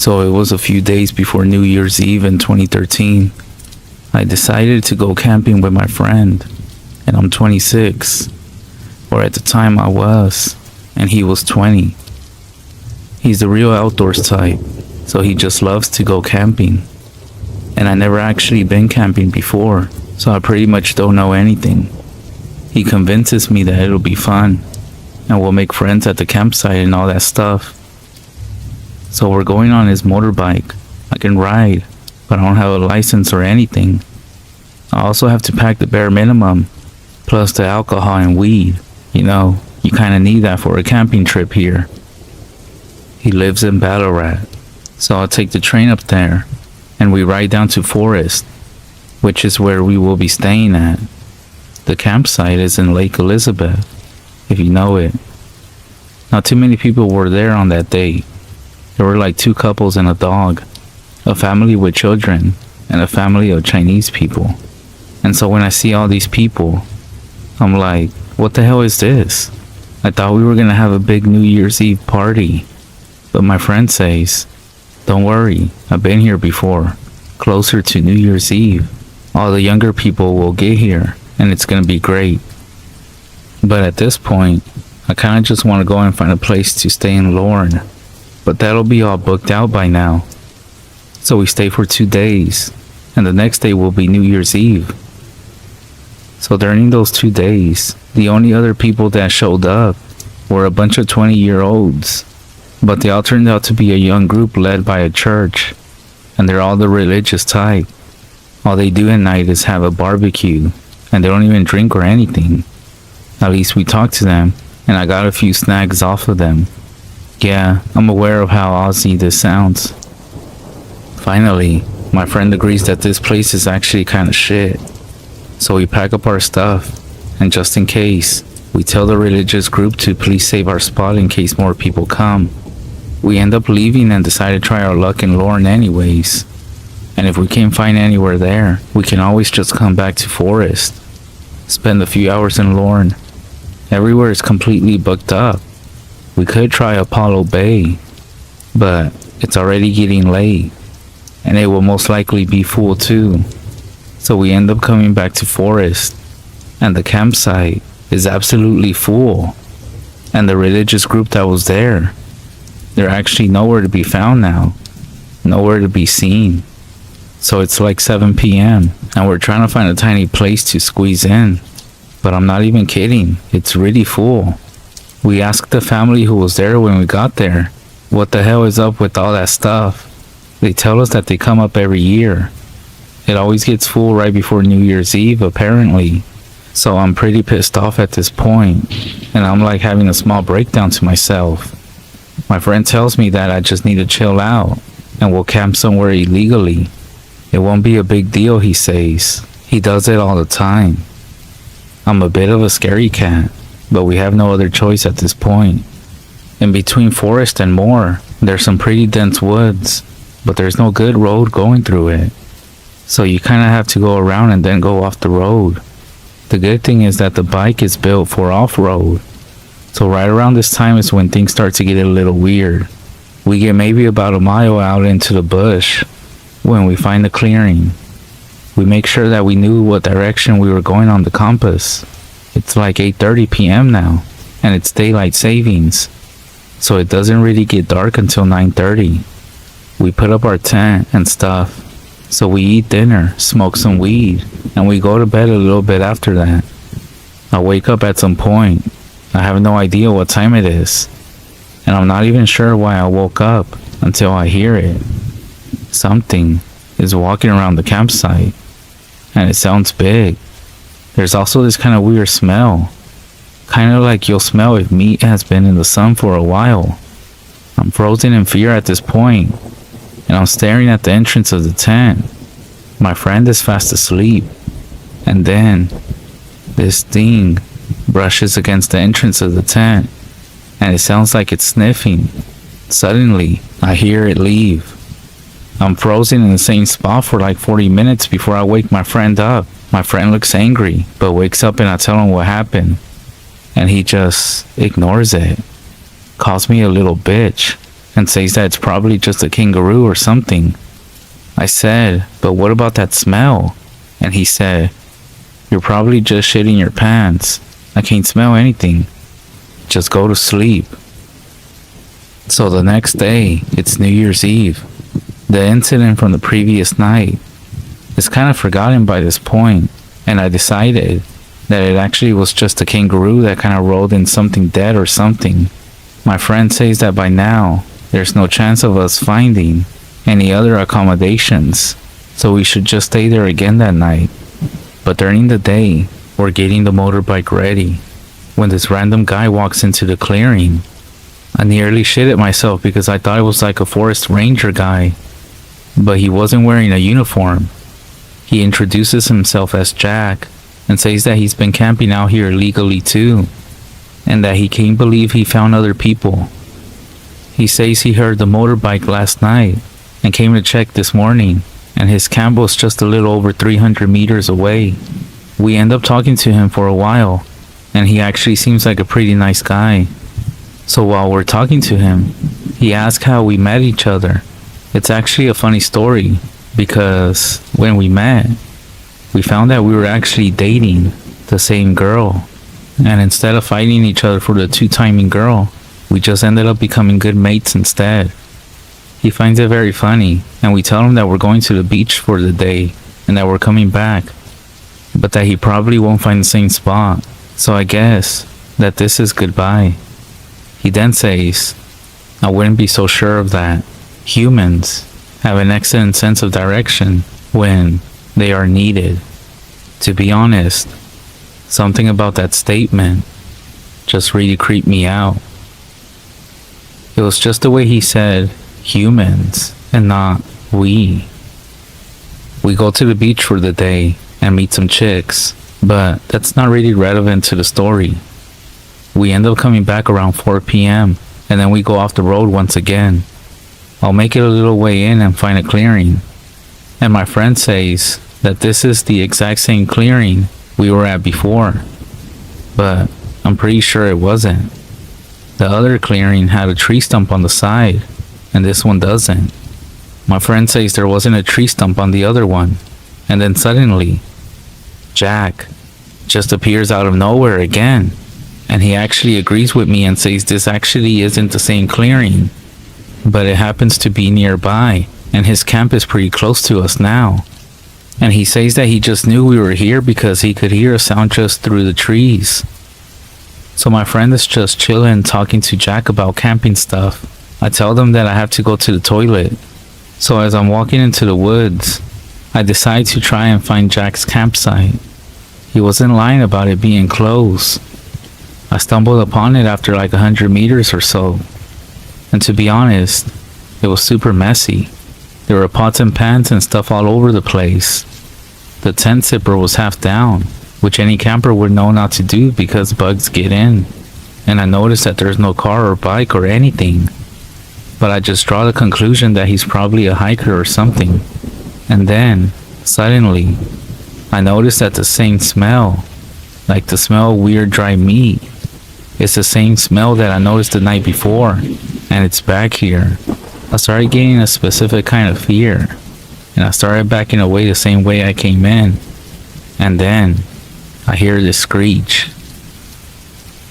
So it was a few days before New Year's Eve in 2013. I decided to go camping with my friend, and I'm 26, or at the time I was, and he was 20. He's the real outdoors type, so he just loves to go camping. And I never actually been camping before, so I pretty much don't know anything. He convinces me that it'll be fun, and we'll make friends at the campsite and all that stuff. So we're going on his motorbike. I can ride, but I don't have a license or anything. I also have to pack the bare minimum, plus the alcohol and weed. You know, you kinda need that for a camping trip here. He lives in Ballarat, so I'll take the train up there, and we ride down to Forest, which is where we will be staying at. The campsite is in Lake Elizabeth, if you know it. Not too many people were there on that day. There were like 2 couples and a dog, a family with children, and a family of Chinese people. And so when I see all these people, I'm like, what the hell is this? I thought we were gonna have a big New Year's Eve party. But my friend says, don't worry, I've been here before. Closer to New Year's Eve, all the younger people will get here, and it's gonna be great. But at this point, I kinda just wanna go and find a place to stay in Lorne. But that'll be all booked out by now. So we stay for 2 days, and the next day will be New Year's Eve. So during those 2 days, the only other people that showed up were a bunch of 20-year-olds. But they all turned out to be a young group led by a church, and they're all the religious type. All they do at night is have a barbecue, and they don't even drink or anything. At least we talked to them, and I got a few snags off of them. Yeah, I'm aware of how Aussie this sounds. Finally, my friend agrees that this place is actually kinda shit. So we pack up our stuff, and just in case, we tell the religious group to please save our spot in case more people come. We end up leaving and decide to try our luck in Lorne anyways. And if we can't find anywhere there, we can always just come back to Forest. Spend a few hours in Lorne. Everywhere is completely booked up. We could try Apollo Bay, but it's already getting late, and it will most likely be full too. So we end up coming back to Forest, and the campsite is absolutely full. And the religious group that was there, they're actually nowhere to be found now, nowhere to be seen. So it's like 7 p.m. and we're trying to find a tiny place to squeeze in. But I'm not even kidding, it's really full. We asked the family who was there when we got there, what the hell is up with all that stuff? They tell us that they come up every year. It always gets full right before New Year's Eve, apparently. So I'm pretty pissed off at this point, and I'm like having a small breakdown to myself. My friend tells me that I just need to chill out, and we'll camp somewhere illegally. It won't be a big deal, he says. He does it all the time. I'm a bit of a scary cat, but we have no other choice at this point. In between Forest and Moore, there's some pretty dense woods, but there's no good road going through it. So you kinda have to go around and then go off the road. The good thing is that the bike is built for off-road. So right around this time is when things start to get a little weird. We get maybe about a mile out into the bush when we find a clearing. We make sure that we knew what direction we were going on the compass. It's like 8:30 p.m. now, and it's daylight savings, so it doesn't really get dark until 9:30. We put up our tent and stuff, so we eat dinner, smoke some weed, and we go to bed a little bit after that. I wake up at some point. I have no idea what time it is, and I'm not even sure why I woke up until I hear it. Something is walking around the campsite, and it sounds big. There's also this kind of weird smell, kind of like you'll smell if meat has been in the sun for a while. I'm frozen in fear at this point, and I'm staring at the entrance of the tent. My friend is fast asleep, and then this thing brushes against the entrance of the tent, and it sounds like it's sniffing. Suddenly, I hear it leave. I'm frozen in the same spot for like 40 minutes before I wake my friend up. My friend looks angry, but wakes up and I tell him what happened. And he just ignores it. Calls me a little bitch. and says that it's probably just a kangaroo or something. I said, but what about that smell? And he said, you're probably just shitting your pants. I can't smell anything. Just go to sleep. So the next day, it's New Year's Eve. The incident from the previous night is kind of forgotten by this point, and I decided that it actually was just a kangaroo that kind of rolled in something dead or something. My friend says that by now, there's no chance of us finding any other accommodations, so we should just stay there again that night. But during the day, we're getting the motorbike ready when this random guy walks into the clearing. I nearly shitted myself because I thought it was like a forest ranger guy, but he wasn't wearing a uniform. He introduces himself as Jack and says that he's been camping out here illegally too, and that he can't believe he found other people. He says he heard the motorbike last night and came to check this morning, and his camp was just a little over 300 meters away. We end up talking to him for a while, and he actually seems like a pretty nice guy. So while we're talking to him, he asks how we met each other. It's actually a funny story, because when we met, we found that we were actually dating the same girl, and instead of fighting each other for the two-timing girl, we just ended up becoming good mates instead. He finds it very funny, and we tell him that we're going to the beach for the day and that we're coming back, but that he probably won't find the same spot, so I guess that this is goodbye. He then says, I wouldn't be so sure of that. Humans have an excellent sense of direction when they are needed. To be honest, something about that statement just really creeped me out. It was just the way he said humans and not we. We go to the beach for the day and meet some chicks, but that's not really relevant to the story. We end up coming back around 4 p.m. and then we go off the road once again. I'll make it a little way in and find a clearing, and my friend says that this is the exact same clearing we were at before, but I'm pretty sure it wasn't. The other clearing had a tree stump on the side, and this one doesn't. My friend says there wasn't a tree stump on the other one, and then suddenly, Jack just appears out of nowhere again, and he actually agrees with me and says this actually isn't the same clearing, but it happens to be nearby, and his camp is pretty close to us now. And he says that he just knew we were here because he could hear a sound just through the trees. So my friend is just chilling, talking to Jack about camping stuff. I tell them that I have to go to the toilet. So as I'm walking into the woods, I decide to try and find Jack's campsite. He wasn't lying about it being close. I stumbled upon it after like 100 meters or so. And to be honest, it was super messy. There were pots and pans and stuff all over the place. The tent zipper was half down, which any camper would know not to do because bugs get in. And I noticed that there's no car or bike or anything. But I just draw the conclusion that he's probably a hiker or something. And then, suddenly, I noticed that the same smell, like the smell of weird dry meat, it's the same smell that I noticed the night before, and it's back here. I started getting a specific kind of fear, and I started backing away the same way I came in. And then, I hear this screech.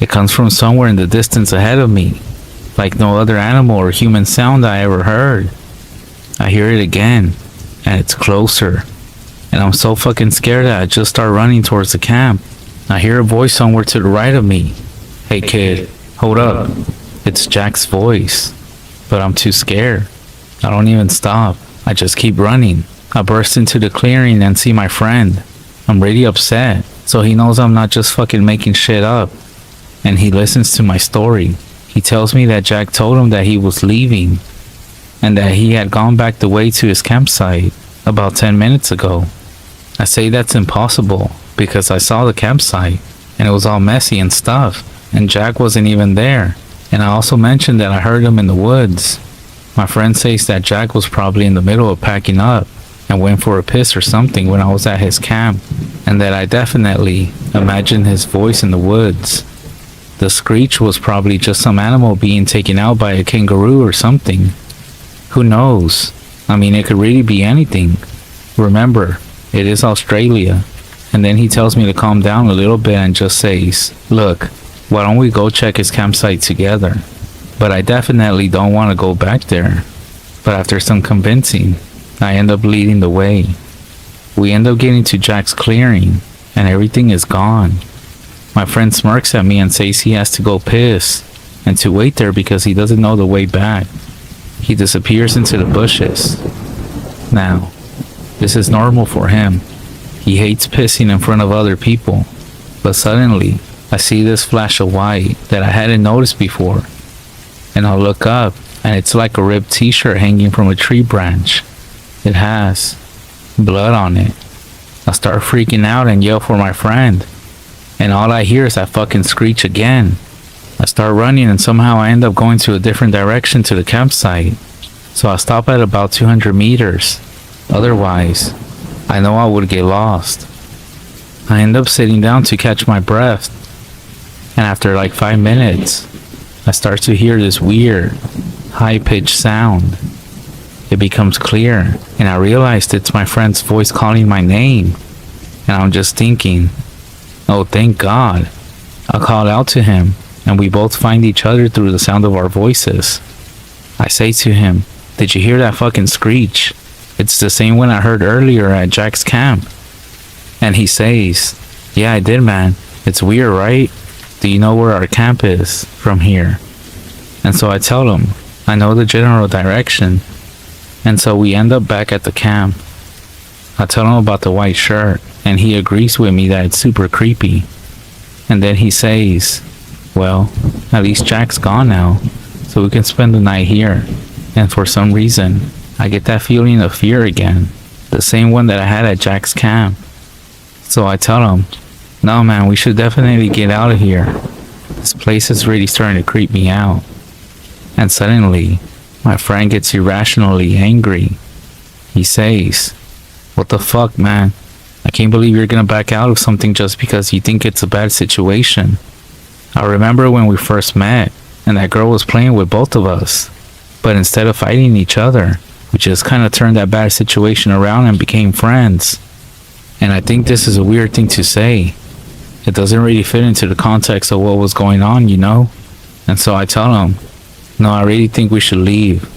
It comes from somewhere in the distance ahead of me, like no other animal or human sound I ever heard. I hear it again, and it's closer. And I'm so fucking scared that I just start running towards the camp. I hear a voice somewhere to the right of me. Hey kid, hold up. It's Jack's voice. But I'm too scared. I don't even stop. I just keep running. I burst into the clearing and see my friend. I'm really upset. So he knows I'm not just fucking making shit up. And he listens to my story. He tells me that Jack told him that he was leaving and that he had gone back the way to his campsite about 10 minutes ago. I say that's impossible because I saw the campsite and it was all messy and stuff, and Jack wasn't even there. And I also mentioned that I heard him in the woods. My friend says that Jack was probably in the middle of packing up and went for a piss or something when I was at his camp, and that I definitely imagined his voice in the woods. The screech was probably just some animal being taken out by a kangaroo or something. Who knows? I mean, it could really be anything. Remember, it is Australia. And then he tells me to calm down a little bit and just says, look, why don't we go check his campsite together? But I definitely don't want to go back there. But after some convincing, I end up leading the way. We end up getting to Jack's clearing, and everything is gone. My friend smirks at me and says he has to go piss, and to wait there because he doesn't know the way back. He disappears into the bushes. Now, this is normal for him. He hates pissing in front of other people. But suddenly, I see this flash of white that I hadn't noticed before. And I'll look up, and it's like a ripped t-shirt hanging from a tree branch. It has blood on it. I start freaking out and yell for my friend. And all I hear is that fucking screech again. I start running and somehow I end up going to a different direction to the campsite. So I stop at about 200 meters. Otherwise, I know I would get lost. I end up sitting down to catch my breath. And after like 5 minutes, I start to hear this weird, high-pitched sound. It becomes clear, and I realized it's my friend's voice calling my name. And I'm just thinking, oh, thank God. I called out to him, and we both find each other through the sound of our voices. I say to him, did you hear that fucking screech? It's the same one I heard earlier at Jack's camp. And he says, yeah, I did, man. It's weird, right? Do you know where our camp is from here? And so I tell him, I know the general direction. And so we end up back at the camp. I tell him about the white shirt, and he agrees with me that it's super creepy. And then he says, well, at least Jack's gone now, so we can spend the night here. And for some reason, I get that feeling of fear again, the same one that I had at Jack's camp. So I tell him, no man, we should definitely get out of here. This place is really starting to creep me out. And suddenly, my friend gets irrationally angry. He says, what the fuck, man? I can't believe you're gonna back out of something just because you think it's a bad situation. I remember when we first met, and that girl was playing with both of us. But instead of fighting each other, we just kind of turned that bad situation around and became friends. And I think this is a weird thing to say. It doesn't really fit into the context of what was going on, you know? And so I tell him, no, I really think we should leave.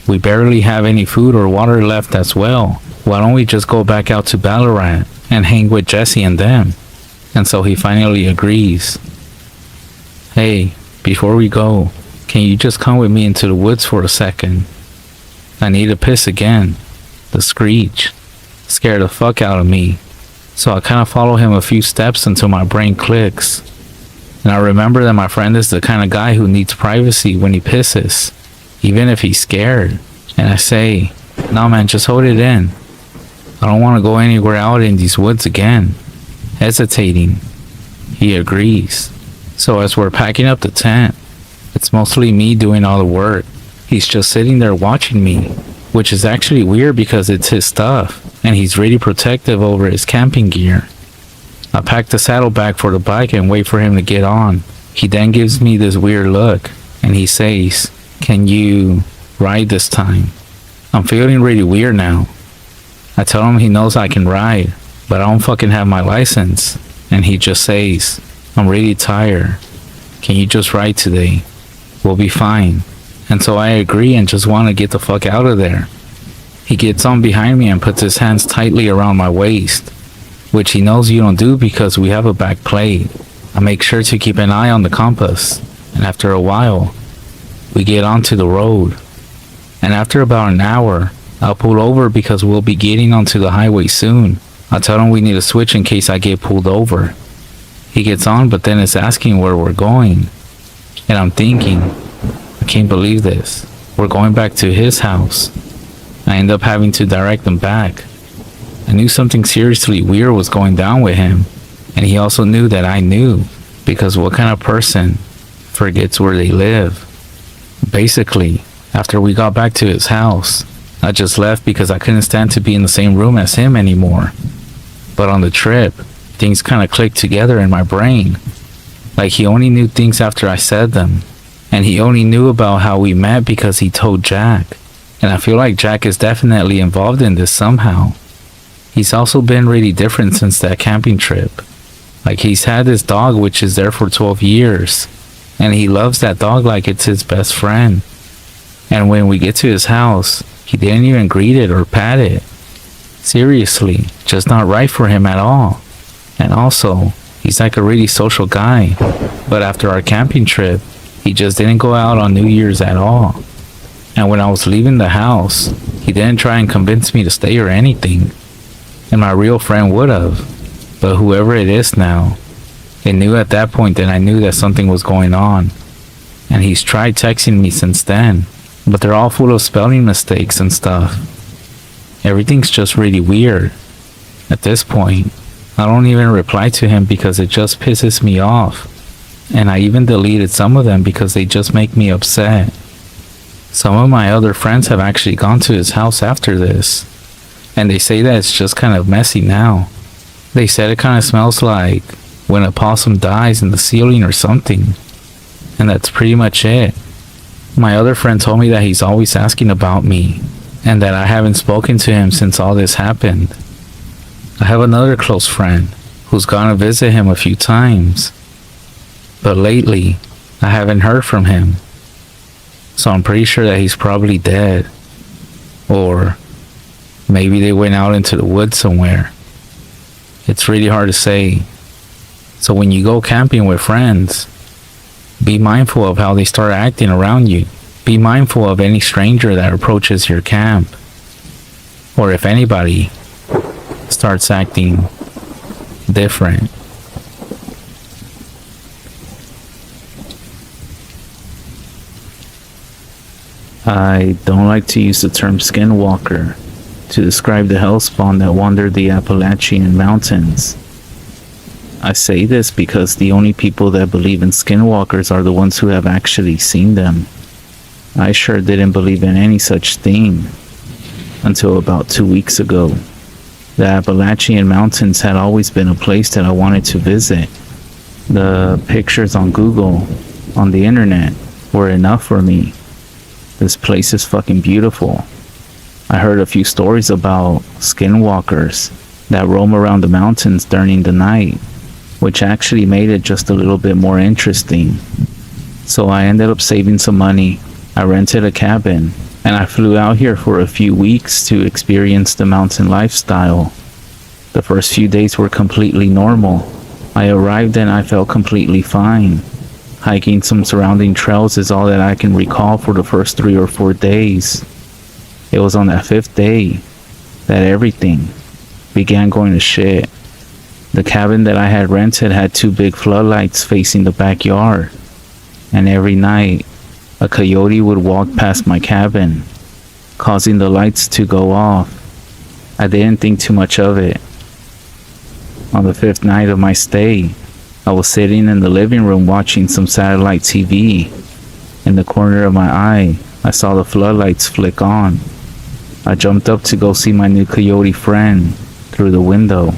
We barely have any food or water left as well. Why don't we just go back out to Ballarat and hang with Jesse and them? And so he finally agrees. Hey, before we go, can you just come with me into the woods for a second? I need to piss again. The screech scared the fuck out of me. So I kind of follow him a few steps until my brain clicks. And I remember that my friend is the kind of guy who needs privacy when he pisses, even if he's scared. And I say, no man, just hold it in. I don't want to go anywhere out in these woods again. Hesitating. He agrees. So as we're packing up the tent, it's mostly me doing all the work. He's just sitting there watching me, which is actually weird because it's his stuff, and he's really protective over his camping gear. I pack the saddlebag for the bike and wait for him to get on. He then gives me this weird look, and he says, can you ride this time? I'm feeling really weird now. I tell him he knows I can ride, but I don't fucking have my license. And he just says, I'm really tired. Can you just ride today? We'll be fine. And so I agree and just want to get the fuck out of there. He gets on behind me and puts his hands tightly around my waist, which he knows you don't do because we have a back plate. I make sure to keep an eye on the compass, and after a while, we get onto the road. And after about an hour, I'll pull over because we'll be getting onto the highway soon. I tell him we need a switch in case I get pulled over. He gets on but then is asking where we're going. And I'm thinking, I can't believe this. We're going back to his house. I end up having to direct him back. I knew something seriously weird was going down with him. And he also knew that I knew. Because what kind of person forgets where they live? Basically, after we got back to his house, I just left because I couldn't stand to be in the same room as him anymore. But on the trip, things kind of clicked together in my brain. Like he only knew things after I said them. And he only knew about how we met because he told Jack. And I feel like Jack is definitely involved in this somehow. He's also been really different since that camping trip. Like he's had this dog which is there for 12 years. And he loves that dog like it's his best friend. And when we get to his house, he didn't even greet it or pat it. Seriously, just not right for him at all. And also, he's like a really social guy. But after our camping trip, he just didn't go out on New Year's at all. And when I was leaving the house, he didn't try and convince me to stay or anything. And my real friend would have. But whoever it is now, it knew at that point that I knew that something was going on. And he's tried texting me since then. But they're all full of spelling mistakes and stuff. Everything's just really weird. At this point, I don't even reply to him because it just pisses me off. And I even deleted some of them because they just make me upset. Some of my other friends have actually gone to his house after this. And they say that it's just kind of messy now. They said it kind of smells like when a possum dies in the ceiling or something. And that's pretty much it. My other friend told me that he's always asking about me, and that I haven't spoken to him since all this happened. I have another close friend who's gone to visit him a few times, but lately I haven't heard from him. So I'm pretty sure that he's probably dead, or maybe they went out into the woods somewhere. It's really hard to say. So when you go camping with friends, be mindful of how they start acting around you. Be mindful of any stranger that approaches your camp. Or if anybody starts acting different. I don't like to use the term skinwalker to describe the hellspawn that wandered the Appalachian Mountains. I say this because the only people that believe in skinwalkers are the ones who have actually seen them. I sure didn't believe in any such thing until about 2 weeks ago. The Appalachian Mountains had always been a place that I wanted to visit. The pictures on Google, on the internet, were enough for me. This place is fucking beautiful. I heard a few stories about skinwalkers that roam around the mountains during the night, which actually made it just a little bit more interesting. So I ended up saving some money. I rented a cabin, and I flew out here for a few weeks to experience the mountain lifestyle. The first few days were completely normal. I arrived and I felt completely fine. Hiking some surrounding trails is all that I can recall for the first 3 or 4 days. It was on that 5th day that everything began going to shit. The cabin that I had rented had 2 big floodlights facing the backyard, and every night a coyote would walk past my cabin, causing the lights to go off. I didn't think too much of it. On the 5th night of my stay, I was sitting in the living room watching some satellite TV. In the corner of my eye, I saw the floodlights flick on. I jumped up to go see my new coyote friend through the window.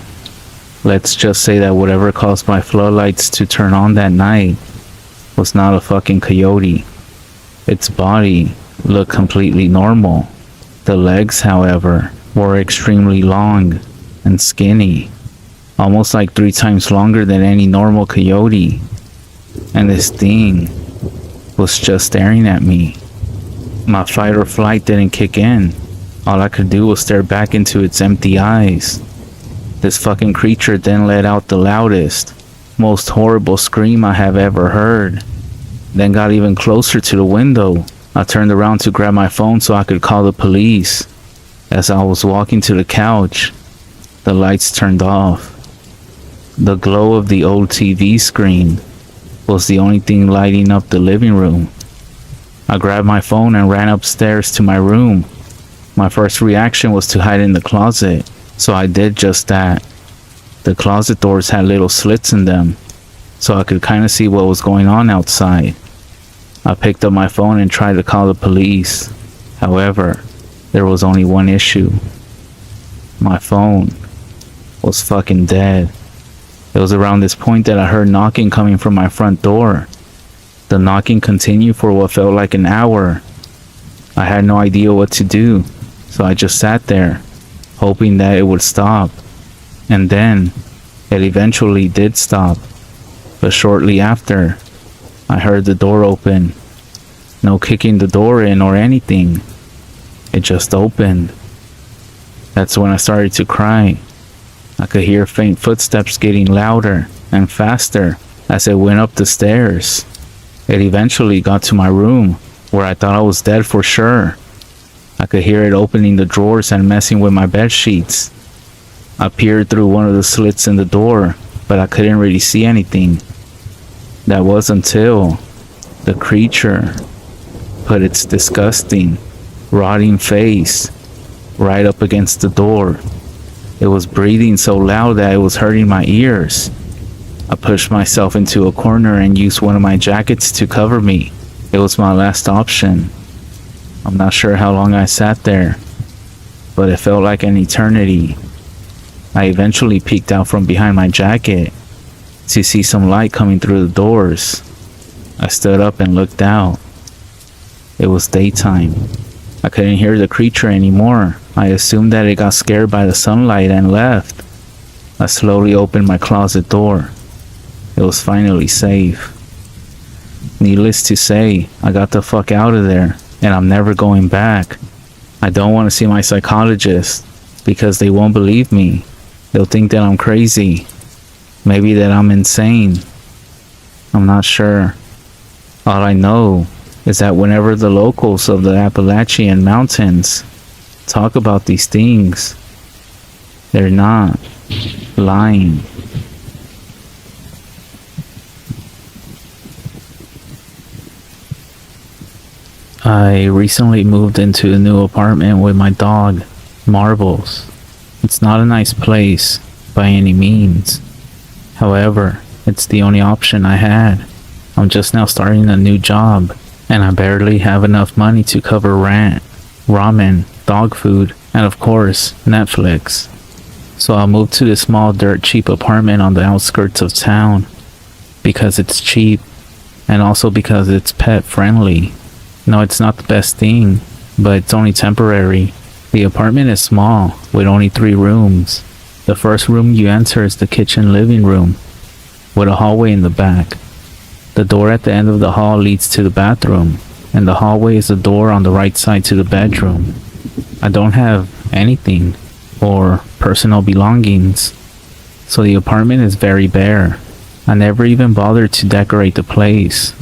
Let's just say that whatever caused my floodlights to turn on that night was not a fucking coyote. Its body looked completely normal. The legs, however, were extremely long and skinny, almost like 3 times longer than any normal coyote. And this thing was just staring at me. My fight or flight didn't kick in. All I could do was stare back into its empty eyes. This fucking creature then let out the loudest, most horrible scream I have ever heard. Then got even closer to the window. I turned around to grab my phone so I could call the police. As I was walking to the couch, the lights turned off. The glow of the old TV screen was the only thing lighting up the living room. I grabbed my phone and ran upstairs to my room. My first reaction was to hide in the closet, so I did just that. The closet doors had little slits in them, so I could kind of see what was going on outside. I picked up my phone and tried to call the police. However, there was only one issue. My phone was fucking dead. It was around this point that I heard knocking coming from my front door. The knocking continued for what felt like an hour. I had no idea what to do, so I just sat there, hoping that it would stop. And then, it eventually did stop. But shortly after, I heard the door open. No kicking the door in or anything. It just opened. That's when I started to cry. I could hear faint footsteps getting louder and faster as it went up the stairs. It eventually got to my room, where I thought I was dead for sure. I could hear it opening the drawers and messing with my bed sheets. I peered through one of the slits in the door, but I couldn't really see anything. That was until the creature put its disgusting, rotting face right up against the door. It was breathing so loud that it was hurting my ears. I pushed myself into a corner and used one of my jackets to cover me. It was my last option. I'm not sure how long I sat there, but it felt like an eternity. I eventually peeked out from behind my jacket to see some light coming through the doors. I stood up and looked out. It was daytime. I couldn't hear the creature anymore. I assumed that it got scared by the sunlight and left. I slowly opened my closet door. It was finally safe. Needless to say, I got the fuck out of there, and I'm never going back. I don't want to see my psychologist, because they won't believe me. They'll think that I'm crazy. Maybe that I'm insane. I'm not sure. All I know is that whenever the locals of the Appalachian Mountains talk about these things, they're not lying. I recently moved into a new apartment with my dog, Marbles. It's not a nice place by any means. However, it's the only option I had. I'm just now starting a new job, and I barely have enough money to cover rent, ramen, dog food, and of course, Netflix. So I moved to this small dirt cheap apartment on the outskirts of town because it's cheap and also because it's pet friendly. No, it's not the best thing, but it's only temporary. The apartment is small with only 3 rooms. The first room you enter is the kitchen living room with a hallway in the back. The door at the end of the hall leads to the bathroom, and the hallway is the door on the right side to the bedroom. I don't have anything or personal belongings, so the apartment is very bare. I never even bothered to decorate the place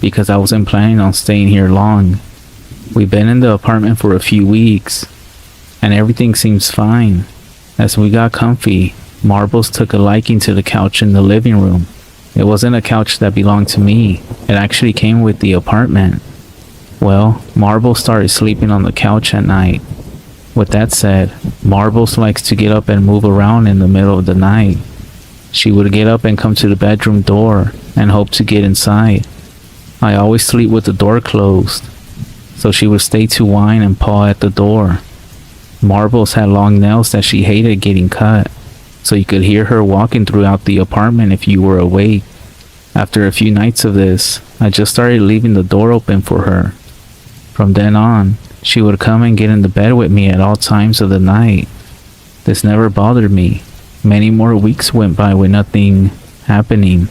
because I wasn't planning on staying here long. We've been in the apartment for a few weeks, and everything seems fine. As we got comfy, Marbles took a liking to the couch in the living room. It wasn't a couch that belonged to me. It actually came with the apartment. Well, Marbles started sleeping on the couch at night. With that said, Marbles likes to get up and move around in the middle of the night. She would get up and come to the bedroom door and hope to get inside. I always sleep with the door closed, so she would stay to whine and paw at the door. Marbles had long nails that she hated getting cut, so you could hear her walking throughout the apartment if you were awake. After a few nights of this, I just started leaving the door open for her. From then on, she would come and get in the bed with me at all times of the night. This never bothered me. Many more weeks went by with nothing happening.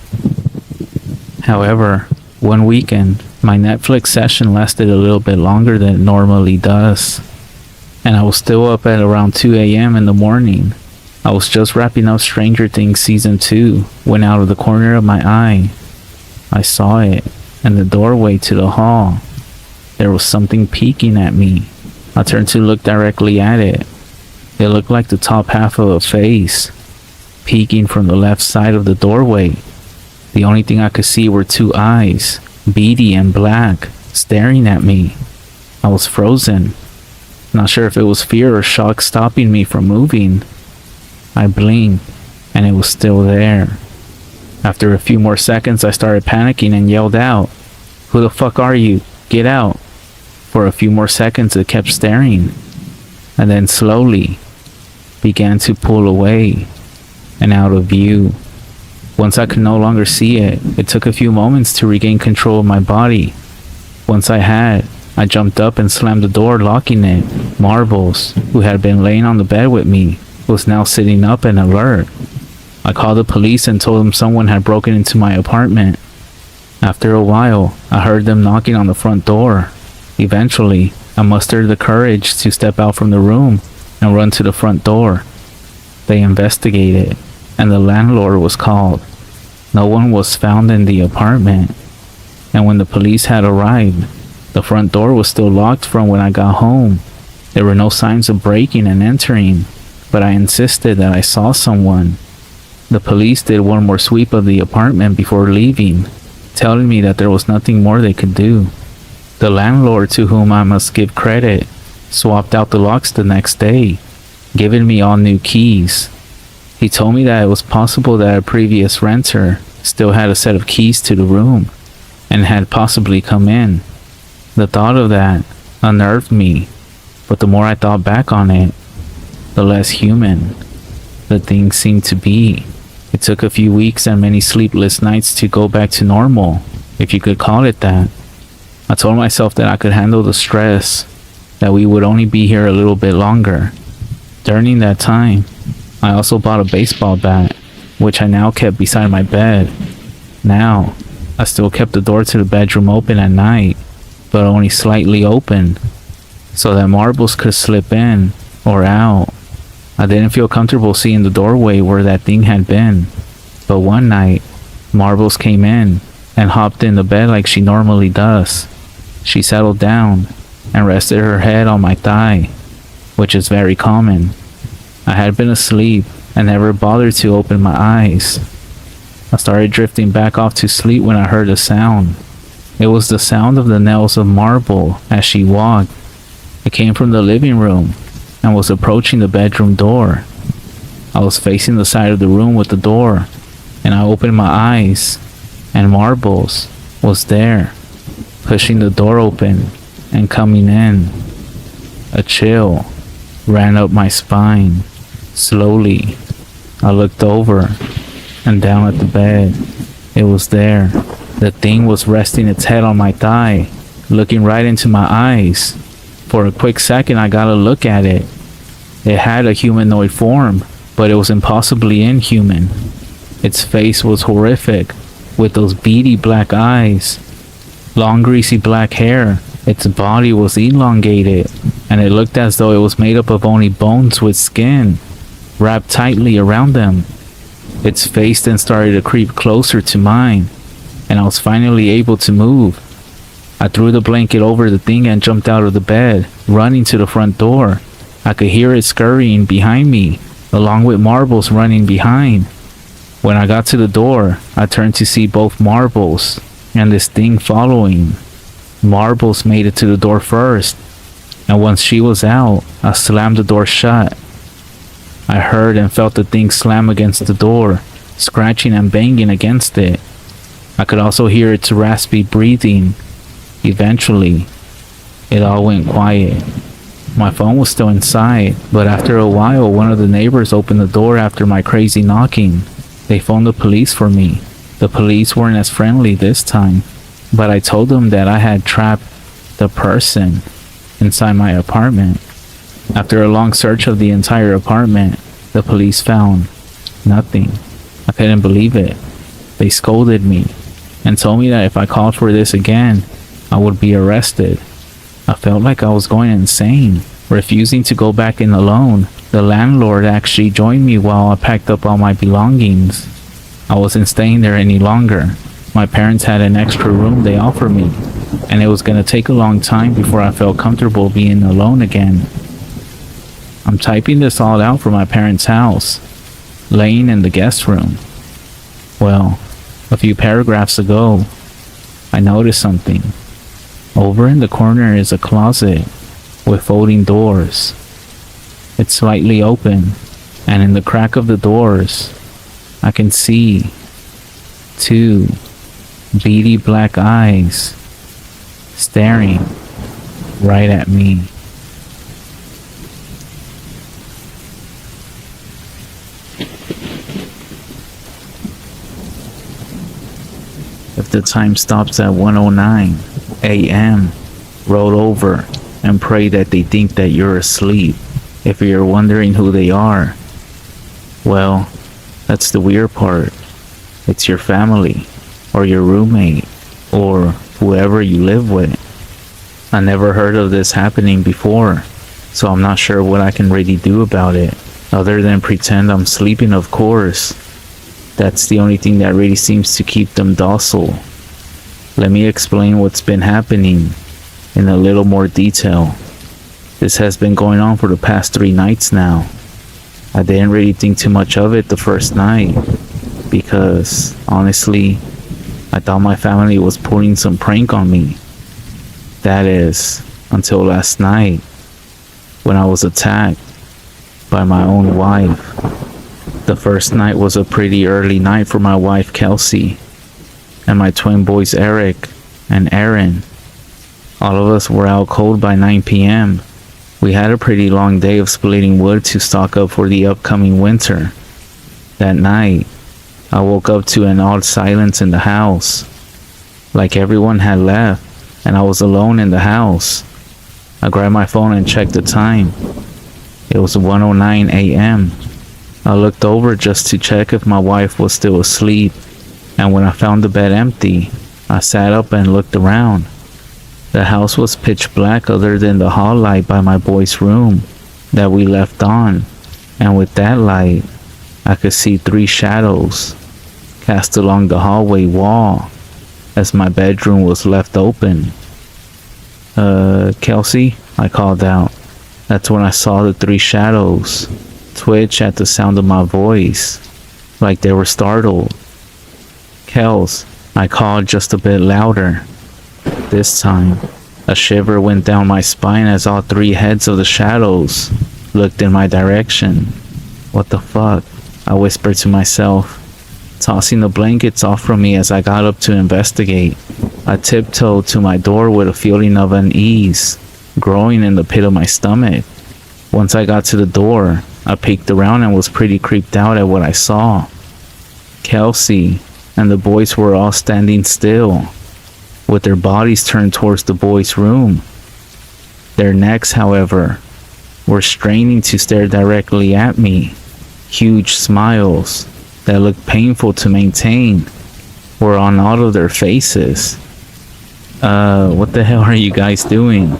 However, one weekend, my Netflix session lasted a little bit longer than it normally does, and I was still up at around 2 a.m. in the morning. I was just wrapping up Stranger Things Season 2 when out of the corner of my eye, I saw it in the doorway to the hall. There was something peeking at me. I turned to look directly at it. It looked like the top half of a face, peeking from the left side of the doorway. The only thing I could see were 2 eyes, beady and black, staring at me. I was frozen. Not sure if it was fear or shock stopping me from moving. I blinked, and it was still there. After a few more seconds, I started panicking and yelled out, "Who the fuck are you? Get out!" For a few more seconds, it kept staring, and then slowly began to pull away and out of view. Once I could no longer see it, it took a few moments to regain control of my body. Once I had, I jumped up and slammed the door, locking it. Marbles, who had been laying on the bed with me, was now sitting up and alert. I called the police and told them someone had broken into my apartment. After a while, I heard them knocking on the front door. Eventually, I mustered the courage to step out from the room and run to the front door. They investigated, and the landlord was called. No one was found in the apartment, and when the police had arrived, the front door was still locked from when I got home. There were no signs of breaking and entering, but I insisted that I saw someone. The police did one more sweep of the apartment before leaving, telling me that there was nothing more they could do. The landlord, to whom I must give credit, swapped out the locks the next day, giving me all new keys. He told me that it was possible that a previous renter still had a set of keys to the room and had possibly come in. The thought of that unnerved me, but the more I thought back on it, the less human the thing seemed to be. It took a few weeks and many sleepless nights to go back to normal, if you could call it that. I told myself that I could handle the stress, that we would only be here a little bit longer. During that time, I also bought a baseball bat, which I now kept beside my bed. Now, I still kept the door to the bedroom open at night, but only slightly open, so that Marbles could slip in or out. I didn't feel comfortable seeing the doorway where that thing had been, but one night, Marbles came in and hopped in the bed like she normally does. She settled down and rested her head on my thigh, which is very common. I had been asleep and never bothered to open my eyes. I started drifting back off to sleep when I heard a sound. It was the sound of the nails of Marble as she walked. It came from the living room and was approaching the bedroom door. I was facing the side of the room with the door, and I opened my eyes, and Marbles was there, pushing the door open and coming in. A chill ran up my spine. Slowly, I looked over and down at the bed. It was there. The thing was resting its head on my thigh, looking right into my eyes. For a quick second, I got a look at it. It had a humanoid form, but it was impossibly inhuman. Its face was horrific, with those beady black eyes, long greasy black hair. Its body was elongated, and it looked as though it was made up of only bones with skin wrapped tightly around them. Its face then started to creep closer to mine, and I was finally able to move. I threw the blanket over the thing and jumped out of the bed, running to the front door. I could hear it scurrying behind me, along with Marbles running behind. When I got to the door, I turned to see both Marbles and this thing following. Marbles made it to the door first, and once she was out, I slammed the door shut. I heard and felt the thing slam against the door, scratching and banging against it. I could also hear its raspy breathing. Eventually, it all went quiet. My phone was still inside, but after a while, one of the neighbors opened the door after my crazy knocking. They phoned the police for me. The police weren't as friendly this time, but I told them that I had trapped the person inside my apartment. After a long search of the entire apartment, the police found nothing. I couldn't believe it. They scolded me and told me that if I called for this again, I would be arrested. I felt like I was going insane. Refusing to go back in alone, the landlord actually joined me while I packed up all my belongings. I wasn't staying there any longer. My parents had an extra room they offered me, and it was going to take a long time before I felt comfortable being alone again. I'm typing this all out for my parents' house, laying in the guest room. Well, a few paragraphs ago, I noticed something. Over in the corner is a closet with folding doors. It's slightly open, and in the crack of the doors, I can see two beady black eyes staring right at me. If the time stops at 1:09 a.m., roll over and pray that they think that you're asleep. If you're wondering who they are, well, that's the weird part. It's your family, or your roommate, or whoever you live with. I never heard of this happening before, so I'm not sure what I can really do about it, other than pretend I'm sleeping, of course. That's the only thing that really seems to keep them docile. Let me explain what's been happening in a little more detail. This has been going on for the past 3 nights now. I didn't really think too much of it the first night, because honestly, I thought my family was pulling some prank on me. That is, until last night, when I was attacked by my own wife. The first night was a pretty early night for my wife Kelsey, and my twin boys Eric and Aaron. All of us were out cold by 9 p.m. We had a pretty long day of splitting wood to stock up for the upcoming winter. That night, I woke up to an odd silence in the house, like everyone had left and I was alone in the house. I grabbed my phone and checked the time. It was 1:09 a.m. I looked over just to check if my wife was still asleep, and when I found the bed empty, I sat up and looked around. The house was pitch black other than the hall light by my boy's room that we left on, and with that light, I could see 3 shadows cast along the hallway wall as my bedroom was left open. Kelsey, I called out. That's when I saw the 3 shadows twitch at the sound of my voice, like they were startled. Kels, I called just a bit louder. This time, a shiver went down my spine as all 3 heads of the shadows looked in my direction. What the fuck? I whispered to myself, tossing the blankets off from me as I got up to investigate. I tiptoed to my door with a feeling of unease growing in the pit of my stomach. Once I got to the door, I peeked around and was pretty creeped out at what I saw. Kelsey and the boys were all standing still, with their bodies turned towards the boys' room. Their necks, however, were straining to stare directly at me. Huge smiles that looked painful to maintain were on all of their faces. What the hell are you guys doing?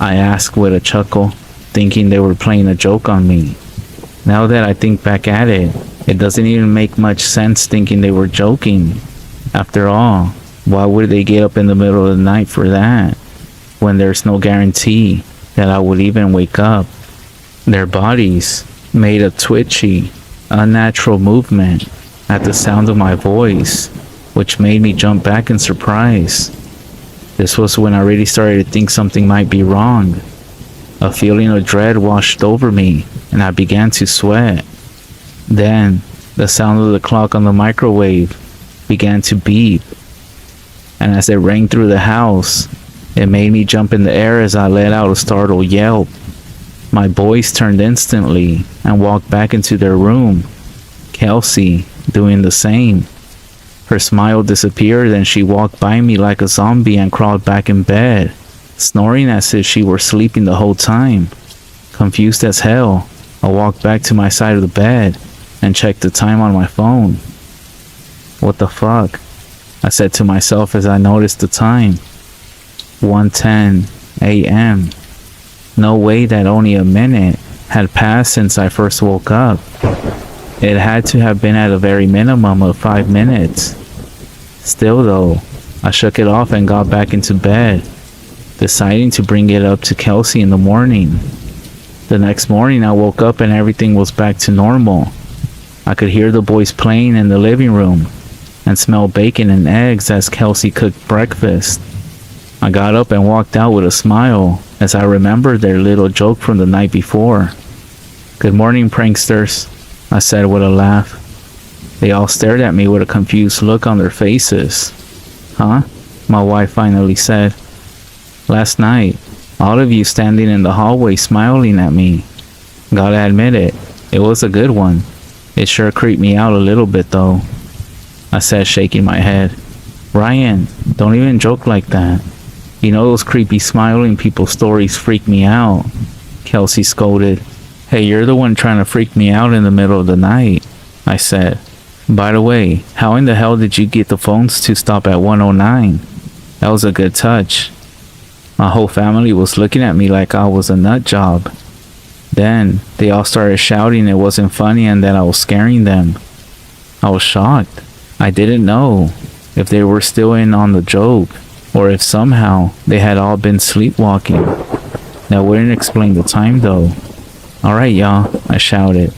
I asked with a chuckle, thinking they were playing a joke on me. Now that I think back at it, it doesn't even make much sense thinking they were joking. After all, why would they get up in the middle of the night for that, when there's no guarantee that I would even wake up? Their bodies made a twitchy, unnatural movement at the sound of my voice, which made me jump back in surprise. This was when I really started to think something might be wrong. A feeling of dread washed over me, and I began to sweat. Then, the sound of the clock on the microwave began to beep, and as it rang through the house, it made me jump in the air as I let out a startled yelp. My boys turned instantly and walked back into their room, Kelsey doing the same. Her smile disappeared and she walked by me like a zombie and crawled back in bed, snoring as if she were sleeping the whole time. Confused as hell, I walked back to my side of the bed and checked the time on my phone. What the fuck? I said to myself as I noticed the time. 1:10 a.m. No way that only a minute had passed since I first woke up. It had to have been at a very minimum of 5 minutes. Still though, I shook it off and got back into bed, deciding to bring it up to Kelsey in the morning. The next morning I woke up and everything was back to normal. I could hear the boys playing in the living room and smell bacon and eggs as Kelsey cooked breakfast. I got up and walked out with a smile as I remembered their little joke from the night before. "Good morning, pranksters," I said with a laugh. They all stared at me with a confused look on their faces. "Huh?" my wife finally said. "Last night, all of you standing in the hallway smiling at me. Gotta admit it was a good one. It sure creeped me out a little bit though," I said, shaking my head. Ryan, don't even joke like that. You know those creepy smiling people stories freak me out. Kelsey scolded. Hey, you're the one trying to freak me out in the middle of the night, I said. By the way, how in the hell did you get the phones to stop at 109? That was a good touch. My whole family was looking at me like I was a nut job. Then, they all started shouting it wasn't funny and that I was scaring them. I was shocked. I didn't know if they were still in on the joke, or if somehow they had all been sleepwalking. That wouldn't explain the time though. Alright y'all, I shouted.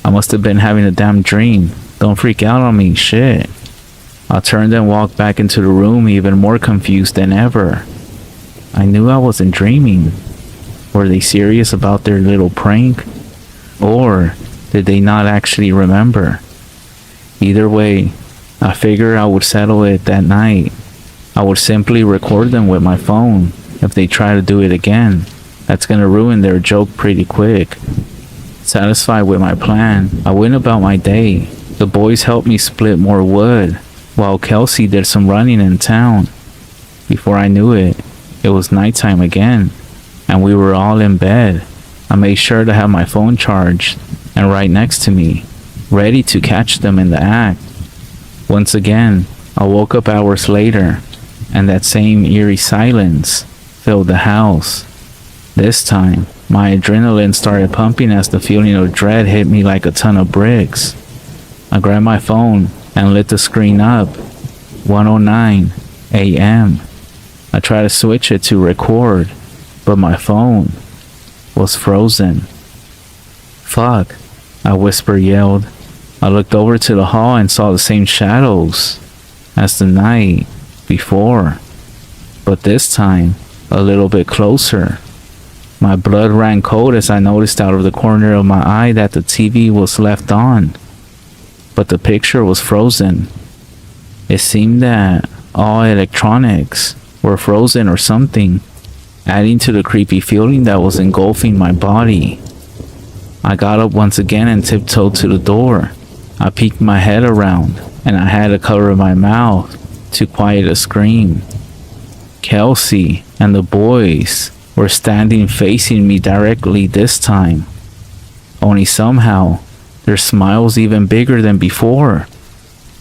I must have been having a damn dream. Don't freak out on me, shit. I turned and walked back into the room even more confused than ever. I knew I wasn't dreaming. Were they serious about their little prank? Or did they not actually remember? Either way, I figured I would settle it that night. I would simply record them with my phone. If they try to do it again, that's gonna ruin their joke pretty quick. Satisfied with my plan, I went about my day. The boys helped me split more wood, while Kelsey did some running in town. Before I knew it, it was nighttime again, and we were all in bed. I made sure to have my phone charged and right next to me, ready to catch them in the act. Once again, I woke up hours later, and that same eerie silence filled the house. This time, my adrenaline started pumping as the feeling of dread hit me like a ton of bricks. I grabbed my phone and lit the screen up. 1:09 a.m. I tried to switch it to record, but my phone was frozen. Fuck, I yelled. I looked over to the hall and saw the same shadows as the night before, but this time a little bit closer. My blood ran cold as I noticed out of the corner of my eye that the TV was left on, but the picture was frozen. It seemed that all electronics were frozen or something, adding to the creepy feeling that was engulfing my body. I got up once again and tiptoed to the door. I peeked my head around, and I had to cover my mouth to quiet a scream. Kelsey and the boys were standing facing me directly this time. Only somehow, their smile was even bigger than before.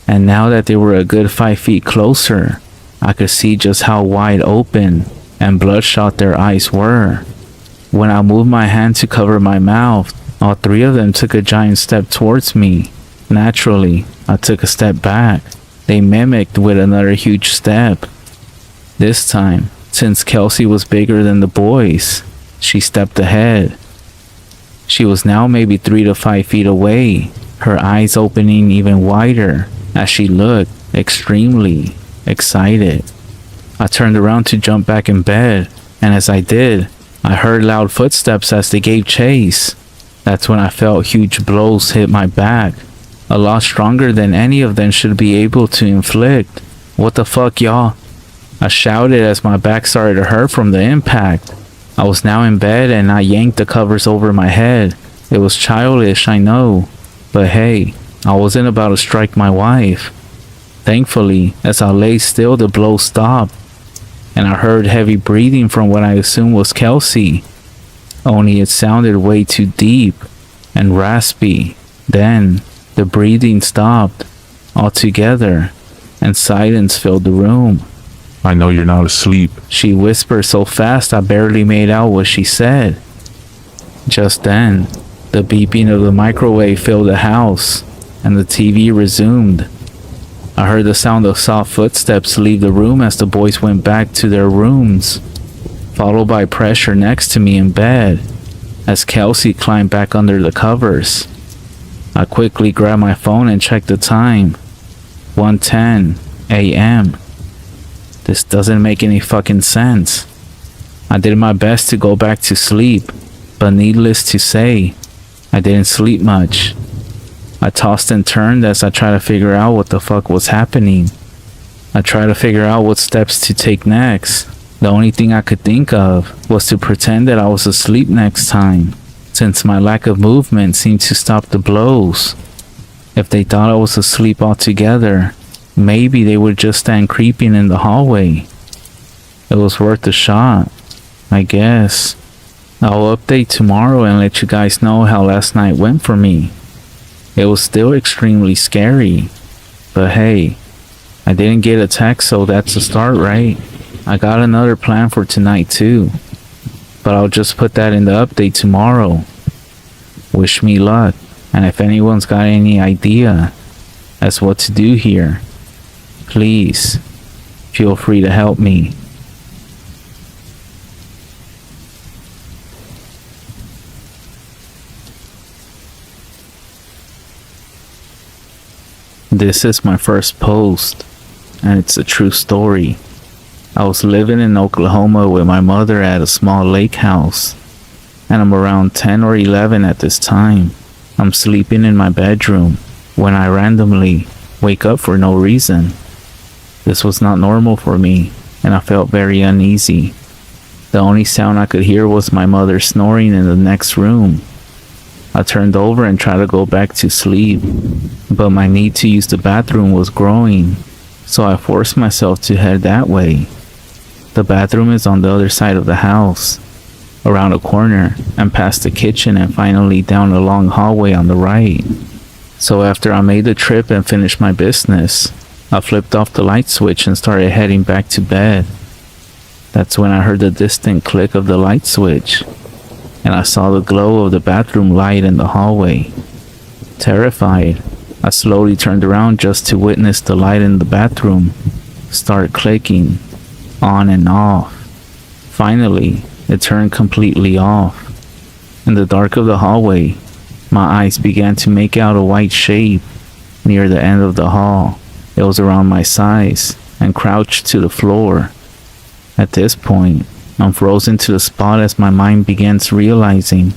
And now that they were a good 5 feet closer, I could see just how wide open and bloodshot their eyes were. When I moved my hand to cover my mouth, all three of them took a giant step towards me. Naturally, I took a step back. They mimicked with another huge step. This time, since Kelsey was bigger than the boys, she stepped ahead. She was now maybe 3 to 5 feet away, her eyes opening even wider as she looked extremely excited. I turned around to jump back in bed, and as I did, I heard loud footsteps as they gave chase. That's when I felt huge blows hit my back, a lot stronger than any of them should be able to inflict. What the fuck, y'all? I shouted as my back started to hurt from the impact. I was now in bed and I yanked the covers over my head. It was childish, I know, but hey, I wasn't about to strike my wife. Thankfully, as I lay still, the blow stopped, and I heard heavy breathing from what I assumed was Kelsey. Only it sounded way too deep and raspy. Then, the breathing stopped altogether, and silence filled the room. I know you're not asleep, She whispered so fast I barely made out what she said. Just then, the beeping of the microwave filled the house, and the TV resumed. I heard the sound of soft footsteps leave the room as the boys went back to their rooms, followed by pressure next to me in bed as Kelsey climbed back under the covers. I quickly grabbed my phone and checked the time. 1:10 a.m. This doesn't make any fucking sense. I did my best to go back to sleep, but needless to say, I didn't sleep much. I tossed and turned as I tried to figure out what the fuck was happening. I tried to figure out what steps to take next. The only thing I could think of was to pretend that I was asleep next time, since my lack of movement seemed to stop the blows. If they thought I was asleep altogether, Maybe they would just stand creeping in the hallway. It was worth a shot, I guess. I'll update tomorrow and let you guys know how last night went for me. It was still extremely scary, but hey, I didn't get attacked, so that's a start, right? I got another plan for tonight too, but I'll just put that in the update tomorrow. Wish me luck, and if anyone's got any idea as what to do here, please feel free to help me. This is my first post, and it's a true story. I was living in Oklahoma with my mother at a small lake house, and I'm around 10 or 11 at this time. I'm sleeping in my bedroom when I randomly wake up for no reason. This was not normal for me, and I felt very uneasy. The only sound I could hear was my mother snoring in the next room. I turned over and tried to go back to sleep, but my need to use the bathroom was growing, so I forced myself to head that way. The bathroom is on the other side of the house, around a corner, and past the kitchen, and finally down a long hallway on the right. So after I made the trip and finished my business, I flipped off the light switch and started heading back to bed. That's when I heard the distant click of the light switch, and I saw the glow of the bathroom light in the hallway. Terrified, I slowly turned around just to witness the light in the bathroom start clicking on and off. Finally, it turned completely off. In the dark of the hallway, my eyes began to make out a white shape near the end of the hall. It was around my size and crouched to the floor. At this point, I'm frozen to the spot as my mind begins realizing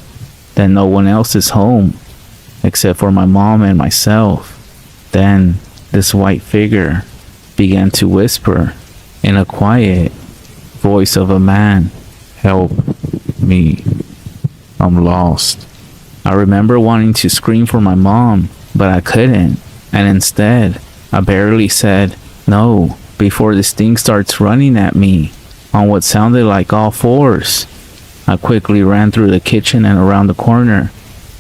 that no one else is home except for my mom and myself. Then, this white figure began to whisper in a quiet voice of a man, "Help me. I'm lost." I remember wanting to scream for my mom, but I couldn't, and instead, I barely said no before this thing starts running at me on what sounded like all fours. I quickly ran through the kitchen and around the corner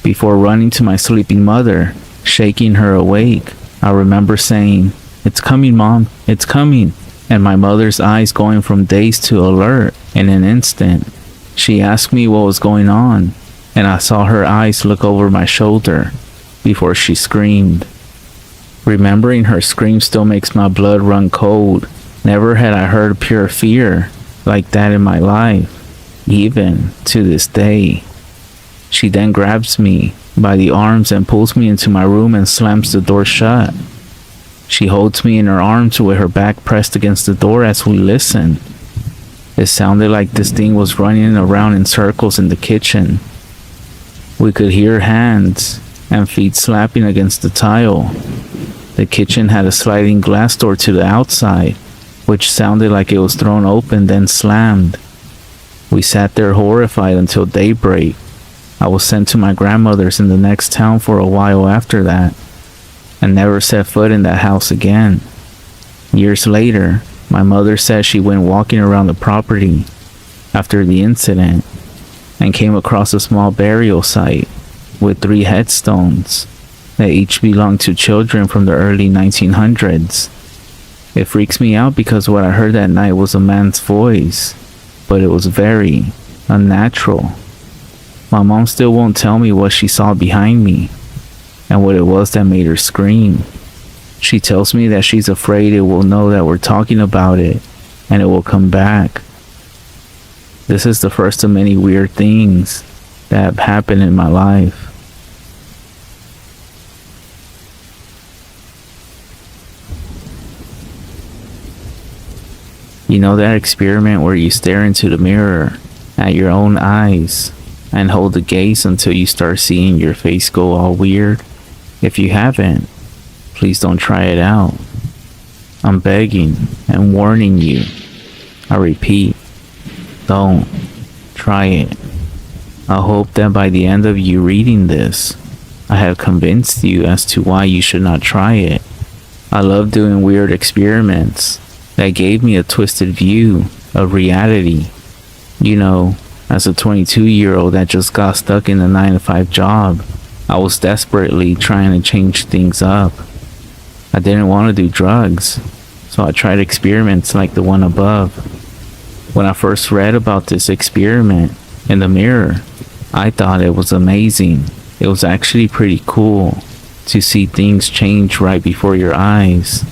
before running to my sleeping mother, shaking her awake. I remember saying, "It's coming, Mom, it's coming," and my mother's eyes going from dazed to alert in an instant. She asked me what was going on, and I saw her eyes look over my shoulder before she screamed. Remembering her scream still makes my blood run cold. Never had I heard pure fear like that in my life, even to this day. She then grabs me by the arms and pulls me into my room and slams the door shut. She holds me in her arms with her back pressed against the door as we listen. It sounded like this thing was running around in circles in the kitchen. We could hear hands and feet slapping against the tile. The kitchen had a sliding glass door to the outside, which sounded like it was thrown open then slammed. We sat there horrified until daybreak. I was sent to my grandmother's in the next town for a while after that, and never set foot in that house again. Years later, my mother said she went walking around the property after the incident and came across a small burial site with 3 headstones that each belonged to children from the early 1900s. It freaks me out because what I heard that night was a man's voice, but it was very unnatural. My mom still won't tell me what she saw behind me and what it was that made her scream. She tells me that she's afraid it will know that we're talking about it and it will come back. This is the first of many weird things that have happened in my life. You know that experiment where you stare into the mirror at your own eyes and hold the gaze until you start seeing your face go all weird? If you haven't, please don't try it out. I'm begging and warning you. I repeat, don't try it. I hope that by the end of you reading this, I have convinced you as to why you should not try it. I love doing weird experiments that gave me a twisted view of reality. You know, as a 22-year-old that just got stuck in a 9-to-5 job, I was desperately trying to change things up. I didn't want to do drugs, so I tried experiments like the one above. When I first read about this experiment in the mirror, I thought it was amazing. It was actually pretty cool to see things change right before your eyes.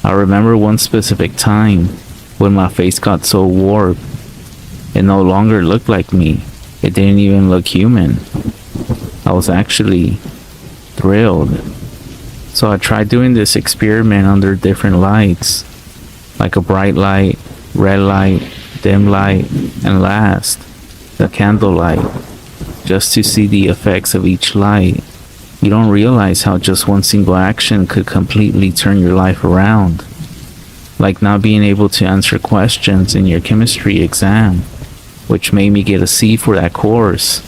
I remember one specific time when my face got so warped, it no longer looked like me. It didn't even look human. I was actually thrilled. So I tried doing this experiment under different lights, like a bright light, red light, dim light, and last, the candle light, just to see the effects of each light. You don't realize how just one single action could completely turn your life around. Like not being able to answer questions in your chemistry exam, which made me get a C for that course.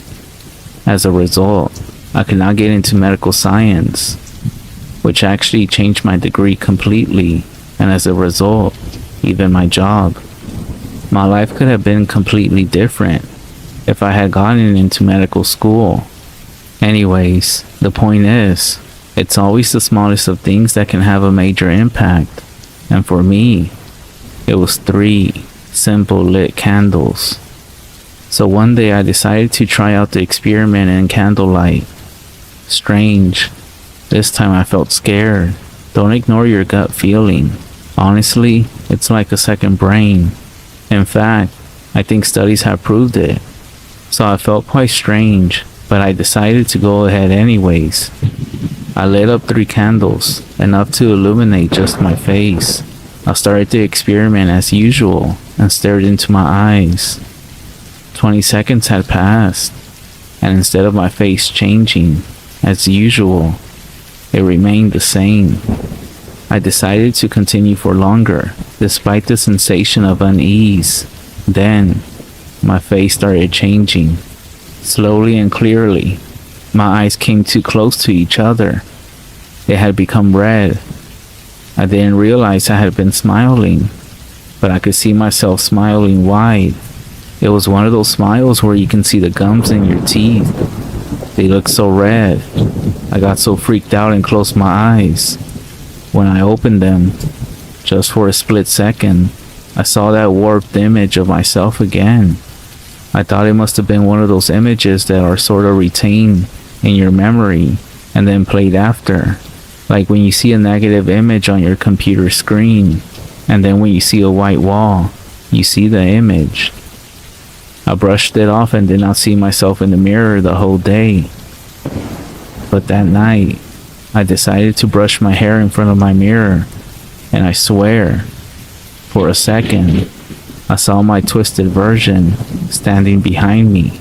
As a result, I could not get into medical science, which actually changed my degree completely, and as a result, even my job. My life could have been completely different if I had gotten into medical school. Anyways, the point is, it's always the smallest of things that can have a major impact. And for me, it was 3 simple lit candles. So one day I decided to try out the experiment in candlelight. Strange. This time I felt scared. Don't ignore your gut feeling. Honestly, it's like a second brain. In fact, I think studies have proved it. So I felt quite strange, but I decided to go ahead anyways. I lit up 3 candles, enough to illuminate just my face. I started the experiment as usual and stared into my eyes. 20 seconds had passed, and instead of my face changing, as usual, it remained the same. I decided to continue for longer, despite the sensation of unease. Then, my face started changing. Slowly and clearly, my eyes came too close to each other. They had become red. I didn't realize I had been smiling, but I could see myself smiling wide. It was one of those smiles where you can see the gums in your teeth. They looked so red. I got so freaked out and closed my eyes. When I opened them, just for a split second, I saw that warped image of myself again. I thought it must have been one of those images that are sort of retained in your memory and then played after. Like when you see a negative image on your computer screen, and then when you see a white wall, you see the image. I brushed it off and did not see myself in the mirror the whole day. But that night, I decided to brush my hair in front of my mirror, and I swear, for a second, I saw my twisted version standing behind me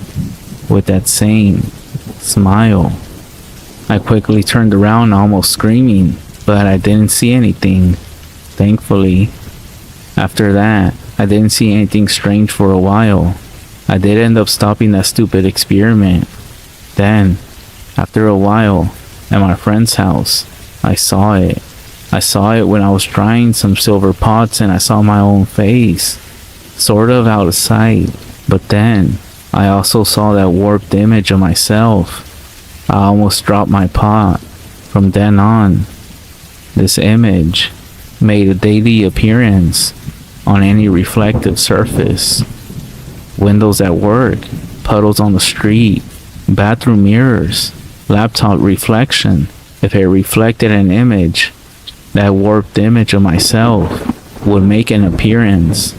with that same smile. I quickly turned around, almost screaming, but I didn't see anything, thankfully. After that, I didn't see anything strange for a while. I did end up stopping that stupid experiment. Then, after a while, at my friend's house, I saw it. I saw it when I was drying some silver pots and I saw my own face, sort of out of sight. But then, I also saw that warped image of myself. I almost dropped my pot. From then on, this image made a daily appearance on any reflective surface. Windows at work, puddles on the street, bathroom mirrors, laptop reflection. If it reflected an image, that warped image of myself would make an appearance.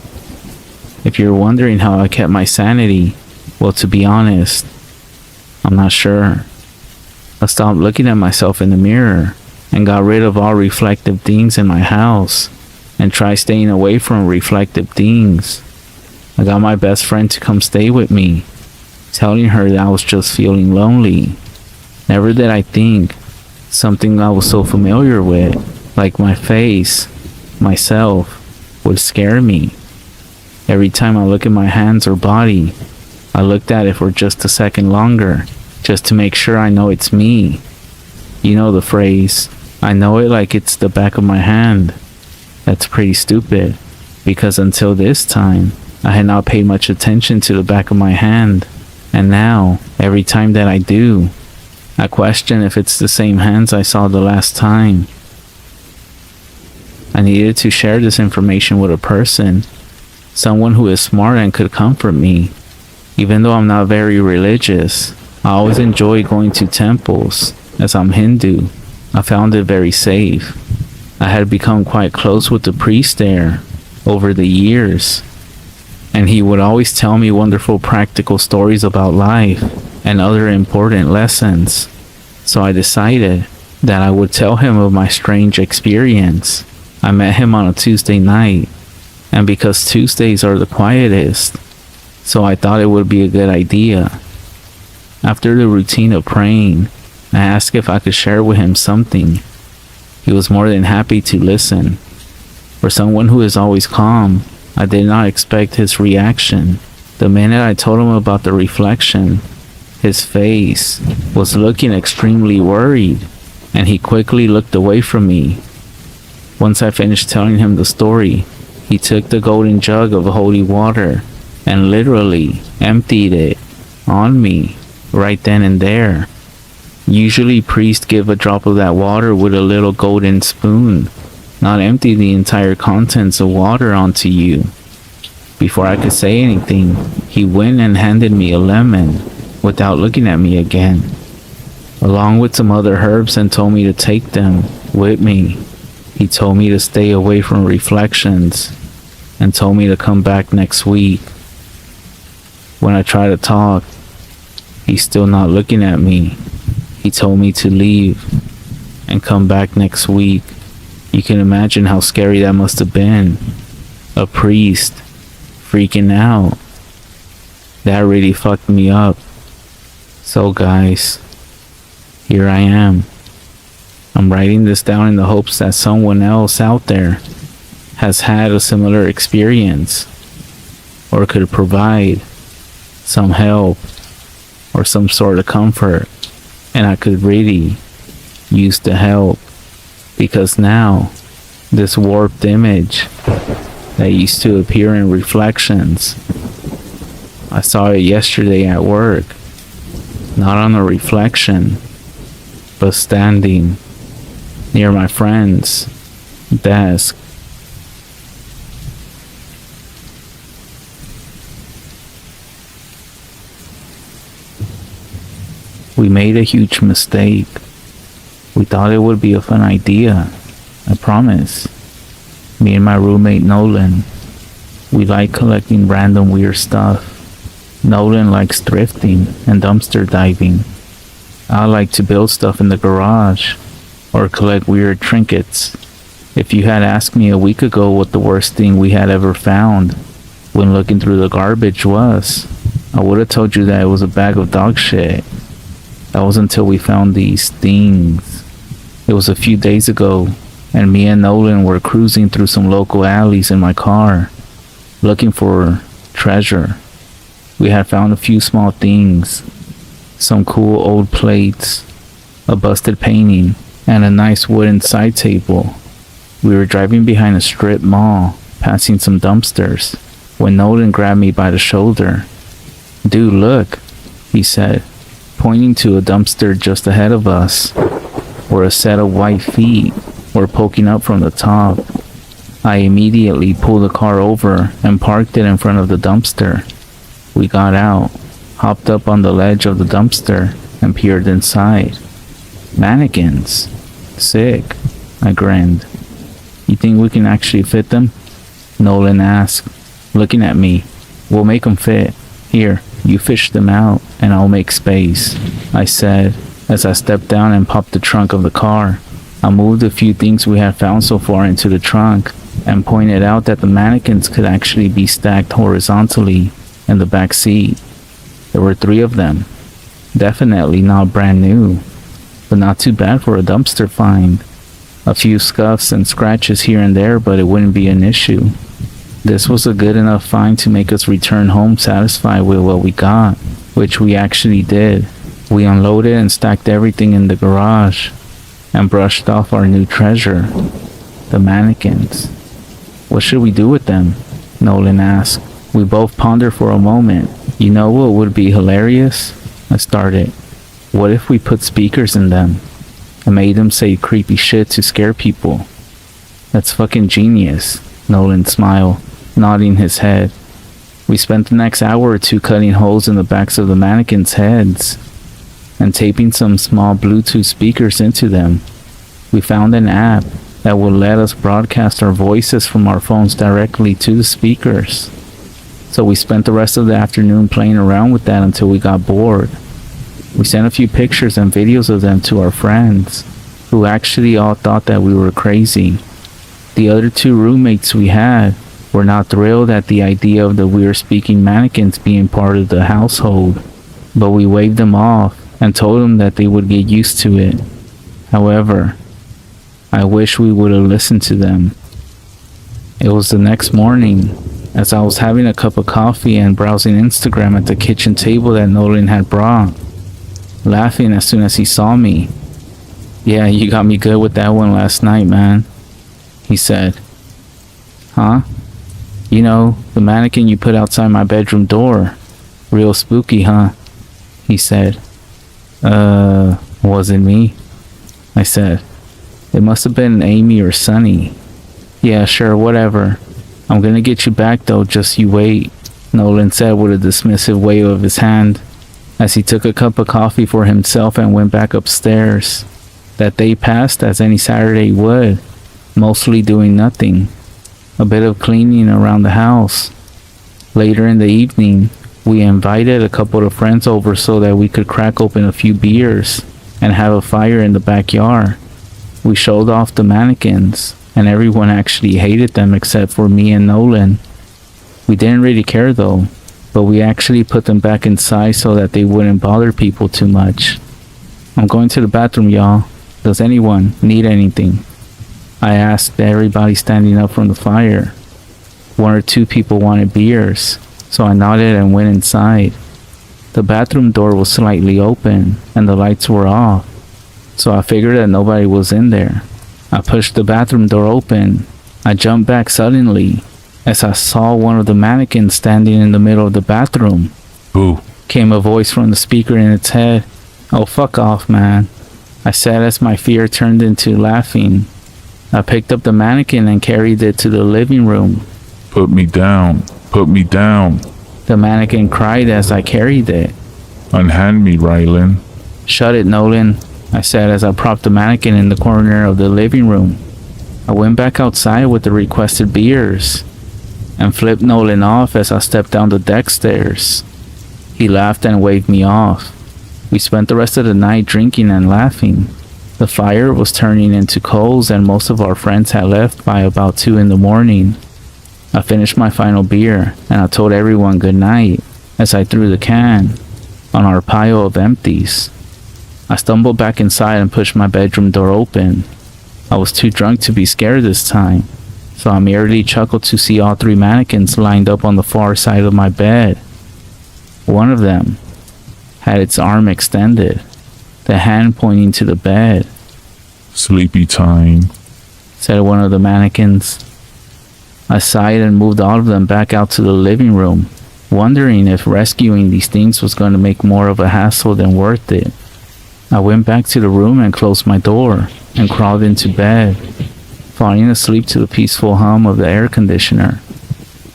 If you're wondering how I kept my sanity, well, to be honest, I'm not sure. I stopped looking at myself in the mirror and got rid of all reflective things in my house and tried staying away from reflective things. I got my best friend to come stay with me, telling her that I was just feeling lonely. Never did I think something I was so familiar with, like my face, myself, would scare me. Every time I look at my hands or body, I looked at it for just a second longer, just to make sure I know it's me. You know the phrase, I know it like it's the back of my hand. That's pretty stupid, because until this time, I had not paid much attention to the back of my hand. And now, every time that I do, I question if it's the same hands I saw the last time. I needed to share this information with a person, someone who is smart and could comfort me. Even though I'm not very religious, I always enjoy going to temples, as I'm Hindu. I found it very safe. I had become quite close with the priest there over the years, and he would always tell me wonderful practical stories about life and other important lessons. So I decided that I would tell him of my strange experience. I met him on a Tuesday night, and because Tuesdays are the quietest, so I thought it would be a good idea. After the routine of praying, I asked if I could share with him something. He was more than happy to listen. For someone who is always calm, I did not expect his reaction. The minute I told him about the reflection, his face was looking extremely worried, and he quickly looked away from me. Once I finished telling him the story, he took the golden jug of holy water and literally emptied it on me right then and there. Usually priests give a drop of that water with a little golden spoon, not empty the entire contents of water onto you. Before I could say anything, he went and handed me a lemon without looking at me again, along with some other herbs, and told me to take them with me. He told me to stay away from reflections and told me to come back next week. When I tried to talk, he's still not looking at me. He told me to leave and come back next week. You can imagine how scary that must have been. A priest freaking out. That really fucked me up. So guys, here I am. I'm writing this down in the hopes that someone else out there has had a similar experience or could provide some help or some sort of comfort, and I could really use the help, because now this warped image that used to appear in reflections, I saw it yesterday at work, not on a reflection, but standing near my friend's desk. We made a huge mistake. We thought it would be a fun idea, I promise. Me and my roommate Nolan, we like collecting random weird stuff. Nolan likes thrifting and dumpster diving. I like to build stuff in the garage or collect weird trinkets. If you had asked me a week ago what the worst thing we had ever found when looking through the garbage was, I would have told you that it was a bag of dog shit. That was until we found these things. It was a few days ago, and me and Nolan were cruising through some local alleys in my car, looking for treasure. We had found a few small things, some cool old plates, a busted painting, and a nice wooden side table. We were driving behind a strip mall, passing some dumpsters, when Nolan grabbed me by the shoulder. "Dude, look," he said, pointing to a dumpster just ahead of us, where a set of white feet were poking up from the top. I immediately pulled the car over and parked it in front of the dumpster. We got out, hopped up on the ledge of the dumpster, and peered inside. Mannequins. Sick. I grinned. "You think we can actually fit them?" Nolan asked, looking at me. "We'll make them fit. Here, you fish them out, and I'll make space," I said, as I stepped down and popped the trunk of the car. I moved a few things we had found so far into the trunk, and pointed out that the mannequins could actually be stacked horizontally in the back seat. There were 3 of them. Definitely not brand new, but not too bad for a dumpster find. A few scuffs and scratches here and there, but it wouldn't be an issue. This was a good enough find to make us return home satisfied with what we got, which we actually did. We unloaded and stacked everything in the garage. and brushed off our new treasure, the mannequins. What should we do with them? Nolan asked. We both pondered for a moment. You know what would be hilarious? I started. What if we put speakers in them and made them say creepy shit to scare people? That's fucking genius, Nolan smiled, nodding his head. We spent the next hour or two cutting holes in the backs of the mannequins' heads and taping some small Bluetooth speakers into them. We found an app that would let us broadcast our voices from our phones directly to the speakers. So we spent the rest of the afternoon playing around with that until we got bored. We sent a few pictures and videos of them to our friends, who actually all thought that we were crazy. The other two roommates we had were not thrilled at the idea of the weird speaking mannequins being part of the household, but we waved them off and told them that they would get used to it. However, I wish we would have listened to them. It was the next morning, as I was having a cup of coffee and browsing Instagram at the kitchen table that Nolan had brought, laughing as soon as he saw me. Yeah, you got me good with that one last night, man, he said. Huh? You know, the mannequin you put outside my bedroom door. Real spooky, huh? He said. Wasn't me, I said. It must have been Amy or Sunny. Yeah, sure, whatever. I'm gonna get you back though, just you wait, Nolan said with a dismissive wave of his hand, as he took a cup of coffee for himself and went back upstairs. That day passed as any Saturday would, mostly doing nothing. A bit of cleaning around the house. Later in the evening, we invited a couple of friends over so that we could crack open a few beers and have a fire in the backyard. We showed off the mannequins, and everyone actually hated them except for me and Nolan. We didn't really care though, but we actually put them back inside so that they wouldn't bother people too much. I'm going to the bathroom, y'all. Does anyone need anything? I asked everybody standing up from the fire. One or two people wanted beers, so I nodded and went inside. The bathroom door was slightly open and the lights were off, so I figured that nobody was in there. I pushed the bathroom door open. I jumped back suddenly as I saw one of the mannequins standing in the middle of the bathroom. Boo, Came a voice from the speaker in its head. Oh, fuck off, man, I said as my fear turned into laughing. I picked up the mannequin and carried it to the living room. put me down, put me down. The mannequin cried as I carried it. Unhand me, Rylan. Shut it, Nolan, I said as I propped the mannequin in the corner of the living room. I went back outside with the requested beers and flipped Nolan off as I stepped down the deck stairs. He laughed and waved me off. We spent the rest of the night drinking and laughing. The fire was turning into coals and most of our friends had left by about 2 in the morning. I finished my final beer and I told everyone good night as I threw the can on our pile of empties. I stumbled back inside and pushed my bedroom door open. I was too drunk to be scared this time, so I merely chuckled to see all 3 mannequins lined up on the far side of my bed. One of them had its arm extended, the hand pointing to the bed. Sleepy time. Said one of the mannequins. I sighed and moved all of them back out to the living room, wondering if rescuing these things was going to make more of a hassle than worth it. I went back to the room and closed my door and crawled into bed, falling asleep to the peaceful hum of the air conditioner.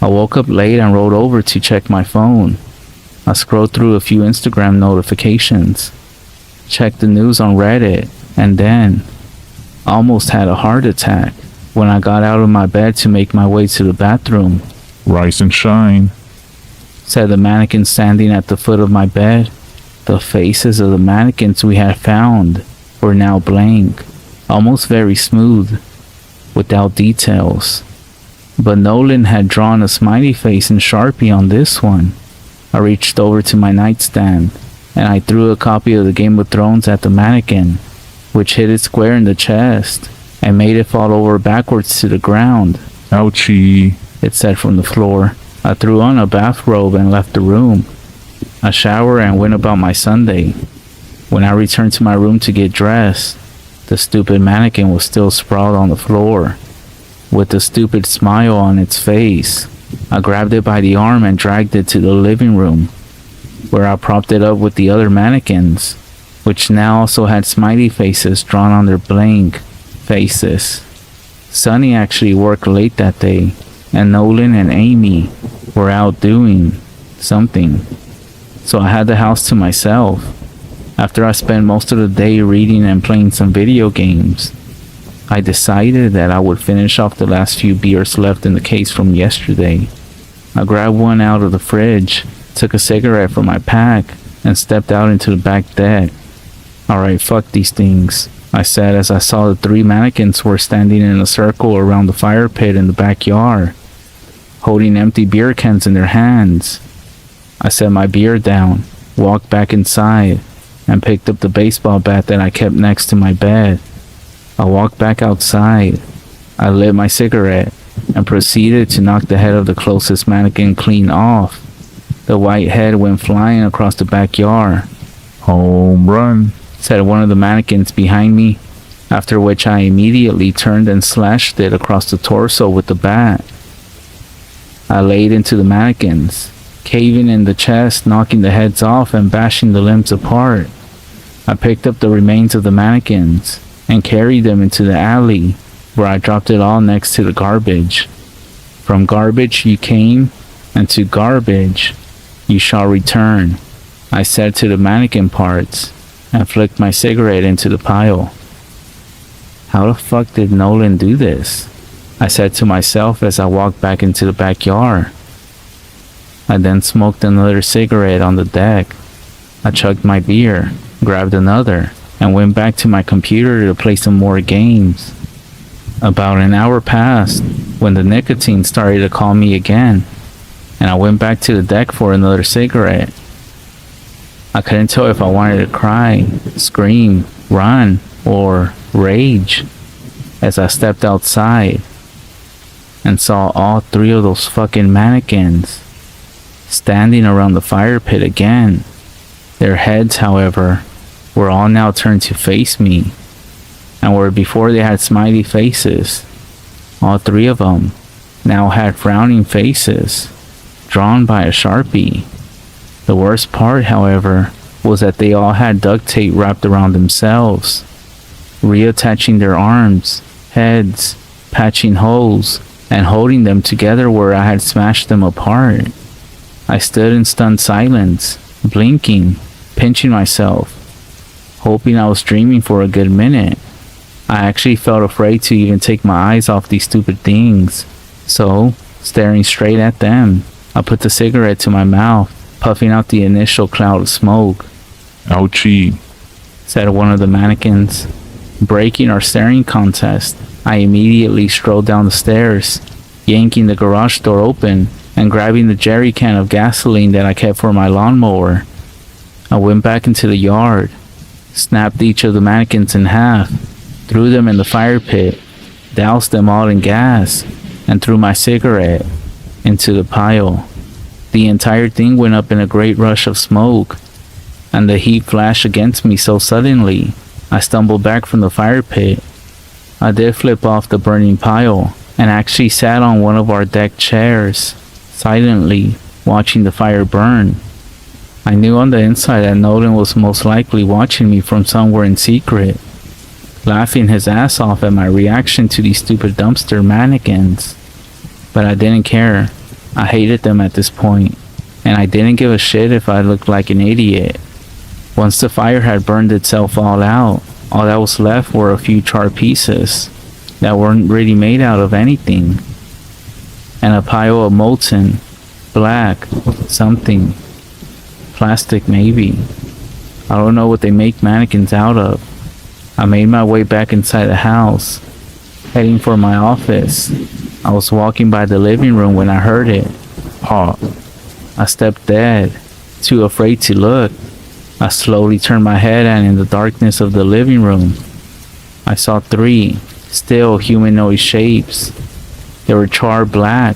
I woke up late and rolled over to check my phone. I scrolled through a few Instagram notifications, checked the news on Reddit, and then almost had a heart attack when I got out of my bed to make my way to the bathroom. Rise and shine. Said the mannequin standing at the foot of my bed. The faces of the mannequins we had found were now blank, almost very smooth, without details. But Nolan had drawn a smiley face in Sharpie on this one. I reached over to my nightstand and I threw a copy of the Game of Thrones at the mannequin, which hit it square in the chest and made it fall over backwards to the ground. Ouchie. It said from the floor. I threw on a bathrobe and left the room. I showered and went about my Sunday. When I returned to my room to get dressed, The stupid mannequin was still sprawled on the floor, with a stupid smile on its face. I grabbed it by the arm and dragged it to the living room, where I propped it up with the other mannequins, which now also had smiley faces drawn on their blank faces. Sonny actually worked late that day, and Nolan and Amy were out doing something, so I had the house to myself. After I spent most of the day reading and playing some video games, I decided that I would finish off the last few beers left in the case from yesterday. I grabbed one out of the fridge, took a cigarette from my pack, and stepped out into the back deck. Alright, fuck these things, I said as I saw the 3 mannequins were standing in a circle around the fire pit in the backyard, holding empty beer cans in their hands. I set my beer down, walked back inside, and picked up the baseball bat that I kept next to my bed. I walked back outside. I lit my cigarette and proceeded to knock the head of the closest mannequin clean off. The white head went flying across the backyard. Home run. Said one of the mannequins behind me, after which I immediately turned and slashed it across the torso with the bat. I laid into the mannequins, caving in the chest, knocking the heads off and bashing the limbs apart. I picked up the remains of the mannequins and carried them into the alley, where I dropped it all next to the garbage. From garbage you came, and to garbage you shall return, I said to the mannequin parts, and flicked my cigarette into the pile. How the fuck did Nolan do this? I said to myself as I walked back into the backyard. I then smoked another cigarette on the deck. I chugged my beer, grabbed another, and went back to my computer to play some more games. About an hour passed when the nicotine started to call me again, and I went back to the deck for another cigarette. I couldn't tell if I wanted to cry, scream, run, or rage as I stepped outside and saw all 3 of those fucking mannequins standing around the fire pit again. Their heads, however, were all now turned to face me, and where before they had smiley faces, all 3 of them now had frowning faces drawn by a Sharpie. The worst part, however, was that they all had duct tape wrapped around themselves, reattaching their arms, heads, patching holes, and holding them together where I had smashed them apart. I stood in stunned silence, blinking, pinching myself, hoping I was dreaming for a good minute. I actually felt afraid to even take my eyes off these stupid things. So, staring straight at them, I put the cigarette to my mouth, puffing out the initial cloud of smoke. Ouchie. Said one of the mannequins. Breaking our staring contest, I immediately strolled down the stairs, yanking the garage door open and grabbing the jerry can of gasoline that I kept for my lawnmower. I went back into the yard, snapped each of the mannequins in half, threw them in the fire pit, doused them all in gas, and threw my cigarette into the pile. The entire thing went up in a great rush of smoke, and the heat flashed against me so suddenly, I stumbled back from the fire pit. I did flip off the burning pile, and actually sat on one of our deck chairs, silently watching the fire burn. I knew on the inside that Nolan was most likely watching me from somewhere in secret, laughing his ass off at my reaction to these stupid dumpster mannequins. But I didn't care. I hated them at this point, and I didn't give a shit if I looked like an idiot. Once the fire had burned itself all out, all that was left were a few charred pieces that weren't really made out of anything, and a pile of molten, black, something. Plastic maybe. I don't know what they make mannequins out of. I made my way back inside the house, heading for my office. I was walking by the living room when I heard it. Pop. I stepped dead, too afraid to look. I slowly turned my head, and in the darkness of the living room, I saw 3 still humanoid shapes. They were charred black,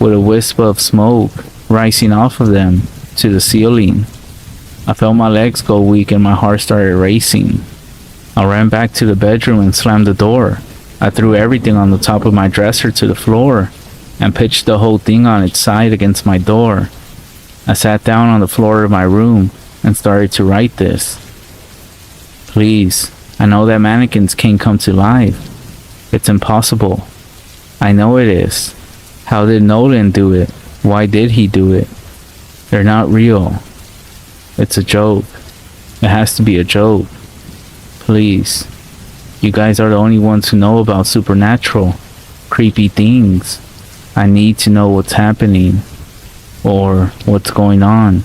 with a wisp of smoke rising off of them to the ceiling. I felt my legs go weak and my heart started racing. I ran back to the bedroom and slammed the door. I threw everything on the top of my dresser to the floor and pitched the whole thing on its side against my door. I sat down on the floor of my room and started to write this. Please, I know that mannequins can't come to life. It's impossible. I know it is. How did Nolan do it? Why did he do it? They're not real. It's a joke. It has to be a joke. Please. You guys are the only ones who know about supernatural, creepy things. I need to know what's happening or what's going on.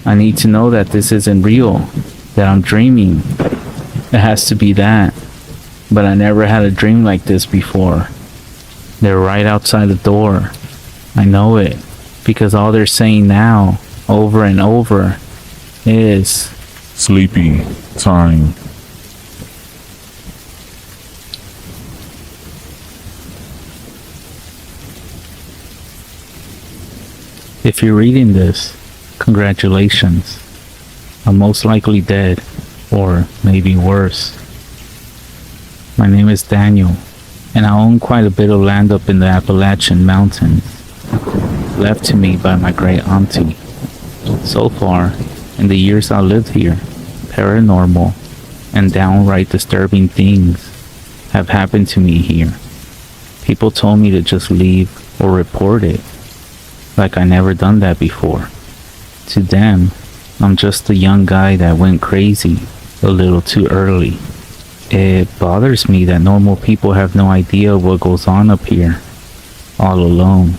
I need to know that this isn't real, that I'm dreaming. It has to be that. But I never had a dream like this before. They're right outside the door. I know it, because all they're saying now, over and over, is Sleepy time. If you're reading this, congratulations. I'm most likely dead, or maybe worse. My name is Daniel, and I own quite a bit of land up in the Appalachian Mountains, left to me by my great auntie. So far, in the years I lived here, paranormal and downright disturbing things have happened to me here. People told me to just leave or report it, like I never done that before. To them, I'm just a young guy that went crazy a little too early. It bothers me that normal people have no idea what goes on up here, all alone.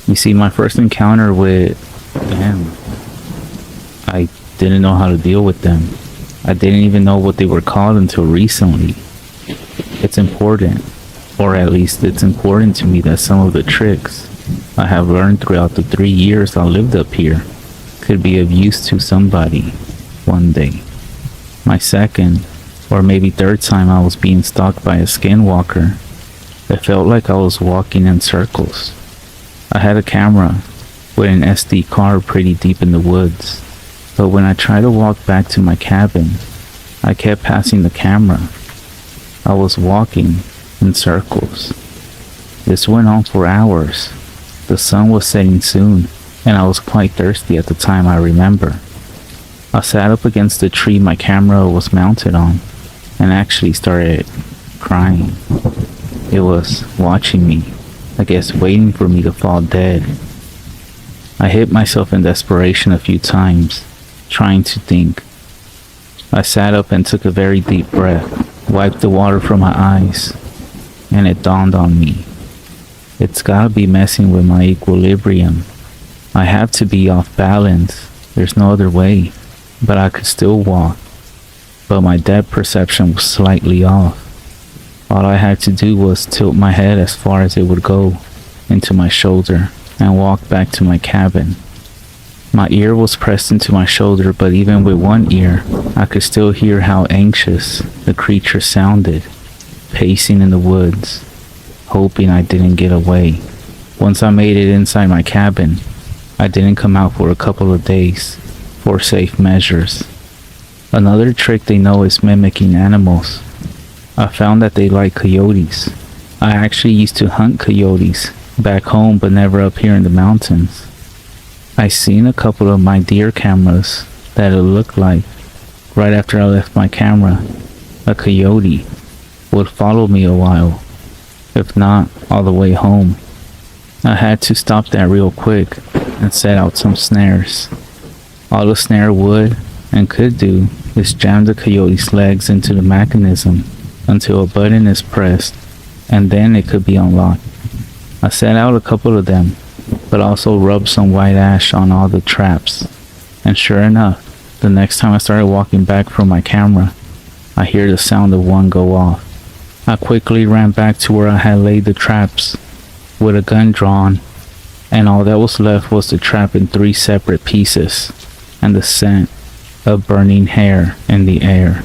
You see, my first encounter with them, I didn't know how to deal with them. I didn't even know what they were called until recently. It's important, or at least it's important to me that some of the tricks I have learned throughout the 3 years I lived up here could be of use to somebody one day. My second, or maybe third time I was being stalked by a skinwalker, it felt like I was walking in circles. I had a camera with an SD card pretty deep in the woods, but when I tried to walk back to my cabin, I kept passing the camera. I was walking in circles. This went on for hours. The sun was setting soon, and I was quite thirsty at the time, I remember. I sat up against the tree my camera was mounted on, and actually started crying. It was watching me, I guess waiting for me to fall dead. I hit myself in desperation a few times, trying to think. I sat up and took a very deep breath, wiped the water from my eyes, and it dawned on me. It's gotta be messing with my equilibrium. I have to be off balance. There's no other way. But I could still walk. But my depth perception was slightly off. All I had to do was tilt my head as far as it would go into my shoulder and walk back to my cabin. My ear was pressed into my shoulder, but even with one ear, I could still hear how anxious the creature sounded, pacing in the woods, hoping I didn't get away. Once I made it inside my cabin, I didn't come out for a couple of days for safe measures. Another trick they know is mimicking animals. I found that they like coyotes. I actually used to hunt coyotes back home, but never up here in the mountains. I seen a couple of my deer cameras that it looked like right after I left my camera, a coyote would follow me a while, if not all the way home. I had to stop that real quick and set out some snares. All the snare would and could do is jam the coyote's legs into the mechanism until a button is pressed, and then it could be unlocked. I set out a couple of them, but also rubbed some white ash on all the traps. And sure enough, the next time I started walking back from my camera, I hear the sound of one go off. I quickly ran back to where I had laid the traps with a gun drawn, and all that was left was the trap in 3 separate pieces and the scent of burning hair in the air.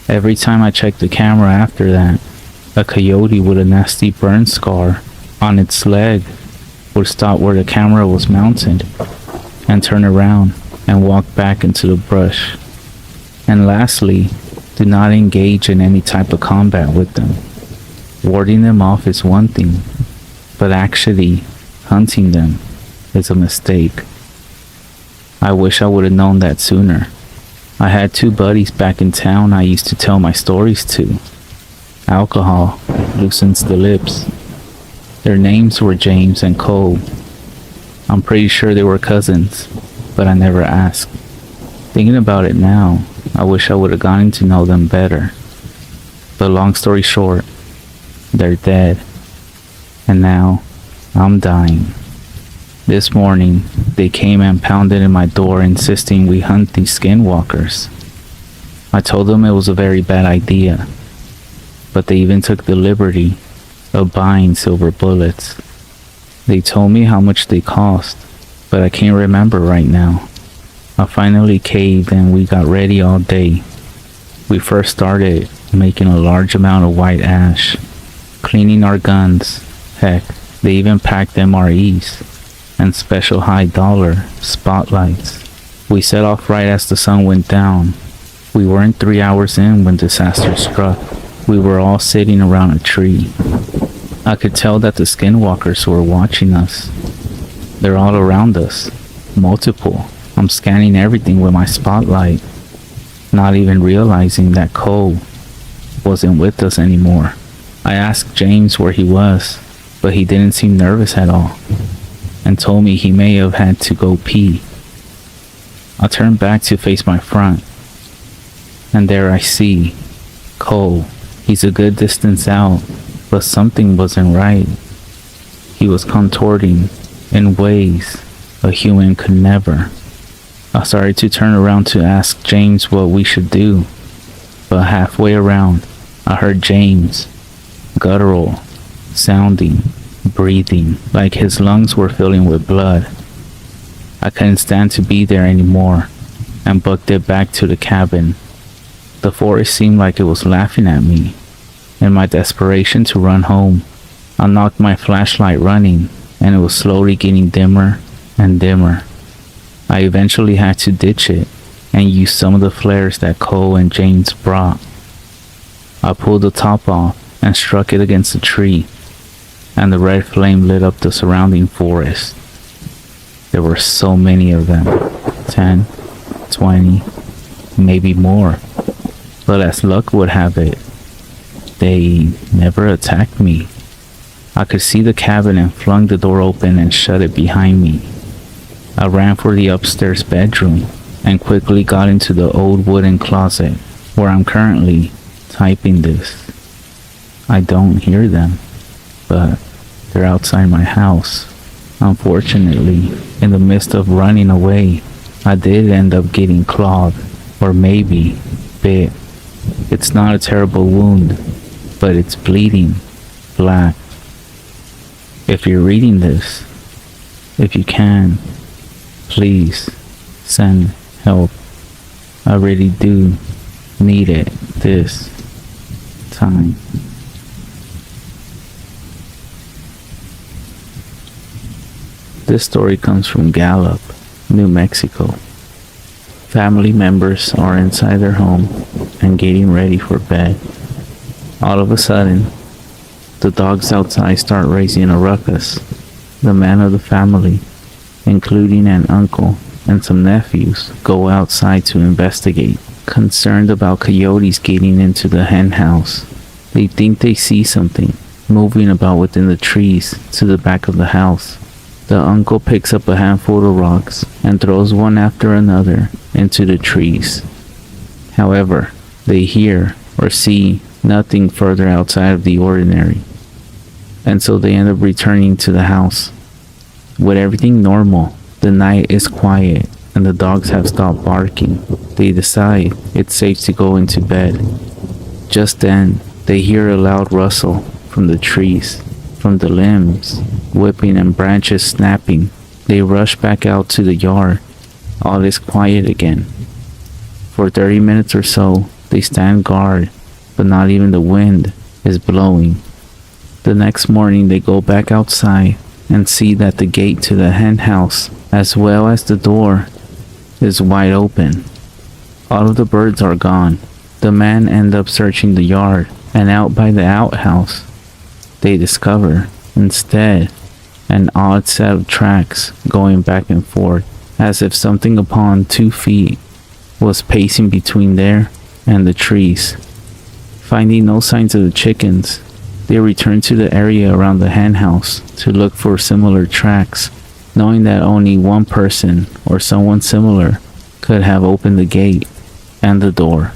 Every time I checked the camera after that, a coyote with a nasty burn scar on its leg would stop where the camera was mounted and turn around and walk back into the brush. And lastly, Do not engage in any type of combat with them. Warding them off is one thing, but actually hunting them is a mistake. I wish I would have known that sooner. I had two buddies back in town I used to tell my stories to. Alcohol loosens the lips. Their names were James and Cole. I'm pretty sure they were cousins, but I never asked. Thinking about it now, I wish I would have gotten to know them better. But long story short, they're dead. And now, I'm dying. This morning, they came and pounded in my door insisting we hunt these skinwalkers. I told them it was a very bad idea, but they even took the liberty of buying silver bullets. They told me how much they cost, but I can't remember right now. I finally caved and we got ready all day. We first started making a large amount of white ash, cleaning our guns. Heck, they even packed MREs and special high dollar spotlights. We set off right as the sun went down. We weren't 3 hours in when disaster struck. We were all sitting around a tree. I could tell that the skinwalkers were watching us. They're all around us, multiple. I'm scanning everything with my spotlight, not even realizing that Cole wasn't with us anymore. I asked James where he was, but he didn't seem nervous at all, and told me he may have had to go pee. I turned back to face my front, and there I see Cole. He's a good distance out, but something wasn't right. He was contorting in ways a human could never. I started to turn around to ask James what we should do, but halfway around, I heard James, guttural, sounding, breathing, like his lungs were filling with blood. I couldn't stand to be there anymore, and booked it back to the cabin. The forest seemed like it was laughing at me. In my desperation to run home, I knocked my flashlight running, and it was slowly getting dimmer and dimmer. I eventually had to ditch it and use some of the flares that Cole and James brought. I pulled the top off and struck it against a tree, and the red flame lit up the surrounding forest. There were so many of them, 10, 20, maybe more. But as luck would have it, they never attacked me. I could see the cabin and flung the door open and shut it behind me. I ran for the upstairs bedroom and quickly got into the old wooden closet where I'm currently typing this. I don't hear them, but they're outside my house. Unfortunately, in the midst of running away, I did end up getting clawed, or maybe bit. It's not a terrible wound, but it's bleeding black. If you're reading this, if you can, please send help. I really do need it this time. This story comes from Gallup, New Mexico. Family members are inside their home and getting ready for bed. All of a sudden, the dogs outside start raising a ruckus. The man of the family, including an uncle and some nephews, go outside to investigate, concerned about coyotes getting into the hen house. They think they see something moving about within the trees to the back of the house. The uncle picks up a handful of rocks and throws one after another into the trees. However, they hear or see nothing further outside of the ordinary, and so they end up returning to the house. With everything normal, the night is quiet and the dogs have stopped barking. They decide it's safe to go into bed. Just then, they hear a loud rustle from the trees, from the limbs whipping and branches snapping. They rush back out to the yard. All is quiet again. For 30 minutes or so, they stand guard, but not even the wind is blowing. The next morning, they go back outside and see that the gate to the hen house, as well as the door, is wide open. All of the birds are gone, The men end up searching the yard, and out by the outhouse, they discover, instead, an odd set of tracks going back and forth, as if something upon 2 feet was pacing between there and the trees. Finding no signs of the chickens, they return to the area around the hen house to look for similar tracks, knowing that only one person or someone similar could have opened the gate and the door.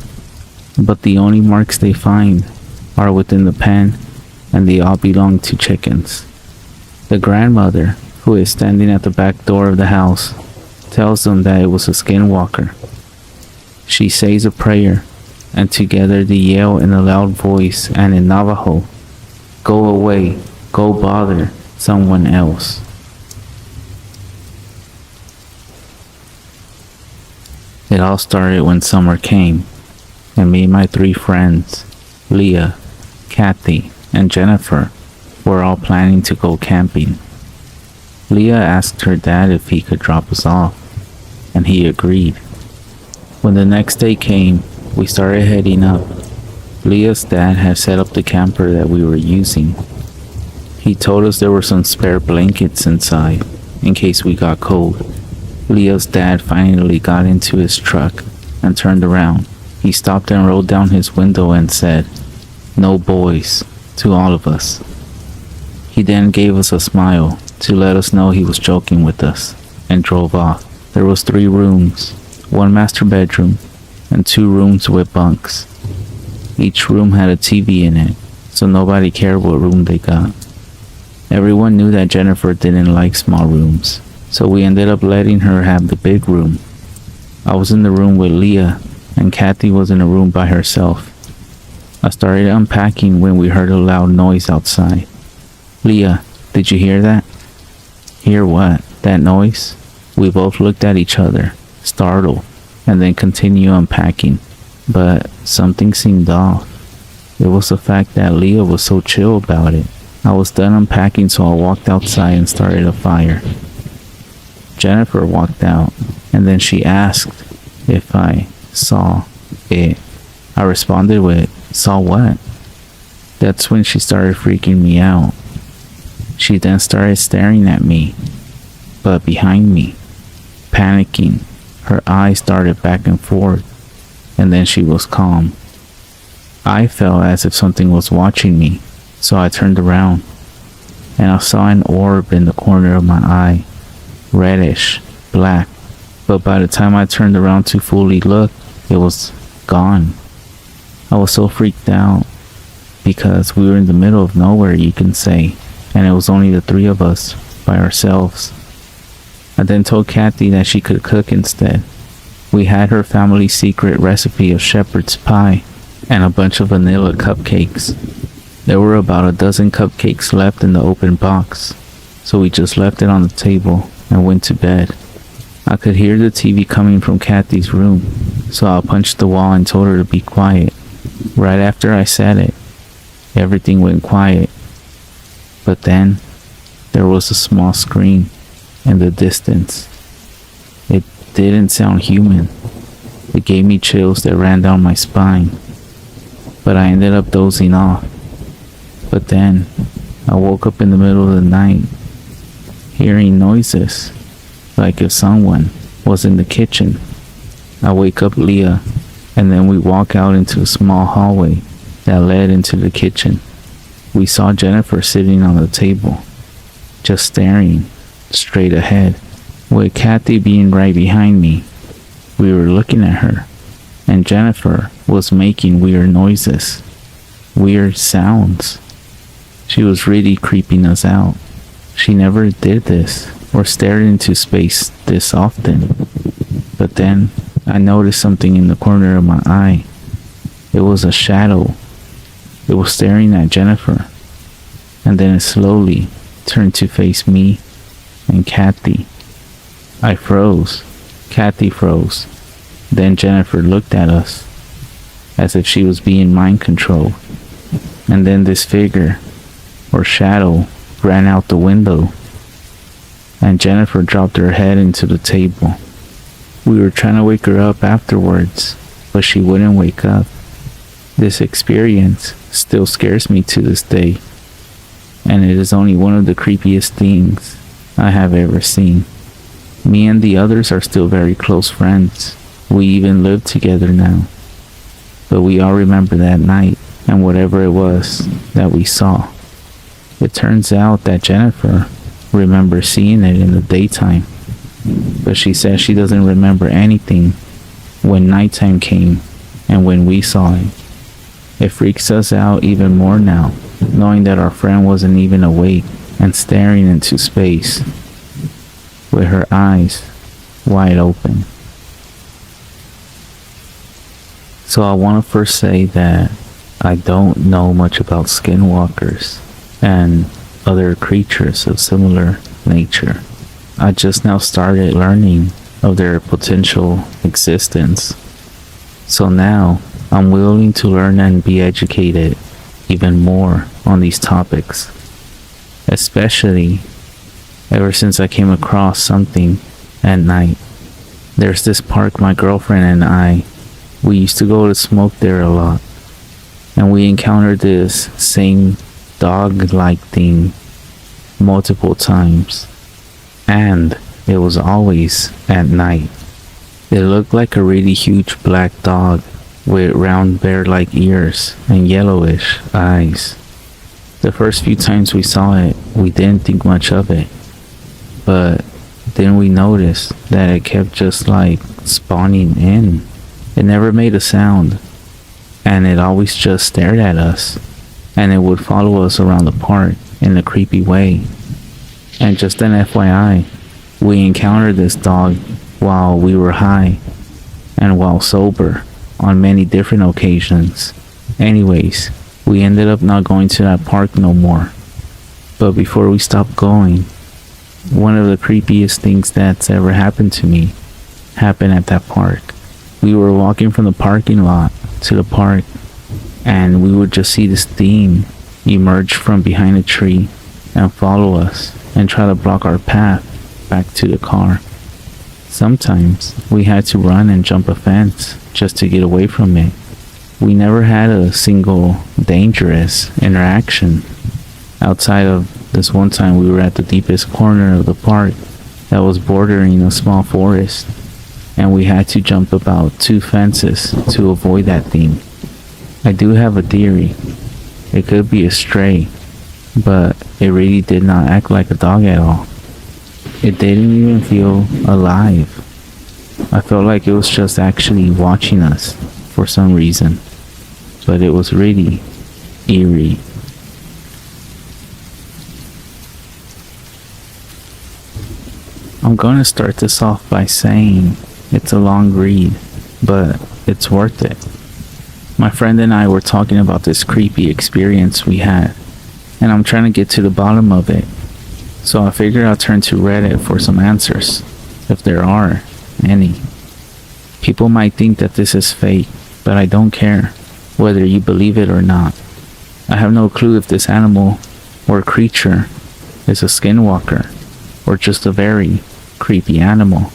But the only marks they find are within the pen, and they all belong to chickens. The grandmother, who is standing at the back door of the house, tells them that it was a skinwalker. She says a prayer, and together they yell in a loud voice and in Navajo, "Go away, go bother someone else." It all started when summer came, and me and my 3 friends, Leah, Kathy, and Jennifer, were all planning to go camping. Leah asked her dad if he could drop us off, and he agreed. When the next day came, we started heading up. Leah's dad had set up the camper that we were using. He told us there were some spare blankets inside, in case we got cold. Leah's dad finally got into his truck and turned around. He stopped and rolled down his window and said, "No boys," to all of us. He then gave us a smile to let us know he was joking with us, and drove off. There was 3 rooms, 1 master bedroom, and 2 rooms with bunks. Each room had a TV in it, so nobody cared what room they got. Everyone knew that Jennifer didn't like small rooms, so we ended up letting her have the big room. I was in the room with Leah, and Kathy was in a room by herself. I started unpacking when we heard a loud noise outside. "Leah, did you hear that?" "Hear what? That noise?" We both looked at each other, startled, and then continued unpacking. But something seemed off. It was the fact that Leah was so chill about it. I was done unpacking, so I walked outside and started a fire. Jennifer walked out, and then she asked if I saw it. I responded with, "Saw what?" That's when she started freaking me out. She then started staring at me, but behind me, panicking. Her eyes darted back and forth, and then she was calm. I felt as if something was watching me, so I turned around, and I saw an orb in the corner of my eye, reddish, black, but by the time I turned around to fully look, it was gone. I was so freaked out, because we were in the middle of nowhere, you can say, and it was only the 3 of us, by ourselves. I then told Kathy that she could cook instead. We had her family's secret recipe of shepherd's pie, and a bunch of vanilla cupcakes. There were about a dozen cupcakes left in the open box, so we just left it on the table and went to bed. I could hear the TV coming from Kathy's room, so I punched the wall and told her to be quiet. Right after I said it, everything went quiet. But then, there was a small scream in the distance. It didn't sound human. It gave me chills that ran down my spine. But I ended up dozing off. But then, I woke up in the middle of the night, hearing noises, like if someone was in the kitchen. I wake up Leah, and then we walk out into a small hallway that led into the kitchen. We saw Jennifer sitting on the table, just staring straight ahead, with Kathy being right behind me. We were looking at her, and Jennifer was making weird noises, weird sounds. She was really creeping us out. She never did this or stared into space this often. But then I noticed something in the corner of my eye. It was a shadow. It was staring at Jennifer, and then it slowly turned to face me and Kathy. I froze. Kathy froze. Then Jennifer looked at us as if she was being mind controlled. And then this figure or shadow ran out the window, and Jennifer dropped her head into the table. We were trying to wake her up afterwards, but she wouldn't wake up. This experience still scares me to this day, and it is only one of the creepiest things I have ever seen. Me and the others are still very close friends. We even live together now. But we all remember that night and whatever it was that we saw. It turns out that Jennifer remembers seeing it in the daytime, but she says she doesn't remember anything when nighttime came and when we saw it. It freaks us out even more now, knowing that our friend wasn't even awake and staring into space with her eyes wide open. So I want to first say that I don't know much about skinwalkers and other creatures of similar nature. I just now started learning of their potential existence. So now I'm willing to learn and be educated even more on these topics, especially ever since I came across something at night. There's this park my girlfriend and we used to go to smoke there a lot, and we encountered this same dog-like thing multiple times, and it was always at night. It looked like a really huge black dog with round bear-like ears and yellowish eyes. The first few times we saw it, we didn't think much of it, but then we noticed that it kept just like spawning in. It never made a sound, and it always just stared at us, and it would follow us around the park in a creepy way. And just an FYI, we encountered this dog while we were high and while sober on many different occasions. Anyways, we ended up not going to that park no more. But before we stopped going, one of the creepiest things that's ever happened to me happened at that park. We were walking from the parking lot to the park, and we would just see this thing emerge from behind a tree and follow us and try to block our path back to the car. Sometimes we had to run and jump a fence just to get away from it. We never had a single dangerous interaction outside of this one time we were at the deepest corner of the park that was bordering a small forest, and we had to jump about 2 fences to avoid that thing. I do have a theory. It could be a stray, but it really did not act like a dog at all. It didn't even feel alive. I felt like it was just actually watching us for some reason, but it was really eerie. I'm going to start this off by saying it's a long read, but it's worth it. My friend and I were talking about this creepy experience we had, and I'm trying to get to the bottom of it. So I figured I'll turn to Reddit for some answers, if there are any. People might think that this is fake, but I don't care whether you believe it or not. I have no clue if this animal or creature is a skinwalker or just a very creepy animal.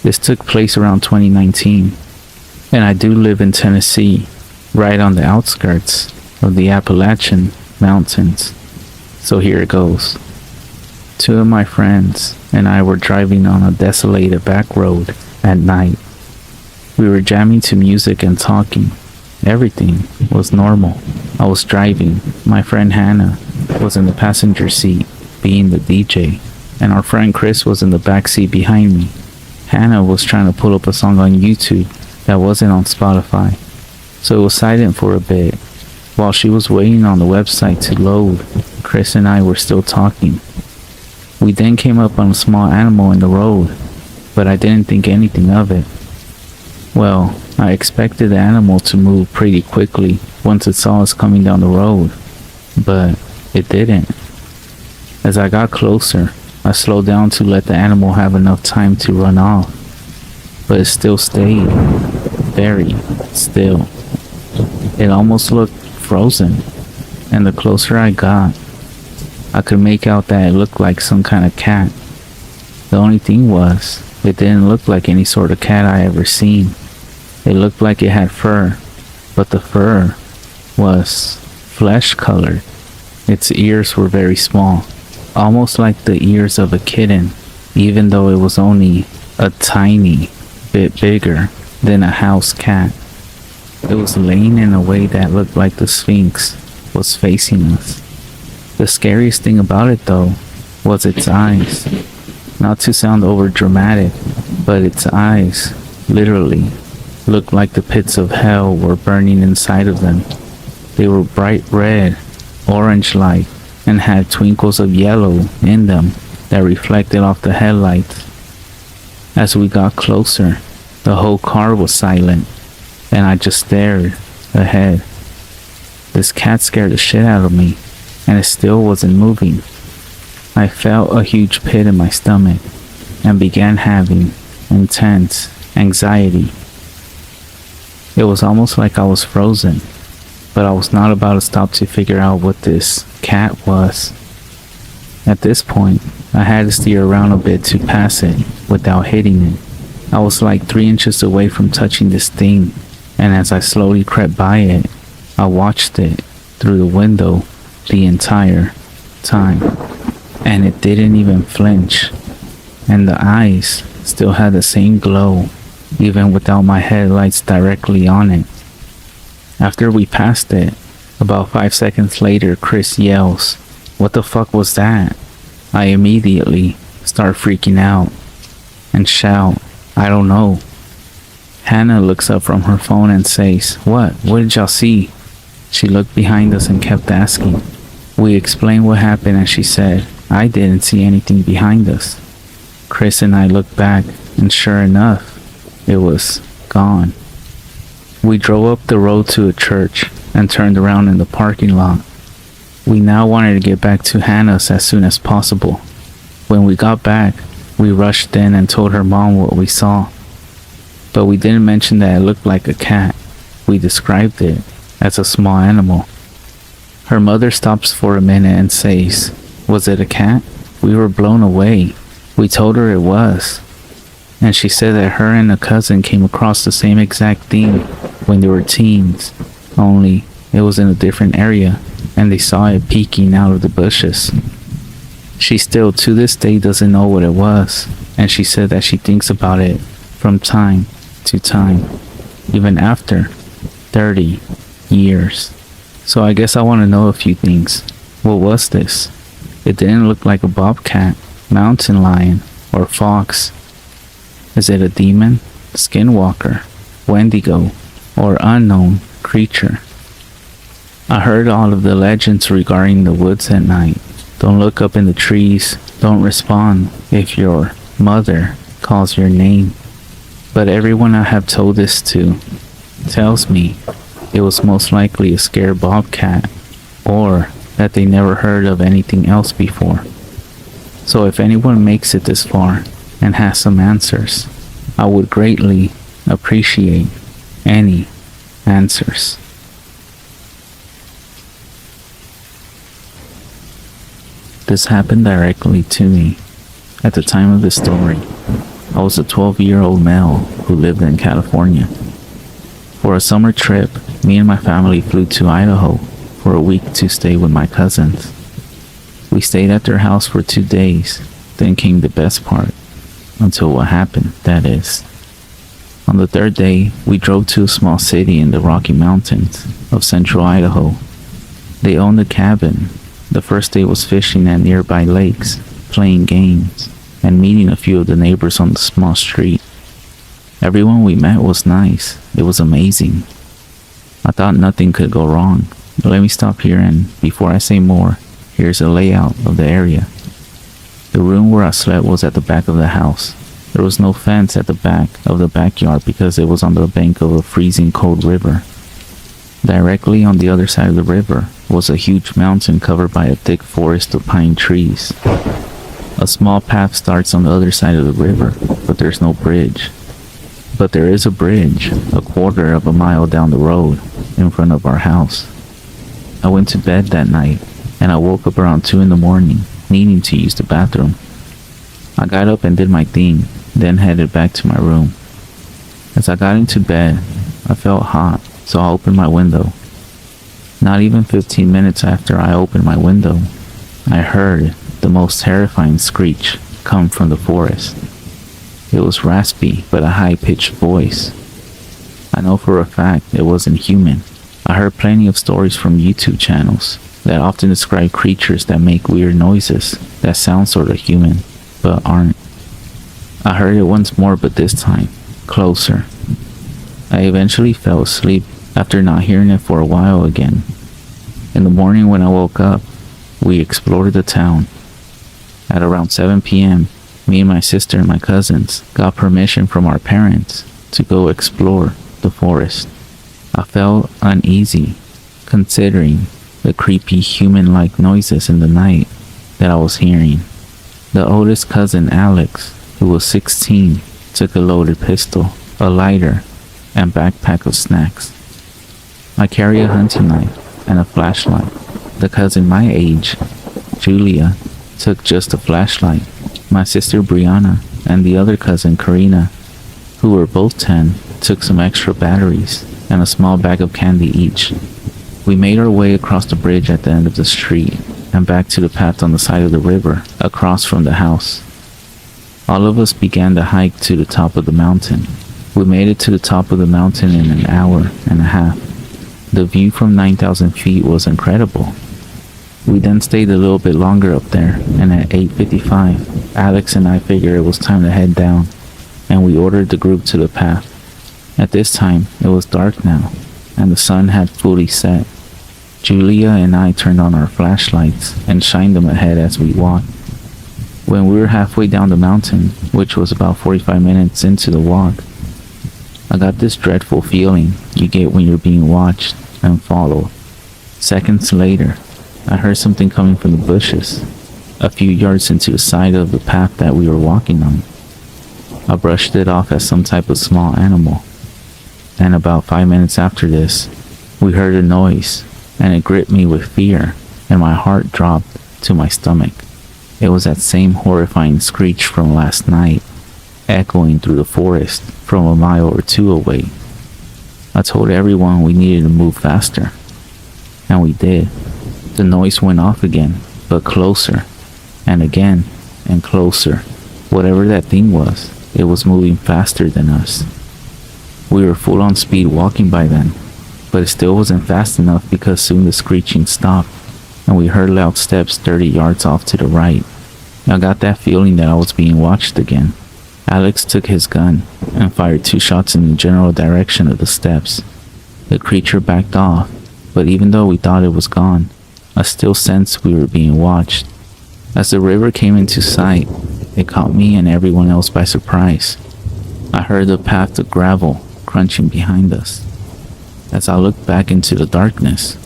This took place around 2019, and I do live in Tennessee, right on the outskirts of the Appalachian Mountains. So here it goes. 2 of my friends and I were driving on a desolated back road at night. We were jamming to music and talking. Everything was normal. I was driving. My friend Hannah was in the passenger seat, being the DJ, and our friend Chris was in the back seat behind me. Hannah was trying to pull up a song on YouTube that wasn't on Spotify, so it was silent for a bit. While she was waiting on the website to load, Chris and I were still talking. We then came up on a small animal in the road, but I didn't think anything of it. Well, I expected the animal to move pretty quickly once it saw us coming down the road, but it didn't. As I got closer, I slowed down to let the animal have enough time to run off, but it still stayed very still. It almost looked frozen, and the closer I got, I could make out that it looked like some kind of cat. The only thing was, it didn't look like any sort of cat I ever seen. It looked like it had fur, but the fur was flesh colored. Its ears were very small, almost like the ears of a kitten, even though it was only a tiny bit bigger than a house cat. It was laying in a way that looked like the Sphinx was facing us. The scariest thing about it, though, was its eyes. Not to sound over dramatic, but its eyes literally looked like the pits of hell were burning inside of them. They were bright red, orange-like, and had twinkles of yellow in them that reflected off the headlights. As we got closer, the whole car was silent, and I just stared ahead. This cat scared the shit out of me, and it still wasn't moving. I felt a huge pit in my stomach and began having intense anxiety. It was almost like I was frozen, but I was not about to stop to figure out what this cat was. At this point, I had to steer around a bit to pass it without hitting it. I was like 3 inches away from touching this thing, and as I slowly crept by it, I watched it through the window the entire time. And it didn't even flinch, and the eyes still had the same glow, even without my headlights directly on it. After we passed it, about 5 seconds later, Chris yells, "What the fuck was that?" I immediately start freaking out and shout, "I don't know." Hannah looks up from her phone and says, What did y'all see?" She looked behind us and kept asking. We explained what happened, and she said, "I didn't see anything behind us." Chris and I looked back, and sure enough, it was gone. We drove up the road to a church and turned around in the parking lot. We now wanted to get back to Hannah's as soon as possible. When we got back, we rushed in and told her mom what we saw. But we didn't mention that it looked like a cat. We described it as a small animal. Her mother stops for a minute and says, "Was it a cat?" We were blown away. We told her it was. And she said that her and a cousin came across the same exact thing when they were teens, only it was in a different area, and they saw it peeking out of the bushes. She still to this day doesn't know what it was, and she said that she thinks about it from time to time, even after 30 years. So I guess I want to know a few things. What was this? It didn't look like a bobcat, mountain lion, or fox. Is it a demon, skinwalker, wendigo, or unknown creature? I heard all of the legends regarding the woods at night. Don't look up in the trees. Don't respond if your mother calls your name. But everyone I have told this to tells me it was most likely a scared bobcat, or that they never heard of anything else before. So if anyone makes it this far and has some answers, I would greatly appreciate any answers. This happened directly to me. At the time of the story, I was a 12-year-old male who lived in California. For a summer trip, me and my family flew to Idaho for a week to stay with my cousins. We stayed at their house for 2 days, then came the best part, until what happened, that is. On the third day, we drove to a small city in the Rocky Mountains of central Idaho. They owned a cabin. The first day was fishing at nearby lakes, playing games, and meeting a few of the neighbors on the small street. Everyone we met was nice. It was amazing. I thought nothing could go wrong. But let me stop here, and before I say more, here's a layout of the area. The room where I slept was at the back of the house. There was no fence at the back of the backyard because it was on the bank of a freezing cold river. Directly on the other side of the river was a huge mountain covered by a thick forest of pine trees. A small path starts on the other side of the river, but there's no bridge. But there is a bridge, a quarter of a mile down the road, in front of our house. I went to bed that night, and I woke up around 2 in the morning, needing to use the bathroom. I got up and did my thing, then headed back to my room. As I got into bed, I felt hot, so I opened my window. Not even 15 minutes after I opened my window, I heard the most terrifying screech come from the forest. It was raspy, but a high-pitched voice. I know for a fact it wasn't human. I heard plenty of stories from YouTube channels that often describe creatures that make weird noises that sound sort of human, but aren't. I heard it once more, but this time, closer. I eventually fell asleep after not hearing it for a while again. In the morning when I woke up, we explored the town. At around 7 p.m., me and my sister and my cousins got permission from our parents to go explore the forest. I felt uneasy, considering the creepy human-like noises in the night that I was hearing. The oldest cousin, Alex, who was 16, took a loaded pistol, a lighter, and backpack of snacks. I carry a hunting knife and a flashlight. The cousin my age, Julia, took just a flashlight. My sister Brianna and the other cousin Karina, who were both 10, took some extra batteries and a small bag of candy each. We made our way across the bridge at the end of the street and back to the path on the side of the river across from the house. All of us began to hike to the top of the mountain. We made it to the top of the mountain in an hour and a half. The view from 9,000 feet was incredible. We then stayed a little bit longer up there, and at 8:55, Alex and I figured it was time to head down, and we ordered the group to the path. At this time, it was dark now, and the sun had fully set. Julia and I turned on our flashlights and shined them ahead as we walked. When we were halfway down the mountain, which was about 45 minutes into the walk, I got this dreadful feeling you get when you're being watched and followed. Seconds later, I heard something coming from the bushes, a few yards into the side of the path that we were walking on. I brushed it off as some type of small animal, and about 5 minutes after this, we heard a noise, and it gripped me with fear, and my heart dropped to my stomach. It was that same horrifying screech from last night, echoing through the forest from a mile or two away. I told everyone we needed to move faster, and we did. The noise went off again, but closer, and again, and closer. Whatever that thing was, it was moving faster than us. We were full on speed walking by then, but it still wasn't fast enough because soon the screeching stopped, and we heard loud steps 30 yards off to the right. I got that feeling that I was being watched again. Alex took his gun and fired 2 shots in the general direction of the steps. The creature backed off, but even though we thought it was gone, I still sensed we were being watched. As the river came into sight, it caught me and everyone else by surprise. I heard the path of gravel crunching behind us. As I looked back into the darkness,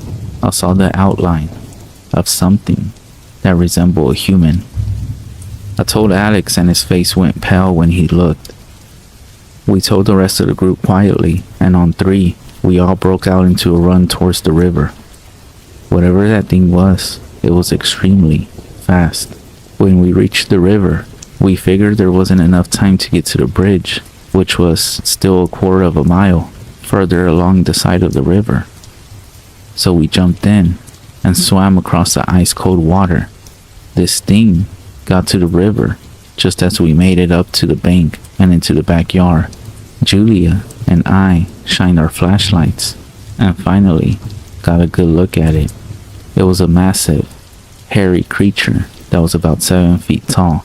I saw the outline of something that resembled a human. I told Alex, and his face went pale when he looked. We told the rest of the group quietly, and on 3, we all broke out into a run towards the river. Whatever that thing was, it was extremely fast. When we reached the river, we figured there wasn't enough time to get to the bridge, which was still a quarter of a mile further along the side of the river. So we jumped in and swam across the ice-cold water. This thing got to the river just as we made it up to the bank and into the backyard. Julia and I shined our flashlights and finally got a good look at it. It was a massive, hairy creature that was about 7 feet tall.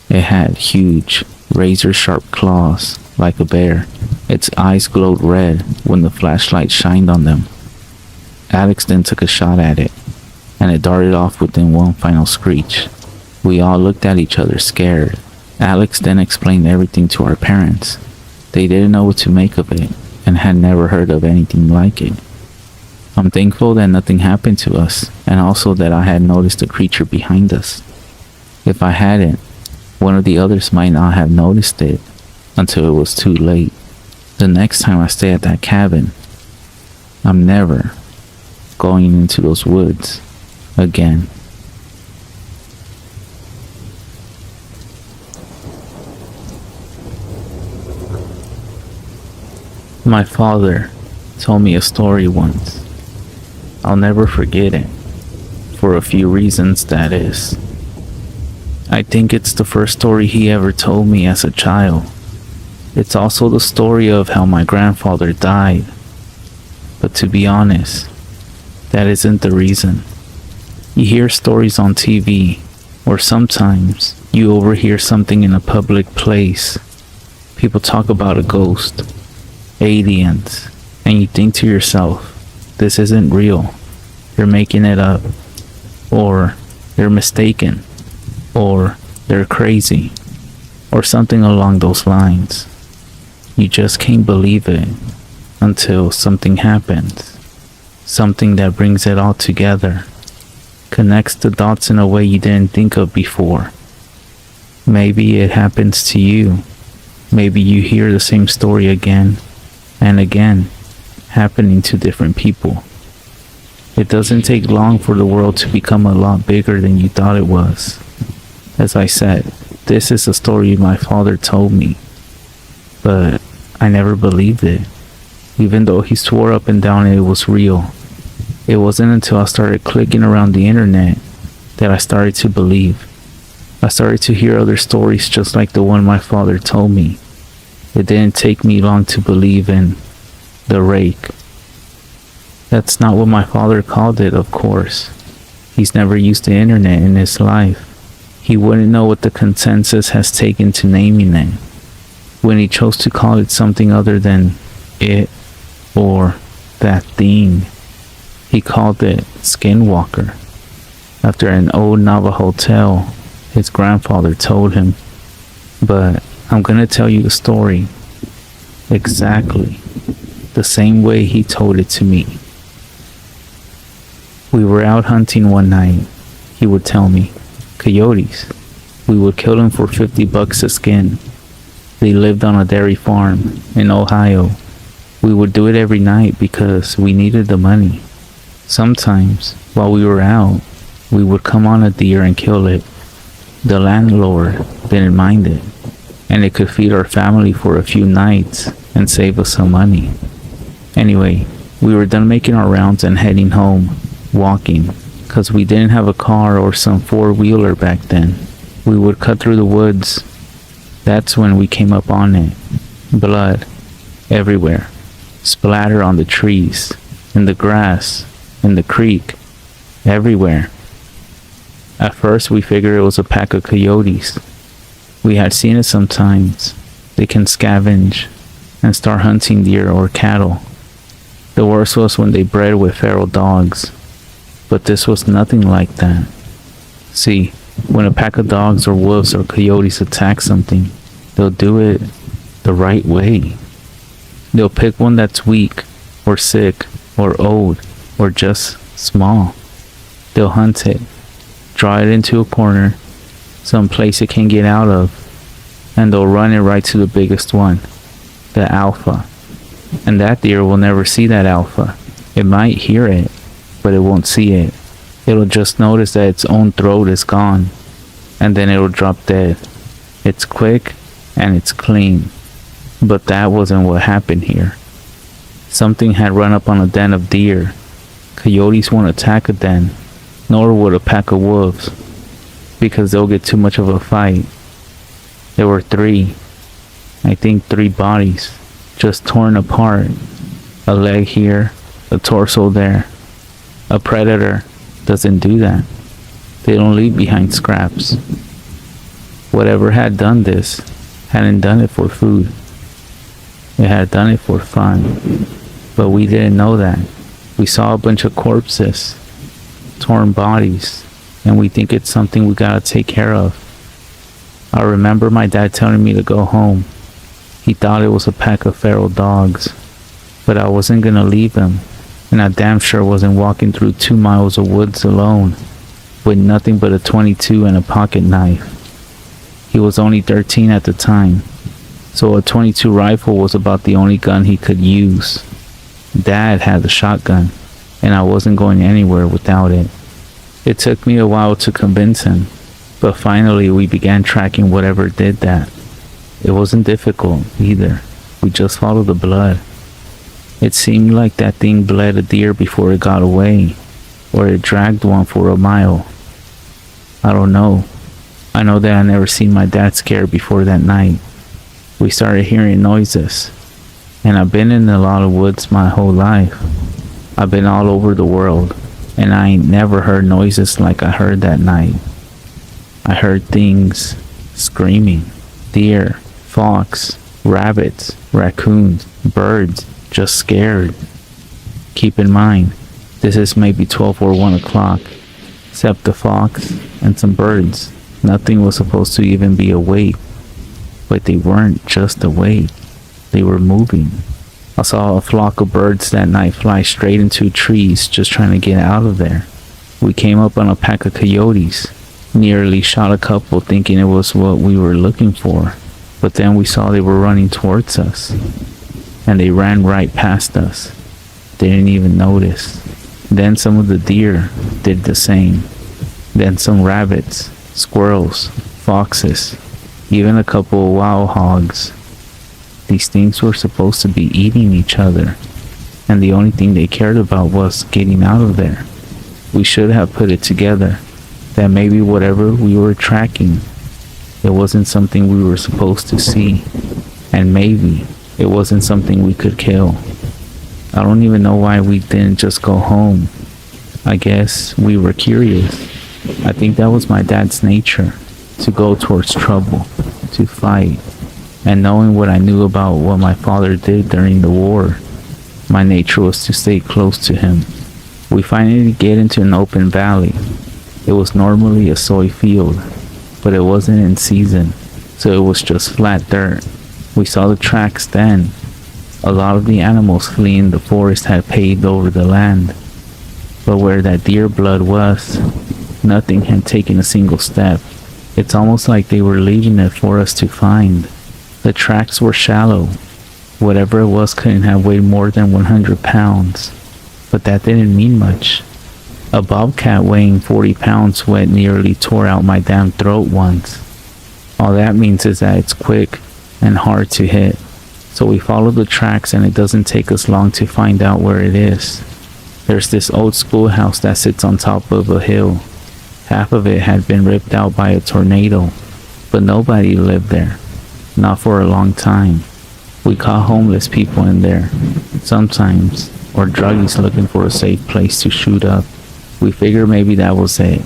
It had huge, razor-sharp claws like a bear. Its eyes glowed red when the flashlight shined on them. Alex then took a shot at it, and it darted off within one final screech. We all looked at each other scared. Alex then explained everything to our parents. They didn't know what to make of it and had never heard of anything like it. I'm thankful that nothing happened to us, and also that I had noticed the creature behind us. If I hadn't, one of the others might not have noticed it until it was too late. The next time I stay at that cabin, I'm never going into those woods again. My father told me a story once. I'll never forget it. For a few reasons, that is. I think it's the first story he ever told me as a child. It's also the story of how my grandfather died. But to be honest, that isn't the reason. You hear stories on TV, or sometimes you overhear something in a public place. People talk about a ghost, aliens, and you think to yourself, this isn't real. You're making it up. Or you're mistaken. Or they're crazy. Or something along those lines. You just can't believe it until something happens. Something that brings it all together. Connects the dots in a way you didn't think of before. Maybe it happens to you. Maybe you hear the same story again and again, happening to different people. It doesn't take long for the world to become a lot bigger than you thought it was. As I said, this is a story my father told me, but I never believed it, even though he swore up and down it was real. It wasn't until I started clicking around the internet that I started to believe. I started to hear other stories just like the one my father told me. It didn't take me long to believe in the rake. That's not what my father called it, of course. He's never used the internet in his life. He wouldn't know what the consensus has taken to naming it. When he chose to call it something other than it or that thing, he called it Skinwalker, after an old Navajo tale his grandfather told him. But I'm gonna tell you the story exactly the same way he told it to me. We were out hunting one night, he would tell me. Coyotes. We would kill them for $50 a skin. They lived on a dairy farm in Ohio. We would do it every night because we needed the money. Sometimes, while we were out, we would come on a deer and kill it. The landlord didn't mind it, and it could feed our family for a few nights and save us some money. Anyway, we were done making our rounds and heading home, walking, because we didn't have a car or some four-wheeler back then. We would cut through the woods. That's when we came up on it. Blood everywhere. Splatter on the trees, in the grass, in the creek, everywhere. At first we figured it was a pack of coyotes. We had seen it sometimes. They can scavenge and start hunting deer or cattle. The worst was when they bred with feral dogs. But this was nothing like that. See, when a pack of dogs or wolves or coyotes attack something, they'll do it the right way. They'll pick one that's weak, or sick, or old, or just small. They'll hunt it, draw it into a corner, some place it can get out of, and they'll run it right to the biggest one, the alpha. And that deer will never see that alpha. It might hear it, but it won't see it. It'll just notice that its own throat is gone, and then it'll drop dead. It's quick and it's clean. But that wasn't what happened here. Something had run up on a den of deer. Coyotes won't attack a den, nor would a pack of wolves, because they'll get too much of a fight. There were three bodies, just torn apart. A leg here, a torso there. A predator doesn't do that. They don't leave behind scraps. Whatever had done this hadn't done it for food. It had done it for fun. But we didn't know that. We saw a bunch of corpses, torn bodies, and we think it's something we gotta take care of. I remember my dad telling me to go home. He thought it was a pack of feral dogs, but I wasn't gonna leave him, and I damn sure wasn't walking through 2 miles of woods alone, with nothing but a .22 and a pocket knife. He was only 13 at the time, so a .22 rifle was about the only gun he could use. Dad had the shotgun, and I wasn't going anywhere without it. It took me a while to convince him, but finally we began tracking whatever did that. It wasn't difficult either. We just followed the blood. It seemed like that thing bled a deer before it got away, or it dragged one for a mile. I don't know. I know that I never seen my dad scared before that night. We started hearing noises, and I've been in a lot of woods my whole life. I've been all over the world, and I ain't never heard noises like I heard that night. I heard things screaming. Deer, fox, rabbits, raccoons, birds, just scared. Keep in mind, this is maybe 12 or 1 o'clock, except the fox and some birds. Nothing was supposed to even be awake, but they weren't just awake, they were moving. I saw a flock of birds that night fly straight into trees, just trying to get out of there. We came up on a pack of coyotes, nearly shot a couple thinking it was what we were looking for, but then we saw they were running towards us, and they ran right past us. Didn't even notice. Then some of the deer did the same. Then some rabbits, squirrels, foxes, even a couple of wild hogs. These things were supposed to be eating each other, and the only thing they cared about was getting out of there. We should have put it together that maybe whatever we were tracking, it wasn't something we were supposed to see, and maybe it wasn't something we could kill. I don't even know why we didn't just go home. I guess we were curious. I think that was my dad's nature, to go towards trouble, to fight. And knowing what I knew about what my father did during the war, my nature was to stay close to him. We finally get into an open valley. It was normally a soy field, but it wasn't in season, so it was just flat dirt. We saw the tracks then. A lot of the animals fleeing the forest had paved over the land, but where that deer blood was, nothing had taken a single step. It's almost like they were leaving it for us to find. The tracks were shallow. Whatever it was couldn't have weighed more than 100 pounds, but that didn't mean much. A bobcat weighing 40 pounds wet nearly tore out my damn throat once. All that means is that it's quick and hard to hit. So we follow the tracks, and it doesn't take us long to find out where it is. There's this old schoolhouse that sits on top of a hill. Half of it had been ripped out by a tornado, but nobody lived there. Not for a long time. We caught homeless people in there, sometimes, or druggies looking for a safe place to shoot up. We figured maybe that was it.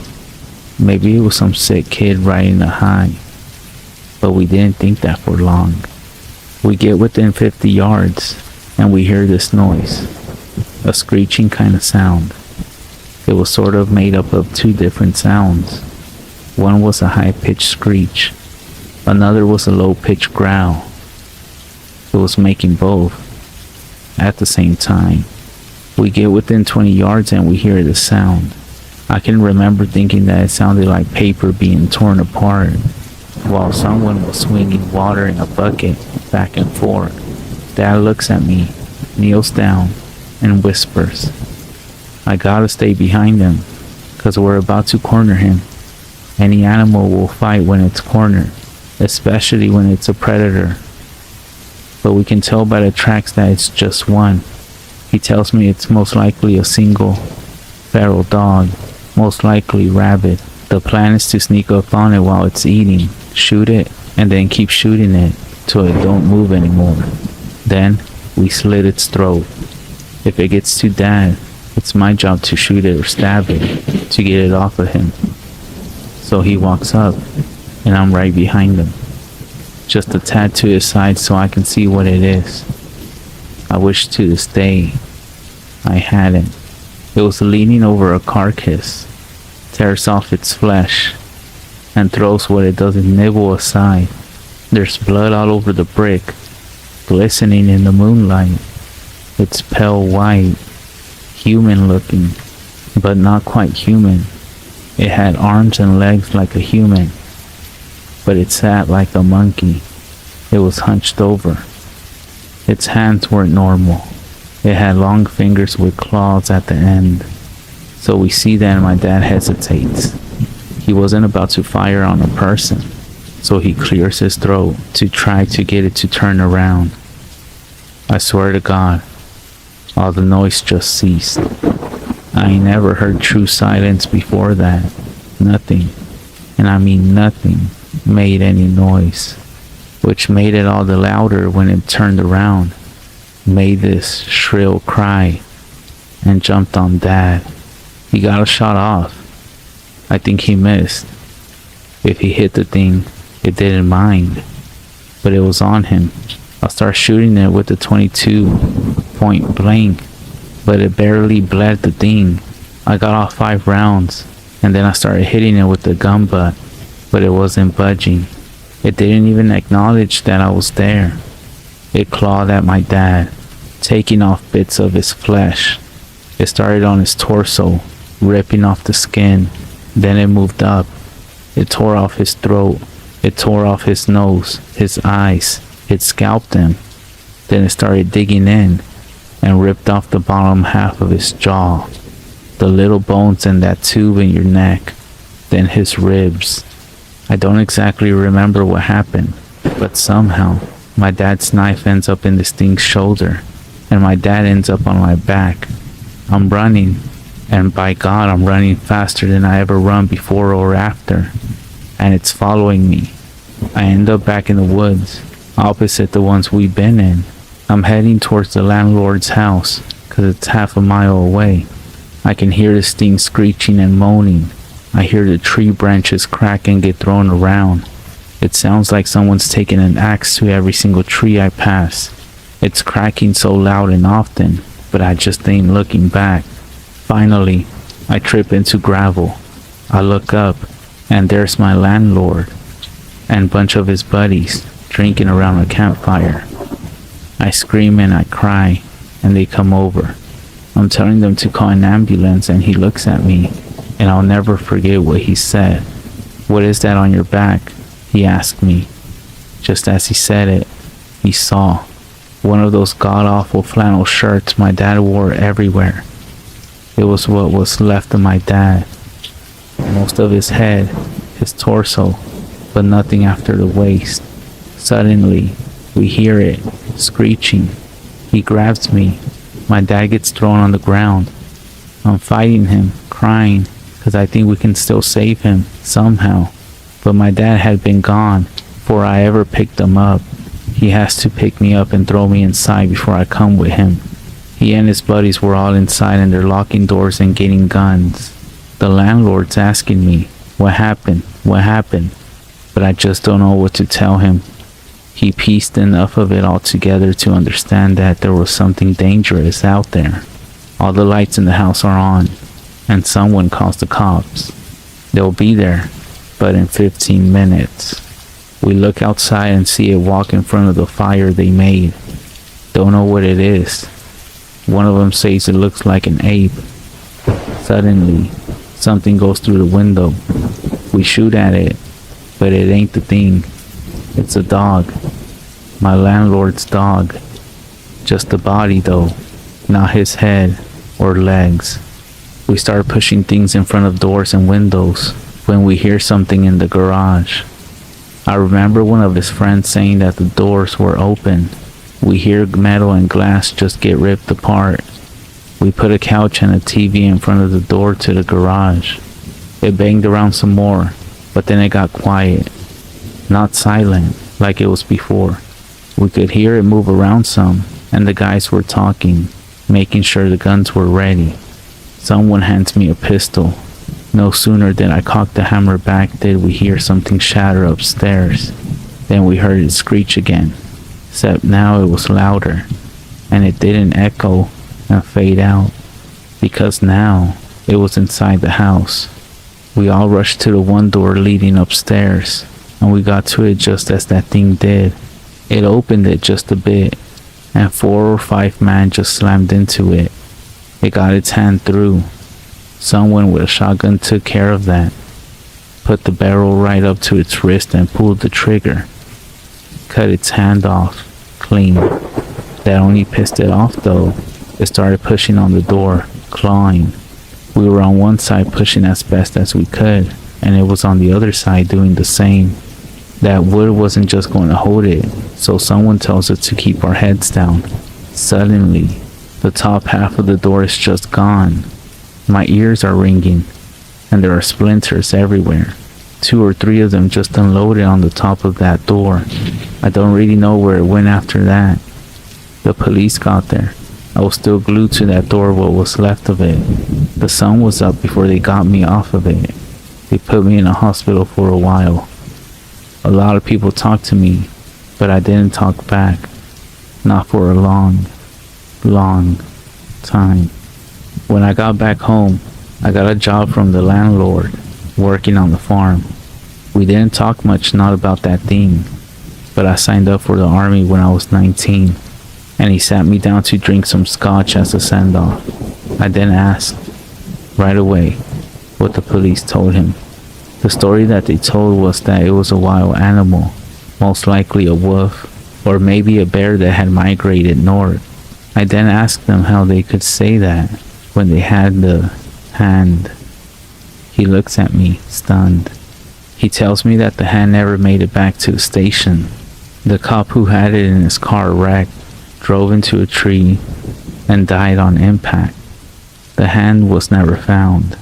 Maybe it was some sick kid riding a high. But we didn't think that for long. We get within 50 yards, and we hear this noise. A screeching kind of sound. It was sort of made up of two different sounds. One was a high-pitched screech. Another was a low-pitched growl. It was making both at the same time. We get within 20 yards and we hear the sound. I can remember thinking that it sounded like paper being torn apart, while someone was swinging water in a bucket back and forth. Dad looks at me, kneels down, and whispers, "I gotta stay behind him, 'cause we're about to corner him. Any animal will fight when it's cornered, especially when it's a predator. But we can tell by the tracks that it's just one." He tells me it's most likely a single feral dog, most likely rabid. The plan is to sneak up on it while it's eating, shoot it, and then keep shooting it till it don't move anymore. Then we slit its throat. If it gets to Dad, it's my job to shoot it or stab it to get it off of him. So he walks up, and I'm right behind him, just a tad to his side so I can see what it is. I wish to this day I hadn't. It was leaning over a carcass, tears off its flesh, and throws what it doesn't nibble aside. There's blood all over the brick, glistening in the moonlight. It's pale white, human looking, but not quite human. It had arms and legs like a human, but it sat like a monkey. It was hunched over. Its hands weren't normal. It had long fingers with claws at the end. So we see that my dad hesitates. He wasn't about to fire on a person, so he clears his throat to try to get it to turn around. I swear to God, All the noise just ceased. I ain't never heard true silence before that. Nothing, and I mean nothing, made any noise, which made it all the louder when it turned around, made this shrill cry, and jumped on Dad. He got a shot off. I think he missed. If he hit the thing, it didn't mind, but it was on him. I started shooting it with the 22 point blank, but it barely bled the thing. I got off 5 rounds, and then I started hitting it with the gun butt, but it wasn't budging. It didn't even acknowledge that I was there. It clawed at my dad, taking off bits of his flesh. It started on his torso, ripping off the skin. Then it moved up. It tore off his throat. It tore off his nose, his eyes. It scalped him. Then it started digging in and ripped off the bottom half of his jaw, the little bones in that tube in your neck, then his ribs. I don't exactly remember what happened, but somehow my dad's knife ends up in this thing's shoulder, and my dad ends up on my back. I'm running, and by God, I'm running faster than I ever run before or after, and it's following me. I end up back in the woods, opposite the ones we've been in. I'm heading towards the landlord's house, 'cause it's half a mile away. I can hear this thing screeching and moaning. I hear the tree branches crack and get thrown around. It sounds like someone's taking an axe to every single tree I pass. It's cracking so loud and often, but I just ain't looking back. Finally, I trip into gravel. I look up, and there's my landlord and a bunch of his buddies drinking around a campfire. I scream and I cry, and they come over. I'm telling them to call an ambulance, and he looks at me, and I'll never forget what he said. "What is that on your back?" he asked me. Just as he said it, he saw one of those god-awful flannel shirts my dad wore everywhere. It was what was left of my dad. Most of his head, his torso, but nothing after the waist. Suddenly, we hear it, screeching. He grabs me. My dad gets thrown on the ground. I'm fighting him, crying, 'cause I think we can still save him, somehow. But my dad had been gone before I ever picked him up. He has to pick me up and throw me inside before I come with him. He and his buddies were all inside, and they're locking doors and getting guns. The landlord's asking me, "What happened? What happened?" But I just don't know what to tell him. He pieced enough of it all together to understand that there was something dangerous out there. All the lights in the house are on, and someone calls the cops. They'll be there, but in 15 minutes. We look outside and see it walk in front of the fire they made. Don't know what it is. One of them says it looks like an ape. Suddenly, something goes through the window. We shoot at it, but it ain't the thing. It's a dog. My landlord's dog. Just the body though, not his head or legs. We start pushing things in front of doors and windows when we hear something in the garage. I remember one of his friends saying that the doors were open. We hear metal and glass just get ripped apart. We put a couch and a TV in front of the door to the garage. It banged around some more, but then it got quiet. Not silent like it was before. We could hear it move around some, and the guys were talking, making sure the guns were ready. Someone hands me a pistol. No sooner did I cock the hammer back did we hear something shatter upstairs. Then we heard it screech again, except now it was louder, and it didn't echo and fade out, because now it was inside the house. We all rushed to the one door leading upstairs, and we got to it just as that thing did. It opened it just a bit, and 4 or 5 men just slammed into it. It got its hand through. Someone with a shotgun took care of that, put the barrel right up to its wrist and pulled the trigger. Cut its hand off, clean. That only pissed it off though. It started pushing on the door, clawing. We were on one side pushing as best as we could, and it was on the other side doing the same. That wood wasn't just going to hold it, so someone tells us to keep our heads down. Suddenly, The top half of the door is just gone. My ears are ringing, and there are splinters everywhere. 2 or 3 of them just unloaded on the top of that door. I don't really know where it went after that. The police got there. I was still glued to that door, what was left of it. The sun was up before they got me off of it. They put me in a hospital for a while. A lot of people talked to me, but I didn't talk back. Not for a long time. When I got back home, I got a job from the landlord, working on the farm. We didn't talk much, not about that thing, but I signed up for the army when I was 19, and he sat me down to drink some scotch as a send-off. I then asked, right away, what the police told him. The story that they told was that it was a wild animal, most likely a wolf, or maybe a bear that had migrated north. I then asked them how they could say that when they had the hand. He looks at me, stunned. He tells me that the hand never made it back to the station. The cop who had it in his car wrecked, drove into a tree, and died on impact. The hand was never found,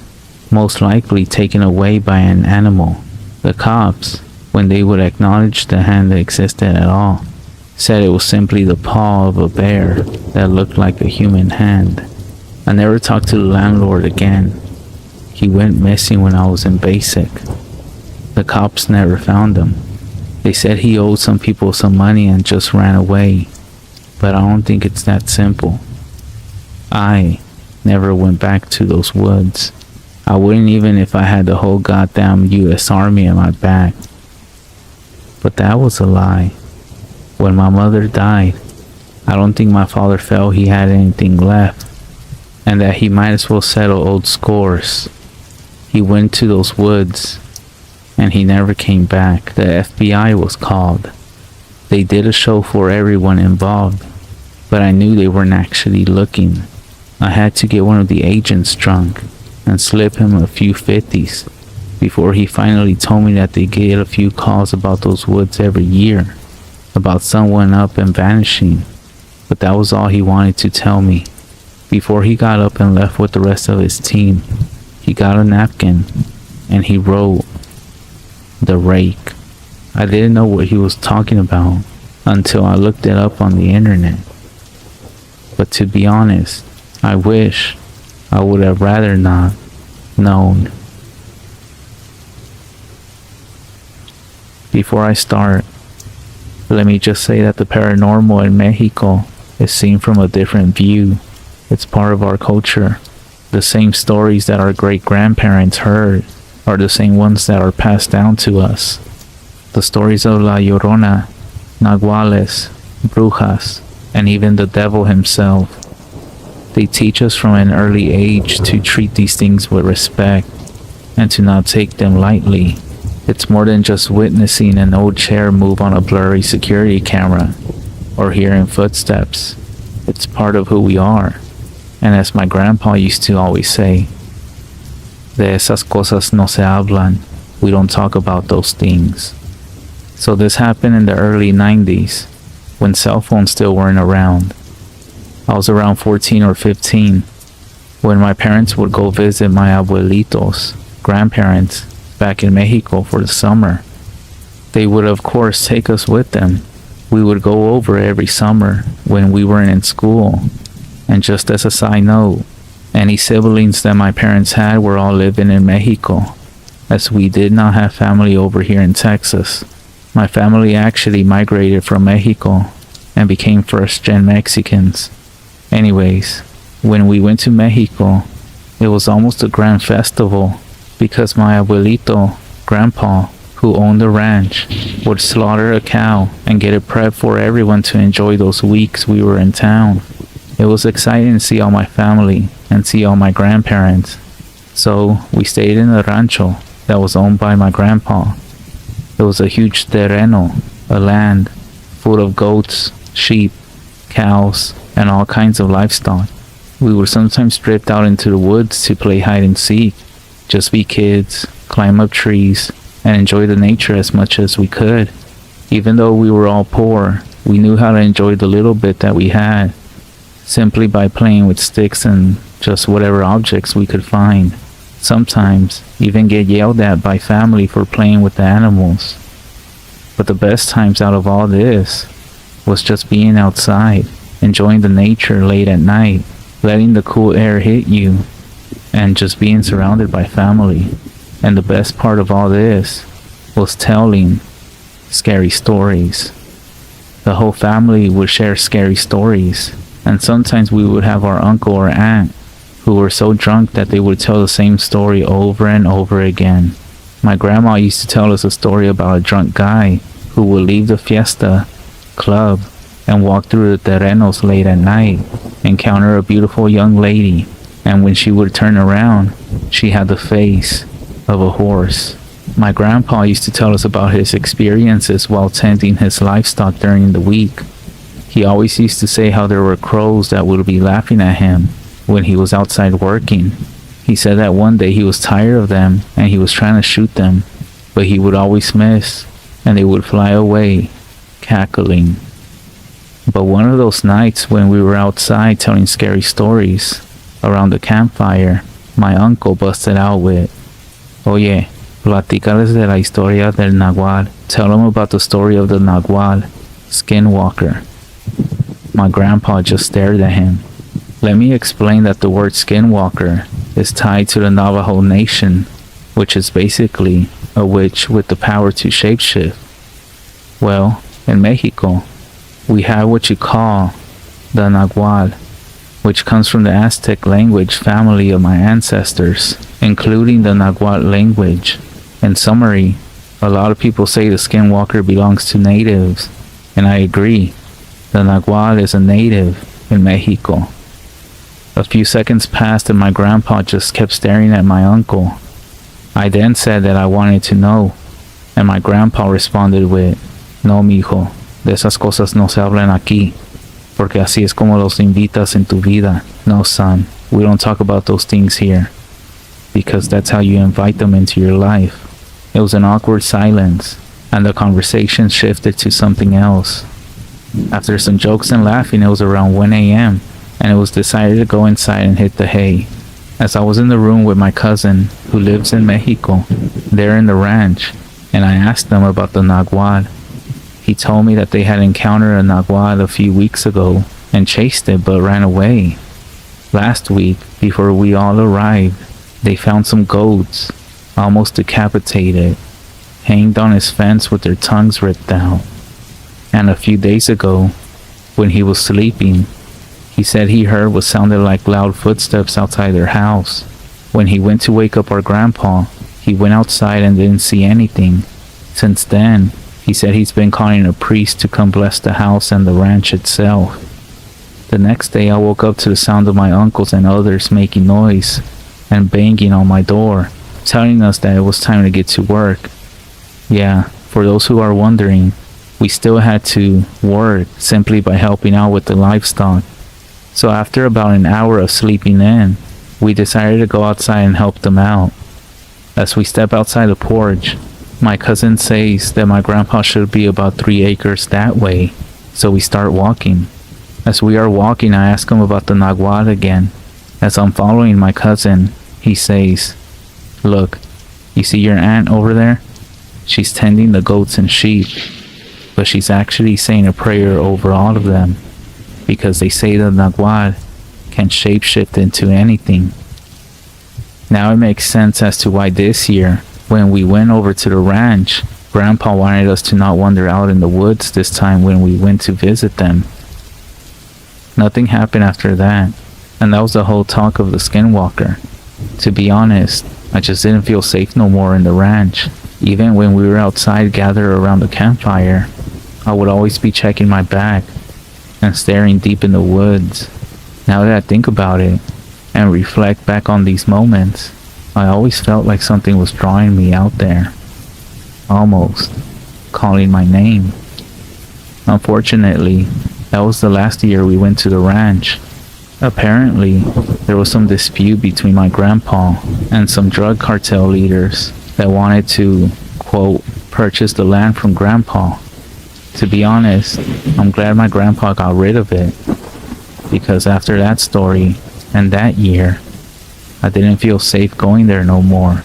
most likely taken away by an animal. The cops, when they would acknowledge the hand that existed at all, said it was simply the paw of a bear that looked like a human hand. I never talked to the landlord again. He went missing when I was in basic. The cops never found him. They said he owed some people some money and just ran away. But I don't think it's that simple. I never went back to those woods. I wouldn't even if I had the whole goddamn US Army on my back. But that was a lie. When my mother died, I don't think my father felt he had anything left, and that he might as well settle old scores. He went to those woods, and he never came back. The FBI was called. They did a show for everyone involved, but I knew they weren't actually looking. I had to get one of the agents drunk and slip him a few 50s before he finally told me that they get a few calls about those woods every year, about someone up and vanishing. But that was all he wanted to tell me. Before he got up and left with the rest of his team, he got a napkin and he wrote, "The Rake." I didn't know what he was talking about until I looked it up on the internet. But to be honest, I wish I would have rather not known. Before I start, let me just say that the paranormal in Mexico is seen from a different view. It's part of our culture. The same stories that our great-grandparents heard are the same ones that are passed down to us. The stories of La Llorona, Nahuales, Brujas, and even the devil himself. They teach us from an early age to treat these things with respect and to not take them lightly. It's more than just witnessing an old chair move on a blurry security camera or hearing footsteps. It's part of who we are. And as my grandpa used to always say, de esas cosas no se hablan. We don't talk about those things. So this happened in the early 90s, when cell phones still weren't around. I was around 14 or 15, when my parents would go visit my abuelitos, grandparents, back in Mexico for the summer. They would of course take us with them. We would go over every summer when we weren't in school. And just as a side note, any siblings that my parents had were all living in Mexico, as we did not have family over here in Texas. My family actually migrated from Mexico and became first-gen Mexicans. Anyways, when we went to Mexico, it was almost a grand festival because my abuelito, grandpa, who owned the ranch, would slaughter a cow and get it prepped for everyone to enjoy those weeks we were in town. It was exciting to see all my family and see all my grandparents. So we stayed in a rancho that was owned by my grandpa. It was a huge terreno, a land full of goats, sheep, cows, and all kinds of livestock. We would sometimes drift out into the woods to play hide and seek, just be kids, climb up trees, and enjoy the nature as much as we could. Even though we were all poor, we knew how to enjoy the little bit that we had. simply by playing with sticks and just whatever objects we could find. Sometimes even get yelled at by family for playing with the animals. But the best times out of all this was just being outside, enjoying the nature late at night, letting the cool air hit you, and just being surrounded by family. And the best part of all this was telling scary stories. The whole family would share scary stories, and sometimes we would have our uncle or aunt who were so drunk that they would tell the same story over and over again. My grandma used to tell us a story about a drunk guy who would leave the fiesta club and walk through the terrenos late at night, encounter a beautiful young lady, and when she would turn around, she had the face of a horse. My grandpa used to tell us about his experiences while tending his livestock during the week. He always used to say how there were crows that would be laughing at him when he was outside working. He said that one day he was tired of them and he was trying to shoot them, but he would always miss and they would fly away, cackling. But one of those nights when we were outside telling scary stories around the campfire, my uncle busted out with, "Oye, platícales de la historia del Nagual. Tell them about the story of the Nagual, Skinwalker." My grandpa just stared at him. Let me explain that the word Skinwalker is tied to the Navajo Nation, which is basically a witch with the power to shapeshift. Well, in Mexico, we have what you call the Nagual, which comes from the Aztec language family of my ancestors, including the Nagual language. In summary, a lot of people say the Skinwalker belongs to natives, and I agree. The Nagual is a native in Mexico. A few seconds passed and my grandpa just kept staring at my uncle. I then said that I wanted to know, and my grandpa responded with, "No, mijo, de esas cosas no se hablan aquí, porque así es como los invitas en tu vida. No, son, we don't talk about those things here, because that's how you invite them into your life." It was an awkward silence, and the conversation shifted to something else. After some jokes and laughing, it was around 1 a.m., and it was decided to go inside and hit the hay. As I was in the room with my cousin, who lives in Mexico, there in the ranch, and I asked them about the Nagual. He told me that they had encountered a Nagual a few weeks ago and chased it but ran away. Last week, before we all arrived, they found some goats, almost decapitated, hanged on his fence with their tongues ripped out. And a few days ago, when he was sleeping, he said he heard what sounded like loud footsteps outside their house. When he went to wake up our grandpa, he went outside and didn't see anything. Since then, he said he's been calling a priest to come bless the house and the ranch itself. The next day, I woke up to the sound of my uncles and others making noise and banging on my door, telling us that it was time to get to work. Yeah, for those who are wondering, we still had to work simply by helping out with the livestock. So after about an hour of sleeping in, we decided to go outside and help them out. As we step outside the porch, my cousin says that my grandpa should be about 3 acres that way, so we start walking. As we are walking, I ask him about the Nagual again. As I'm following my cousin, he says, "Look, you see your aunt over there? She's tending the goats and sheep, but she's actually saying a prayer over all of them, because they say the Nagual can shapeshift into anything." Now it makes sense as to why this year, when we went over to the ranch, Grandpa wanted us to not wander out in the woods this time when we went to visit them. Nothing happened after that, and that was the whole talk of the Skinwalker. To be honest, I just didn't feel safe no more in the ranch. Even when we were outside gathered around the campfire, I would always be checking my back and staring deep in the woods. Now that I think about it and reflect back on these moments, I always felt like something was drawing me out there, almost calling my name. Unfortunately, that was the last year we went to the ranch. Apparently, there was some dispute between my grandpa and some drug cartel leaders that wanted to, quote, purchase the land from Grandpa. To be honest, I'm glad my grandpa got rid of it. because after that story and that year, I didn't feel safe going there no more.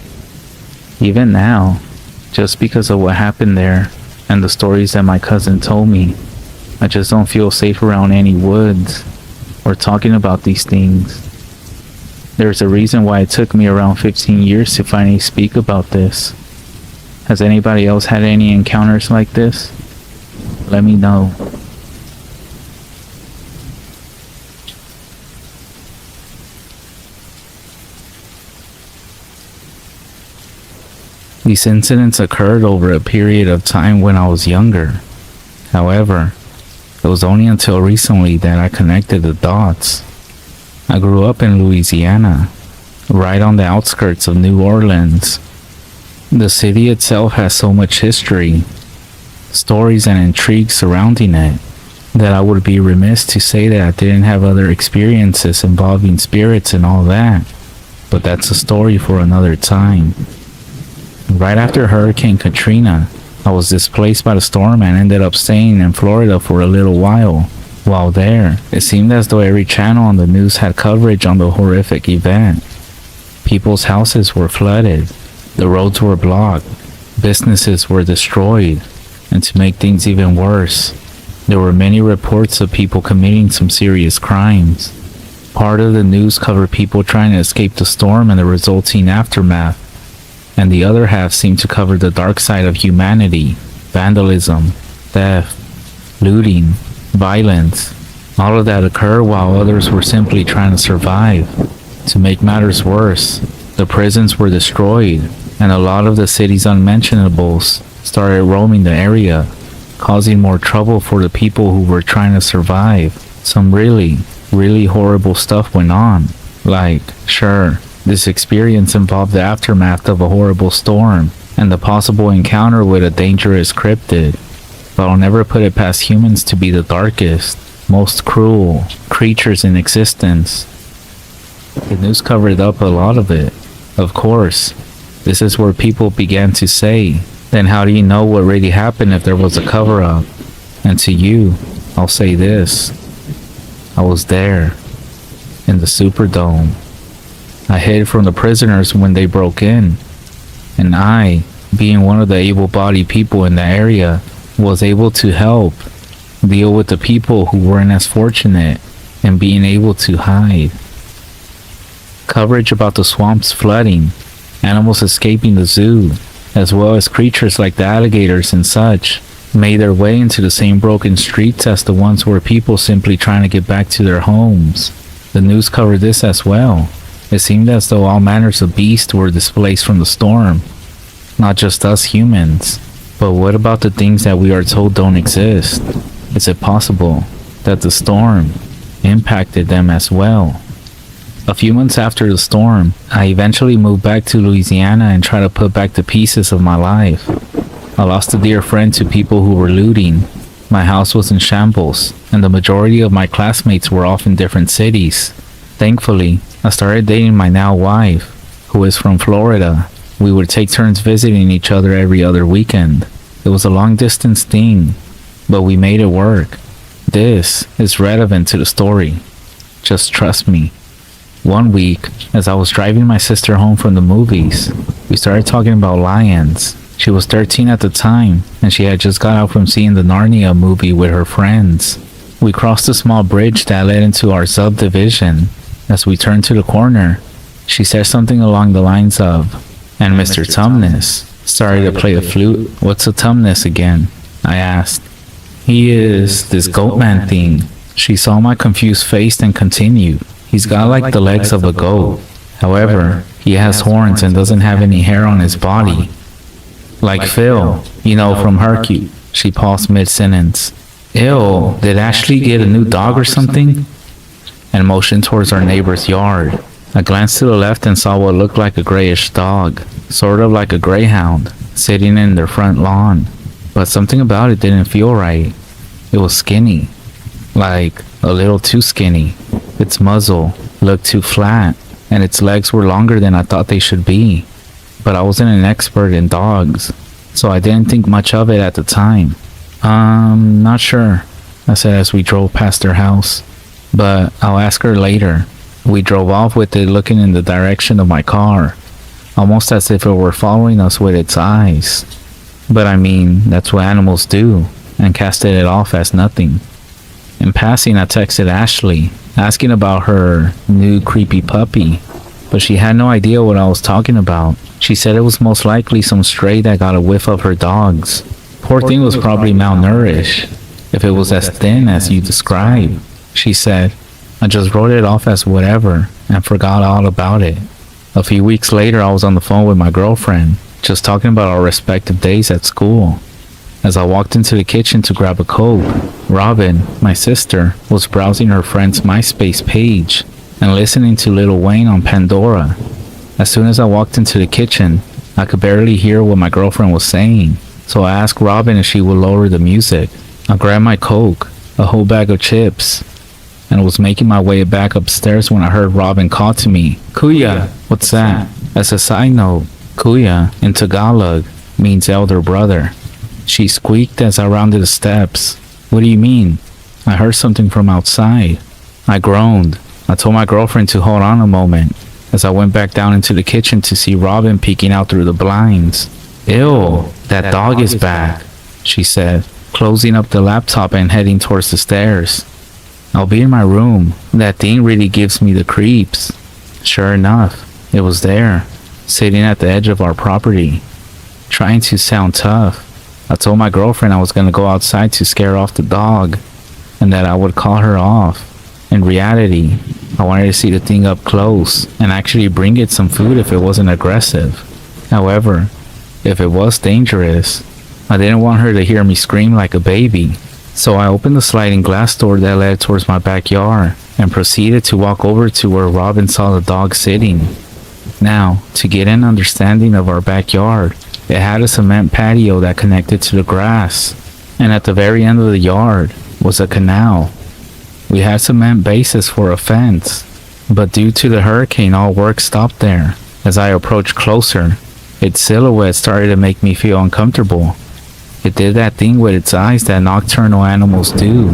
Even now, just because of what happened there and the stories that my cousin told me, I just don't feel safe around any woods or talking about these things. There's a reason why it took me around 15 years to finally speak about this. Has anybody else had any encounters like this? Let me know. These incidents occurred over a period of time when I was younger. However, it was only until recently that I connected the dots. I grew up in Louisiana, right on the outskirts of New Orleans. The city itself has so much history, stories and intrigue surrounding it, that I would be remiss to say that I didn't have other experiences involving spirits and all that. But that's a story for another time. Right after Hurricane Katrina, I was displaced by the storm and ended up staying in Florida for a little while. While there, it seemed as though every channel on the news had coverage on the horrific event. People's houses were flooded, the roads were blocked, businesses were destroyed, and to make things even worse, there were many reports of people committing some serious crimes. Part of the news covered people trying to escape the storm and the resulting aftermath, and the other half seemed to cover the dark side of humanity, vandalism, theft, looting, violence. All of that occurred while others were simply trying to survive. To make matters worse, the prisons were destroyed, and a lot of the city's unmentionables started roaming the area, causing more trouble for the people who were trying to survive. Some really, really horrible stuff went on. Like, sure, this experience involved the aftermath of a horrible storm and the possible encounter with a dangerous cryptid, but I'll never put it past humans to be the darkest, most cruel creatures in existence. The news covered up a lot of it. Of course, this is where people began to say, then how do you know what really happened if there was a cover-up? And to you, I'll say this. I was there, in the Superdome. I hid from the prisoners when they broke in, and I, being one of the able-bodied people in the area, was able to help deal with the people who weren't as fortunate and being able to hide. Coverage about the swamps flooding, animals escaping the zoo, as well as creatures like the alligators and such, made their way into the same broken streets as the ones where people simply trying to get back to their homes. The news covered this as well. It seemed as though all manners of beasts were displaced from the storm. Not just us humans, but what about the things that we are told don't exist? Is it possible that the storm impacted them as well? A few months after the storm, I eventually moved back to Louisiana and tried to put back the pieces of my life. I lost a dear friend to people who were looting. My house was in shambles, and the majority of my classmates were off in different cities. Thankfully, I started dating my now wife, who is from Florida. We would take turns visiting each other every other weekend. It was a long-distance thing, but we made it work. This is relevant to the story. Just trust me. One week, as I was driving my sister home from the movies, we started talking about lions. She was 13 at the time, and she had just got out from seeing the Narnia movie with her friends. We crossed a small bridge that led into our subdivision. As we turned to the corner, she said something along the lines of, "And Mr. Tumnus started to play a flute." "What's a Tumnus again?" I asked. "He is this goatman thing." She saw my confused face and continued, "He's got like the legs of a goat. However, he has horns and doesn't have any hair on his body. Like Phil, you know, from Hercule." She paused mid-sentence. "Ew, did Ashley get a new dog or something?" And motioned towards our neighbor's yard. I glanced to the left and saw what looked like a grayish dog, sort of like a greyhound, sitting in their front lawn. But something about it didn't feel right. It was skinny, like a little too skinny. Its muzzle looked too flat, and its legs were longer than I thought they should be. But I wasn't an expert in dogs, so I didn't think much of it at the time. Not sure," I said as we drove past their house. but I'll ask her later. We drove off with it looking in the direction of my car, almost as if it were following us with its eyes. But I mean, that's what animals do, and casted it off as nothing. In passing, I texted Ashley, asking about her new creepy puppy, but she had no idea what I was talking about. She said it was most likely some stray that got a whiff of her dogs. Poor thing was probably malnourished, if it was as thin as you described, she said. I just wrote it off as whatever, and forgot all about it. A few weeks later, I was on the phone with my girlfriend, just talking about our respective days at school. As I walked into the kitchen to grab a Coke, Robin, my sister, was browsing her friend's MySpace page and listening to Lil Wayne on Pandora. As soon as I walked into the kitchen, I could barely hear what my girlfriend was saying, so I asked Robin if she would lower the music. I grabbed my Coke, a whole bag of chips, and was making my way back upstairs when I heard Robin call to me, "Kuya, what's that?" As a side note, Kuya in Tagalog means elder brother. She squeaked as I rounded the steps. "What do you mean?" "I heard something from outside." I groaned. I told my girlfriend to hold on a moment as I went back down into the kitchen to see Robin peeking out through the blinds. "Ew, that dog is back," she said, closing up the laptop and heading towards the stairs. "I'll be in my room. That thing really gives me the creeps." Sure enough, it was there, sitting at the edge of our property, trying to sound tough. I told my girlfriend I was going to go outside to scare off the dog, and that I would call her off. In reality, I wanted to see the thing up close, and actually bring it some food if it wasn't aggressive. However, if it was dangerous, I didn't want her to hear me scream like a baby. So I opened the sliding glass door that led towards my backyard, and proceeded to walk over to where Robin saw the dog sitting. Now, to get an understanding of our backyard, it had a cement patio that connected to the grass, and at the very end of the yard was a canal. We had cement bases for a fence, but due to the hurricane, all work stopped there. As I approached closer, its silhouette started to make me feel uncomfortable. It did that thing with its eyes that nocturnal animals do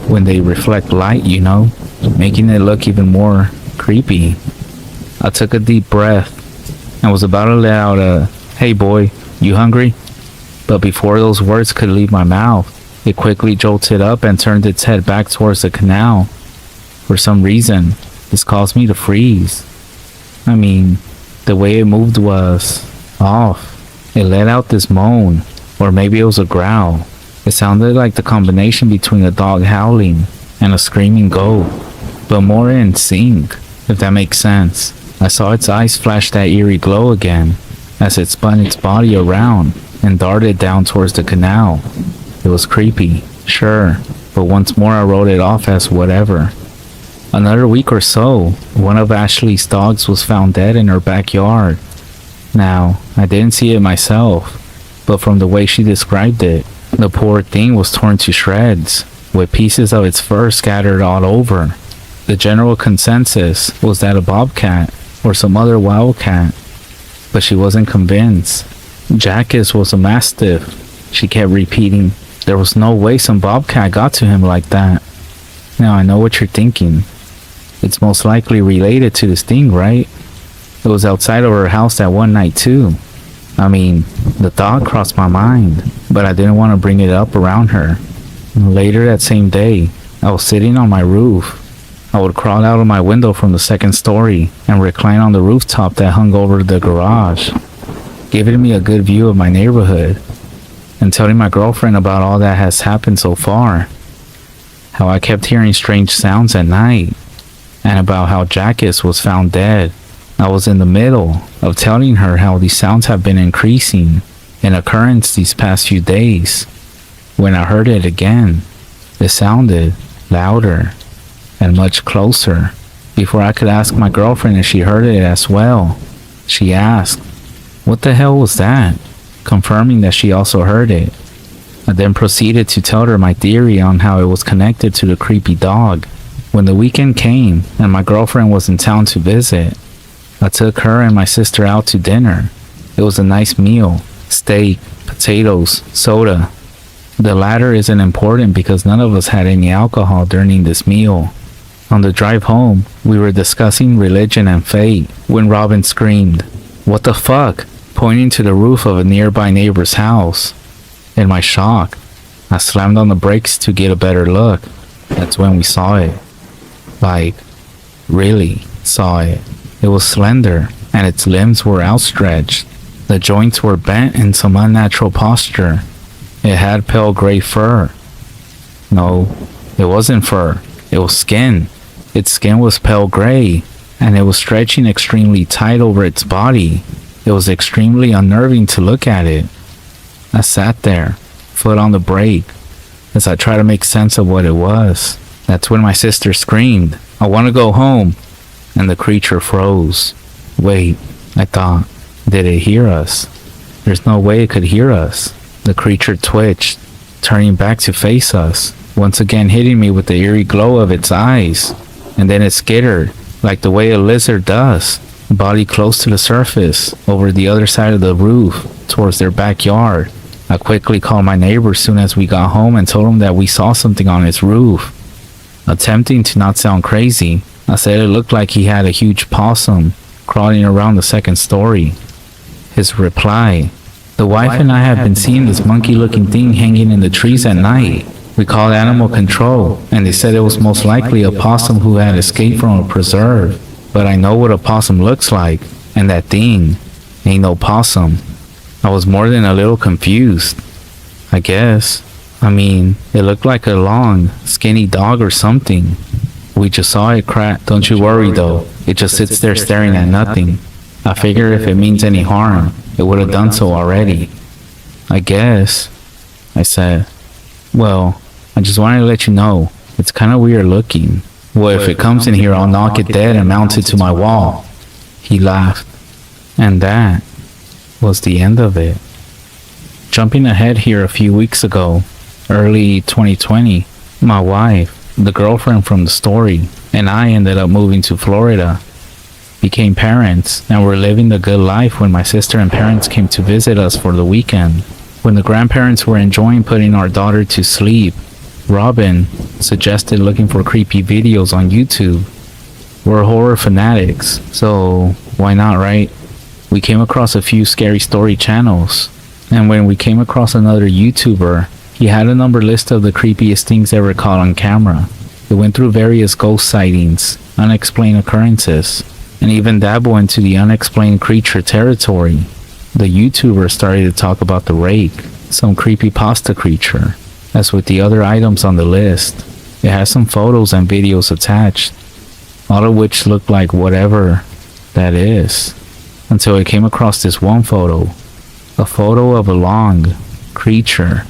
when they reflect light, you know, making it look even more creepy. I took a deep breath and was about to let out a, "Hey boy, you hungry?" But before those words could leave my mouth, it quickly jolted up and turned its head back towards the canal. For some reason, this caused me to freeze. I mean, the way it moved was off. It let out this moan, or maybe it was a growl. It sounded like the combination between a dog howling and a screaming goat, but more in sync, if that makes sense. I saw its eyes flash that eerie glow again as it spun its body around and darted down towards the canal. It was creepy, sure, but once more I wrote it off as whatever. Another week or so, one of Ashley's dogs was found dead in her backyard. Now, I didn't see it myself, but from the way she described it, the poor thing was torn to shreds, with pieces of its fur scattered all over. The general consensus was that a bobcat or some other wildcat, but she wasn't convinced. Jackus was a mastiff, she kept repeating. There was no way some bobcat got to him like that. Now I know what you're thinking. It's most likely related to this thing, right? It was outside of her house that one night too. I mean, the thought crossed my mind, but I didn't want to bring it up around her. Later that same day, I was sitting on my roof. I would crawl out of my window from the second story and recline on the rooftop that hung over the garage, giving me a good view of my neighborhood, and telling my girlfriend about all that has happened so far. How I kept hearing strange sounds at night, and about how Jackus was found dead. I was in the middle of telling her how these sounds have been increasing in occurrence these past few days, when I heard it again. It sounded louder and much closer. Before I could ask my girlfriend if she heard it as well, she asked, "What the hell was that?" confirming that she also heard it. I then proceeded to tell her my theory on how it was connected to the creepy dog. When the weekend came and my girlfriend was in town to visit, I took her and my sister out to dinner. It was a nice meal: steak, potatoes, soda. The latter isn't important because none of us had any alcohol during this meal. On the drive home, we were discussing religion and fate when Robin screamed, "What the fuck?" pointing to the roof of a nearby neighbor's house. In my shock, I slammed on the brakes to get a better look. That's when we saw it. Like, really saw it. It was slender, and its limbs were outstretched. The joints were bent in some unnatural posture. It had pale gray fur. No, it wasn't fur. It was skin. Its skin was pale gray, and it was stretching extremely tight over its body. It was extremely unnerving to look at it. I sat there, foot on the brake, as I tried to make sense of what it was. That's when my sister screamed, "I want to go home," and the creature froze. Wait, I thought, did it hear us? There's no way it could hear us. The creature twitched, turning back to face us, once again hitting me with the eerie glow of its eyes. And then it skittered, like the way a lizard does, body close to the surface, over the other side of the roof, towards their backyard. I quickly called my neighbor soon as we got home and told him that we saw something on his roof. Attempting to not sound crazy, I said it looked like he had a huge possum crawling around the second story. His reply, "The wife and I have been seeing this monkey-looking thing hanging in the trees at night. We called animal control, and they said it was most likely a possum who had escaped from a preserve. But I know what a possum looks like, and that thing ain't no possum." I was more than a little confused, I guess. I mean, it looked like a long, skinny dog or something. We just saw it crack. Don't you worry though, it just sits there staring at nothing. I figure if it means any harm, it would have done so already. I guess, I said. Well, I just wanted to let you know, it's kind of weird looking. Well, if it comes in here, I'll knock it dead and mount it to my wall. He laughed. And that was the end of it. Jumping ahead here a few weeks ago, early 2020, my wife, the girlfriend from the story, and I ended up moving to Florida, became parents, and were living the good life when my sister and parents came to visit us for the weekend. When the grandparents were enjoying putting our daughter to sleep, Robin suggested looking for creepy videos on YouTube. We're horror fanatics, so why not, right? We came across a few scary story channels, and when we came across another YouTuber, he had a number list of the creepiest things ever caught on camera. It went through various ghost sightings, unexplained occurrences, and even dabble into the unexplained creature territory. The YouTuber started to talk about the rake, some creepypasta creature. As with the other items on the list, it has some photos and videos attached, all of which look like whatever that is, until it came across this one photo, a photo of a long creature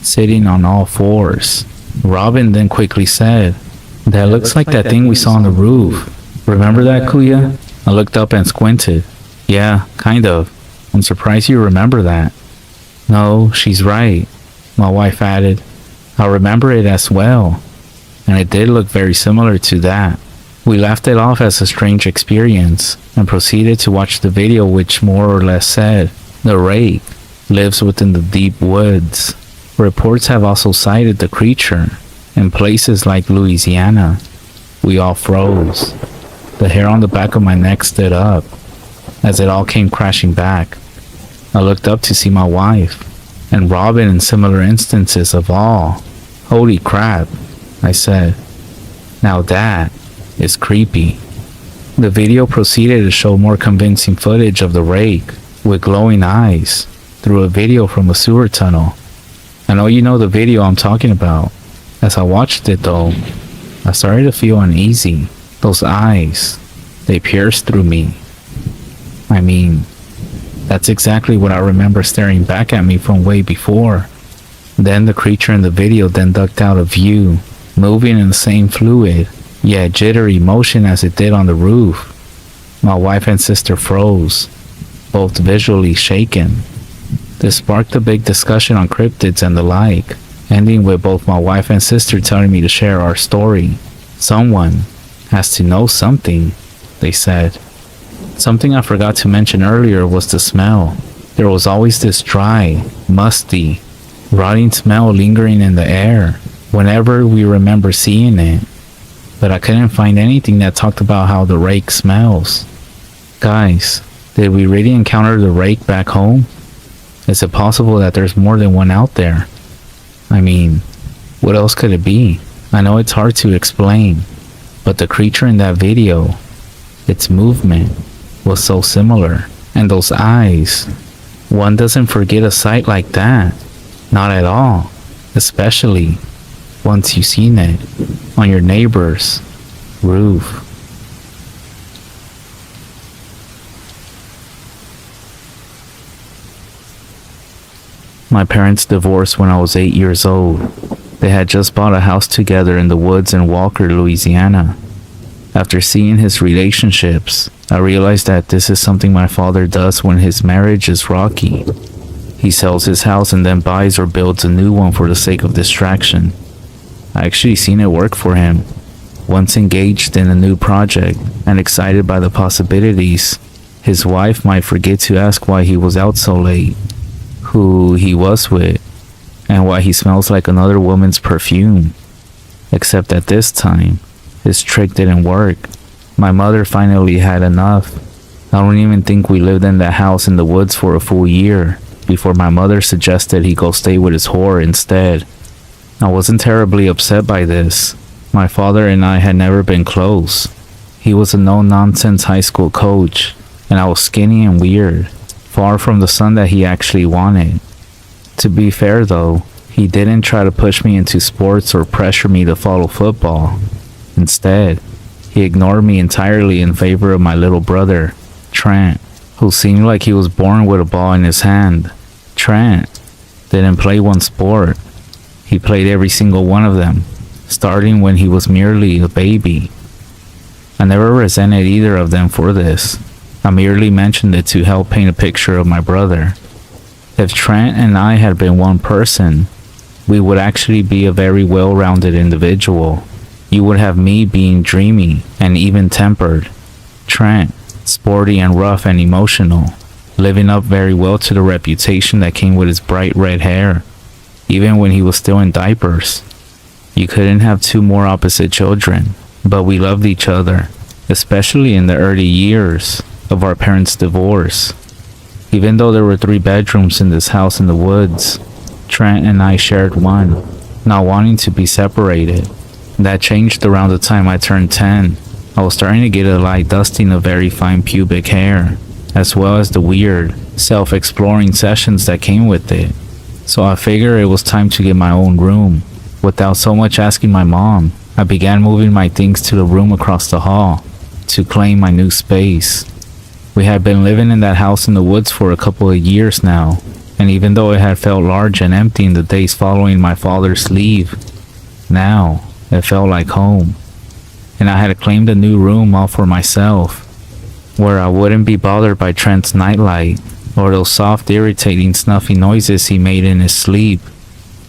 sitting on all fours. Robin then quickly said, "That looks like that thing we saw on the roof. Remember that, Kuya?" I looked up and squinted. "Yeah, kind of. I'm surprised you remember that." "No, she's right," my wife added. "I remember it as well, and it did look very similar to that." We laughed it off as a strange experience and proceeded to watch the video, which more or less said, "The rake lives within the deep woods." Reports have also cited the creature in places like Louisiana. We all froze. The hair on the back of my neck stood up as it all came crashing back. I looked up to see my wife and Robin in similar instances of awe. "Holy crap," I said. "Now that is creepy." The video proceeded to show more convincing footage of the rake with glowing eyes through a video from a sewer tunnel. I know you know the video I'm talking about. As I watched it though, I started to feel uneasy. Those eyes, they pierced through me. I mean, that's exactly what I remember staring back at me from way before. Then the creature in the video then ducked out of view, moving in the same fluid, yet jittery motion as it did on the roof. My wife and sister froze, both visually shaken. This sparked a big discussion on cryptids and the like, ending with both my wife and sister telling me to share our story. Someone has to know something, they said. Something I forgot to mention earlier was the smell. There was always this dry, musty, rotting smell lingering in the air whenever we remember seeing it. but I couldn't find anything that talked about how the rake smells. Guys, did we really encounter the rake back home? Is it possible that there's more than one out there? I mean, what else could it be? I know it's hard to explain, but the creature in that video, its movement was so similar. And those eyes, one doesn't forget a sight like that. Not at all. Especially once you've seen it on your neighbor's roof. My parents divorced when I was 8 years old. They had just bought a house together in the woods in Walker, Louisiana. After seeing his relationships, I realized that this is something my father does when his marriage is rocky. He sells his house and then buys or builds a new one for the sake of distraction. I actually seen it work for him. Once engaged in a new project and excited by the possibilities, his wife might forget to ask why he was out so late, who he was with, and why he smells like another woman's perfume. Except at this time, his trick didn't work. My mother finally had enough. I don't even think we lived in that house in the woods for a full year before my mother suggested he go stay with his whore instead. I wasn't terribly upset by this. My father and I had never been close. He was a no-nonsense high school coach, and I was skinny and weird, far from the son that he actually wanted. To be fair though, he didn't try to push me into sports or pressure me to follow football. Instead, he ignored me entirely in favor of my little brother, Trent, who seemed like he was born with a ball in his hand. Trent didn't play one sport. He played every single one of them, starting when he was merely a baby. I never resented either of them for this. I merely mentioned it to help paint a picture of my brother. If Trent and I had been one person, we would actually be a very well-rounded individual. You would have me being dreamy and even-tempered, Trent sporty and rough and emotional, living up very well to the reputation that came with his bright red hair, even when he was still in diapers. You couldn't have two more opposite children, but we loved each other, especially in the early years of our parents' divorce. Even though there were 3 bedrooms in this house in the woods, Trent and I shared one, not wanting to be separated. That changed around the time I turned 10. I was starting to get a light dusting of very fine pubic hair, as well as the weird, self-exploring sessions that came with it. So I figured it was time to get my own room. Without so much asking my mom, I began moving my things to the room across the hall to claim my new space. We had been living in that house in the woods for a couple of years now, and even though it had felt large and empty in the days following my father's leave, now it felt like home. And I had claimed a new room all for myself, where I wouldn't be bothered by Trent's nightlight or those soft, irritating, snuffy noises he made in his sleep.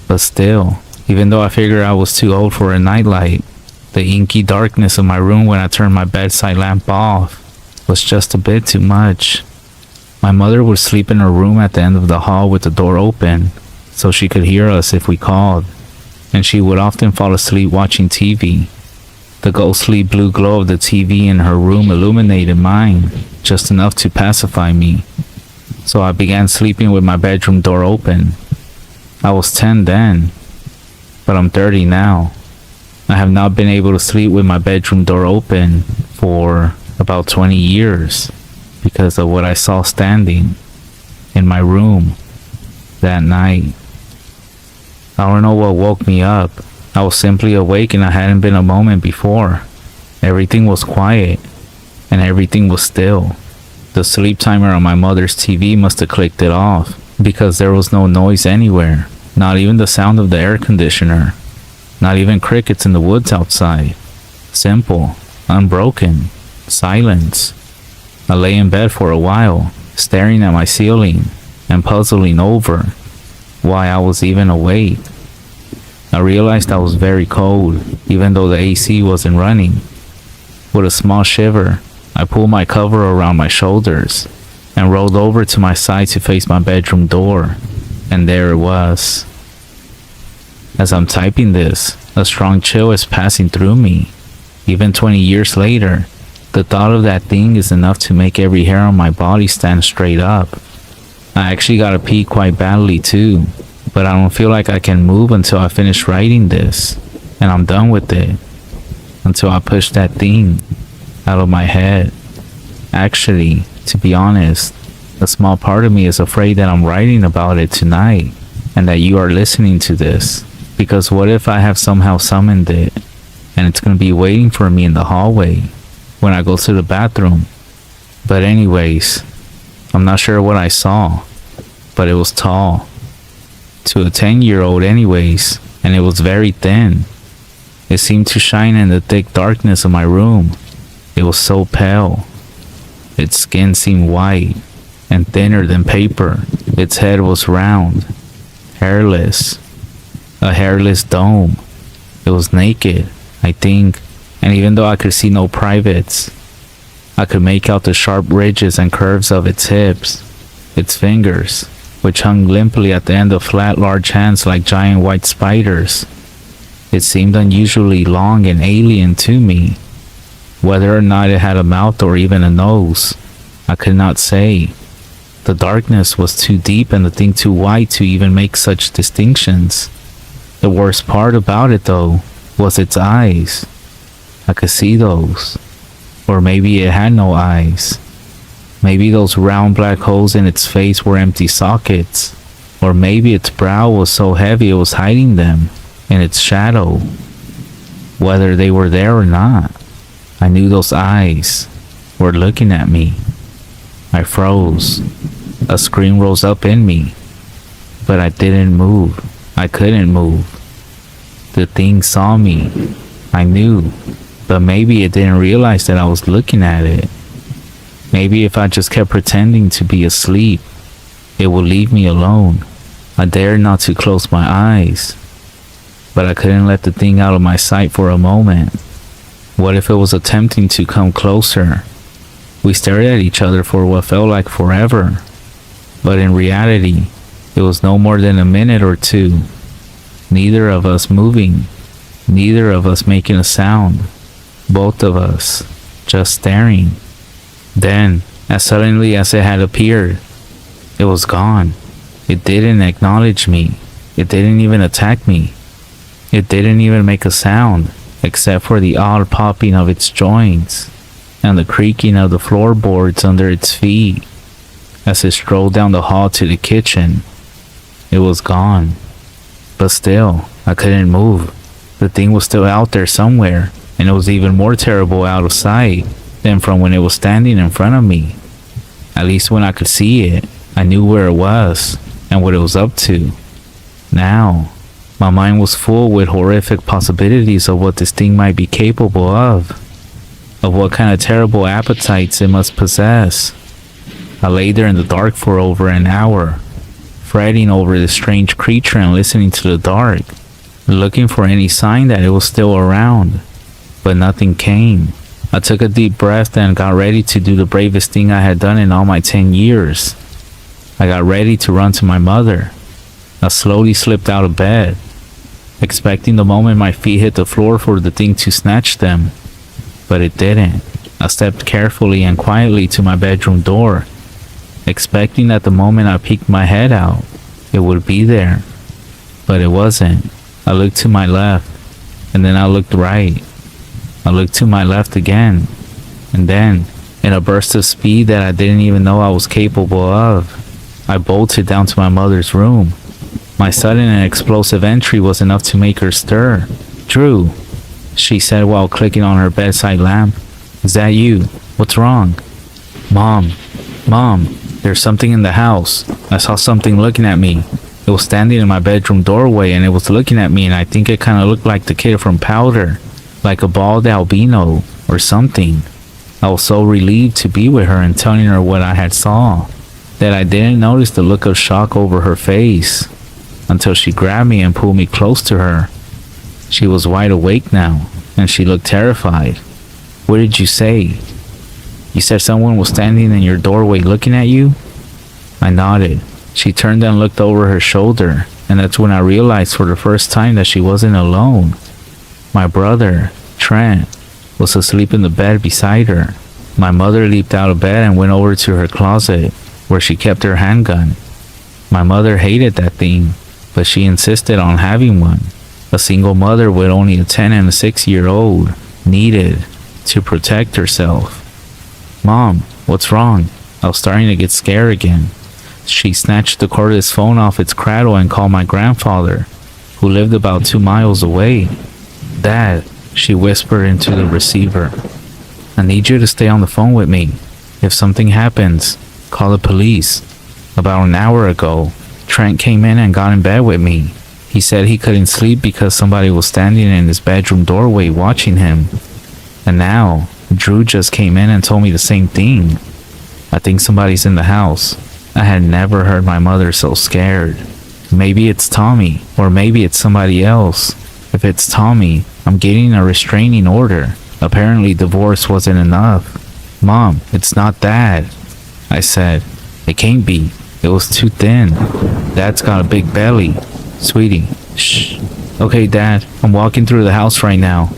But still, even though I figured I was too old for a nightlight, the inky darkness of my room when I turned my bedside lamp off was just a bit too much. My mother would sleep in her room at the end of the hall with the door open, so she could hear us if we called, and she would often fall asleep watching TV. The ghostly blue glow of the TV in her room illuminated mine, just enough to pacify me. So I began sleeping with my bedroom door open. I was 10 then, but I'm 30 now. I have not been able to sleep with my bedroom door open for about 20 years because of what I saw standing in my room that night. I don't know what woke me up. I was simply awake and I hadn't been a moment before. Everything was quiet and everything was still. The sleep timer on my mother's TV must have clicked it off because there was no noise anywhere, not even the sound of the air conditioner, not even crickets in the woods outside. Simple, unbroken, silence. I lay in bed for a while, staring at my ceiling and puzzling over why I was even awake. I realized I was very cold, even though the AC wasn't running. With a small shiver, I pulled my cover around my shoulders and rolled over to my side to face my bedroom door, and there it was. As I'm typing this, a strong chill is passing through me. Even 20 years later, the thought of that thing is enough to make every hair on my body stand straight up. I actually gotta pee quite badly too, but I don't feel like I can move until I finish writing this, and I'm done with it. Until I push that thing out of my head. Actually, to be honest, a small part of me is afraid that I'm writing about it tonight, and that you are listening to this. Because what if I have somehow summoned it, and it's gonna be waiting for me in the hallway when I go to the bathroom? But anyways, I'm not sure what I saw, but it was tall. To a 10-year-old anyways, and it was very thin. It seemed to shine in the thick darkness of my room. It was so pale. Its skin seemed white and thinner than paper. Its head was round, hairless, a hairless dome. It was naked, I think, and even though I could see no privates, I could make out the sharp ridges and curves of its hips, its fingers, which hung limply at the end of flat, large hands like giant white spiders. It seemed unusually long and alien to me. Whether or not it had a mouth or even a nose, I could not say. The darkness was too deep and the thing too wide to even make such distinctions. The worst part about it, though, was its eyes. I could see those. Or maybe it had no eyes. Maybe those round black holes in its face were empty sockets. Or maybe its brow was so heavy it was hiding them in its shadow. Whether they were there or not, I knew those eyes were looking at me. I froze. A scream rose up in me, but I didn't move. I couldn't move. The thing saw me. I knew, but maybe it didn't realize that I was looking at it. Maybe if I just kept pretending to be asleep, it would leave me alone. I dared not to close my eyes, but I couldn't let the thing out of my sight for a moment. What if it was attempting to come closer? We stared at each other for what felt like forever, but in reality, it was no more than a minute or two. Neither of us moving, neither of us making a sound, both of us just staring. Then, as suddenly as it had appeared, it was gone. It didn't acknowledge me. It didn't even attack me. It didn't even make a sound, except for the odd popping of its joints and the creaking of the floorboards under its feet as it strolled down the hall to the kitchen. It was gone. But still, I couldn't move. The thing was still out there somewhere, and it was even more terrible out of sight than from when it was standing in front of me. At least when I could see it, I knew where it was and what it was up to. Now, my mind was full with horrific possibilities of what this thing might be capable of what kind of terrible appetites it must possess. I lay there in the dark for over an hour, fretting over this strange creature and listening to the dark, looking for any sign that it was still around, but nothing came. I took a deep breath and got ready to do the bravest thing I had done in all my 10 years. I got ready to run to my mother. I slowly slipped out of bed, expecting the moment my feet hit the floor for the thing to snatch them, but it didn't. I stepped carefully and quietly to my bedroom door, expecting that the moment I peeked my head out, it would be there, but it wasn't. I looked to my left, and then I looked right. I looked to my left again, and then, in a burst of speed that I didn't even know I was capable of, I bolted down to my mother's room. My sudden and explosive entry was enough to make her stir. "Drew," she said while clicking on her bedside lamp. "Is that you? What's wrong?" Mom, there's something in the house. I saw something looking at me. It was standing in my bedroom doorway and it was looking at me, and I think it kind of looked like the kid from Powder, like a bald albino or something. I was so relieved to be with her and telling her what I had saw that I didn't notice the look of shock over her face until she grabbed me and pulled me close to her. She was wide awake now, and she looked terrified. "What did you say? You said someone was standing in your doorway looking at you?" I nodded. She turned and looked over her shoulder, and that's when I realized for the first time that she wasn't alone. My brother, Trent, was asleep in the bed beside her. My mother leaped out of bed and went over to her closet, where she kept her handgun. My mother hated that thing, but she insisted on having one. A single mother with only a 10 and a 6-year-old needed to protect herself. Mom, what's wrong? I was starting to get scared again. She snatched the cordless phone off its cradle and called my grandfather, who lived about 2 miles away. Dad, she whispered into the receiver, I need you to stay on the phone with me. If something happens, call the police. About an hour ago, Trent came in and got in bed with me. He said he couldn't sleep because somebody was standing in his bedroom doorway watching him. And now, Drew just came in and told me the same thing. I think somebody's in the house. I had never heard my mother so scared. Maybe it's Tommy, or maybe it's somebody else. If it's Tommy, I'm getting a restraining order. Apparently divorce wasn't enough. Mom, it's not Dad. I said, it can't be. It was too thin. Dad's got a big belly. Sweetie, shh. Okay, Dad, I'm walking through the house right now.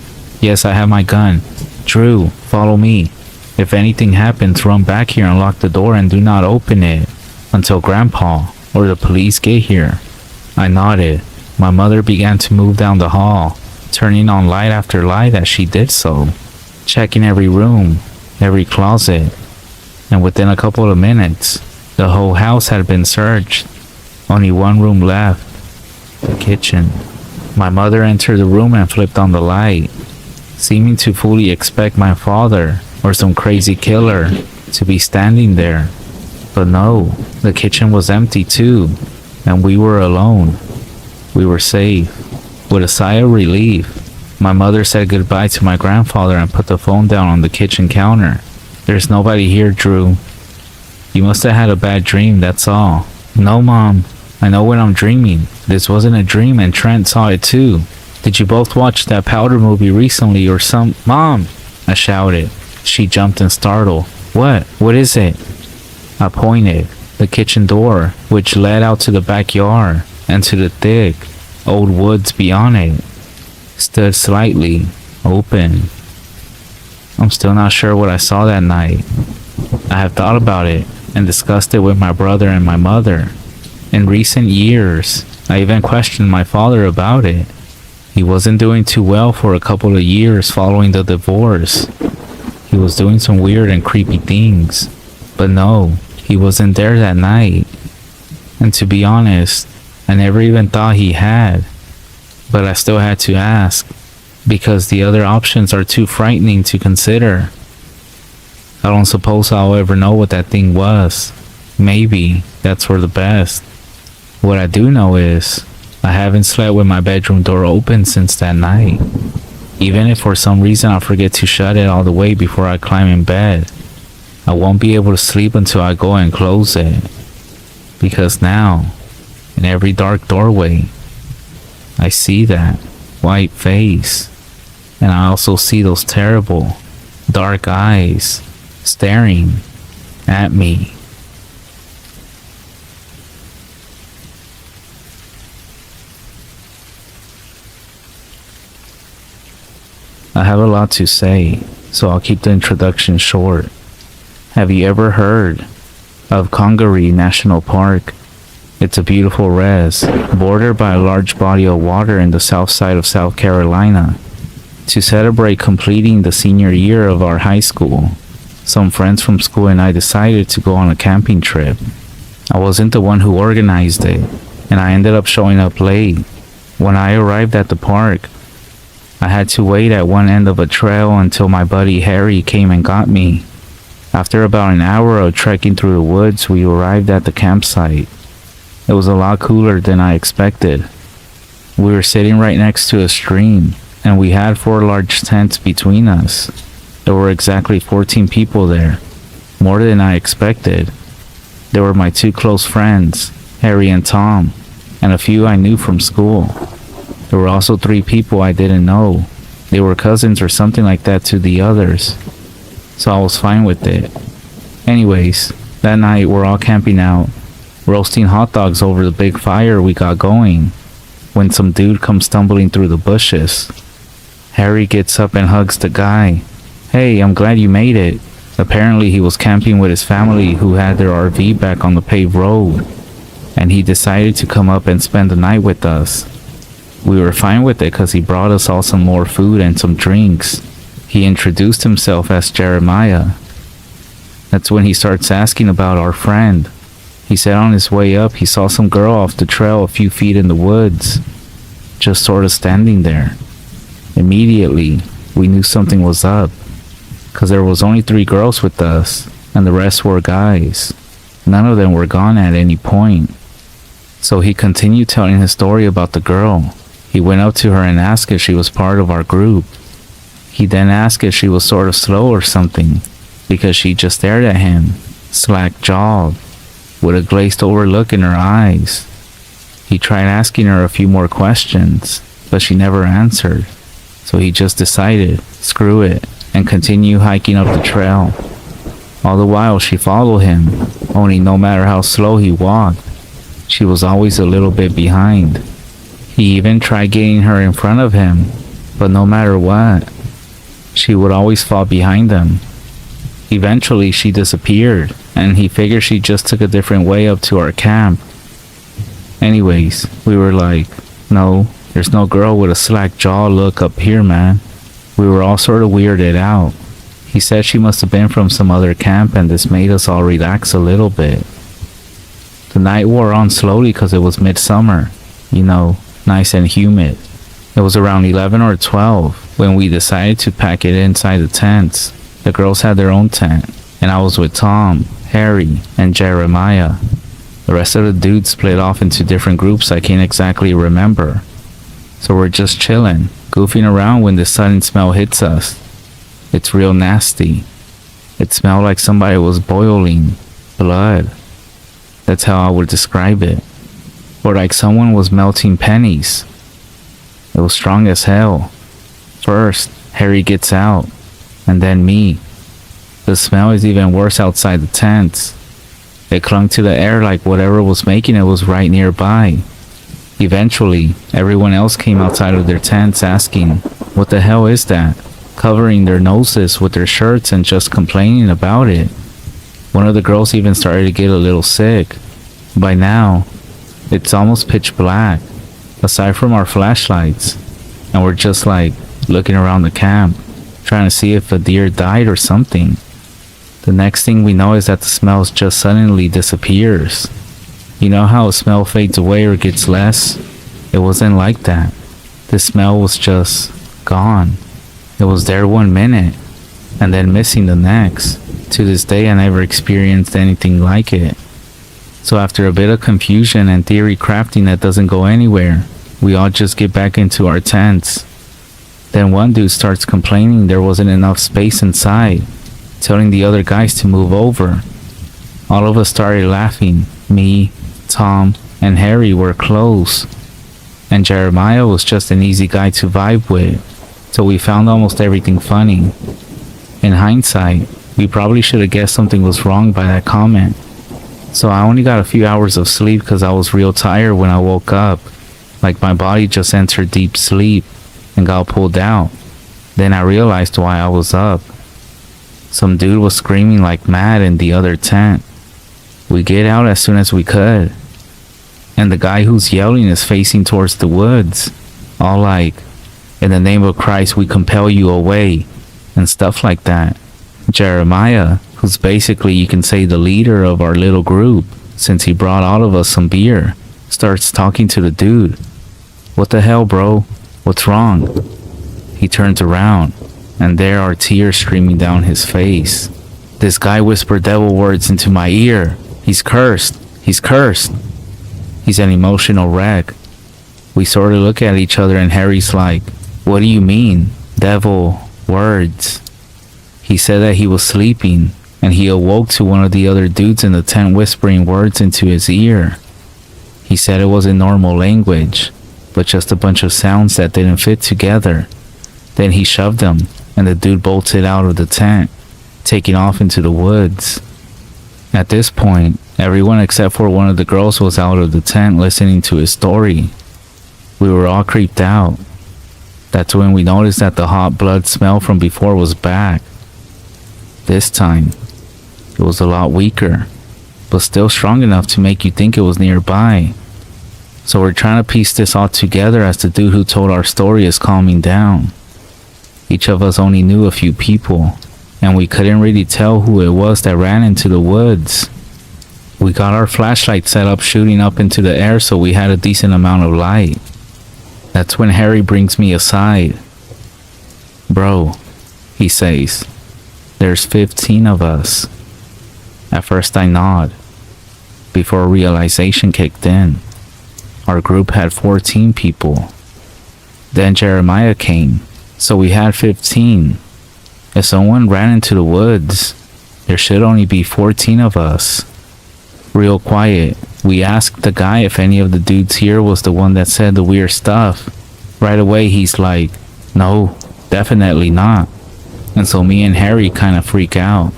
Yes, I have my gun. Drew, follow me. If anything happens, run back here and lock the door and do not open it until Grandpa or the police get here. I nodded. My mother began to move down the hall, turning on light after light as she did so, checking every room, every closet, and within a couple of minutes, the whole house had been searched. Only one room left, the kitchen. My mother entered the room and flipped on the light, seeming to fully expect my father or some crazy killer to be standing there. But no, the kitchen was empty too, and we were alone. We were safe. With a sigh of relief, my mother said goodbye to my grandfather and put the phone down on the kitchen counter. There's nobody here, Drew. You must have had a bad dream, that's all. No, Mom. I know when I'm dreaming. This wasn't a dream and Trent saw it too. Did you both watch that Powder movie recently or some— Mom! I shouted. She jumped and startled. What? What is it? I pointed. The kitchen door, which led out to the backyard and to the thick, old woods beyond it, stood slightly open. I'm still not sure what I saw that night. I have thought about it and discussed it with my brother and my mother. In recent years, I even questioned my father about it. He wasn't doing too well for a couple of years following the divorce. He was doing some weird and creepy things. But no, he wasn't there that night. And to be honest, I never even thought he had. But I still had to ask, because the other options are too frightening to consider. I don't suppose I'll ever know what that thing was. Maybe that's for the best. What I do know is, I haven't slept with my bedroom door open since that night. Even if for some reason I forget to shut it all the way before I climb in bed, I won't be able to sleep until I go and close it. Because now, in every dark doorway, I see that white face. And I also see those terrible, dark eyes staring at me. I have a lot to say, so I'll keep the introduction short. Have you ever heard of Congaree National Park? It's a beautiful res, bordered by a large body of water in the south side of South Carolina. To celebrate completing the senior year of our high school, some friends from school and I decided to go on a camping trip. I wasn't the one who organized it, and I ended up showing up late. When I arrived at the park, I had to wait at one end of a trail until my buddy Harry came and got me. After about an hour of trekking through the woods, we arrived at the campsite. It was a lot cooler than I expected. We were sitting right next to a stream, and we had 4 large tents between us. There were exactly 14 people there, more than I expected. There were my 2 close friends, Harry and Tom, and a few I knew from school. There were also 3 people I didn't know. They were cousins or something like that to the others, so I was fine with it. Anyways, that night we're all camping out, roasting hot dogs over the big fire we got going, when some dude comes stumbling through the bushes. Harry gets up and hugs the guy, Hey, I'm glad you made it. Apparently he was camping with his family who had their RV back on the paved road, and he decided to come up and spend the night with us. We were fine with it because he brought us all some more food and some drinks. He introduced himself as Jeremiah. That's when he starts asking about our friend. He said on his way up he saw some girl off the trail a few feet in the woods, just sort of standing there. Immediately, we knew something was up, because there was only 3 girls with us, and the rest were guys. None of them were gone at any point. So he continued telling his story about the girl. He went up to her and asked if she was part of our group. He then asked if she was sort of slow or something, because she just stared at him, slack-jawed, with a glazed over look in her eyes. He tried asking her a few more questions, but she never answered. So he just decided, screw it, and continued hiking up the trail. All the while she followed him, only no matter how slow he walked, she was always a little bit behind. He even tried getting her in front of him, but no matter what, she would always fall behind him. Eventually she disappeared, and he figured she just took a different way up to our camp. Anyways, we were like, no, there's no girl with a slack jaw look up here, man. We were all sort of weirded out. He said she must have been from some other camp, and this made us all relax a little bit. The night wore on slowly because it was midsummer, nice and humid. It was around 11 or 12 when we decided to pack it inside the tents. The girls had their own tent, and I was with Tom, Harry, and Jeremiah. The rest of the dudes split off into different groups I can't exactly remember. So we're just chilling, goofing around when the sudden smell hits us. It's real nasty. It smelled like somebody was boiling blood. That's how I would describe it. Or like someone was melting pennies. It was strong as hell. First, Harry gets out, and then me. The smell is even worse outside the tents. It clung to the air like whatever was making it was right nearby. Eventually, everyone else came outside of their tents asking, what the hell is that? Covering their noses with their shirts and just complaining about it. One of the girls even started to get a little sick. By now, it's almost pitch black, aside from our flashlights, and we're just like looking around the camp, trying to see if a deer died or something. The next thing we know is that the smell just suddenly disappears. You know how a smell fades away or gets less? It wasn't like that. The smell was just gone. It was there 1 minute, and then missing the next. To this day, I never experienced anything like it. So after a bit of confusion and theory crafting that doesn't go anywhere, we all just get back into our tents. Then one dude starts complaining there wasn't enough space inside, telling the other guys to move over. All of us started laughing. Me, Tom, and Harry were close, and Jeremiah was just an easy guy to vibe with, so we found almost everything funny. In hindsight, we probably should have guessed something was wrong by that comment. So I only got a few hours of sleep because I was real tired when I woke up, like my body just entered deep sleep and got pulled out. Then I realized why I was up. Some dude was screaming like mad in the other tent. We get out as soon as we could, and the guy who's yelling is facing towards the woods, all like, in the name of Christ we compel you away, and stuff like that. Jeremiah, who's basically you can say the leader of our little group, since he brought all of us some beer, starts talking to the dude. What the hell, bro? What's wrong? He turns around, and there are tears streaming down his face. This guy whispered devil words into my ear. He's cursed. He's cursed. He's an emotional wreck. We sort of look at each other and Harry's like, what do you mean? Devil words. He said that he was sleeping and he awoke to one of the other dudes in the tent whispering words into his ear. He said it wasn't normal language, but just a bunch of sounds that didn't fit together. Then he shoved him and the dude bolted out of the tent, taking off into the woods. At this point, everyone except for one of the girls was out of the tent listening to his story. We were all creeped out. That's when we noticed that the hot blood smell from before was back. This time, it was a lot weaker, but still strong enough to make you think it was nearby. So we're trying to piece this all together as the dude who told our story is calming down. Each of us only knew a few people, and we couldn't really tell who it was that ran into the woods. We got our flashlight set up shooting up into the air so we had a decent amount of light. That's when Harry brings me aside. "Bro," he says, "there's 15 of us." At first I nod, before realization kicked in. Our group had 14 people. Then Jeremiah came, so we had 15. If someone ran into the woods, there should only be 14 of us. Real quiet, we asked the guy if any of the dudes here was the one that said the weird stuff. Right away he's like, "No, definitely not." And so me and Harry kind of freak out.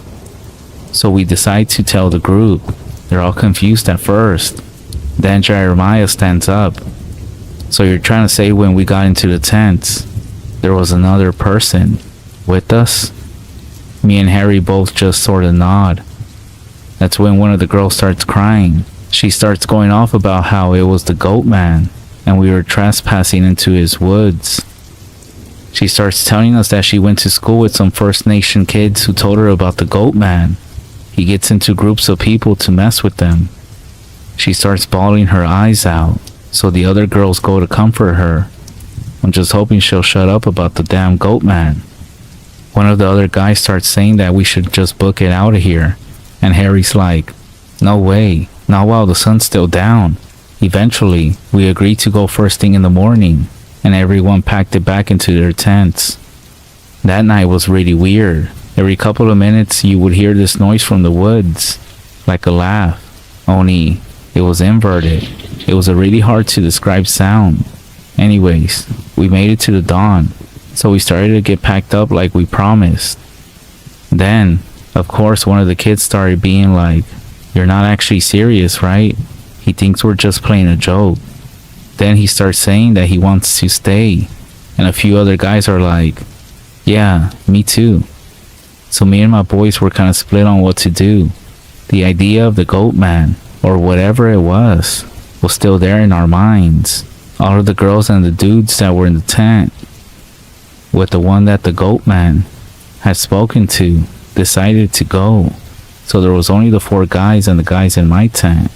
So we decide to tell the group. They're all confused at first. Then Jeremiah stands up. "So you're trying to say when we got into the tents, there was another person with us?" Me and Harry both just sort of nod. That's when one of the girls starts crying. She starts going off about how it was the goat man and we were trespassing into his woods. She starts telling us that she went to school with some First Nation kids who told her about the goat man. He gets into groups of people to mess with them. She starts bawling her eyes out, so the other girls go to comfort her. I'm just hoping she'll shut up about the damn goat man. One of the other guys starts saying that we should just book it out of here, and Harry's like, "No way, not while the sun's still down." Eventually, we agreed to go first thing in the morning, and everyone packed it back into their tents. That night was really weird. Every couple of minutes you would hear this noise from the woods, like a laugh, only it was inverted. It was a really hard to describe sound. Anyways, we made it to the dawn, so we started to get packed up like we promised. Then, of course, one of the kids started being like, "You're not actually serious, right? He thinks we're just playing a joke." Then he starts saying that he wants to stay, and a few other guys are like, "Yeah, me too." So me and my boys were kind of split on what to do. The idea of the goat man, or whatever it was still there in our minds. All of the girls and the dudes that were in the tent, with the one that the goat man had spoken to, decided to go. So there was only the 4 guys and the guys in my tent.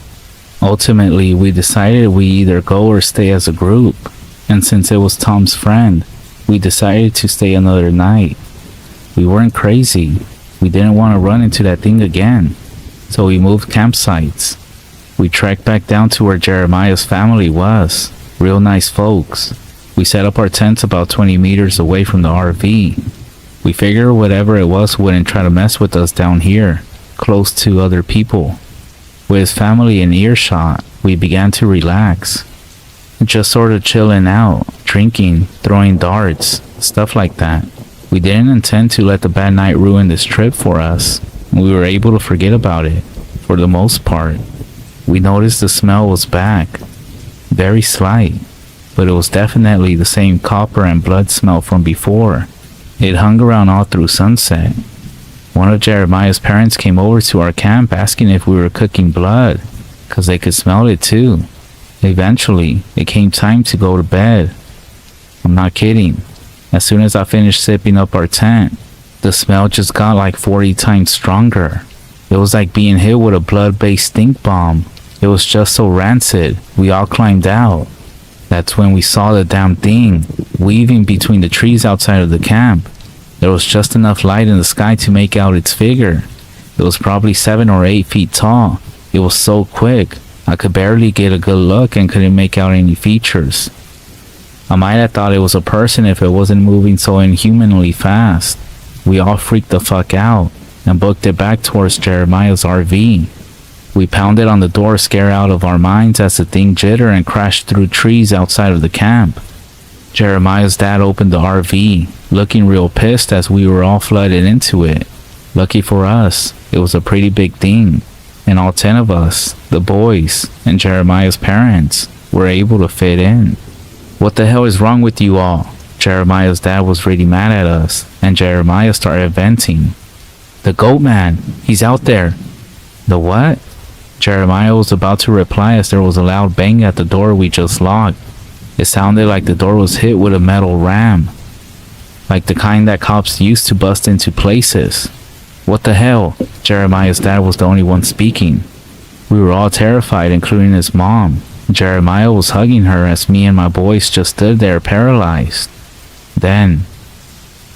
Ultimately, we decided we either go or stay as a group. And since it was Tom's friend, we decided to stay another night. We weren't crazy. We didn't want to run into that thing again. So we moved campsites. We trekked back down to where Jeremiah's family was. Real nice folks. We set up our tents about 20 meters away from the RV. We figured whatever it was wouldn't try to mess with us down here, close to other people. With his family in earshot, we began to relax. Just sort of chilling out, drinking, throwing darts, stuff like that. We didn't intend to let the bad night ruin this trip for us. We were able to forget about it, for the most part. We noticed the smell was back. Very slight, but it was definitely the same copper and blood smell from before. It hung around all through sunset. One of Jeremiah's parents came over to our camp asking if we were cooking blood, cause they could smell it too. Eventually, it came time to go to bed. I'm not kidding. As soon as I finished sipping up our tent, the smell just got like 40 times stronger. It was like being hit with a blood-based stink bomb. It was just so rancid. We all climbed out. That's when we saw the damn thing, weaving between the trees outside of the camp. There was just enough light in the sky to make out its figure. It was probably 7 or 8 feet tall. It was so quick, I could barely get a good look and couldn't make out any features. I might have thought it was a person if it wasn't moving so inhumanly fast. We all freaked the fuck out and booked it back towards Jeremiah's RV. We pounded on the door, scared out of our minds as the thing jittered and crashed through trees outside of the camp. Jeremiah's dad opened the RV, looking real pissed as we were all flooded into it. Lucky for us, it was a pretty big thing, and all 10 of us, the boys, and Jeremiah's parents, were able to fit in. "What the hell is wrong with you all?" Jeremiah's dad was really mad at us, and Jeremiah started venting. The goat man, he's out there. The what? Jeremiah was about to reply as there was a loud bang at the door we just locked. It sounded like the door was hit with a metal ram, like the kind that cops used to bust into places. What the hell? Jeremiah's dad was the only one speaking. We were all terrified, including his mom. Jeremiah was hugging her as me and my boys just stood there paralyzed. Then,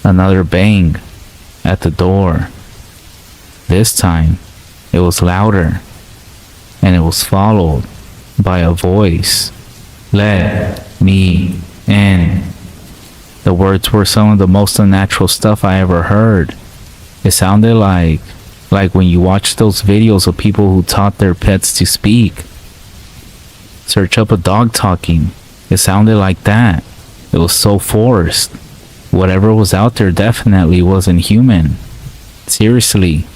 another bang at the door. This time, it was louder, and it was followed by a voice. Let me in. The words were some of the most unnatural stuff I ever heard. It sounded like when you watch those videos of people who taught their pets to speak. Search up a dog talking. It sounded like that. It was so forced. Whatever was out there definitely wasn't human. Seriously.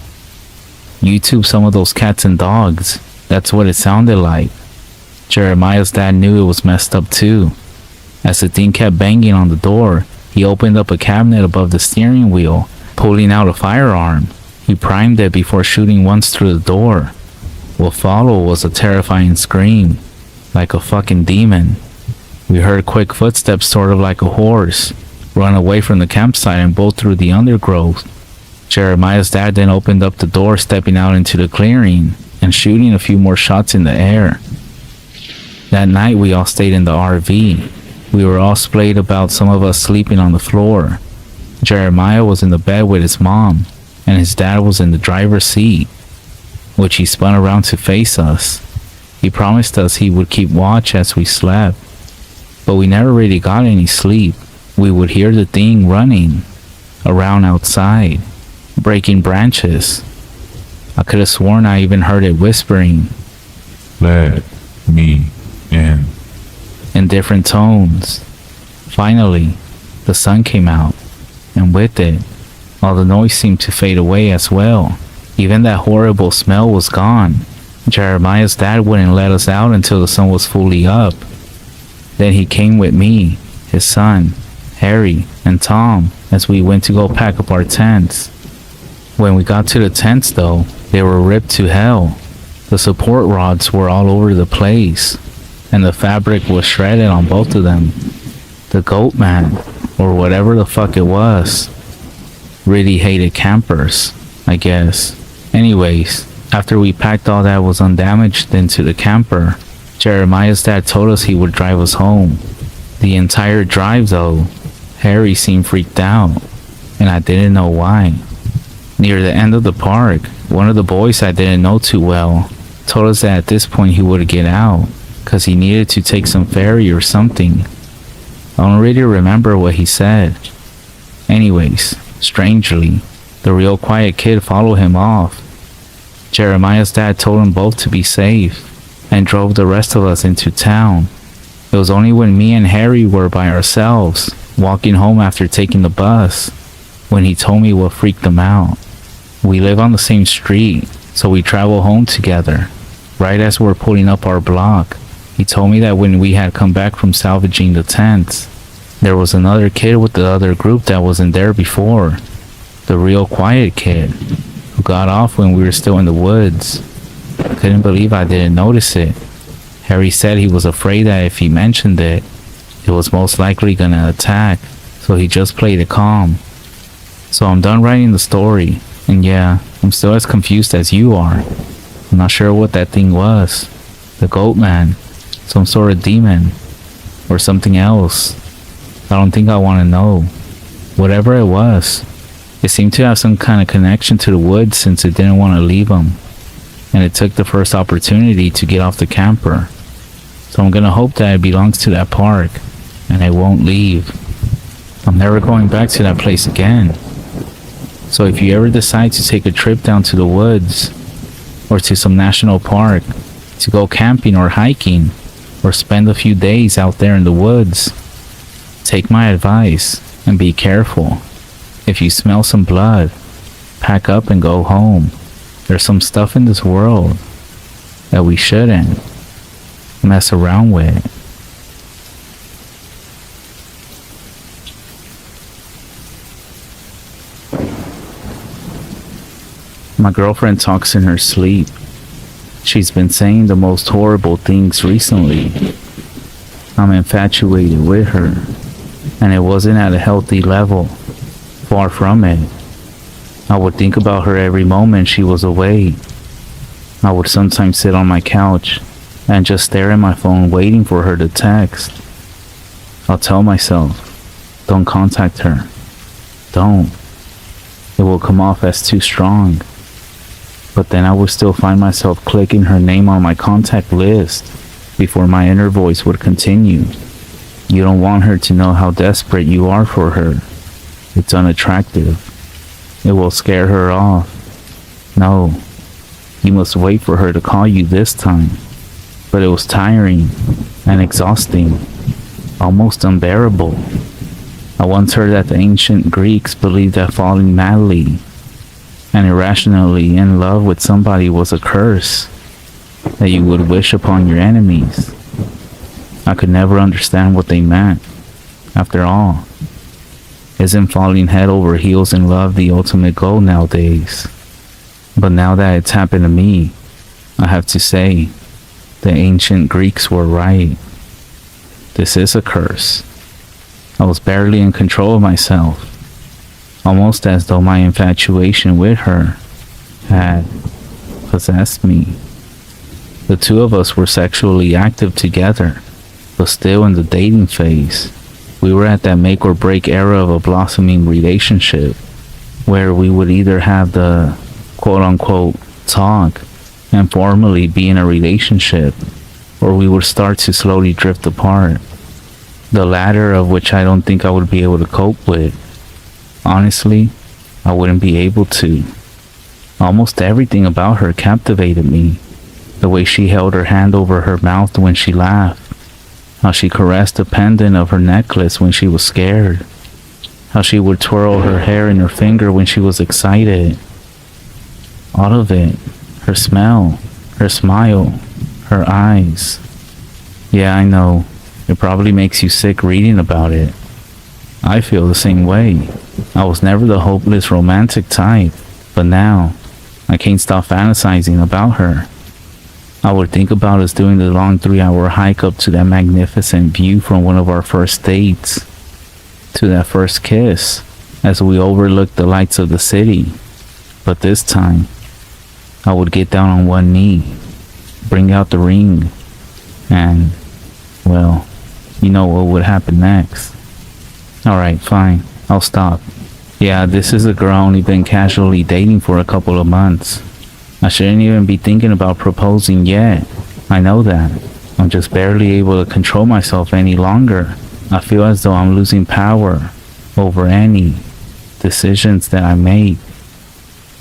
YouTube some of those cats and dogs. That's what it sounded like. Jeremiah's dad knew it was messed up too. As the thing kept banging on the door, he opened up a cabinet above the steering wheel, pulling out a firearm. He primed it before shooting once through the door. What followed was a terrifying scream, like a fucking demon. We heard quick footsteps, sort of like a horse, run away from the campsite and bolt through the undergrowth. Jeremiah's dad then opened up the door, stepping out into the clearing and shooting a few more shots in the air. That night we all stayed in the RV. We were all splayed about, some of us sleeping on the floor. Jeremiah was in the bed with his mom, and his dad was in the driver's seat, which he spun around to face us. He promised us he would keep watch as we slept, but we never really got any sleep. We would hear the thing running around outside, breaking branches. I could have sworn I even heard it whispering, Let me in different tones. Finally, the sun came out, and with it, all the noise seemed to fade away as well. Even that horrible smell was gone. Jeremiah's dad wouldn't let us out until the sun was fully up. Then he came with me, his son, Harry, and Tom as we went to go pack up our tents. When we got to the tents though, they were ripped to hell. The support rods were all over the place, and the fabric was shredded on both of them. The goat man, or whatever the fuck it was, really hated campers, I guess. Anyways, after we packed all that was undamaged into the camper, Jeremiah's dad told us he would drive us home. The entire drive though, Harry seemed freaked out, and I didn't know why. Near the end of the park, one of the boys I didn't know too well told us that at this point he would get out, cause he needed to take some ferry or something. I don't really remember what he said. Anyways, strangely, the real quiet kid followed him off. Jeremiah's dad told them both to be safe and drove the rest of us into town. It was only when me and Harry were by ourselves, walking home after taking the bus, when he told me what freaked him out. We live on the same street, so we travel home together. Right as we're pulling up our block, he told me that when we had come back from salvaging the tents, there was another kid with the other group that wasn't there before. The real quiet kid, who got off when we were still in the woods. I couldn't believe I didn't notice it. Harry said he was afraid that if he mentioned it, it was most likely gonna attack, so he just played it calm. So I'm done writing the story, and yeah, I'm still as confused as you are. I'm not sure what that thing was. The goat man, some sort of demon, or something else. I don't think I want to know. Whatever it was, it seemed to have some kind of connection to the woods since it didn't want to leave them, and it took the first opportunity to get off the camper. So I'm gonna hope that it belongs to that park, and it won't leave. I'm never going back to that place again. So if you ever decide to take a trip down to the woods, or to some national park, to go camping or hiking, or spend a few days out there in the woods, take my advice and be careful. If you smell some blood, pack up and go home. There's some stuff in this world that we shouldn't mess around with. My girlfriend talks in her sleep. She's been saying the most horrible things recently. I'm infatuated with her, and it wasn't at a healthy level. Far from it. I would think about her every moment she was away. I would sometimes sit on my couch and just stare at my phone waiting for her to text. I'll tell myself, don't contact her. Don't. It will come off as too strong. But then I would still find myself clicking her name on my contact list before my inner voice would continue. You don't want her to know how desperate you are for her. It's unattractive. It will scare her off. No, you must wait for her to call you this time. But it was tiring and exhausting, almost unbearable. I once heard that the ancient Greeks believed that falling madly and irrationally in love with somebody was a curse that you would wish upon your enemies. I could never understand what they meant. After all, isn't falling head over heels in love the ultimate goal nowadays? But now that it's happened to me, I have to say, the ancient Greeks were right. This is a curse. I was barely in control of myself, almost as though my infatuation with her had possessed me. The two of us were sexually active together, but still in the dating phase. We were at that make or break era of a blossoming relationship, where we would either have the quote-unquote talk and formally be in a relationship, or we would start to slowly drift apart. The latter of which I don't think I would be able to cope with. Honestly, I wouldn't be able to. Almost everything about her captivated me. The way she held her hand over her mouth when she laughed. How she caressed the pendant of her necklace when she was scared. How she would twirl her hair in her finger when she was excited. All of it. Her smell, her smile, her eyes. Yeah, I know. It probably makes you sick reading about it. I feel the same way. I was never the hopeless romantic type, but now I can't stop fantasizing about her. I would think about us doing the long 3-hour hike up to that magnificent view from one of our first dates, to that first kiss as we overlooked the lights of the city. But this time, I would get down on one knee, bring out the ring, and, well, you know what would happen next. Alright, fine, I'll stop. Yeah, this is a girl I only been casually dating for a couple of months. I shouldn't even be thinking about proposing yet. I know that. I'm just barely able to control myself any longer. I feel as though I'm losing power over any decisions that I make.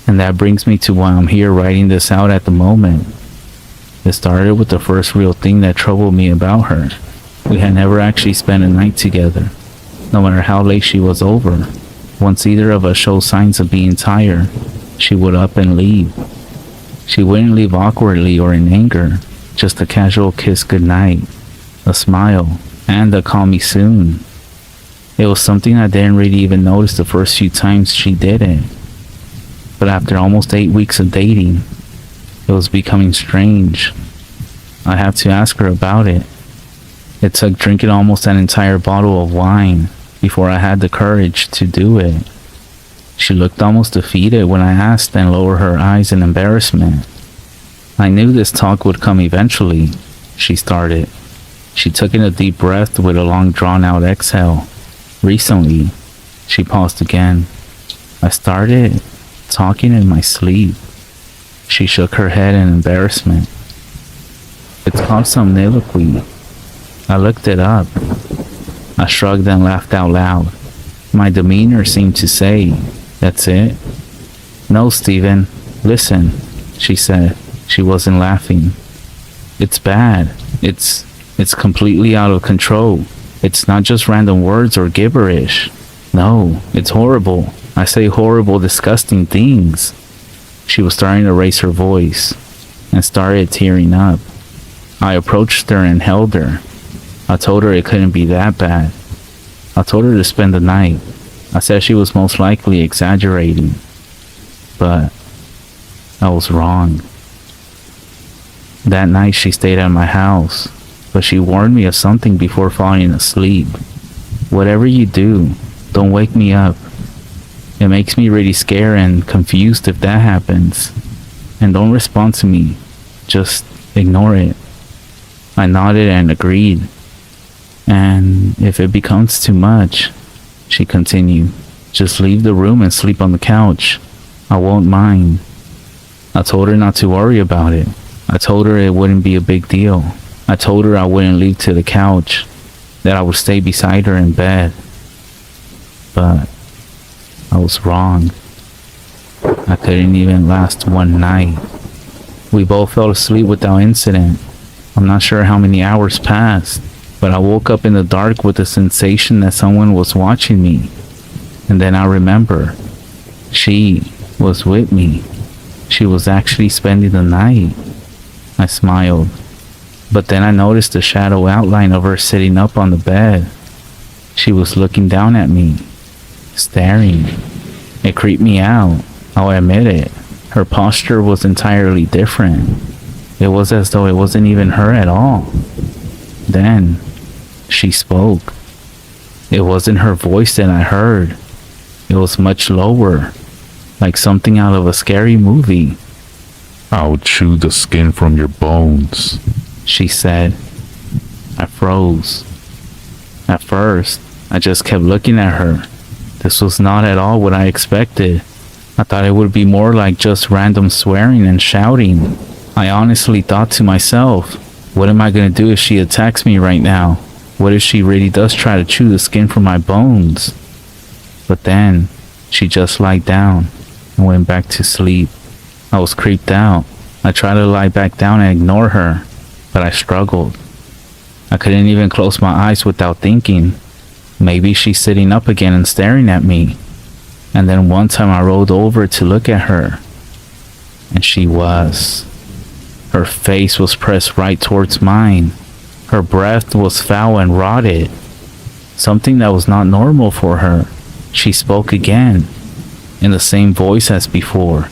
And that brings me to why I'm here writing this out at the moment. It started with the first real thing that troubled me about her. We had never actually spent a night together, no matter how late she was over. Once either of us showed signs of being tired, she would up and leave. She wouldn't leave awkwardly or in anger, just a casual kiss goodnight, a smile, and a call me soon. It was something I didn't really even notice the first few times she did it. But after almost 8 weeks of dating, it was becoming strange. I have to ask her about it. It took drinking almost an entire bottle of wine before I had the courage to do it. She looked almost defeated when I asked and lowered her eyes in embarrassment. I knew this talk would come eventually, she started. She took in a deep breath with a long drawn-out exhale. Recently, she paused again. I started talking in my sleep. She shook her head in embarrassment. It's called somniloquy. I looked it up. I shrugged and laughed out loud. My demeanor seemed to say, "That's it?" "No, Stephen. Listen," she said. She wasn't laughing. "It's bad. It's completely out of control. It's not just random words or gibberish. No, it's horrible. I say horrible, disgusting things." She was starting to raise her voice and started tearing up. I approached her and held her. I told her it couldn't be that bad. I told her to spend the night. I said she was most likely exaggerating. But I was wrong. That night she stayed at my house, but she warned me of something before falling asleep. Whatever you do, don't wake me up. It makes me really scared and confused if that happens. And don't respond to me. Just ignore it. I nodded and agreed. And if it becomes too much, she continued, just leave the room and sleep on the couch. I won't mind. I told her not to worry about it. I told her it wouldn't be a big deal. I told her I wouldn't leave to the couch, that I would stay beside her in bed. But I was wrong. I couldn't even last one night. We both fell asleep without incident. I'm not sure how many hours passed, but I woke up in the dark with the sensation that someone was watching me. And then I remember, she was with me. She was actually spending the night. I smiled, but then I noticed the shadow outline of her sitting up on the bed. She was looking down at me, staring. It creeped me out, I'll admit it. Her posture was entirely different. It was as though it wasn't even her at all. Then, she spoke. It wasn't her voice that I heard. It was much lower, like something out of a scary movie. I'll chew the skin from your bones, she said. I froze. At first, I just kept looking at her. This was not at all what I expected. I thought it would be more like just random swearing and shouting. I honestly thought to myself, what am I going to do if she attacks me right now? What if she really does try to chew the skin from my bones? But then, she just lied down and went back to sleep. I was creeped out. I tried to lie back down and ignore her, but I struggled. I couldn't even close my eyes without thinking, maybe she's sitting up again and staring at me. And then one time I rolled over to look at her, and she was. Her face was pressed right towards mine. Her breath was foul and rotted, something that was not normal for her. She spoke again, in the same voice as before.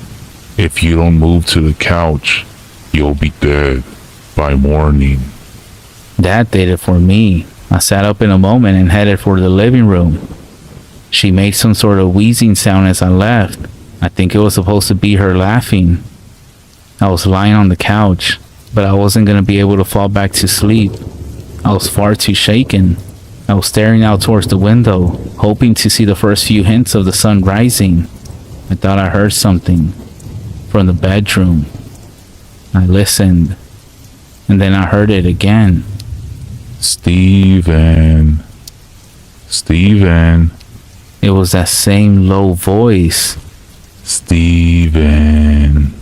If you don't move to the couch, you'll be dead by morning. That did it for me. I sat up in a moment and headed for the living room. She made some sort of wheezing sound as I left. I think it was supposed to be her laughing. I was lying on the couch, but I wasn't going to be able to fall back to sleep. I was far too shaken. I was staring out towards the window, hoping to see the first few hints of the sun rising. I thought I heard something from the bedroom. I listened, and then I heard it again. Steven. Steven. It was that same low voice. Steven.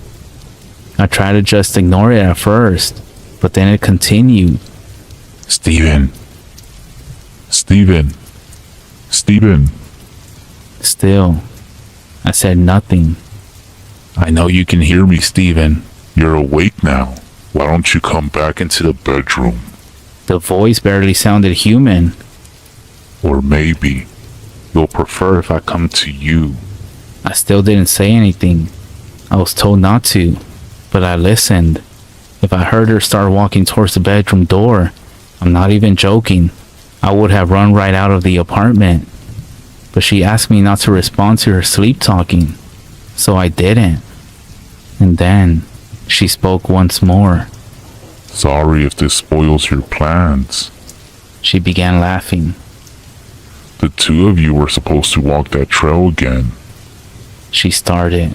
I tried to just ignore it at first, but then it continued. Steven. Steven. Steven. Still, I said nothing. I know you can hear me, Steven. You're awake now. Why don't you come back into the bedroom? The voice barely sounded human. Or maybe you'll prefer if I come to you. I still didn't say anything. I was told not to, but I listened. If I heard her start walking towards the bedroom door, I'm not even joking, I would have run right out of the apartment. But she asked me not to respond to her sleep talking, so I didn't. And then she spoke once more. Sorry if this spoils your plans. She began laughing. The two of you were supposed to walk that trail again. She started.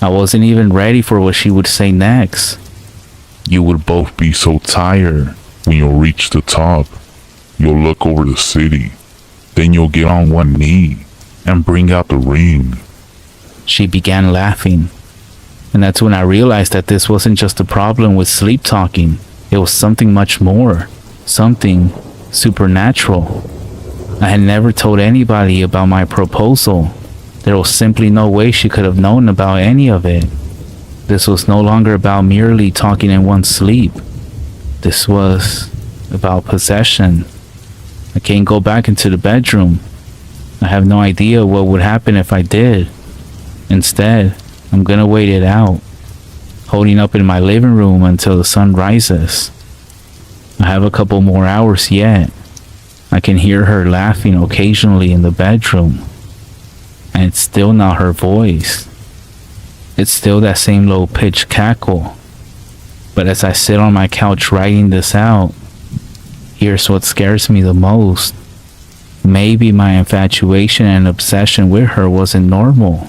I wasn't even ready for what she would say next. You would both be so tired when you'll reach the top. You'll look over the city. Then you'll get on one knee and bring out the ring. She began laughing. And that's when I realized that this wasn't just a problem with sleep talking. It was something much more. Something supernatural. I had never told anybody about my proposal. There was simply no way she could have known about any of it. This was no longer about merely talking in one's sleep. This was about possession. I can't go back into the bedroom. I have no idea what would happen if I did. Instead, I'm gonna wait it out. holding up in my living room until the sun rises. I have a couple more hours yet. I can hear her laughing occasionally in the bedroom. And it's still not her voice. It's still that same low-pitched cackle. But as I sit on my couch writing this out, here's what scares me the most. Maybe my infatuation and obsession with her wasn't normal.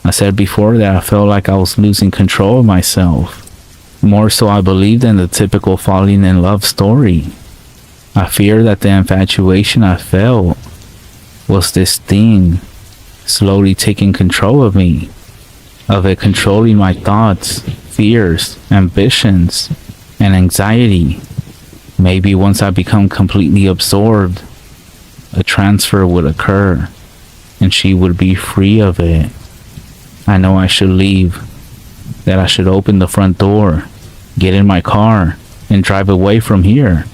I said before that I felt like I was losing control of myself. More so I believed in the typical falling in love story. I fear that the infatuation I felt was this thing slowly taking control of me, of it controlling my thoughts, fears, ambitions, and anxiety. Maybe once I become completely absorbed, a transfer would occur, and she would be free of it. I know I should leave, that I should open the front door, get in my car, and drive away from here.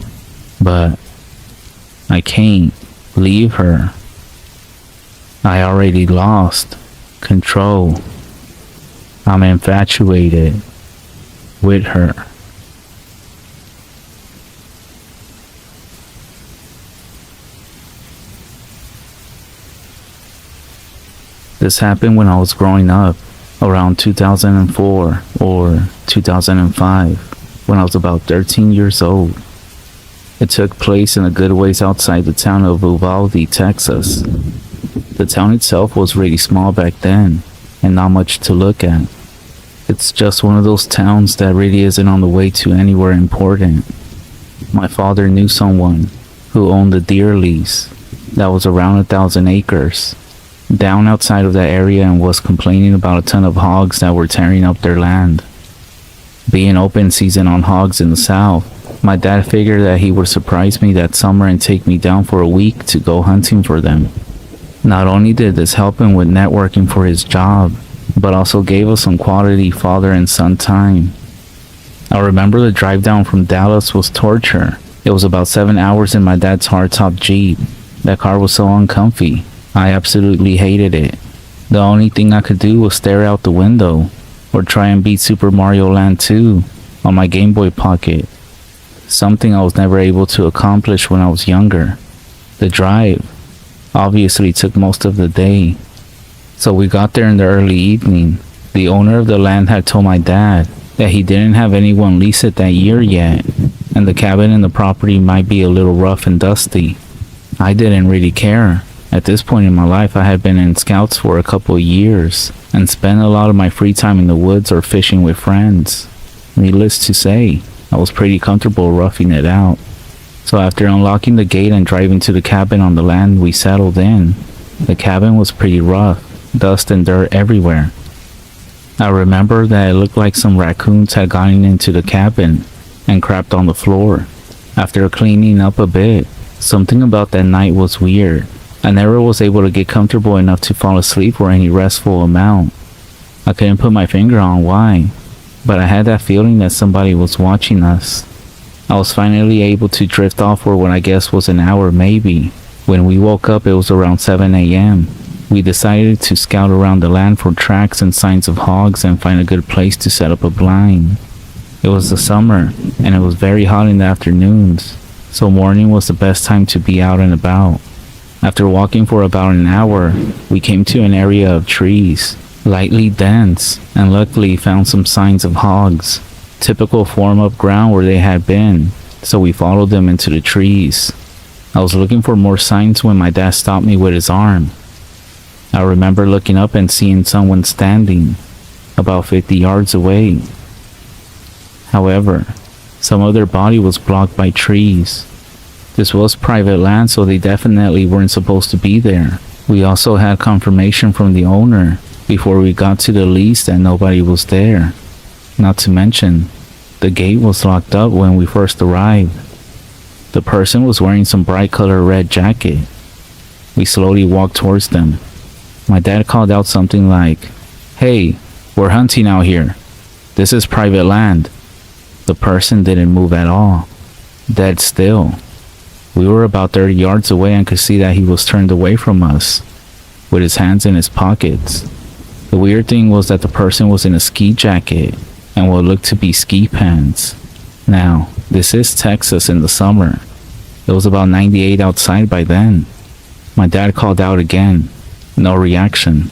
But I can't leave her. I already lost control. I'm infatuated with her. This happened when I was growing up, around 2004 or 2005, when I was about 13 years old. It took place in a good ways outside the town of Uvalde, Texas. The town itself was really small back then, and not much to look at. It's just one of those towns that really isn't on the way to anywhere important. My father knew someone who owned a deer lease that was around 1,000 acres down outside of that area and was complaining about a ton of hogs that were tearing up their land. Being open season on hogs in the south, my dad figured that he would surprise me that summer and take me down for a week to go hunting for them. Not only did this help him with networking for his job, but also gave us some quality father and son time. I remember the drive down from Dallas was torture. It was about 7 hours in my dad's hardtop Jeep. That car was so uncomfy. I absolutely hated it. The only thing I could do was stare out the window or try and beat Super Mario Land 2 on my Game Boy Pocket. Something I was never able to accomplish when I was younger. The drive obviously took most of the day. So we got there in the early evening. The owner of the land had told my dad that he didn't have anyone lease it that year yet, and the cabin and the property might be a little rough and dusty. I didn't really care. At this point in my life, I had been in scouts for a couple of years and spent a lot of my free time in the woods or fishing with friends. Needless to say, I was pretty comfortable roughing it out. So after unlocking the gate and driving to the cabin on the land, we settled in. The cabin was pretty rough, dust and dirt everywhere. I remember that it looked like some raccoons had gotten into the cabin and crapped on the floor. After cleaning up a bit, something about that night was weird. I never was able to get comfortable enough to fall asleep for any restful amount. I couldn't put my finger on why, but I had that feeling that somebody was watching us. I was finally able to drift off for what I guess was an hour maybe. When we woke up, it was around 7 a.m. We decided to scout around the land for tracks and signs of hogs and find a good place to set up a blind. It was the summer, and it was very hot in the afternoons, so morning was the best time to be out and about. After walking for about an hour, we came to an area of trees, lightly dense, and luckily found some signs of hogs. Typical form of ground where they had been, so we followed them into the trees. I was looking for more signs when my dad stopped me with his arm. I remember looking up and seeing someone standing about 50 yards away. However, some of their body was blocked by trees. This was private land, so they definitely weren't supposed to be there. We also had confirmation from the owner before we got to the lease that nobody was there. Not to mention, the gate was locked up when we first arrived. The person was wearing some bright color red jacket. We slowly walked towards them. My dad called out something like, "Hey, we're hunting out here. This is private land." The person didn't move at all. Dead still. We were about 30 yards away and could see that he was turned away from us, with his hands in his pockets. The weird thing was that the person was in a ski jacket, and what looked to be ski pants. Now, this is Texas in the summer. It was about 98 outside by then. My dad called out again. No reaction.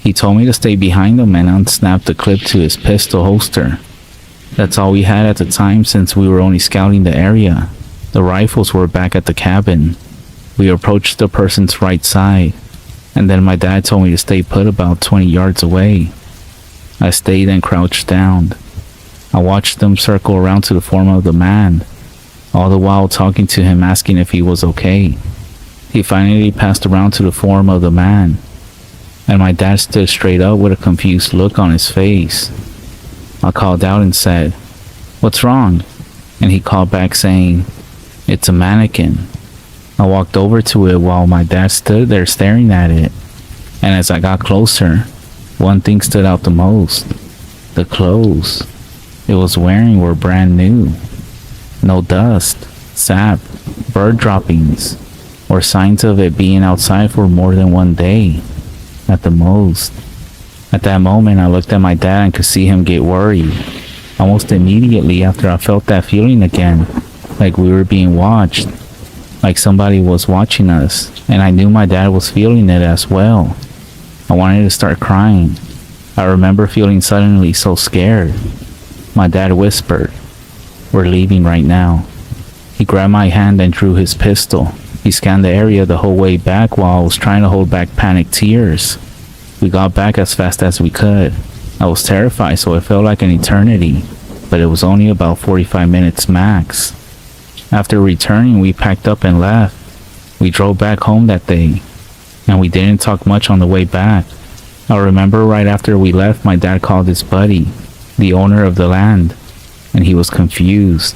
He told me to stay behind him and unsnapped the clip to his pistol holster. That's all we had at the time since we were only scouting the area. The rifles were back at the cabin. We approached the person's right side, and then my dad told me to stay put about 20 yards away. I stayed and crouched down. I watched them circle around to the form of the man, all the while talking to him, asking if he was okay. He finally passed around to the form of the man, and my dad stood straight up with a confused look on his face. I called out and said, "What's wrong?" And he called back saying, "It's a mannequin." I walked over to it while my dad stood there staring at it, and as I got closer, one thing stood out the most. The clothes it was wearing were brand new. No dust, sap, bird droppings, or signs of it being outside for more than one day, at the most. At that moment, I looked at my dad and could see him get worried. Almost immediately after, I felt that feeling again, like we were being watched, like somebody was watching us, and I knew my dad was feeling it as well. I wanted to start crying. I remember feeling suddenly so scared. My dad whispered, "We're leaving right now." He grabbed my hand and drew his pistol. He scanned the area the whole way back while I was trying to hold back panicked tears. We got back as fast as we could. I was terrified, so it felt like an eternity, but it was only about 45 minutes max. After returning, we packed up and left. We drove back home that day, and we didn't talk much on the way back. I remember right after we left, my dad called his buddy, the owner of the land, and he was confused.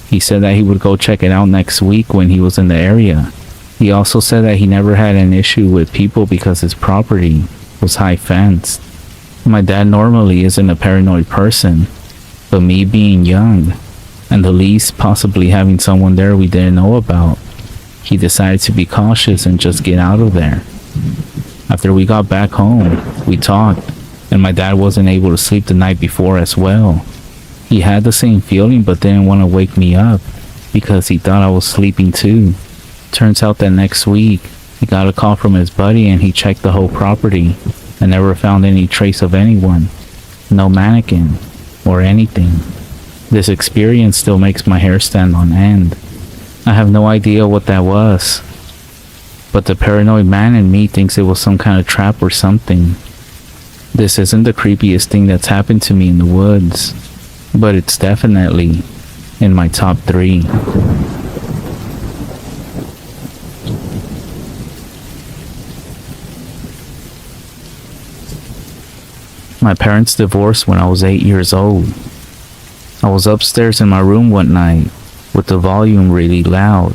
He said that he would go check it out next week when he was in the area. He also said that he never had an issue with people because his property was high fenced. My dad normally isn't a paranoid person, but me being young, and the least possibly having someone there we didn't know about, he decided to be cautious and just get out of there. After we got back home, we talked, and my dad wasn't able to sleep the night before as well. He had the same feeling but didn't want to wake me up because he thought I was sleeping too. Turns out that next week, he got a call from his buddy and he checked the whole property and never found any trace of anyone. No mannequin or anything. This experience still makes my hair stand on end. I have no idea what that was, but the paranoid man in me thinks it was some kind of trap or something. This isn't the creepiest thing that's happened to me in the woods, but it's definitely in my top 3. My parents divorced when I was 8 years old. I was upstairs in my room one night with the volume really loud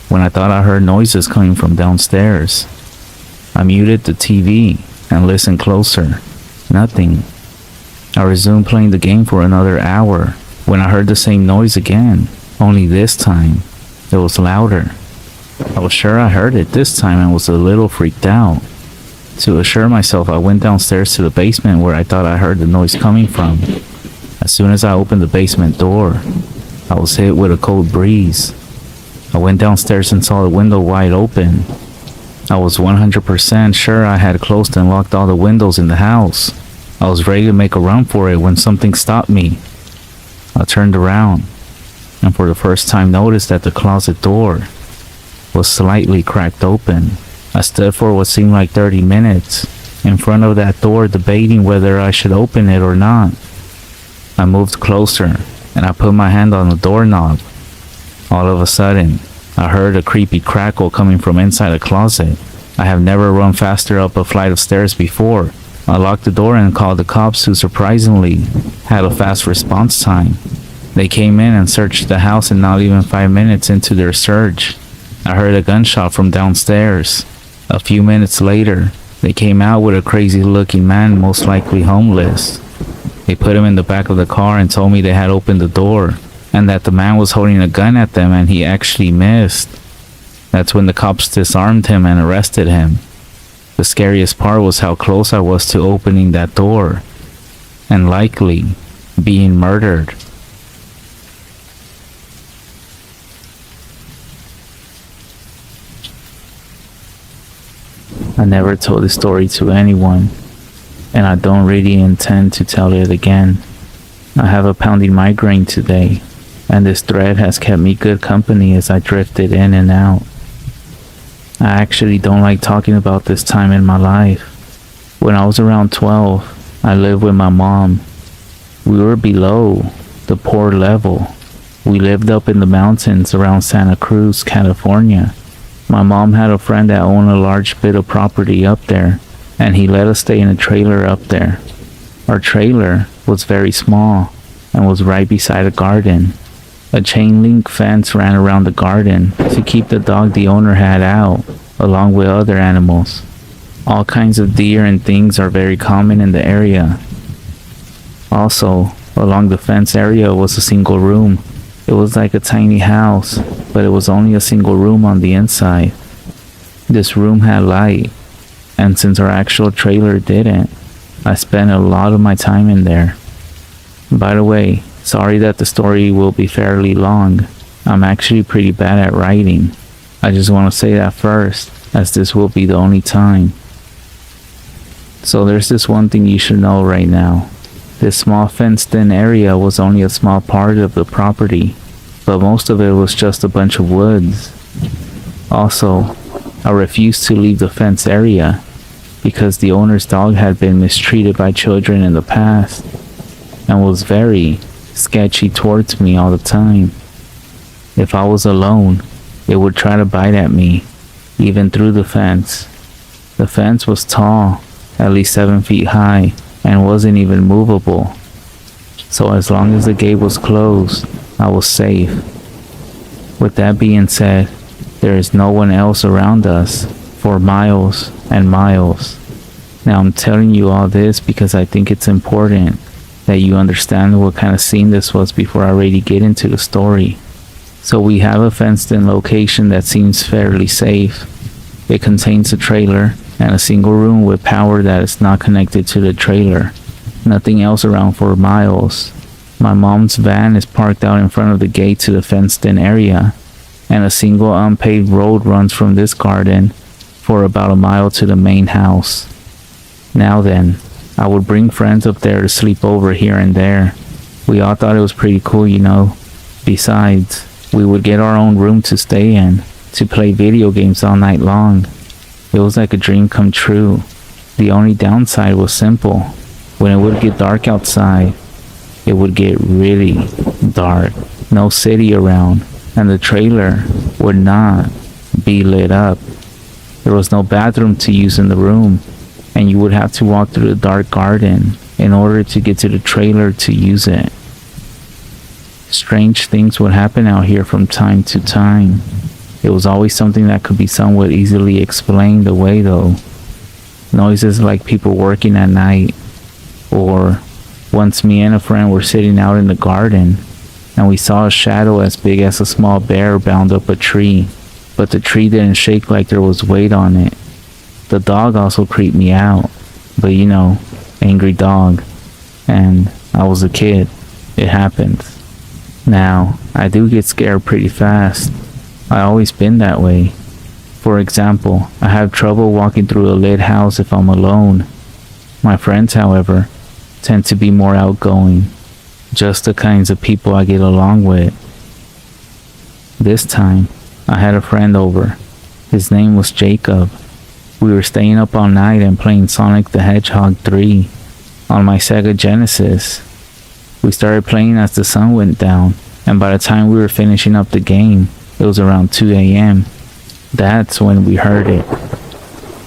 when I thought I heard noises coming from downstairs. I muted the TV and listened closer. Nothing. I resumed playing the game for another hour when I heard the same noise again, only this time it was louder. I was sure I heard it this time and was a little freaked out. To assure myself, I went downstairs to the basement where I thought I heard the noise coming from. As soon as I opened the basement door, I was hit with a cold breeze. I went downstairs and saw the window wide open. I was 100% sure I had closed and locked all the windows in the house. I was ready to make a run for it when something stopped me. I turned around and for the first time noticed that the closet door was slightly cracked open. I stood for what seemed like 30 minutes in front of that door debating whether I should open it or not. I moved closer and I put my hand on the doorknob. All of a sudden, I heard a creepy crackle coming from inside the closet. I have never run faster up a flight of stairs before. I locked the door and called the cops, who surprisingly had a fast response time. They came in and searched the house, and not even 5 minutes into their search, I heard a gunshot from downstairs. A few minutes later, they came out with a crazy-looking man, most likely homeless. They put him in the back of the car and told me they had opened the door and that the man was holding a gun at them and he actually missed. That's when the cops disarmed him and arrested him. The scariest part was how close I was to opening that door. And likely, being murdered. I never told this story to anyone, and I don't really intend to tell it again. I have a pounding migraine today, and this thread has kept me good company as I drifted in and out. I actually don't like talking about this time in my life. When I was around 12, I lived with my mom. We were below the poor level. We lived up in the mountains around Santa Cruz, California. My mom had a friend that owned a large bit of property up there, and he let us stay in a trailer up there. Our trailer was very small and was right beside a garden. A chain link fence ran around the garden to keep the dog the owner had out, along with other animals. All kinds of deer and things are very common in the area. Also, along the fence area was a single room. It was like a tiny house, but it was only a single room on the inside. This room had light, and since our actual trailer didn't, I spent a lot of my time in there. By the way, sorry that the story will be fairly long. I'm actually pretty bad at writing. I just want to say that first, as this will be the only time. So there's this one thing you should know right now. This small fenced-in area was only a small part of the property, but most of it was just a bunch of woods. Also, I refused to leave the fence area because the owner's dog had been mistreated by children in the past and was very sketchy towards me all the time. If I was alone, it would try to bite at me, even through the fence. The fence was tall, at least 7 feet high, and wasn't even movable. So as long as the gate was closed, I was safe. With that being said, there is no one else around us for miles and miles. Now I'm telling you all this because I think it's important that you understand what kind of scene this was before I really get into the story. So we have a fenced-in location that seems fairly safe. It contains a trailer and a single room with power that is not connected to the trailer. Nothing else around for miles. My mom's van is parked out in front of the gate to the fenced-in area, and a single unpaved road runs from this garden for about a mile to the main house. Now then, I would bring friends up there to sleep over here and there. We all thought it was pretty cool, you know. Besides, we would get our own room to stay in, to play video games all night long. It was like a dream come true. The only downside was simple. When it would get dark outside, it would get really dark. No city around, and the trailer would not be lit up. There was no bathroom to use in the room, and you would have to walk through the dark garden in order to get to the trailer to use it. Strange things would happen out here from time to time. It was always something that could be somewhat easily explained away though. Noises like people working at night, or once me and a friend were sitting out in the garden and we saw a shadow as big as a small bear bound up a tree, but the tree didn't shake like there was weight on it. The dog also creeped me out, but you know, angry dog, and I was a kid. It happens. Now, I do get scared pretty fast. I always been that way. For example, I have trouble walking through a lit house if I'm alone. My friends, however, tend to be more outgoing, just the kinds of people I get along with. This time, I had a friend over. His name was Jacob. We were staying up all night and playing Sonic the Hedgehog 3 on my Sega Genesis. We started playing as the sun went down, and by the time we were finishing up the game, it was around 2 a.m. That's when we heard it.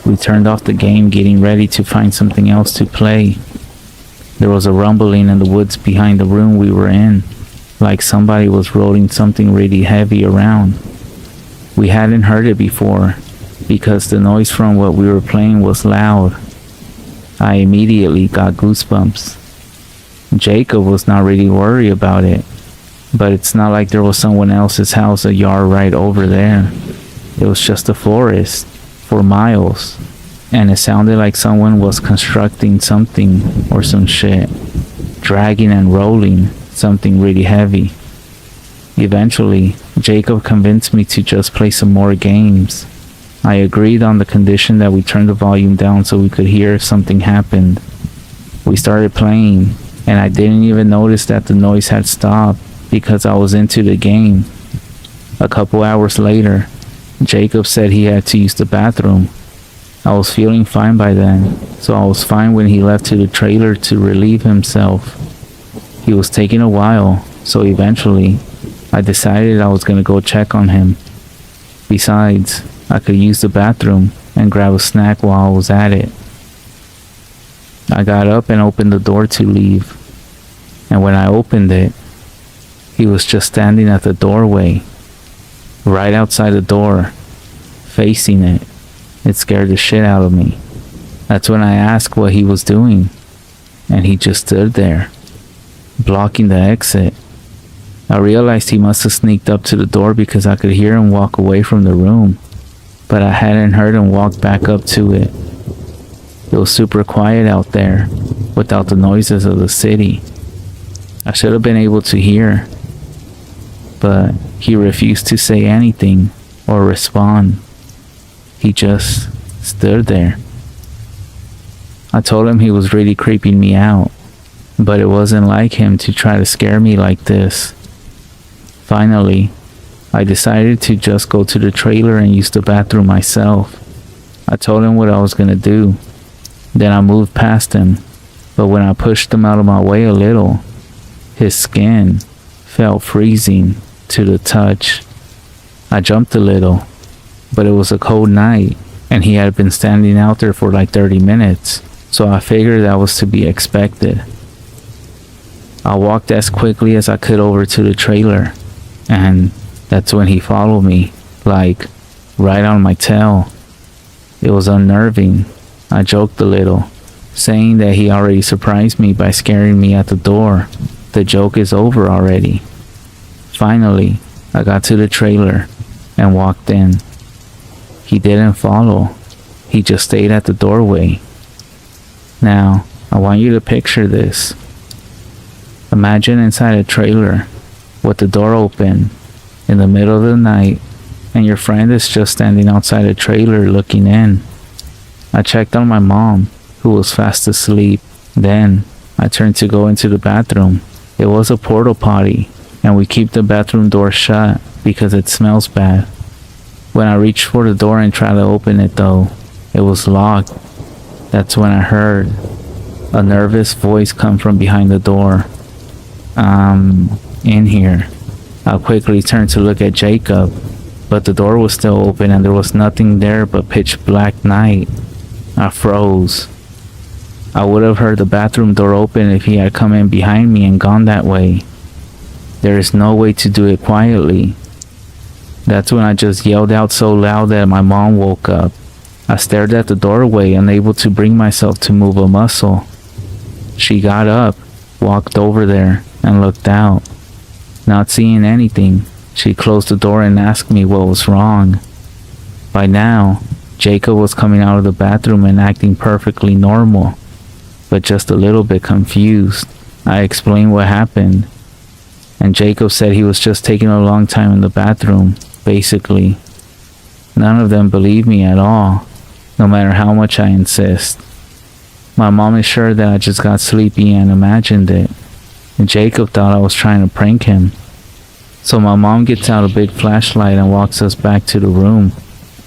We turned off the game, getting ready to find something else to play. There was a rumbling in the woods behind the room we were in, like somebody was rolling something really heavy around. We hadn't heard it before, because the noise from what we were playing was loud. I immediately got goosebumps. Jacob was not really worried about it, but it's not like there was someone else's house a yard right over there. It was just a forest for miles, and it sounded like someone was constructing something or some shit. dragging and rolling, something really heavy. Eventually, Jacob convinced me to just play some more games. I agreed on the condition that we turn the volume down so we could hear if something happened. We started playing, and I didn't even notice that the noise had stopped because I was into the game. A couple hours later, Jacob said he had to use the bathroom. I was feeling fine by then, so I was fine when he left to the trailer to relieve himself. He was taking a while, so eventually, I decided I was going to go check on him. Besides, I could use the bathroom and grab a snack while I was at it. I got up and opened the door to leave, and when I opened it, he was just standing at the doorway, right outside the door, facing it. It scared the shit out of me. That's when I asked what he was doing, and he just stood there, blocking the exit. I realized he must have sneaked up to the door because I could hear him walk away from the room, but I hadn't heard him walk back up to it. It was super quiet out there, without the noises of the city. I should have been able to hear, but he refused to say anything or respond. He just stood there. I told him he was really creeping me out, but it wasn't like him to try to scare me like this. Finally, I decided to just go to the trailer and use the bathroom myself. I told him what I was gonna do. Then I moved past him, but when I pushed him out of my way a little, his skin felt freezing to the touch. I jumped a little, but it was a cold night, and he had been standing out there for like 30 minutes, so I figured that was to be expected. I walked as quickly as I could over to the trailer, and that's when he followed me, like, right on my tail. It was unnerving. I joked a little, saying that he already surprised me by scaring me at the door. The joke is over already. Finally, I got to the trailer and walked in. He didn't follow. He just stayed at the doorway. Now, I want you to picture this. Imagine inside a trailer with the door open in the middle of the night, and your friend is just standing outside a trailer looking in. I checked on my mom, who was fast asleep. Then, I turned to go into the bathroom. It was a porta potty, and we keep the bathroom door shut because it smells bad. When I reached for the door and tried to open it though, it was locked. That's when I heard a nervous voice come from behind the door. In here. I quickly turned to look at Jacob, but the door was still open and there was nothing there but pitch black night. I froze. I would have heard the bathroom door open if he had come in behind me and gone that way. There is no way to do it quietly. That's when I just yelled out so loud that my mom woke up. I stared at the doorway, unable to bring myself to move a muscle. She got up, walked over there, and looked out. Not seeing anything, she closed the door and asked me what was wrong. By now, Jacob was coming out of the bathroom and acting perfectly normal, but just a little bit confused. I explained what happened, and Jacob said he was just taking a long time in the bathroom, basically. None of them believed me at all, no matter how much I insist. My mom is sure that I just got sleepy and imagined it, and Jacob thought I was trying to prank him. So my mom gets out a big flashlight and walks us back to the room.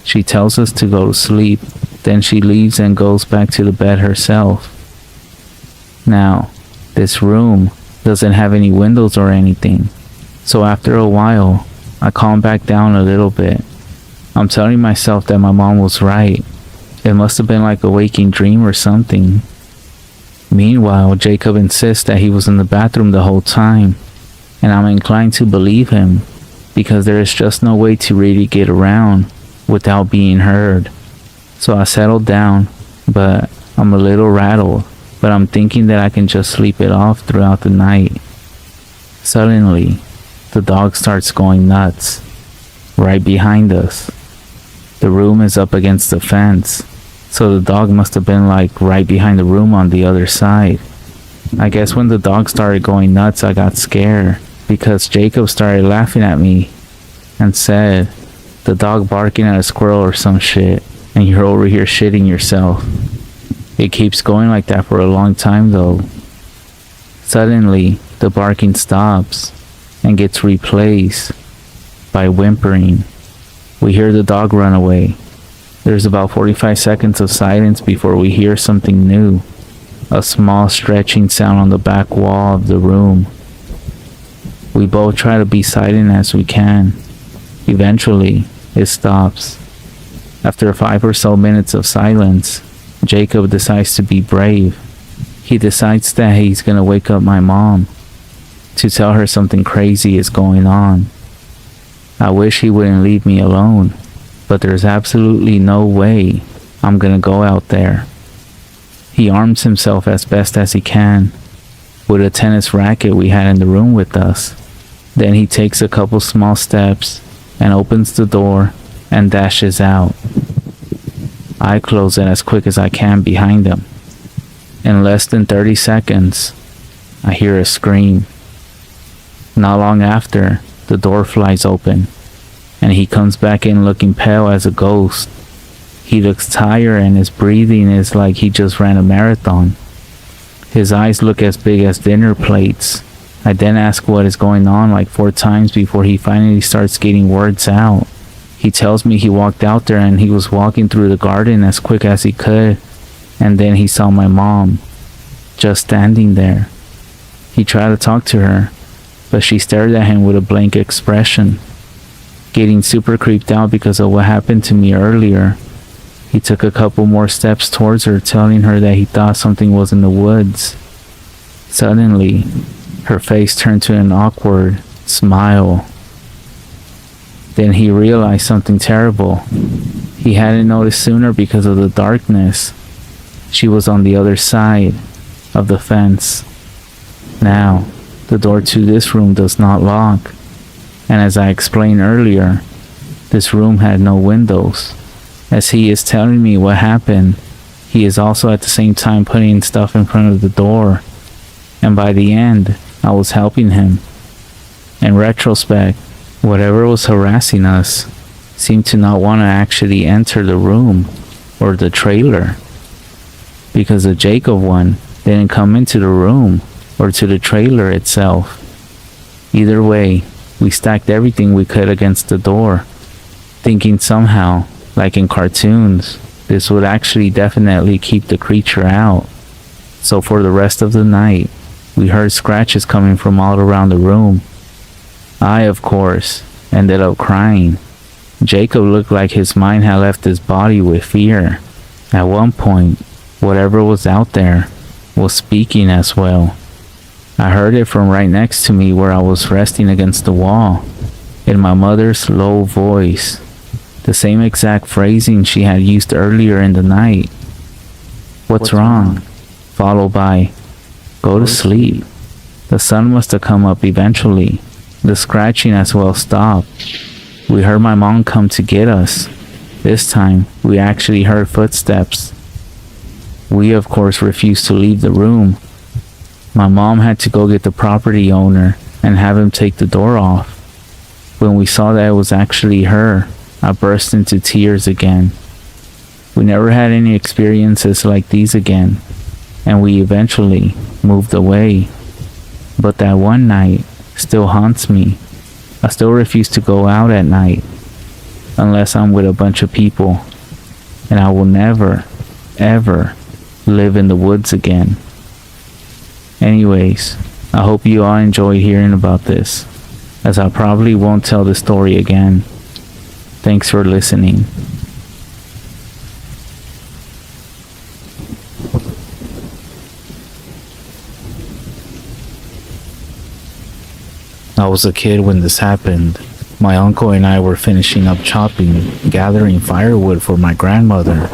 She tells us to go to sleep, then she leaves and goes back to the bed herself. Now, this room doesn't have any windows or anything, so after a while, I calm back down a little bit. I'm telling myself that my mom was right. It must have been like a waking dream or something. Meanwhile, Jacob insists that he was in the bathroom the whole time, and I'm inclined to believe him, because there is just no way to really get around without being heard. So I settled down, but I'm a little rattled, but I'm thinking that I can just sleep it off throughout the night. Suddenly, the dog starts going nuts, right behind us. The room is up against the fence, so the dog must have been like right behind the room on the other side. I guess when the dog started going nuts, I got scared because Jacob started laughing at me and said, "The dog barking at a squirrel or some shit, and you're over here shitting yourself." It keeps going like that for a long time though. Suddenly, the barking stops and gets replaced by whimpering. We hear the dog run away. There's about 45 seconds of silence before we hear something new. A small stretching sound on the back wall of the room. We both try to be silent as we can. Eventually, it stops. After 5 or so minutes of silence, Jacob decides to be brave. He decides that he's gonna wake up my mom to tell her something crazy is going on. I wish he wouldn't leave me alone, but there's absolutely no way I'm gonna go out there. He arms himself as best as he can with a tennis racket we had in the room with us. Then he takes a couple small steps and opens the door and dashes out. I close it as quick as I can behind him. In less than 30 seconds, I hear a scream. Not long after, the door flies open, and he comes back in looking pale as a ghost. He looks tired and his breathing is like he just ran a marathon. His eyes look as big as dinner plates. I then ask what is going on like 4 times before he finally starts getting words out. He tells me he walked out there and he was walking through the garden as quick as he could, and then he saw my mom just standing there. He tried to talk to her, but she stared at him with a blank expression. Getting super creeped out because of what happened to me earlier, he took a couple more steps towards her, telling her that he thought something was in the woods. Suddenly, her face turned to an awkward smile. Then he realized something terrible. He hadn't noticed sooner because of the darkness. She was on the other side of the fence. Now, the door to this room does not lock. And as I explained earlier, this room had no windows. As he is telling me what happened, he is also at the same time putting stuff in front of the door. And by the end, I was helping him. In retrospect, whatever was harassing us seemed to not want to actually enter the room or the trailer, because the Jacob one didn't come into the room or to the trailer itself. Either way, we stacked everything we could against the door, thinking somehow, like in cartoons, this would actually definitely keep the creature out. So for the rest of the night, we heard scratches coming from all around the room. I, of course, ended up crying. Jacob looked like his mind had left his body with fear. At one point, whatever was out there was speaking as well. I heard it from right next to me where I was resting against the wall, in my mother's low voice, the same exact phrasing she had used earlier in the night. "What's wrong?" Followed by, "Go to sleep." The sun must have come up eventually. The scratching as well stopped. We heard my mom come to get us. This time, we actually heard footsteps. We, of course, refused to leave the room. My mom had to go get the property owner and have him take the door off. When we saw that it was actually her, I burst into tears again. We never had any experiences like these again, and we eventually moved away. But that one night still haunts me. I still refuse to go out at night unless I'm with a bunch of people, and I will never, ever live in the woods again. Anyways, I hope you all enjoyed hearing about this, as I probably won't tell the story again. Thanks for listening. I was a kid when this happened. My uncle and I were finishing up chopping, gathering firewood for my grandmother,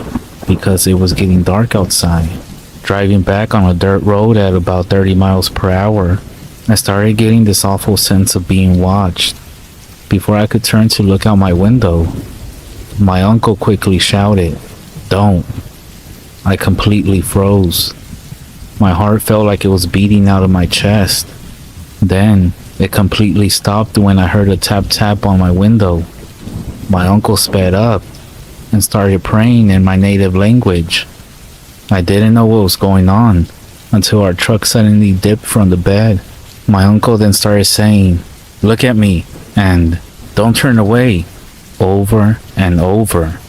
because it was getting dark outside. Driving back on a dirt road at about 30 miles per hour, I started getting this awful sense of being watched. Before I could turn to look out my window, my uncle quickly shouted, "Don't." I completely froze. My heart felt like it was beating out of my chest. Then, it completely stopped when I heard a tap tap on my window. My uncle sped up and started praying in my native language. I didn't know what was going on until our truck suddenly dipped from the bed. My uncle then started saying, "Look at me," and "Don't turn away," over and over.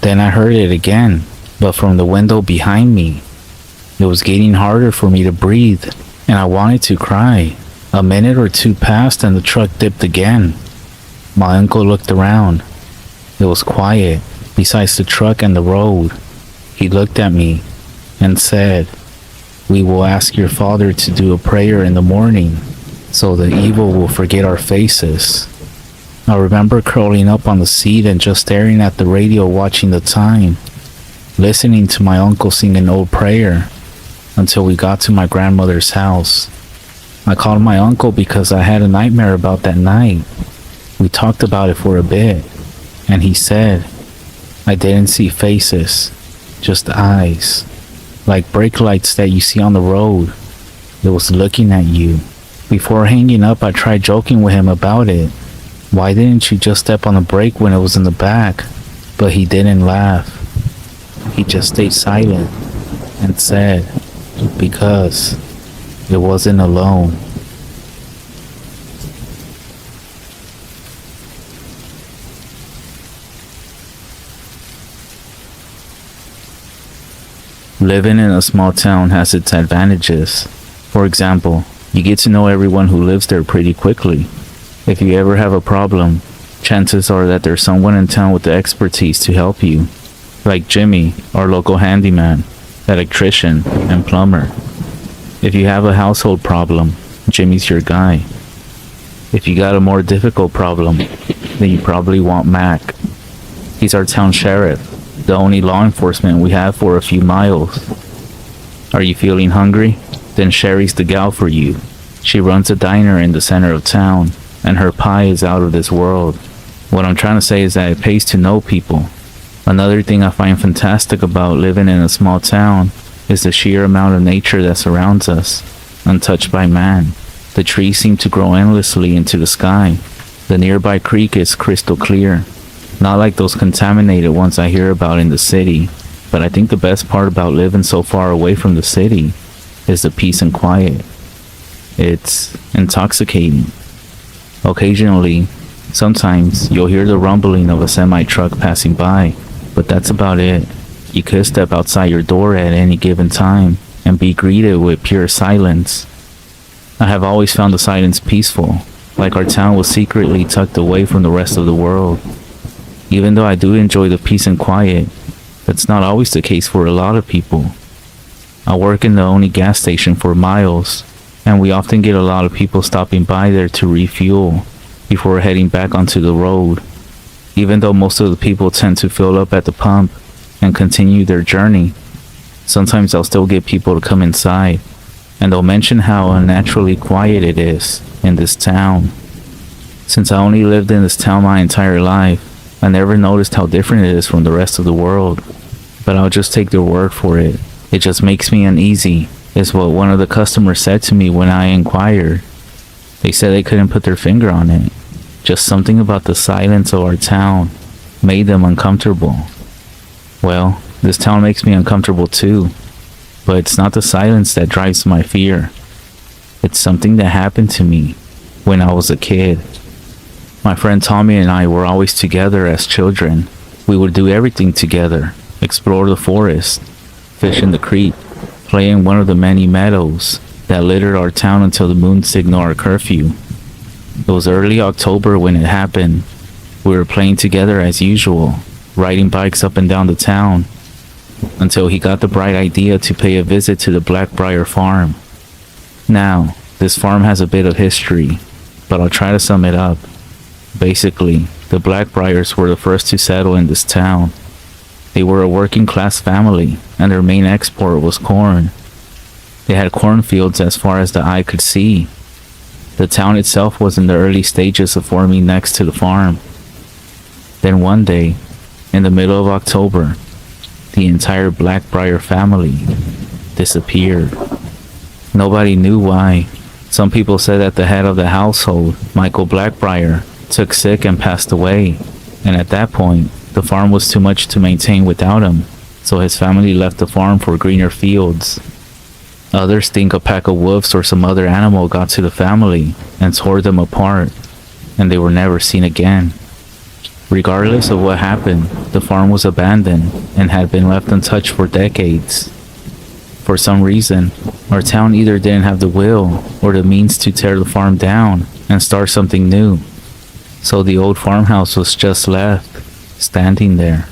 Then I heard it again, but from the window behind me. It was getting harder for me to breathe, and I wanted to cry. A minute or two passed and the truck dipped again. My uncle looked around. It was quiet, besides the truck and the road. He looked at me and said, "We will ask your father to do a prayer in the morning, so the evil will forget our faces." I remember curling up on the seat and just staring at the radio, watching the time, listening to my uncle sing an old prayer until we got to my grandmother's house. I called my uncle because I had a nightmare about that night. We talked about it for a bit, and he said, "I didn't see faces, just eyes, like brake lights that you see on the road. It was looking at you." Before hanging up, I tried joking with him about it. "Why didn't you just step on the brake when it was in the back?" But he didn't laugh. He just stayed silent and said, "Because it wasn't alone." Living in a small town has its advantages. For example, you get to know everyone who lives there pretty quickly. If you ever have a problem, chances are that there's someone in town with the expertise to help you. Like Jimmy, our local handyman, electrician, and plumber. If you have a household problem, Jimmy's your guy. If you got a more difficult problem, then you probably want Mac. He's our town sheriff, the only law enforcement we have for a few miles. Are you feeling hungry? Then Sherry's the gal for you. She runs a diner in the center of town, and her pie is out of this world. What I'm trying to say is that it pays to know people. Another thing I find fantastic about living in a small town is the sheer amount of nature that surrounds us, untouched by man. The trees seem to grow endlessly into the sky. The nearby creek is crystal clear, not like those contaminated ones I hear about in the city. But I think the best part about living so far away from the city is the peace and quiet. It's intoxicating. Occasionally, sometimes you'll hear the rumbling of a semi-truck passing by, but that's about it. You could step outside your door at any given time and be greeted with pure silence. I have always found the silence peaceful, like our town was secretly tucked away from the rest of the world. Even though I do enjoy the peace and quiet, that's not always the case for a lot of people. I work in the only gas station for miles, and we often get a lot of people stopping by there to refuel before heading back onto the road. Even though most of the people tend to fill up at the pump and continue their journey, sometimes I'll still get people to come inside, and they'll mention how unnaturally quiet it is in this town. Since I only lived in this town my entire life, I never noticed how different it is from the rest of the world. But I'll just take their word for it. It just makes me uneasy, is what one of the customers said to me when I inquired. They said they couldn't put their finger on it. Just something about the silence of our town made them uncomfortable. Well, this town makes me uncomfortable too. But it's not the silence that drives my fear. It's something that happened to me when I was a kid. My friend Tommy and I were always together as children. We would do everything together. Explore the forest, fish in the creek, play in one of the many meadows that littered our town until the moon signaled our curfew. It was early October when it happened. We were playing together as usual, riding bikes up and down the town, until he got the bright idea to pay a visit to the Blackbriar farm. Now, this farm has a bit of history, but I'll try to sum it up. Basically, the Blackbriars were the first to settle in this town. They were a working class family, and their main export was corn. They had cornfields as far as the eye could see. The town itself was in the early stages of forming next to the farm. Then one day, in the middle of October, the entire Blackbriar family disappeared. Nobody knew why. Some people said that the head of the household, Michael Blackbriar, took sick and passed away, and at that point, the farm was too much to maintain without him, so his family left the farm for greener fields. Others think a pack of wolves or some other animal got to the family and tore them apart, and they were never seen again. Regardless of what happened, the farm was abandoned and had been left untouched for decades. For some reason, our town either didn't have the will or the means to tear the farm down and start something new. So the old farmhouse was just left, standing there.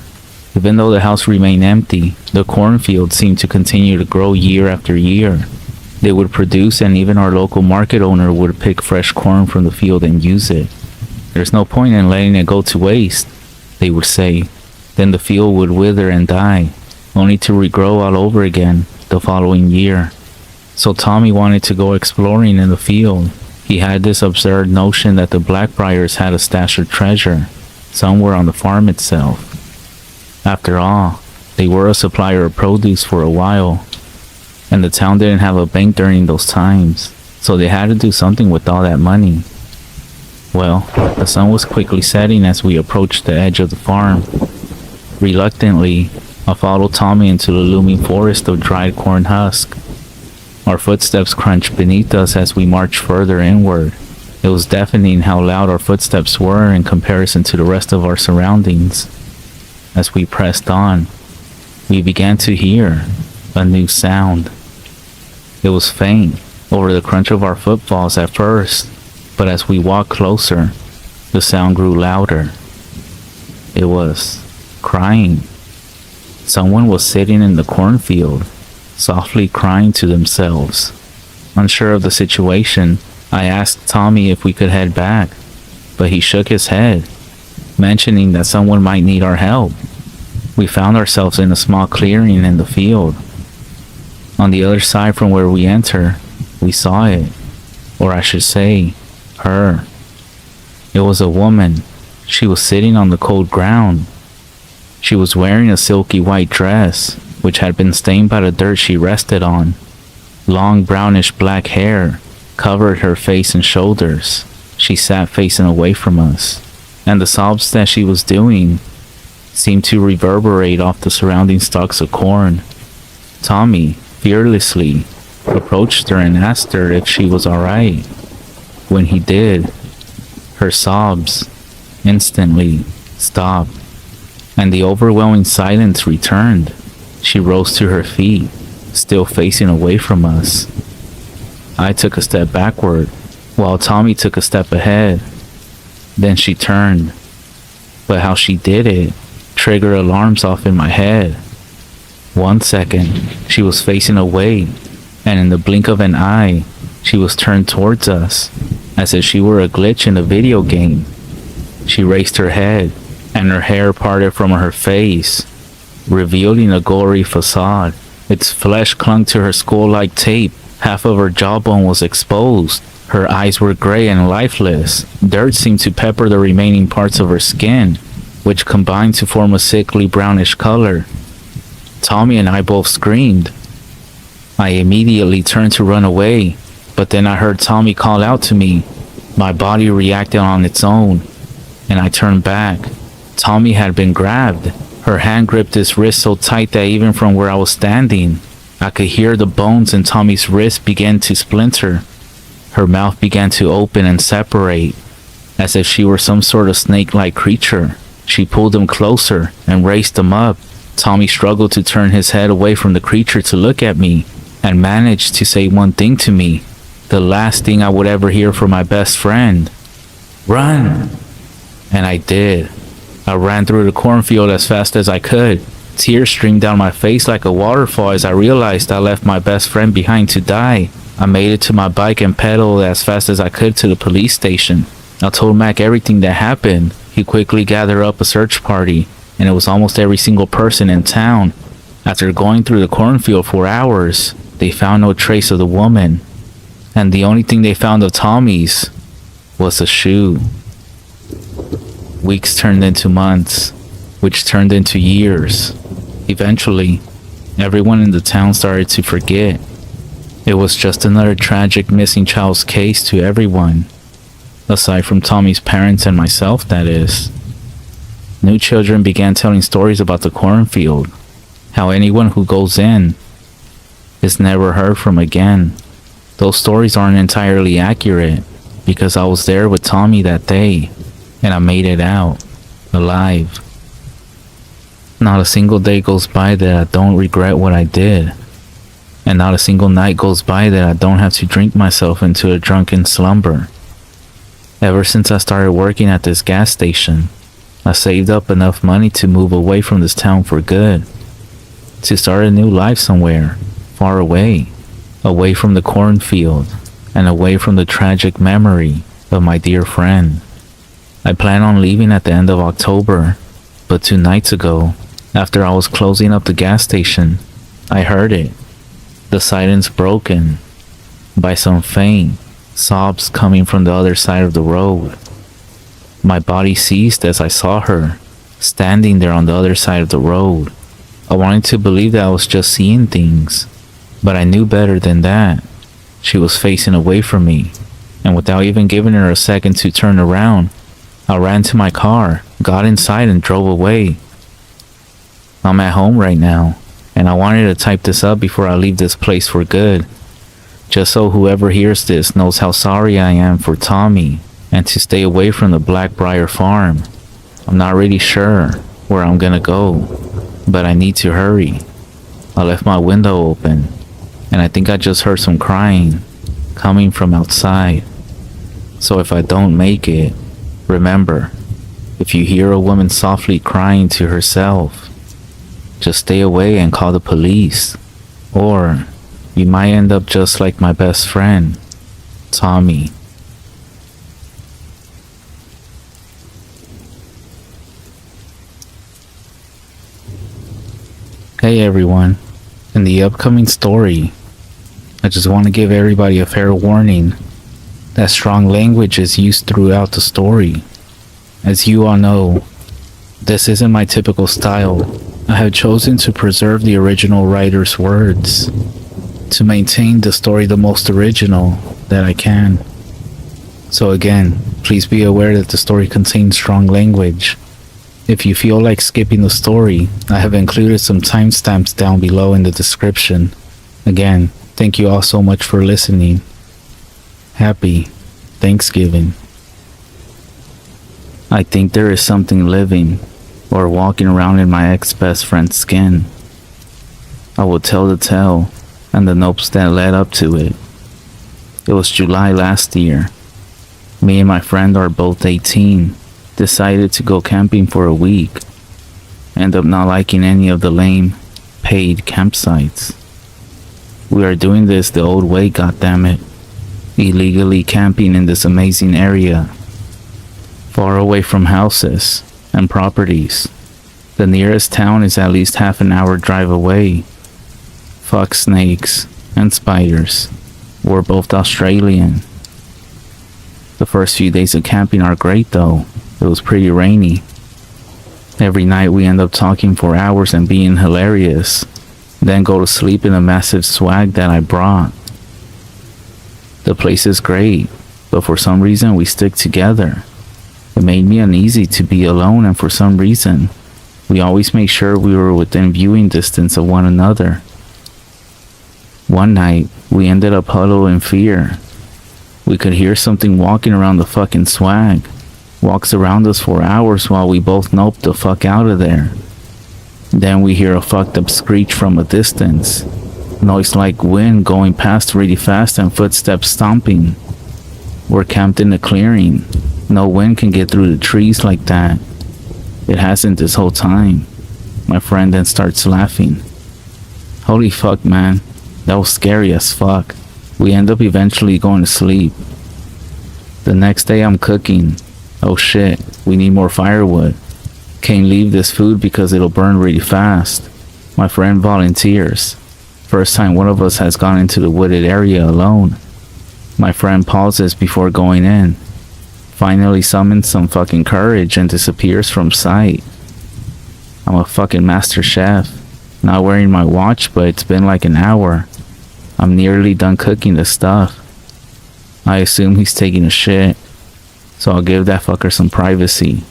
Even though the house remained empty, the cornfield seemed to continue to grow year after year. They would produce, and even our local market owner would pick fresh corn from the field and use it. There's no point in letting it go to waste, they would say. Then the field would wither and die, only to regrow all over again the following year. So Tommy wanted to go exploring in the field. He had this absurd notion that the Blackbriars had a stash of treasure somewhere on the farm itself. After all, they were a supplier of produce for a while, and the town didn't have a bank during those times, so they had to do something with all that money. Well, the sun was quickly setting as we approached the edge of the farm. Reluctantly, I followed Tommy into the looming forest of dried corn husk. Our footsteps crunched beneath us as we marched further inward. It was deafening how loud our footsteps were in comparison to the rest of our surroundings. As we pressed on, we began to hear a new sound. It was faint, over the crunch of our footfalls at first, but as we walked closer, the sound grew louder. It was crying. Someone was sitting in the cornfield, softly crying to themselves. Unsure of the situation, I asked Tommy if we could head back, but he shook his head, mentioning that someone might need our help. We found ourselves in a small clearing in the field. On the other side from where we entered, we saw it, or I should say, her. It was a woman. She was sitting on the cold ground. She was wearing a silky white dress, which had been stained by the dirt she rested on. Long brownish black hair covered her face and shoulders. She sat facing away from us, and the sobs that she was doing seemed to reverberate off the surrounding stalks of corn. Tommy fearlessly approached her and asked her if she was alright. When he did, her sobs instantly stopped, and the overwhelming silence returned. She rose to her feet, still facing away from us. I took a step backward, while Tommy took a step ahead. Then she turned, but how she did it triggered alarms off in my head. 1 second, she was facing away, and in the blink of an eye, she was turned towards us, as if she were a glitch in a video game. She raised her head, and her hair parted from her face, revealing a gory facade. Its flesh clung to her skull-like tape. Half of her jawbone was exposed. Her eyes were gray and lifeless. Dirt seemed to pepper the remaining parts of her skin, which combined to form a sickly brownish color. Tommy and I both screamed. I immediately turned to run away, but then I heard Tommy call out to me. My body reacted on its own, and I turned back. Tommy had been grabbed. Her hand gripped his wrist so tight that even from where I was standing, I could hear the bones in Tommy's wrist begin to splinter. Her mouth began to open and separate, as if she were some sort of snake-like creature. She pulled him closer and raised him up. Tommy struggled to turn his head away from the creature to look at me, and managed to say one thing to me, the last thing I would ever hear from my best friend. "Run!" And I did. I ran through the cornfield as fast as I could. Tears streamed down my face like a waterfall as I realized I left my best friend behind to die. I made it to my bike and pedaled as fast as I could to the police station. I told Mac everything that happened. He quickly gathered up a search party, and it was almost every single person in town. After going through the cornfield for hours, they found no trace of the woman, and the only thing they found of Tommy's was a shoe. Weeks turned into months, which turned into years. Eventually, everyone in the town started to forget. It was just another tragic missing child's case to everyone, aside from Tommy's parents and myself, that is. New children began telling stories about the cornfield, how anyone who goes in is never heard from again. Those stories aren't entirely accurate, because I was there with Tommy that day, and I made it out, alive. Not a single day goes by that I don't regret what I did, and not a single night goes by that I don't have to drink myself into a drunken slumber. Ever since I started working at this gas station, I saved up enough money to move away from this town for good, to start a new life somewhere, far away, away from the cornfield, and away from the tragic memory of my dear friend. I plan on leaving at the end of October, but 2 nights ago, after I was closing up the gas station, I heard it. The silence broken by some faint sobs coming from the other side of the road. My body seized as I saw her, standing there on the other side of the road. I wanted to believe that I was just seeing things, but I knew better than that. She was facing away from me, and without even giving her a second to turn around, I ran to my car, got inside, and drove away. I'm at home right now, and I wanted to type this up before I leave this place for good, just so whoever hears this knows how sorry I am for Tommy, and to stay away from the Blackbriar farm. I'm not really sure where I'm gonna go, but I need to hurry. I left my window open, and I think I just heard some crying coming from outside. So if I don't make it, remember, if you hear a woman softly crying to herself, just stay away and call the police, or you might end up just like my best friend, Tommy. Hey everyone, in the upcoming story, I just want to give everybody a fair warning that strong language is used throughout the story. As you all know, this isn't my typical style. I have chosen to preserve the original writer's words, to maintain the story the most original that I can. So again, please be aware that the story contains strong language. If you feel like skipping the story, I have included some timestamps down below in the description. Again, thank you all so much for listening. Happy Thanksgiving. I think there is something living or walking around in my ex-best friend's skin. I will tell the tale and the nopes that led up to it. It was July last year. Me and my friend are both 18, decided to go camping for a week. End up not liking any of the lame, paid campsites. We are doing this the old way, goddammit. Illegally camping in this amazing area, far away from houses and properties. The nearest town is at least half an hour drive away. Fuck snakes and spiders. We're both Australian. The first few days of camping are great though. It was pretty rainy. Every night we end up talking for hours and being hilarious, then go to sleep in a massive swag that I brought. The place is great, but for some reason we stick together. It made me uneasy to be alone, and for some reason, we always made sure we were within viewing distance of one another. One night, we ended up huddled in fear. We could hear something walking around the fucking swag. Walks around us for hours while we both nope the fuck out of there. Then we hear a fucked up screech from a distance. Noise like wind going past really fast and footsteps stomping. We're camped in a clearing. No wind can get through the trees like that. It hasn't this whole time. My friend then starts laughing. Holy fuck, man. That was scary as fuck. We end up eventually going to sleep. The next day I'm cooking. Oh shit, we need more firewood. Can't leave this food because it'll burn really fast. My friend volunteers. First time one of us has gone into the wooded area alone. My friend pauses before going in. Finally summons some fucking courage and disappears from sight. I'm a fucking master chef. Not wearing my watch, but it's been like an hour. I'm nearly done cooking the stuff. I assume he's taking a shit, so I'll give that fucker some privacy.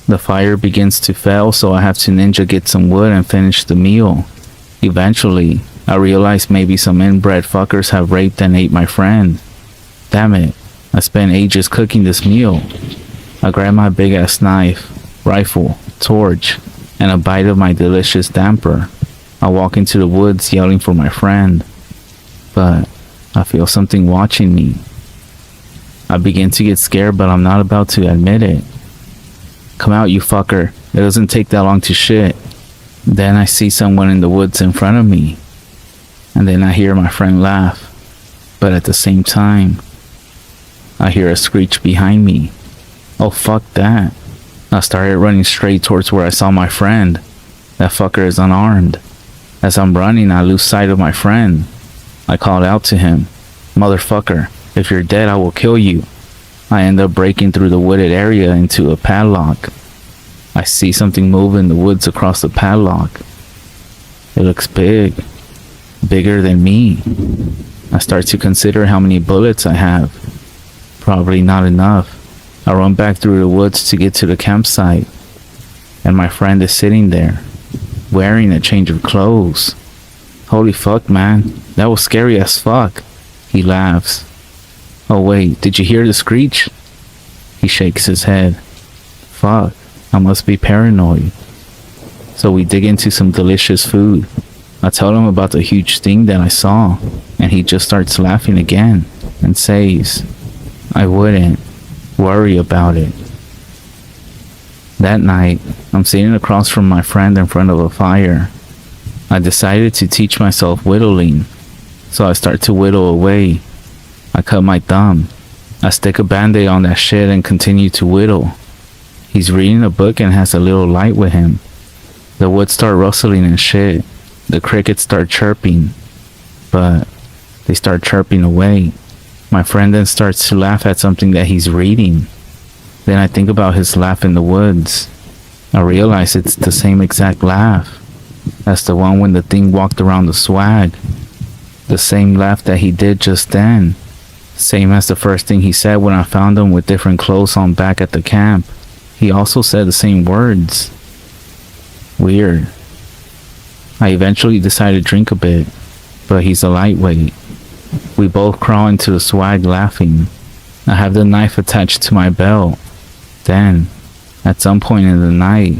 The fire begins to fail, so I have to ninja get some wood and finish the meal. Eventually, I realize maybe some inbred fuckers have raped and ate my friend. Damn it, I spent ages cooking this meal. I grab my big ass knife, rifle, torch, and a bite of my delicious damper. I walk into the woods yelling for my friend, but I feel something watching me. I begin to get scared, but I'm not about to admit it. Come out, you fucker. It doesn't take that long to shit. Then I see someone in the woods in front of me. And then I hear my friend laugh. But at the same time, I hear a screech behind me. Oh, fuck that. I started running straight towards where I saw my friend. That fucker is unarmed. As I'm running, I lose sight of my friend. I called out to him, "Motherfucker, if you're dead, I will kill you." I end up breaking through the wooded area into a padlock. I see something move in the woods across the padlock. It looks big. Bigger than me. I start to consider how many bullets I have. Probably not enough. I run back through the woods to get to the campsite. And my friend is sitting there, wearing a change of clothes. Holy fuck, man. That was scary as fuck. He laughs. Oh wait, did you hear the screech? He shakes his head. Fuck, I must be paranoid. So we dig into some delicious food. I tell him about the huge thing that I saw, and he just starts laughing again and says, I wouldn't worry about it. That night, I'm sitting across from my friend in front of a fire. I decided to teach myself whittling, so I start to whittle away. I cut my thumb. I stick a band-aid on that shit and continue to whittle. He's reading a book and has a little light with him. The wood start rustling and shit. The crickets start chirping, but they start chirping away. My friend then starts to laugh at something that he's reading. Then I think about his laugh in the woods. I realize it's the same exact laugh as the one when the thing walked around the swag. The same laugh that he did just then. Same as the first thing he said when I found him with different clothes on back at the camp. He also said the same words. Weird. I eventually decide to drink a bit, but he's a lightweight. We both crawl into the swag laughing. I have the knife attached to my belt. Then, at some point in the night,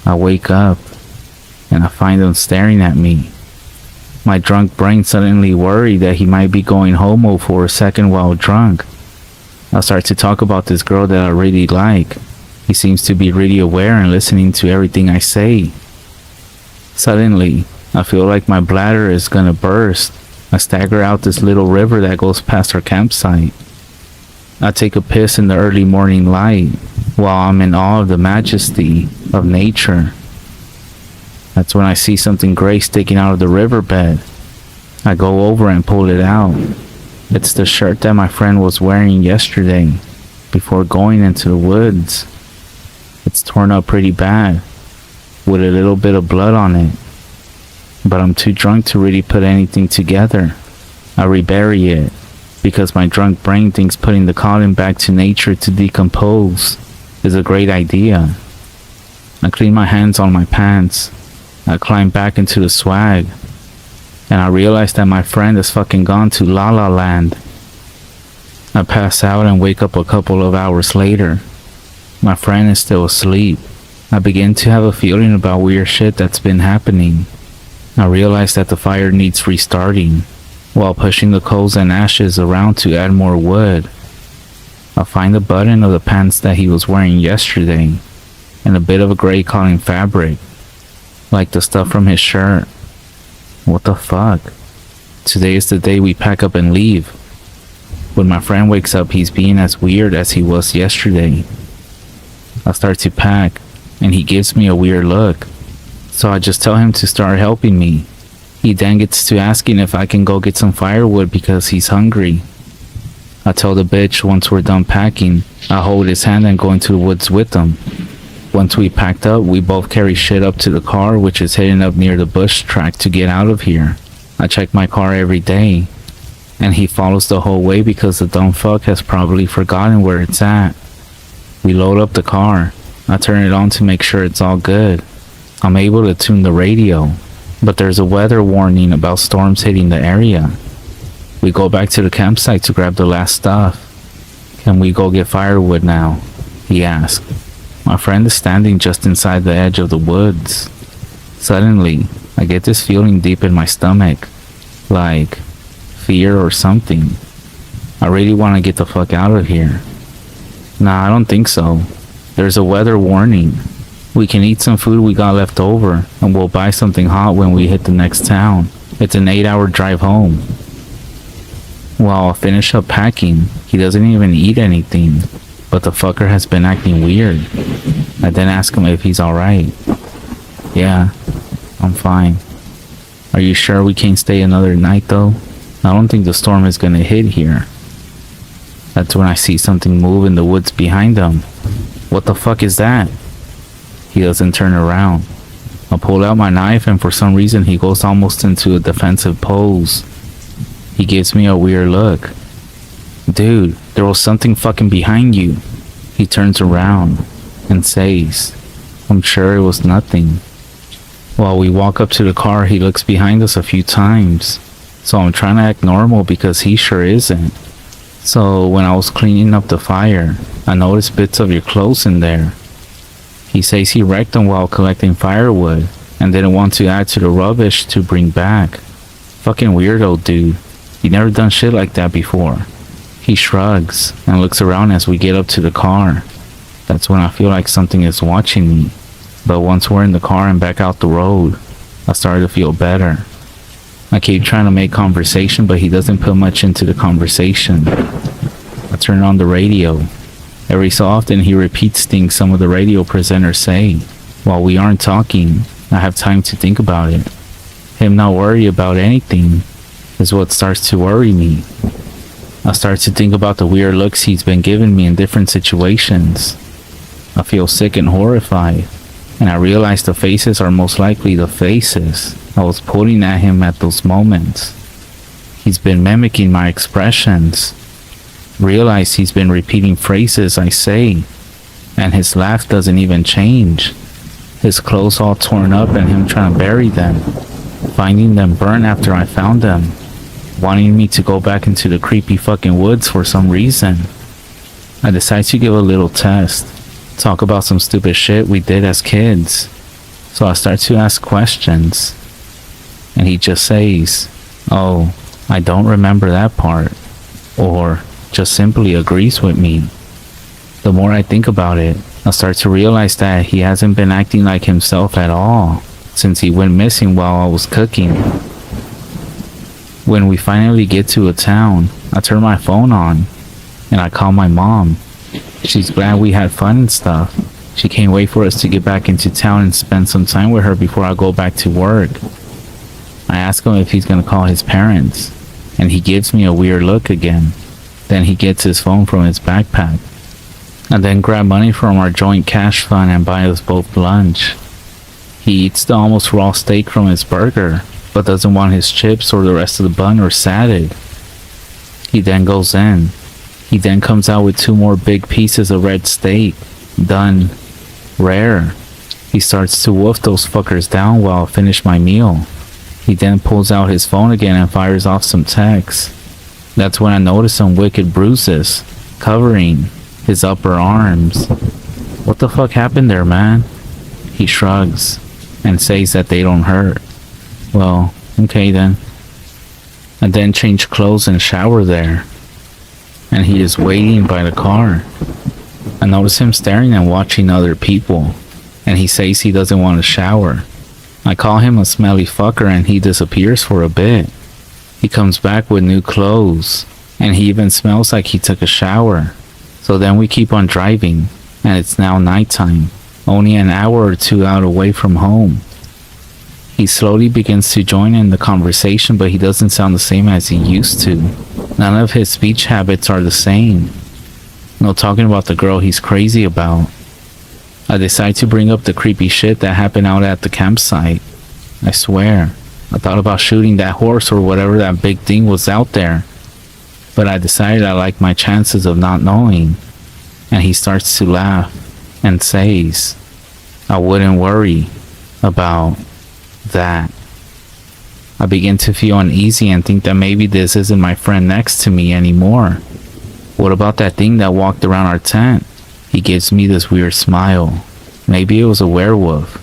I wake up and I find him staring at me. My drunk brain suddenly worried that he might be going homo for a second while drunk. I start to talk about this girl that I really like. He seems to be really aware and listening to everything I say. Suddenly, I feel like my bladder is gonna burst. I stagger out this little river that goes past our campsite. I take a piss in the early morning light while I'm in awe of the majesty of nature. That's when I see something gray sticking out of the riverbed. I go over and pull it out. It's the shirt that my friend was wearing yesterday before going into the woods. It's torn up pretty bad with a little bit of blood on it. But I'm too drunk to really put anything together. I rebury it because my drunk brain thinks putting the cotton back to nature to decompose is a great idea. I clean my hands on my pants. I climb back into the swag. And I realize that my friend has fucking gone to La La Land. I pass out and wake up a couple of hours later. My friend is still asleep. I begin to have a feeling about weird shit that's been happening. I realize that the fire needs restarting, while pushing the coals and ashes around to add more wood. I find the button of the pants that he was wearing yesterday, and a bit of a gray cotton fabric, like the stuff from his shirt. What the fuck? Today is the day we pack up and leave. When my friend wakes up, he's being as weird as he was yesterday. I start to pack, and he gives me a weird look. So I just tell him to start helping me. He then gets to asking if I can go get some firewood because he's hungry. I tell the bitch once we're done packing, I hold his hand and go into the woods with him. Once we packed up, we both carry shit up to the car, which is heading up near the bush track to get out of here. I check my car every day, and he follows the whole way because the dumb fuck has probably forgotten where it's at. We load up the car. I turn it on to make sure it's all good. I'm able to tune the radio, but there's a weather warning about storms hitting the area. We go back to the campsite to grab the last stuff. Can we go get firewood now? He asked. My friend is standing just inside the edge of the woods. Suddenly, I get this feeling deep in my stomach, like fear or something. I really want to get the fuck out of here. Nah, I don't think so. There's a weather warning. We can eat some food we got left over, and we'll buy something hot when we hit the next town. It's an 8-hour drive home. While I finish up packing, he doesn't even eat anything, but the fucker has been acting weird. I then ask him if he's alright. Yeah, I'm fine. Are you sure we can't stay another night though? I don't think the storm is gonna hit here. That's when I see something move in the woods behind him. What the fuck is that? He doesn't turn around. I pull out my knife and for some reason he goes almost into a defensive pose. He gives me a weird look. Dude, there was something fucking behind you. He turns around and says, I'm sure it was nothing. While we walk up to the car, he looks behind us a few times. So I'm trying to act normal because he sure isn't. So when I was cleaning up the fire, I noticed bits of your clothes in there. He says he wrecked them while collecting firewood and didn't want to add to the rubbish to bring back. Fucking weirdo, dude. He never done shit like that before. He shrugs and looks around as we get up to the car. That's when I feel like something is watching me. But once we're in the car and back out the road, I started to feel better. I keep trying to make conversation, but he doesn't put much into the conversation. I turn on the radio. Every so often he repeats things some of the radio presenters say. While we aren't talking, I have time to think about it. Him not worry about anything is what starts to worry me. I start to think about the weird looks he's been giving me in different situations. I feel sick and horrified, and I realize the faces are most likely the faces I was putting at him at those moments. He's been mimicking my expressions. Realize he's been repeating phrases I say, and his laugh doesn't even change. His clothes all torn up and him trying to bury them, finding them burnt after I found them, wanting me to go back into the creepy fucking woods for some reason. I decide to give a little test, talk about some stupid shit we did as kids. So I start to ask questions, and he just says, "Oh, I don't remember that part," or just simply agrees with me. The more I think about it, I start to realize that he hasn't been acting like himself at all since he went missing while I was cooking. When we finally get to a town, I turn my phone on and I call my mom. She's glad we had fun and stuff. She can't wait for us to get back into town and spend some time with her before I go back to work. I ask him if he's gonna call his parents, and he gives me a weird look again. Then he gets his phone from his backpack, and then grab money from our joint cash fund and buy us both lunch. He eats the almost raw steak from his burger, but doesn't want his chips or the rest of the bun or salad. He then goes in. He then comes out with 2 more big pieces of red steak, done rare. He starts to wolf those fuckers down while I finish my meal. He then pulls out his phone again and fires off some texts. That's when I notice some wicked bruises covering his upper arms. What the fuck happened there, man? He shrugs and says that they don't hurt. Well, okay then. I then change clothes and shower there, and he is waiting by the car. I notice him staring and watching other people, and he says he doesn't want to shower. I call him a smelly fucker and he disappears for a bit. He comes back with new clothes, and he even smells like he took a shower. So then we keep on driving, and it's now nighttime, only an hour or 2 out away from home. He slowly begins to join in the conversation, but he doesn't sound the same as he used to. None of his speech habits are the same. No talking about the girl he's crazy about. I decide to bring up the creepy shit that happened out at the campsite. I swear, I thought about shooting that horse or whatever that big thing was out there, but I decided I like my chances of not knowing. And he starts to laugh and says, I wouldn't worry about that. I begin to feel uneasy and think that maybe this isn't my friend next to me anymore. What about that thing that walked around our tent? He gives me this weird smile. Maybe it was a werewolf.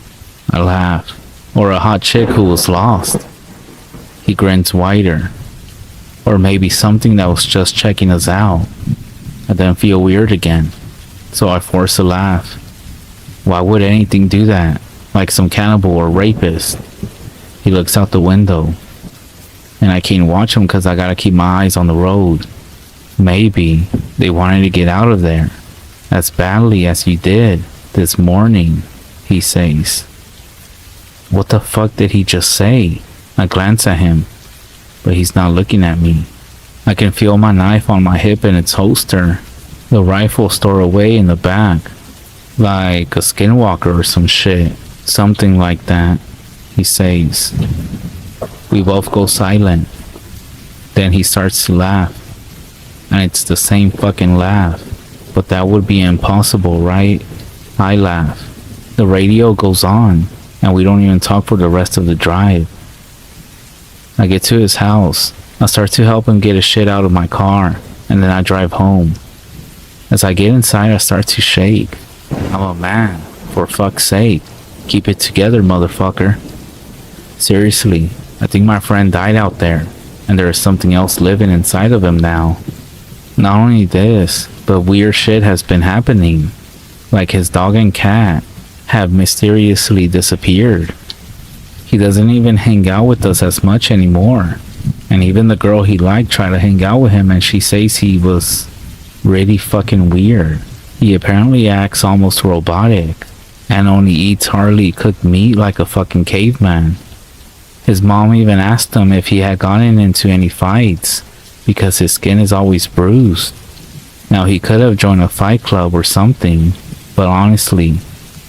I laugh. Or a hot chick who was lost. He grins wider. Or maybe something that was just checking us out. I then feel weird again, so I force a laugh. Why would anything do that? Like some cannibal or rapist? He looks out the window, and I can't watch him because I gotta keep my eyes on the road. Maybe they wanted to get out of there as badly as you did this morning, he says. What the fuck did he just say? I glance at him, but he's not looking at me. I can feel my knife on my hip in its holster, the rifle stored away in the back, like a skinwalker or some shit, something like that, he says. We both go silent. Then he starts to laugh, and it's the same fucking laugh, but that would be impossible, right? I laugh. The radio goes on, and we don't even talk for the rest of the drive. I get to his house. I start to help him get his shit out of my car, and then I drive home. As I get inside, I start to shake. I'm a man, for fuck's sake. Keep it together, motherfucker. Seriously, I think my friend died out there, and there is something else living inside of him now. Not only this, but weird shit has been happening. Like his dog and cat have mysteriously disappeared. He doesn't even hang out with us as much anymore. And even the girl he liked tried to hang out with him, and she says he was really fucking weird. He apparently acts almost robotic and only eats hardly cooked meat like a fucking caveman. His mom even asked him if he had gotten into any fights because his skin is always bruised. Now he could have joined a fight club or something, but honestly,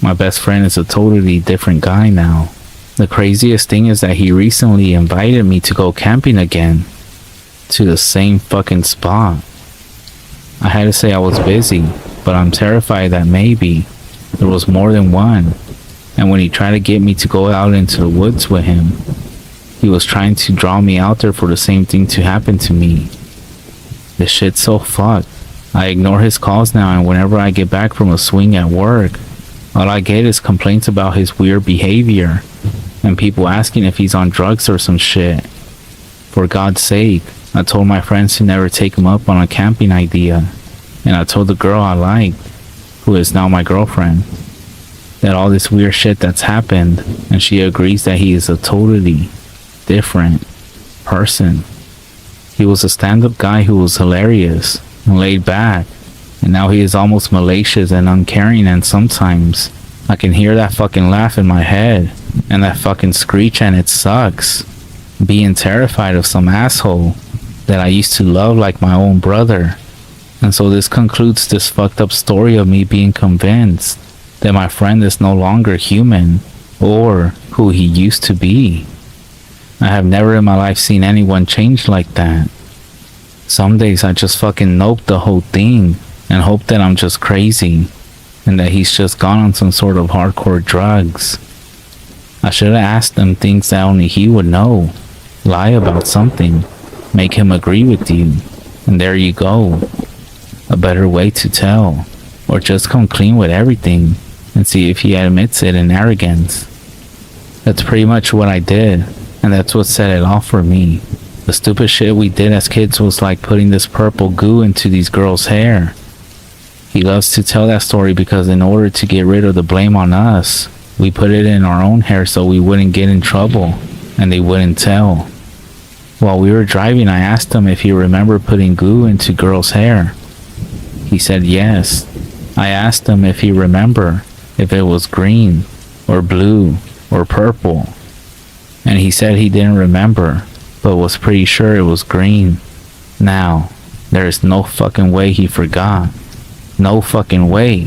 my best friend is a totally different guy now. The craziest thing is that he recently invited me to go camping again, to the same fucking spot. I had to say I was busy, but I'm terrified that maybe there was more than one, and when he tried to get me to go out into the woods with him, he was trying to draw me out there for the same thing to happen to me. This shit's so fucked. I ignore his calls now, and whenever I get back from a swing at work, all I get is complaints about his weird behavior and people asking if he's on drugs or some shit. For God's sake, I told my friends to never take him up on a camping idea, and I told the girl I liked, who is now my girlfriend, that all this weird shit that's happened, and she agrees that he is a totally different person. He was a stand-up guy who was hilarious and laid back, and now he is almost malicious and uncaring, and sometimes I can hear that fucking laugh in my head and that fucking screech, and it sucks. Being terrified of some asshole that I used to love like my own brother. And so this concludes this fucked up story of me being convinced that my friend is no longer human or who he used to be. I have never in my life seen anyone change like that. Some days I just fucking nope the whole thing and hope that I'm just crazy and that he's just gone on some sort of hardcore drugs. I should have asked him things that only he would know. Lie about something. Make him agree with you. And there you go. A better way to tell. Or just come clean with everything and see if he admits it in arrogance. That's pretty much what I did, and that's what set it off for me. The stupid shit we did as kids was like putting this purple goo into these girls' hair. He loves to tell that story because in order to get rid of the blame on us, we put it in our own hair so we wouldn't get in trouble and they wouldn't tell. While we were driving, I asked him if he remembered putting goo into girls' hair. He said yes. I asked him if he remembered if it was green or blue or purple, and he said he didn't remember, but was pretty sure it was green. Now, there is no fucking way he forgot. No fucking way.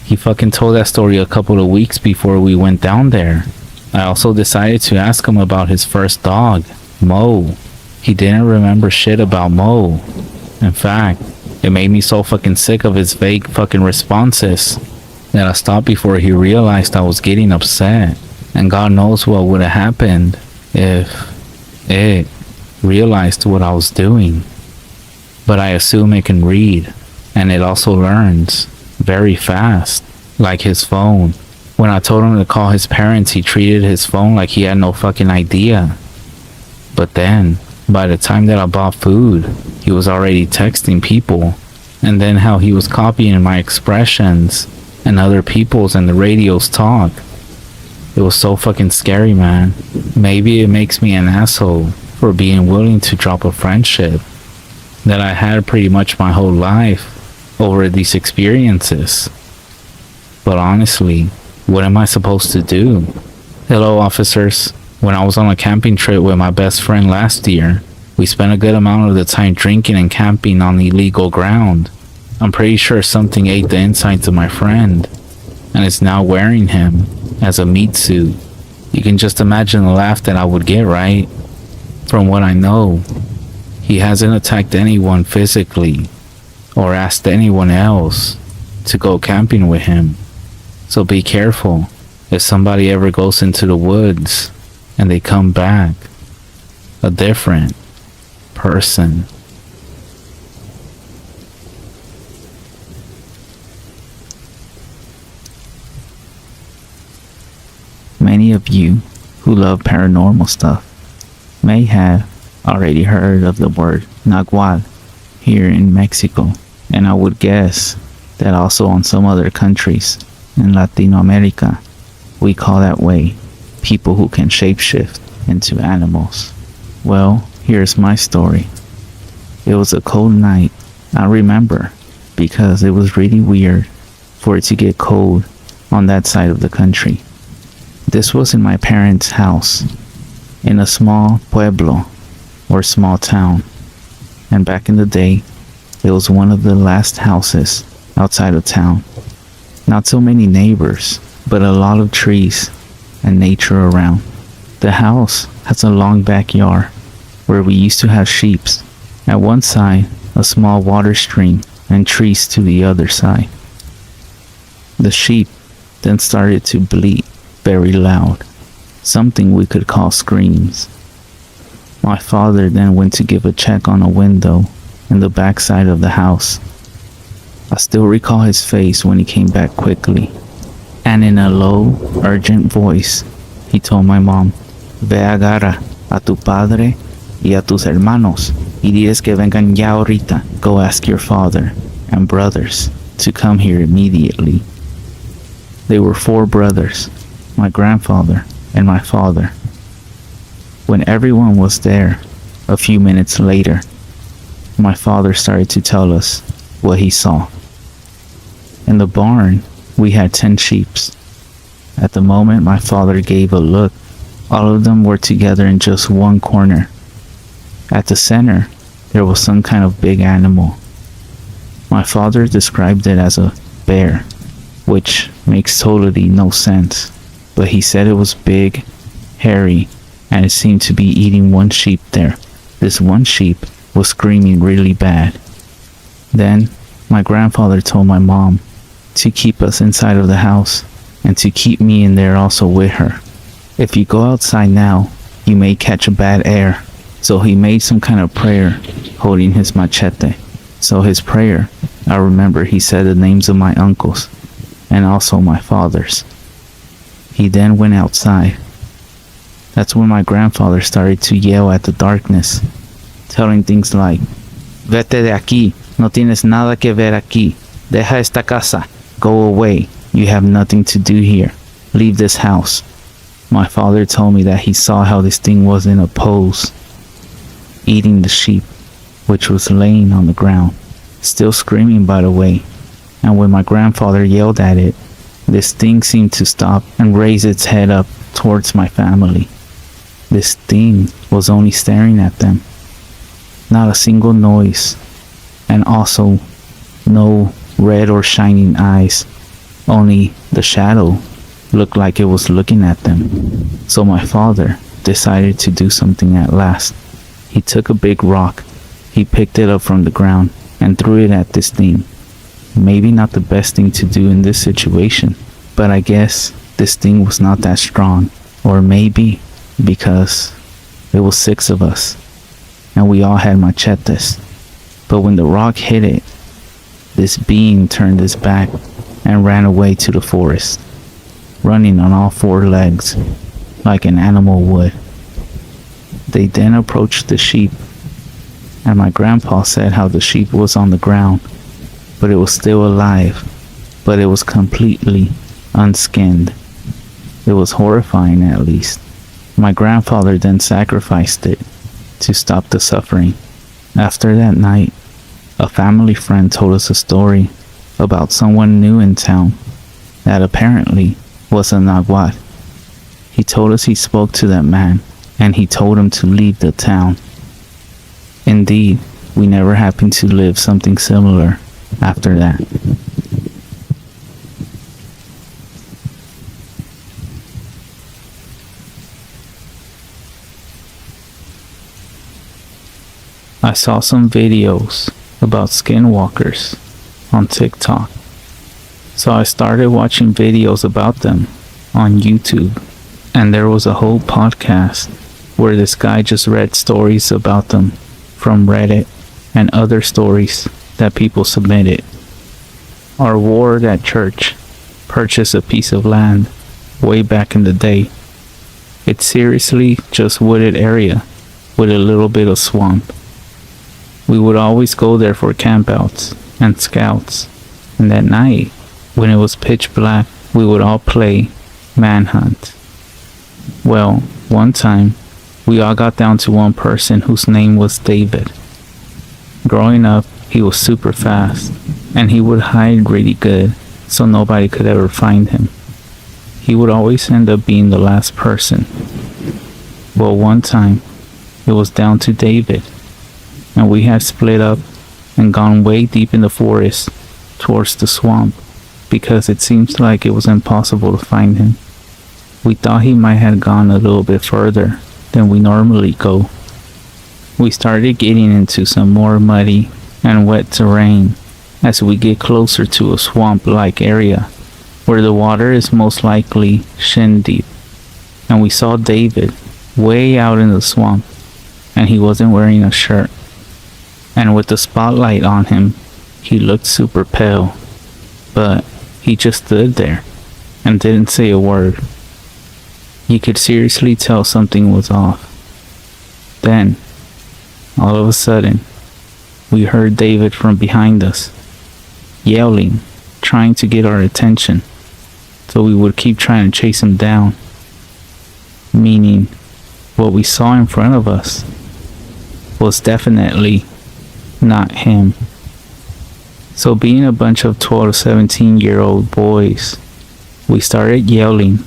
He fucking told that story a couple of weeks before we went down there. I also decided to ask him about his first dog, Mo. He didn't remember shit about Mo. In fact, it made me so fucking sick of his vague fucking responses that I stopped before he realized I was getting upset. And God knows what would have happened if it realized what I was doing. But I assume it can read, and it also learns very fast, like his phone. When I told him to call his parents, he treated his phone like he had no fucking idea. But then, by the time that I bought food, he was already texting people. And then how he was copying my expressions and other people's and the radio's talk. It was so fucking scary, man. Maybe it makes me an asshole for being willing to drop a friendship that I had pretty much my whole life over these experiences. But honestly, what am I supposed to do? Hello, officers. When I was on a camping trip with my best friend last year, we spent a good amount of the time drinking and camping on illegal ground. I'm pretty sure something ate the insides of my friend, and is now wearing him as a meat suit. You can just imagine the laugh that I would get, right? From what I know, he hasn't attacked anyone physically or asked anyone else to go camping with him. So be careful if somebody ever goes into the woods and they come back a different person. Many of you who love paranormal stuff may have already heard of the word Nagual here in Mexico, and I would guess that also on some other countries in Latin America, we call that way people who can shapeshift into animals. Well, here's my story. It was a cold night, I remember, because it was really weird for it to get cold on that side of the country. This was in my parents' house, in a small pueblo, or small town. And back in the day, it was one of the last houses outside of town. Not so many neighbors, but a lot of trees and nature around. The house has a long backyard where we used to have sheep. At one side, a small water stream and trees to the other side. The sheep then started to bleat very loud, something we could call screams. My father then went to give a check on a window in the back side of the house. I still recall his face when he came back quickly, and in a low, urgent voice, he told my mom, "Ve agarra a tu padre y a tus hermanos y diles que vengan ya ahorita. Go ask your father and brothers to come here immediately." There were 4 brothers, my grandfather and my father. When everyone was there, a few minutes later, my father started to tell us what he saw. In the barn, we had 10 sheep. At the moment my father gave a look, all of them were together in just one corner. At the center, there was some kind of big animal. My father described it as a bear, which makes totally no sense, but he said it was big, hairy, and it seemed to be eating one sheep there. This one sheep was screaming really bad. Then, my grandfather told my mom to keep us inside of the house and to keep me in there also with her. If you go outside now, you may catch a bad air. So he made some kind of prayer holding his machete. So his prayer, I remember he said the names of my uncles and also my father's. He then went outside. That's when my grandfather started to yell at the darkness, telling things like, "Vete de aquí, no tienes nada que ver aquí. Deja esta casa. Go away. You have nothing to do here. Leave this house." My father told me that he saw how this thing was in a pose, eating the sheep, which was laying on the ground, still screaming by the way. And when my grandfather yelled at it, this thing seemed to stop and raise its head up towards my family. This thing was only staring at them. Not a single noise, and also no red or shining eyes, only the shadow looked like it was looking at them. So my father decided to do something at last. He took a big rock, he picked it up from the ground and threw it at this thing. Maybe not the best thing to do in this situation, but I guess this thing was not that strong. Or maybe because it was 6 of us and we all had machetes. But when the rock hit it, this being turned his back and ran away to the forest, running on all 4 legs like an animal would. They then approached the sheep, and my grandpa said how the sheep was on the ground, but it was still alive, but it was completely unskinned. It was horrifying, at least. My grandfather then sacrificed it to stop the suffering. After that night, a family friend told us a story about someone new in town that apparently was a Nahuatl. He told us he spoke to that man and he told him to leave the town. Indeed, we never happened to live something similar after that. I saw some videos about skinwalkers on TikTok, so I started watching videos about them on YouTube, and there was a whole podcast where this guy just read stories about them from Reddit and other stories that people submitted. Our ward at church purchased a piece of land way back in the day. It's seriously just wooded area with a little bit of swamp. We would always go there for campouts and scouts, and that night, when it was pitch black, we would all play manhunt. Well, one time, we all got down to one person whose name was David. Growing up, he was super fast, and he would hide really good, so nobody could ever find him. He would always end up being the last person. Well, one time, it was down to David, and we had split up and gone way deep in the forest towards the swamp because it seems like it was impossible to find him. We thought he might have gone a little bit further than we normally go. We started getting into some more muddy and wet terrain as we get closer to a swamp-like area where the water is most likely shin deep. And we saw David way out in the swamp, and he wasn't wearing a shirt. And with the spotlight on him, he looked super pale, but he just stood there and didn't say a word. You could seriously tell something was off. Then, all of a sudden, we heard David from behind us, yelling, trying to get our attention, so we would keep trying to chase him down. Meaning, what we saw in front of us was definitely not him. So being a bunch of 12 to 17-year-old boys, we started yelling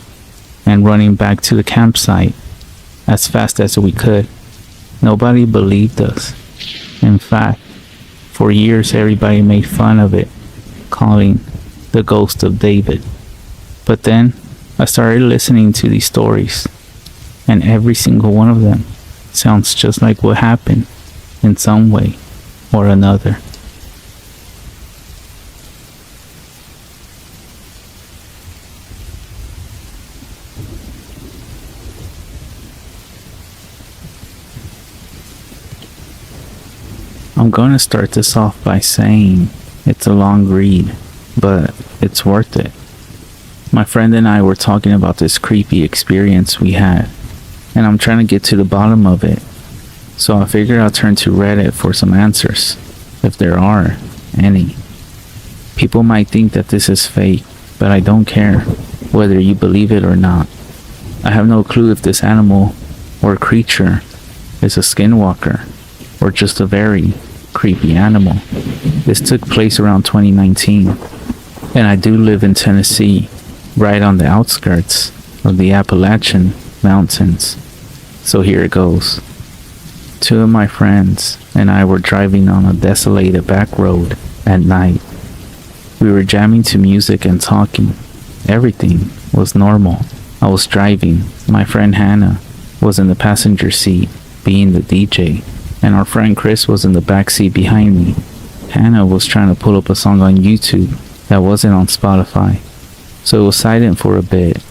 and running back to the campsite as fast as we could. Nobody believed us. In fact, for years everybody made fun of it, calling the ghost of David. But then I started listening to these stories, and every single one of them sounds just like what happened in some way or another. I'm gonna start this off by saying it's a long read, but it's worth it. My friend and I were talking about this creepy experience we had, and I'm trying to get to the bottom of it. So I figured I'll turn to Reddit for some answers, if there are any. People might think that this is fake, but I don't care whether you believe it or not. I have no clue if this animal or creature is a skinwalker or just a very creepy animal. This took place around 2019, and I do live in Tennessee, right on the outskirts of the Appalachian Mountains. So here it goes. 2 of my friends and I were driving on a desolated back road at night. We were jamming to music and talking. Everything was normal. I was driving. My friend Hannah was in the passenger seat, being the DJ, and our friend Chris was in the back seat behind me. Hannah was trying to pull up a song on YouTube that wasn't on Spotify, so it was silent for a bit.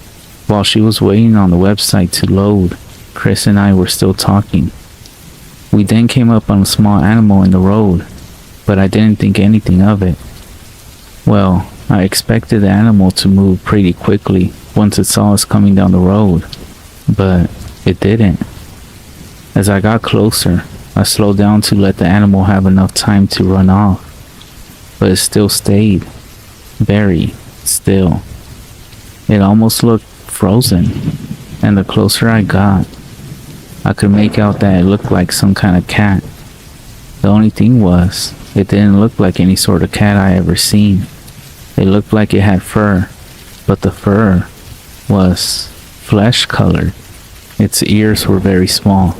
While she was waiting on the website to load, Chris and I were still talking. We then came up on a small animal in the road, but I didn't think anything of it. Well, I expected the animal to move pretty quickly once it saw us coming down the road, but it didn't. As I got closer, I slowed down to let the animal have enough time to run off, but it still stayed, very still. It almost looked frozen, and the closer I got, I could make out that it looked like some kind of cat. The only thing was, it didn't look like any sort of cat I ever seen. It looked like it had fur, but the fur was flesh colored. Its ears were very small,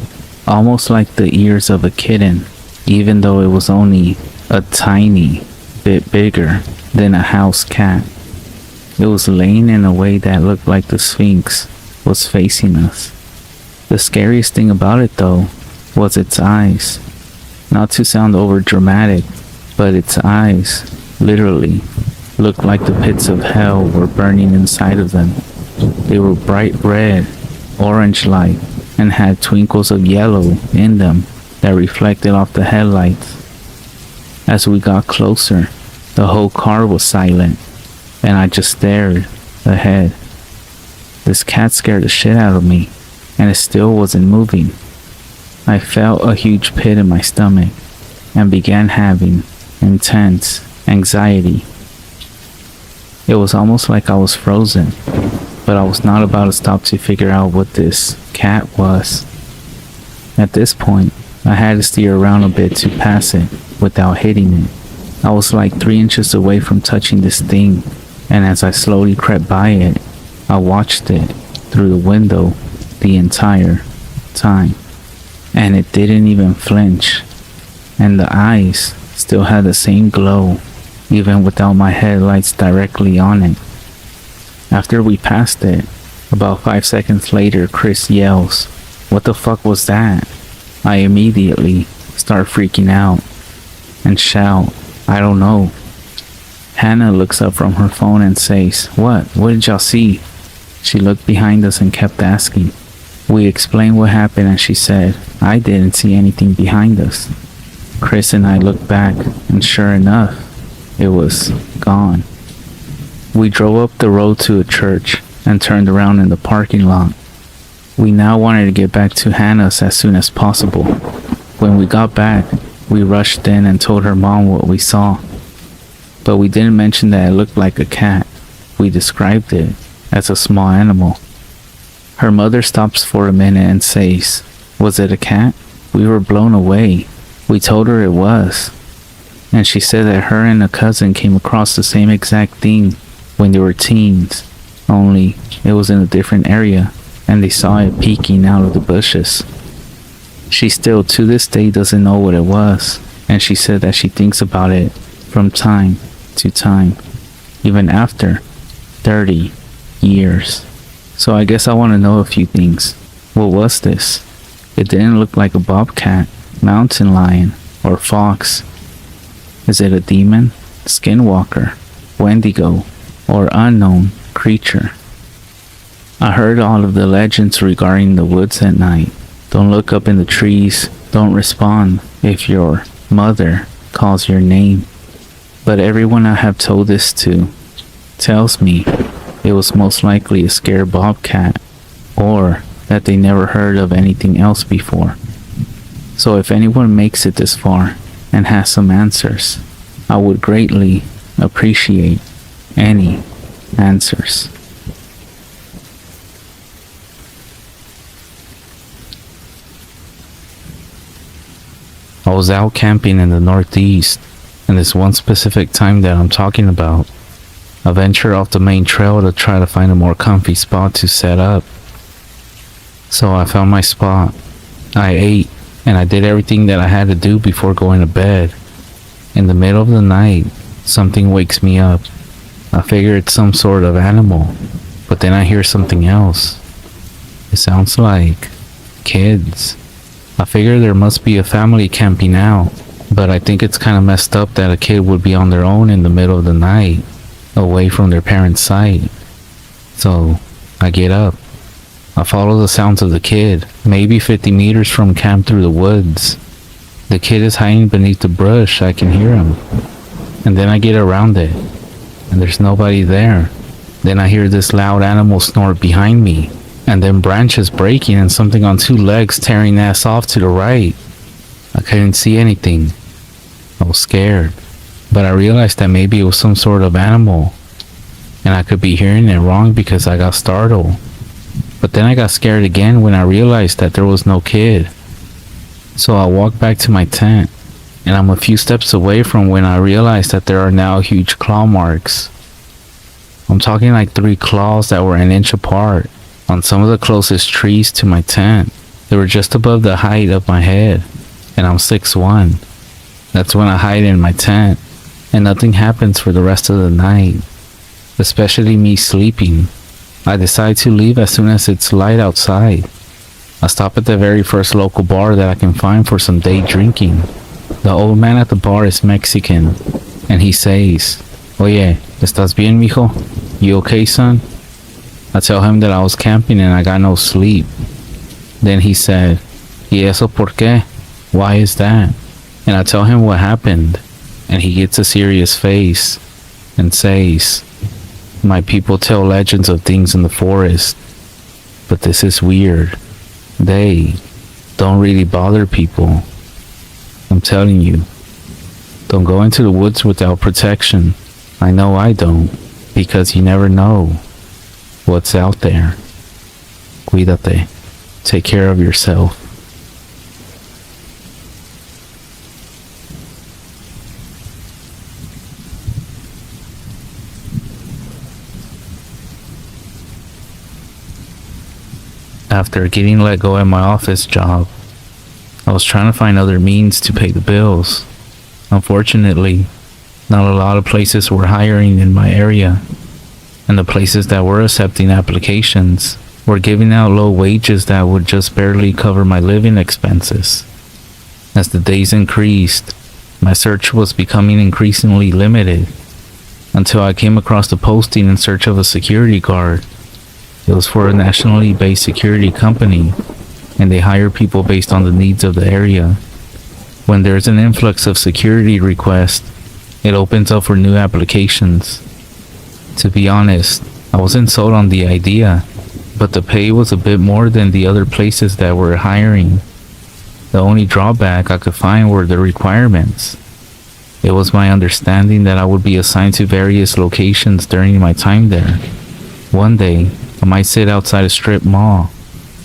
almost like the ears of a kitten, even though it was only a tiny bit bigger than a house cat. It was laying in a way that looked like the Sphinx was facing us. The scariest thing about it, though, was its eyes. Not to sound over dramatic, but its eyes literally looked like the pits of hell were burning inside of them. They were bright red, orange-like, and had twinkles of yellow in them that reflected off the headlights. As we got closer, the whole car was silent, and I just stared ahead. This cat scared the shit out of me, and it still wasn't moving. I felt a huge pit in my stomach and began having intense anxiety. It was almost like I was frozen, but I was not about to stop to figure out what this cat was. At this point, I had to steer around a bit to pass it without hitting it. I was like 3 inches away from touching this thing, and as I slowly crept by it, I watched it through the window the entire time. And it didn't even flinch, and the eyes still had the same glow, even without my headlights directly on it. After we passed it, about 5 seconds later, Chris yells, "What the fuck was that?" I immediately start freaking out and shout, "I don't know." Hannah looks up from her phone and says, What did y'all see?" She looked behind us and kept asking. We explained what happened, and she said, "I didn't see anything behind us." Chris and I looked back, and sure enough, it was gone. We drove up the road to a church and turned around in the parking lot. We now wanted to get back to Hannah's as soon as possible. When we got back, we rushed in and told her mom what we saw. But we didn't mention that it looked like a cat. We described it as a small animal. Her mother stops for a minute and says, "Was it a cat?" We were blown away. We told her it was. And she said that her and a cousin came across the same exact thing when they were teens, only it was in a different area, and they saw it peeking out of the bushes. She still to this day doesn't know what it was, and she said that she thinks about it from time to time, even after 30 years. So I guess I want to know a few things. What was this? It didn't look like a bobcat, mountain lion, or fox. Is it a demon, skinwalker, wendigo, or unknown creature? I heard all of the legends regarding the woods at night. Don't look up in the trees. Don't respond if your mother calls your name. But everyone I have told this to tells me it was most likely a scared bobcat, or that they never heard of anything else before. So if anyone makes it this far and has some answers, I would greatly appreciate any answers. I was out camping in the Northeast, and this one specific time that I'm talking about, I ventured off the main trail to try to find a more comfy spot to set up. So I found my spot. I ate, and I did everything that I had to do before going to bed. In the middle of the night, something wakes me up. I figure it's some sort of animal, But then I hear something else. It sounds like kids. I figure there must be a family camping out, but I think it's kind of messed up that a kid would be on their own in the middle of the night, away from their parents' sight. So I get up. I follow the sounds of the kid, maybe 50 meters from camp through the woods. The kid is hiding beneath the brush. I can hear him. And then I get around it, and there's nobody there. Then I hear this loud animal snort behind me, and then branches breaking and something on two legs tearing ass off to the right. I couldn't see anything. I was scared, but I realized that maybe it was some sort of animal, and I could be hearing it wrong because I got startled. But then I got scared again when I realized that there was no kid. So I walked back to my tent, and I'm a few steps away from when I realized that there are now huge claw marks. I'm talking like 3 claws that were an inch apart on some of the closest trees to my tent. They were just above the height of my head, and I'm 6'1". That's when I hide in my tent, and nothing happens for the rest of the night, especially me sleeping. I decide to leave as soon as it's light outside. I stop at the very first local bar that I can find for some day drinking. The old man at the bar is Mexican, and he says, "Oye, ¿estás bien, mijo? You okay, son?" I tell him that I was camping and I got no sleep. Then he said, "¿Y eso por qué? Why is that?" And I tell him what happened, and he gets a serious face and says, "My people tell legends of things in the forest, but this is weird. They don't really bother people. I'm telling you, don't go into the woods without protection. I know I don't, because you never know what's out there. Cuídate. Take care of yourself." After getting let go at my office job, I was trying to find other means to pay the bills. Unfortunately, not a lot of places were hiring in my area, and the places that were accepting applications were giving out low wages that would just barely cover my living expenses. As the days increased, my search was becoming increasingly limited, until I came across a posting in search of a security guard. It was for a nationally based security company, and they hire people based on the needs of the area. When there's an influx of security requests, it opens up for new applications. To be honest, I wasn't sold on the idea, but the pay was a bit more than the other places that were hiring. The only drawback I could find were the requirements. It was my understanding that I would be assigned to various locations during my time there. One day, I might sit outside a strip mall,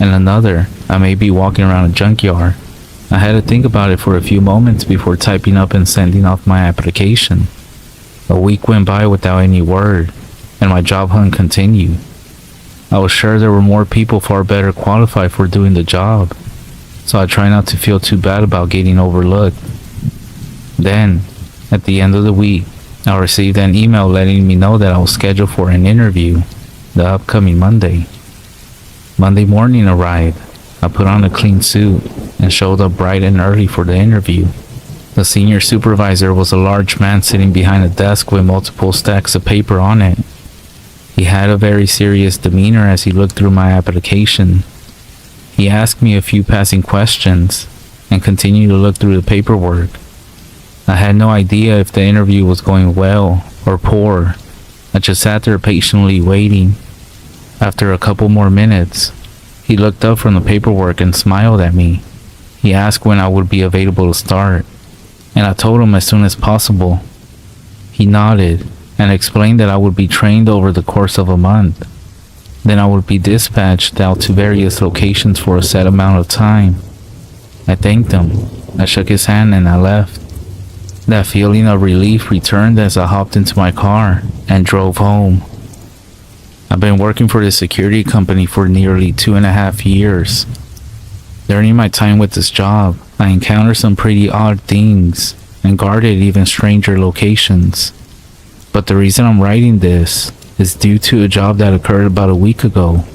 and another, I may be walking around a junkyard. I had to think about it for a few moments before typing up and sending off my application. A week went by without any word, and my job hunt continued. I was sure there were more people far better qualified for doing the job, so I tried not to feel too bad about getting overlooked. Then, at the end of the week, I received an email letting me know that I was scheduled for an interview the upcoming Monday. Monday morning arrived. I put on a clean suit and showed up bright and early for the interview. The senior supervisor was a large man sitting behind a desk with multiple stacks of paper on it. He had a very serious demeanor as he looked through my application. He asked me a few passing questions and continued to look through the paperwork. I had no idea if the interview was going well or poor. I just sat there patiently waiting. After a couple more minutes, he looked up from the paperwork and smiled at me. He asked when I would be available to start, and I told him as soon as possible. He nodded and explained that I would be trained over the course of a month. Then I would be dispatched out to various locations for a set amount of time. I thanked him. I shook his hand and I left. That feeling of relief returned as I hopped into my car and drove home. I've been working for the security company for nearly 2.5 years. During my time with this job, I encountered some pretty odd things and guarded even stranger locations. But the reason I'm writing this is due to a job that occurred about a week ago.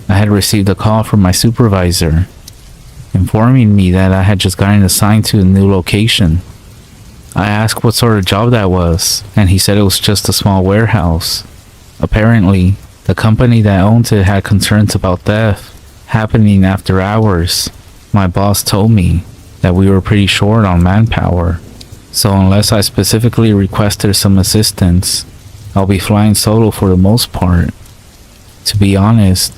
I had received a call from my supervisor informing me that I had just gotten assigned to a new location. I asked what sort of job that was, and he said it was just a small warehouse. Apparently, the company that owned it had concerns about theft happening after hours. My boss told me that we were pretty short on manpower, so unless I specifically requested some assistance, I'll be flying solo for the most part. To be honest,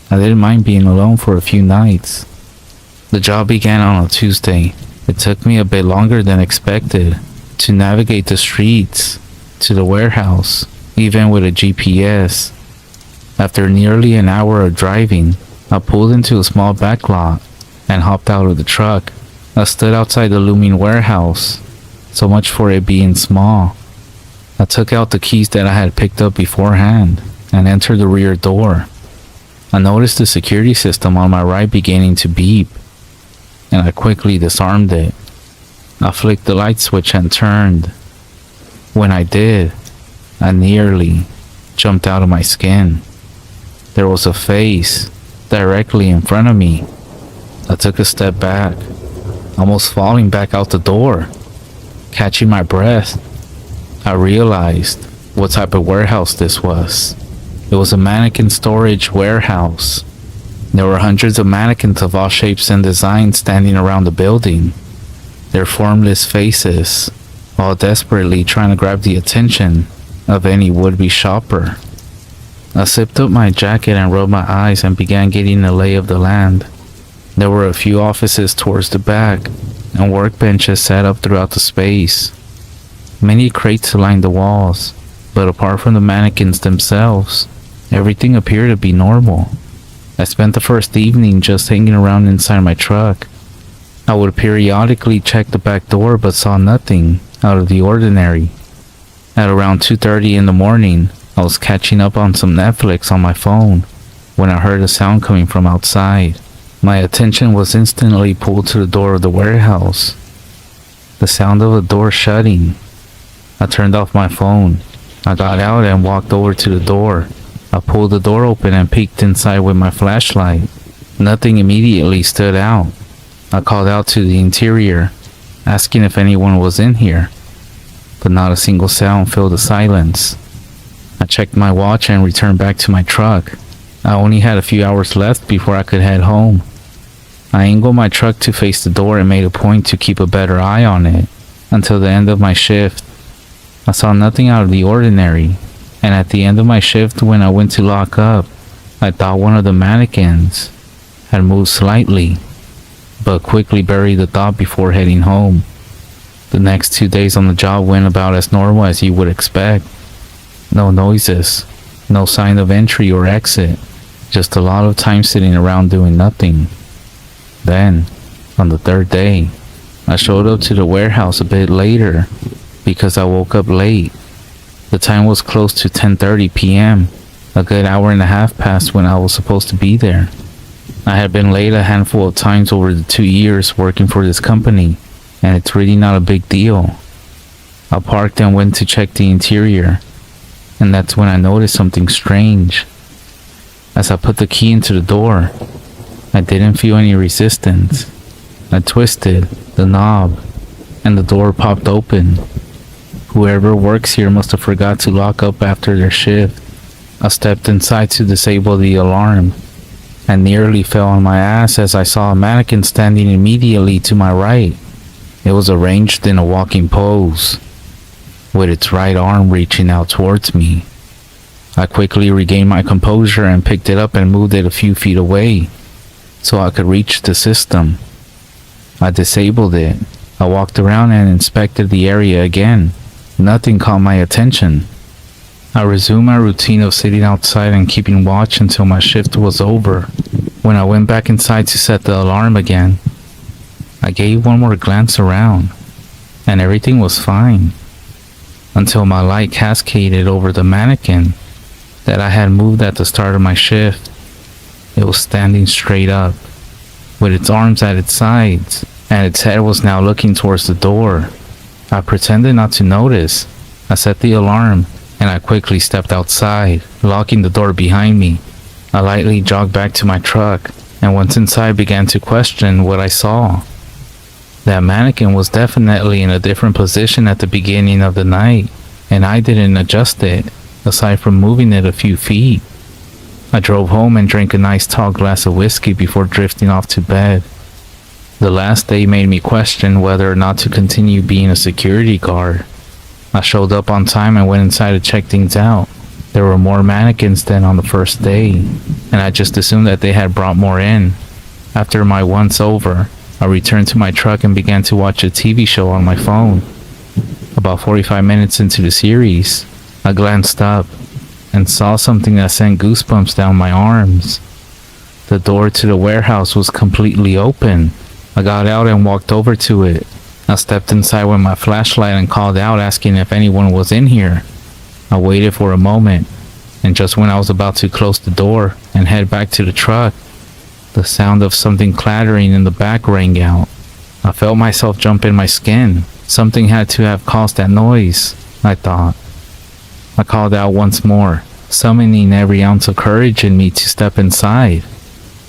I didn't mind being alone for a few nights. The job began on a Tuesday. It took me a bit longer than expected to navigate the streets to the warehouse, even with a GPS. After nearly an hour of driving, I pulled into a small back lot and hopped out of the truck. I stood outside the looming warehouse, so much for it being small. I took out the keys that I had picked up beforehand and entered the rear door. I noticed the security system on my right beginning to beep, and I quickly disarmed it. I flicked the light switch and turned. When I did, I nearly jumped out of my skin. There was a face directly in front of me. I took a step back, almost falling back out the door. Catching my breath, I realized what type of warehouse this was. It was a mannequin storage warehouse. There were hundreds of mannequins of all shapes and designs standing around the building, their formless faces, all desperately trying to grab the attention of any would-be shopper. I zipped up my jacket and rubbed my eyes and began getting a lay of the land. There were a few offices towards the back and workbenches set up throughout the space. Many crates lined the walls, but apart from the mannequins themselves, everything appeared to be normal. I spent the first evening just hanging around inside my truck. I would periodically check the back door but saw nothing out of the ordinary. At around 2:30 in the morning, I was catching up on some Netflix on my phone when I heard a sound coming from outside. My attention was instantly pulled to the door of the warehouse. The sound of a door shutting. I turned off my phone. I got out and walked over to the door. I pulled the door open and peeked inside with my flashlight. Nothing immediately stood out. I called out to the interior, asking if anyone was in here, but not a single sound filled the silence. I checked my watch and returned back to my truck. I only had a few hours left before I could head home. I angled my truck to face the door and made a point to keep a better eye on it until the end of my shift. I saw nothing out of the ordinary, and at the end of my shift when I went to lock up, I thought one of the mannequins had moved slightly, but quickly buried the thought before heading home. The next 2 days on the job went about as normal as you would expect. No noises, no sign of entry or exit, just a lot of time sitting around doing nothing. Then, on the third day, I showed up to the warehouse a bit later because I woke up late. The time was close to 10:30 p.m., a good hour and a half past when I was supposed to be there. I had been late a handful of times over the 2 years working for this company, and it's really not a big deal. I parked and went to check the interior, and that's when I noticed something strange. As I put the key into the door, I didn't feel any resistance. I twisted the knob, and the door popped open. Whoever works here must have forgot to lock up after their shift. I stepped inside to disable the alarm, and nearly fell on my ass as I saw a mannequin standing immediately to my right. It was arranged in a walking pose, with its right arm reaching out towards me. I quickly regained my composure and picked it up and moved it a few feet away so I could reach the system. I disabled it. I walked around and inspected the area again. Nothing caught my attention. I resumed my routine of sitting outside and keeping watch until my shift was over. When I went back inside to set the alarm again, I gave one more glance around, and everything was fine, until my light cascaded over the mannequin that I had moved at the start of my shift. It was standing straight up, with its arms at its sides, and its head was now looking towards the door. I pretended not to notice. I set the alarm and I quickly stepped outside, locking the door behind me. I lightly jogged back to my truck, and once inside began to question what I saw. That mannequin was definitely in a different position at the beginning of the night, and I didn't adjust it, aside from moving it a few feet. I drove home and drank a nice tall glass of whiskey before drifting off to bed. The last day made me question whether or not to continue being a security guard. I showed up on time and went inside to check things out. There were more mannequins than on the first day, and I just assumed that they had brought more in. After my once over, I returned to my truck and began to watch a TV show on my phone. About 45 minutes into the series, I glanced up and saw something that sent goosebumps down my arms. The door to the warehouse was completely open. I got out and walked over to it. I stepped inside with my flashlight and called out asking if anyone was in here. I waited for a moment, and just when I was about to close the door and head back to the truck, the sound of something clattering in the back rang out. I felt myself jump in my skin. Something had to have caused that noise, I thought. I called out once more, summoning every ounce of courage in me to step inside.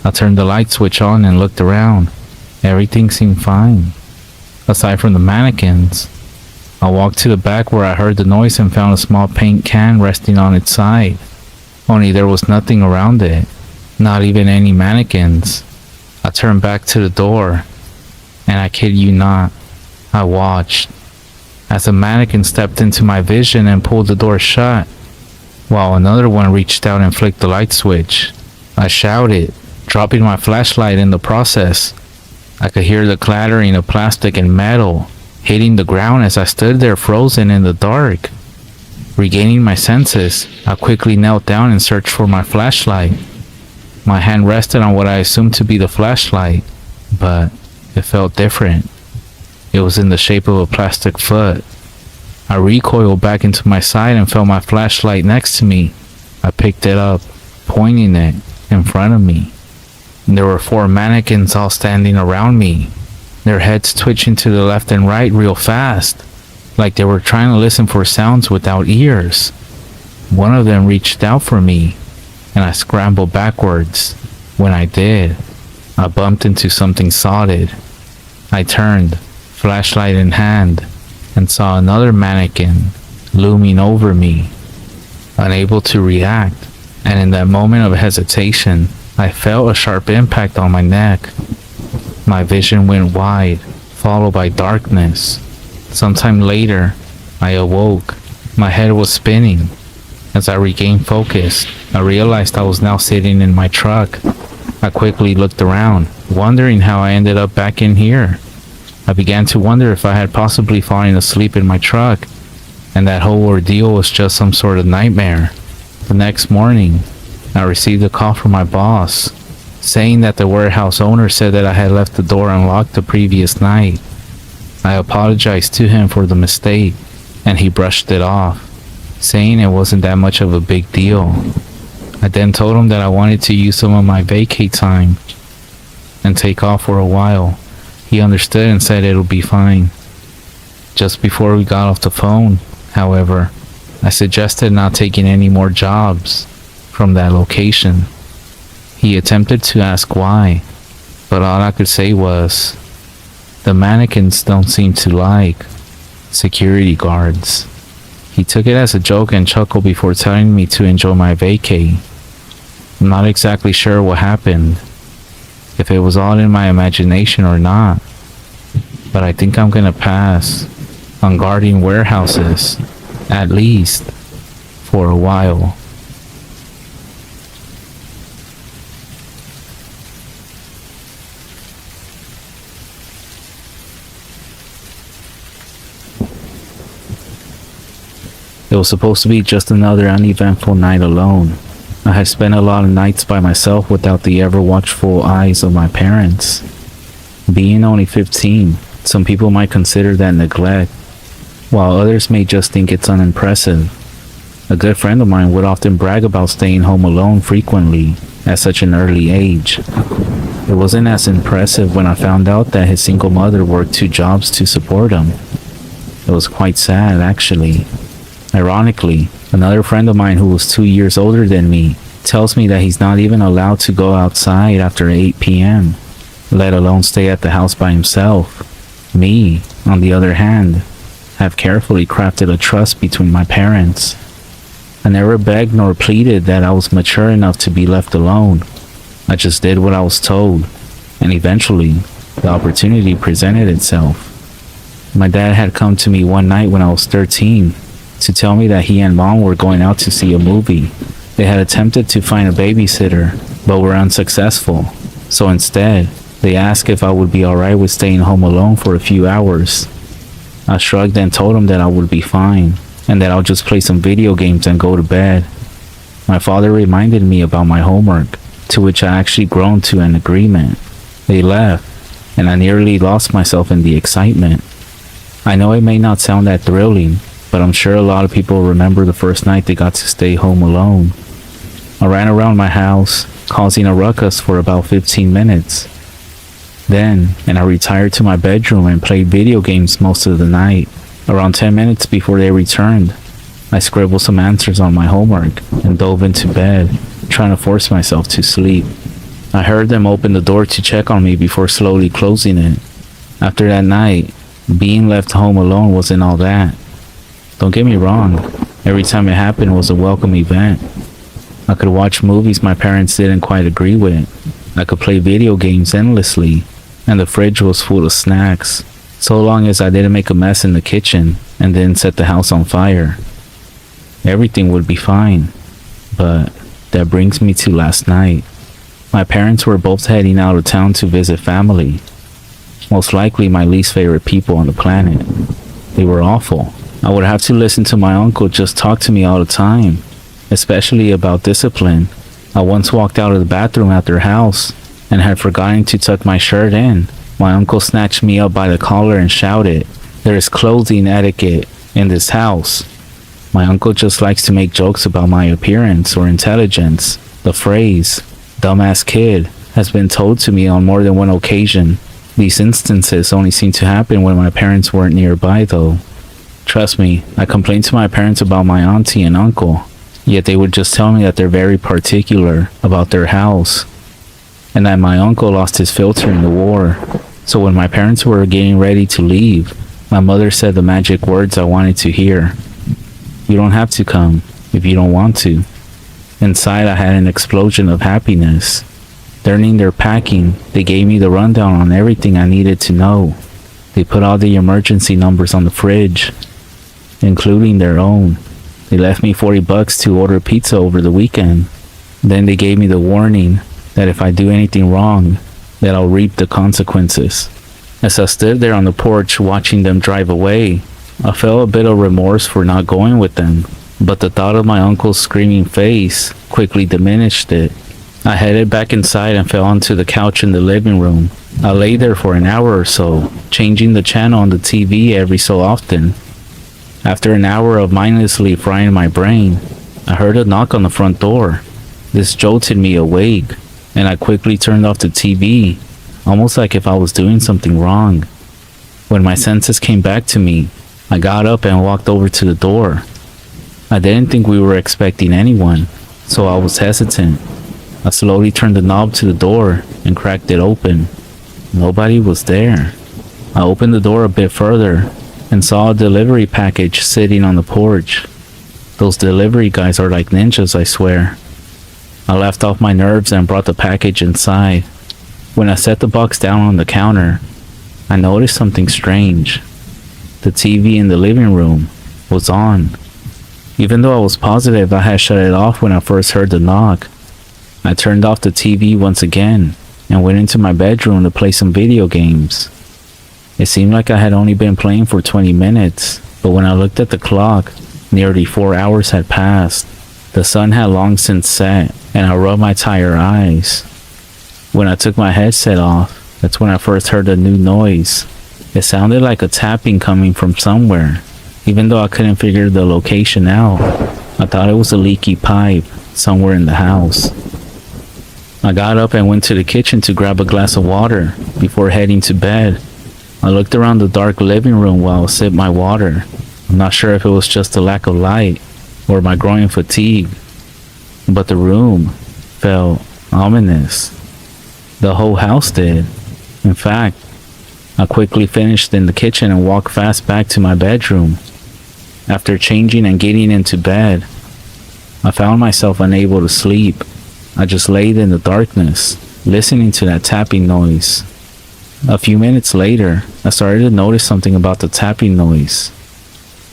I turned the light switch on and looked around. Everything seemed fine, aside from the mannequins. I walked to the back where I heard the noise and found a small paint can resting on its side. Only there was nothing around it, not even any mannequins. I turned back to the door, and I kid you not, I watched as a mannequin stepped into my vision and pulled the door shut, while another one reached out and flicked the light switch. I shouted, dropping my flashlight in the process. I could hear the clattering of plastic and metal hitting the ground as I stood there frozen in the dark. Regaining my senses, I quickly knelt down and searched for my flashlight. My hand rested on what I assumed to be the flashlight, but it felt different. It was in the shape of a plastic foot. I recoiled back into my side and felt my flashlight next to me. I picked it up, pointing it in front of me. There were 4 mannequins all standing around me, their heads twitching to the left and right real fast, like they were trying to listen for sounds without ears. One of them reached out for me, and I scrambled backwards. When I did, I bumped into something solid. I turned, flashlight in hand, and saw another mannequin looming over me. Unable to react, and in that moment of hesitation, I felt a sharp impact on my neck. My vision went wide, followed by darkness. Sometime later, I awoke. My head was spinning. As I regained focus, I realized I was now sitting in my truck. I quickly looked around, wondering how I ended up back in here. I began to wonder if I had possibly fallen asleep in my truck, and that whole ordeal was just some sort of nightmare. The next morning, I received a call from my boss, saying that the warehouse owner said that I had left the door unlocked the previous night. I apologized to him for the mistake, and he brushed it off, saying it wasn't that much of a big deal. I then told him that I wanted to use some of my vacay time and take off for a while. He understood and said it'll be fine. Just before we got off the phone, however, I suggested not taking any more jobs from that location. He attempted to ask why, but all I could say was, the mannequins don't seem to like security guards. He took it as a joke and chuckled before telling me to enjoy my vacay. I'm not exactly sure what happened, if it was all in my imagination or not, but I think I'm gonna pass on guarding warehouses, at least for a while. It was supposed to be just another uneventful night alone. I had spent a lot of nights by myself without the ever-watchful eyes of my parents. Being only 15, some people might consider that neglect, while others may just think it's unimpressive. A good friend of mine would often brag about staying home alone frequently at such an early age. It wasn't as impressive when I found out that his single mother worked 2 jobs to support him. It was quite sad, actually. Ironically, Another friend of mine who was 2 years older than me tells me that he's not even allowed to go outside after 8 p.m., let alone stay at the house by himself. Me, on the other hand, have carefully crafted a trust between my parents. I never begged nor pleaded that I was mature enough to be left alone. I just did what I was told, and eventually, the opportunity presented itself. My dad had come to me one night when I was 13 to tell me that he and mom were going out to see a movie. They had attempted to find a babysitter, but were unsuccessful. So instead, they asked if I would be alright with staying home alone for a few hours. I shrugged and told them that I would be fine, and that I'll just play some video games and go to bed. My father reminded me about my homework, to which I actually groaned to an agreement. They left, and I nearly lost myself in the excitement. I know it may not sound that thrilling, but I'm sure a lot of people remember the first night they got to stay home alone. I ran around my house, causing a ruckus for about 15 minutes. Then, I retired to my bedroom and played video games most of the night. Around 10 minutes before they returned, I scribbled some answers on my homework and dove into bed, trying to force myself to sleep. I heard them open the door to check on me before slowly closing it. After that night, being left home alone wasn't all that. Don't get me wrong, every time it happened was a welcome event. I could watch movies my parents didn't quite agree with. I could play video games endlessly, and the fridge was full of snacks, so long as I didn't make a mess in the kitchen and didn't set the house on fire. Everything would be fine. But that brings me to last night. My parents were both heading out of town to visit family. Most likely my least favorite people on the planet. They were awful. I would have to listen to my uncle just talk to me all the time, especially about discipline. I once walked out of the bathroom at their house and had forgotten to tuck my shirt in. My uncle snatched me up by the collar and shouted, "There is clothing etiquette in this house." My uncle just likes to make jokes about my appearance or intelligence. The phrase, "dumbass kid," has been told to me on more than one occasion. These instances only seem to happen when my parents weren't nearby though. Trust me, I complained to my parents about my auntie and uncle, yet they would just tell me that they're very particular about their house, and that my uncle lost his filter in the war. So when my parents were getting ready to leave, my mother said the magic words I wanted to hear. "You don't have to come if you don't want to." Inside I had an explosion of happiness. During their packing, they gave me the rundown on everything I needed to know. They put all the emergency numbers on the fridge, including their own. They left me $40 to order pizza over the weekend. Then they gave me the warning that if I do anything wrong, that I'll reap the consequences. As I stood there on the porch watching them drive away, I felt a bit of remorse for not going with them, but the thought of my uncle's screaming face quickly diminished it. I headed back inside and fell onto the couch in the living room. I lay there for an hour or so, changing the channel on the TV every so often. After an hour of mindlessly frying my brain, I heard a knock on the front door. This jolted me awake, and I quickly turned off the TV, almost like if I was doing something wrong. When my senses came back to me, I got up and walked over to the door. I didn't think we were expecting anyone, so I was hesitant. I slowly turned the knob to the door and cracked it open. Nobody was there. I opened the door a bit further and saw a delivery package sitting on the porch. Those delivery guys are like ninjas, I swear. I left off my nerves and brought the package inside. When I set the box down on the counter, I noticed something strange. The TV in the living room was on. Even though I was positive I had shut it off when I first heard the knock, I turned off the TV once again and went into my bedroom to play some video games. It seemed like I had only been playing for 20 minutes, but when I looked at the clock, nearly 4 hours had passed. The sun had long since set, and I rubbed my tired eyes. When I took my headset off, that's when I first heard a new noise. It sounded like a tapping coming from somewhere. Even though I couldn't figure the location out, I thought it was a leaky pipe somewhere in the house. I got up and went to the kitchen to grab a glass of water before heading to bed. I looked around the dark living room while I sipped my water. I'm not sure if it was just a lack of light, or my growing fatigue, but the room felt ominous. The whole house did. In fact, I quickly finished in the kitchen and walked fast back to my bedroom. After changing and getting into bed, I found myself unable to sleep. I just laid in the darkness, listening to that tapping noise. A few minutes later, I started to notice something about the tapping noise.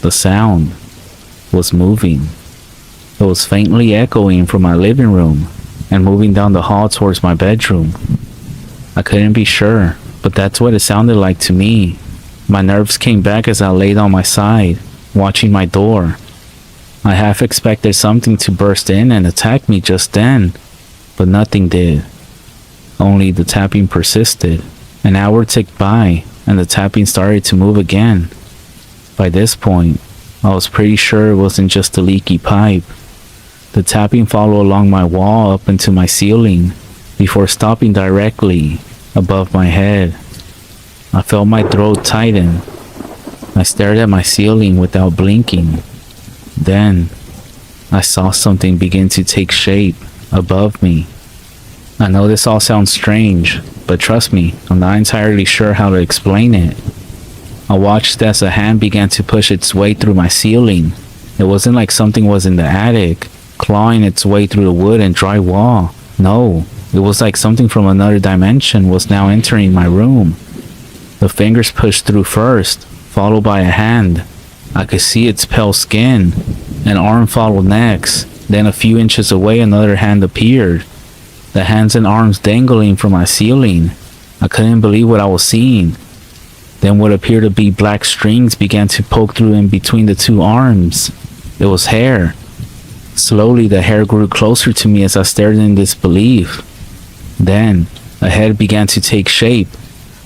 The sound was moving. It was faintly echoing from my living room and moving down the hall towards my bedroom. I couldn't be sure, but that's what it sounded like to me. My nerves came back as I laid on my side, watching my door. I half expected something to burst in and attack me just then, but nothing did. Only the tapping persisted. An hour ticked by, and the tapping started to move again. By this point, I was pretty sure it wasn't just a leaky pipe. The tapping followed along my wall up into my ceiling, before stopping directly above my head. I felt my throat tighten. I stared at my ceiling without blinking. Then, I saw something begin to take shape above me. I know this all sounds strange, but trust me, I'm not entirely sure how to explain it. I watched as a hand began to push its way through my ceiling. It wasn't like something was in the attic, clawing its way through the wood and dry wall. No, it was like something from another dimension was now entering my room. The fingers pushed through first, followed by a hand. I could see its pale skin. An arm followed next. Then a few inches away another hand appeared. The hands and arms dangling from my ceiling. I couldn't believe what I was seeing. Then what appeared to be black strings began to poke through in between the two arms. It was hair. Slowly the hair grew closer to me as I stared in disbelief. Then a head began to take shape.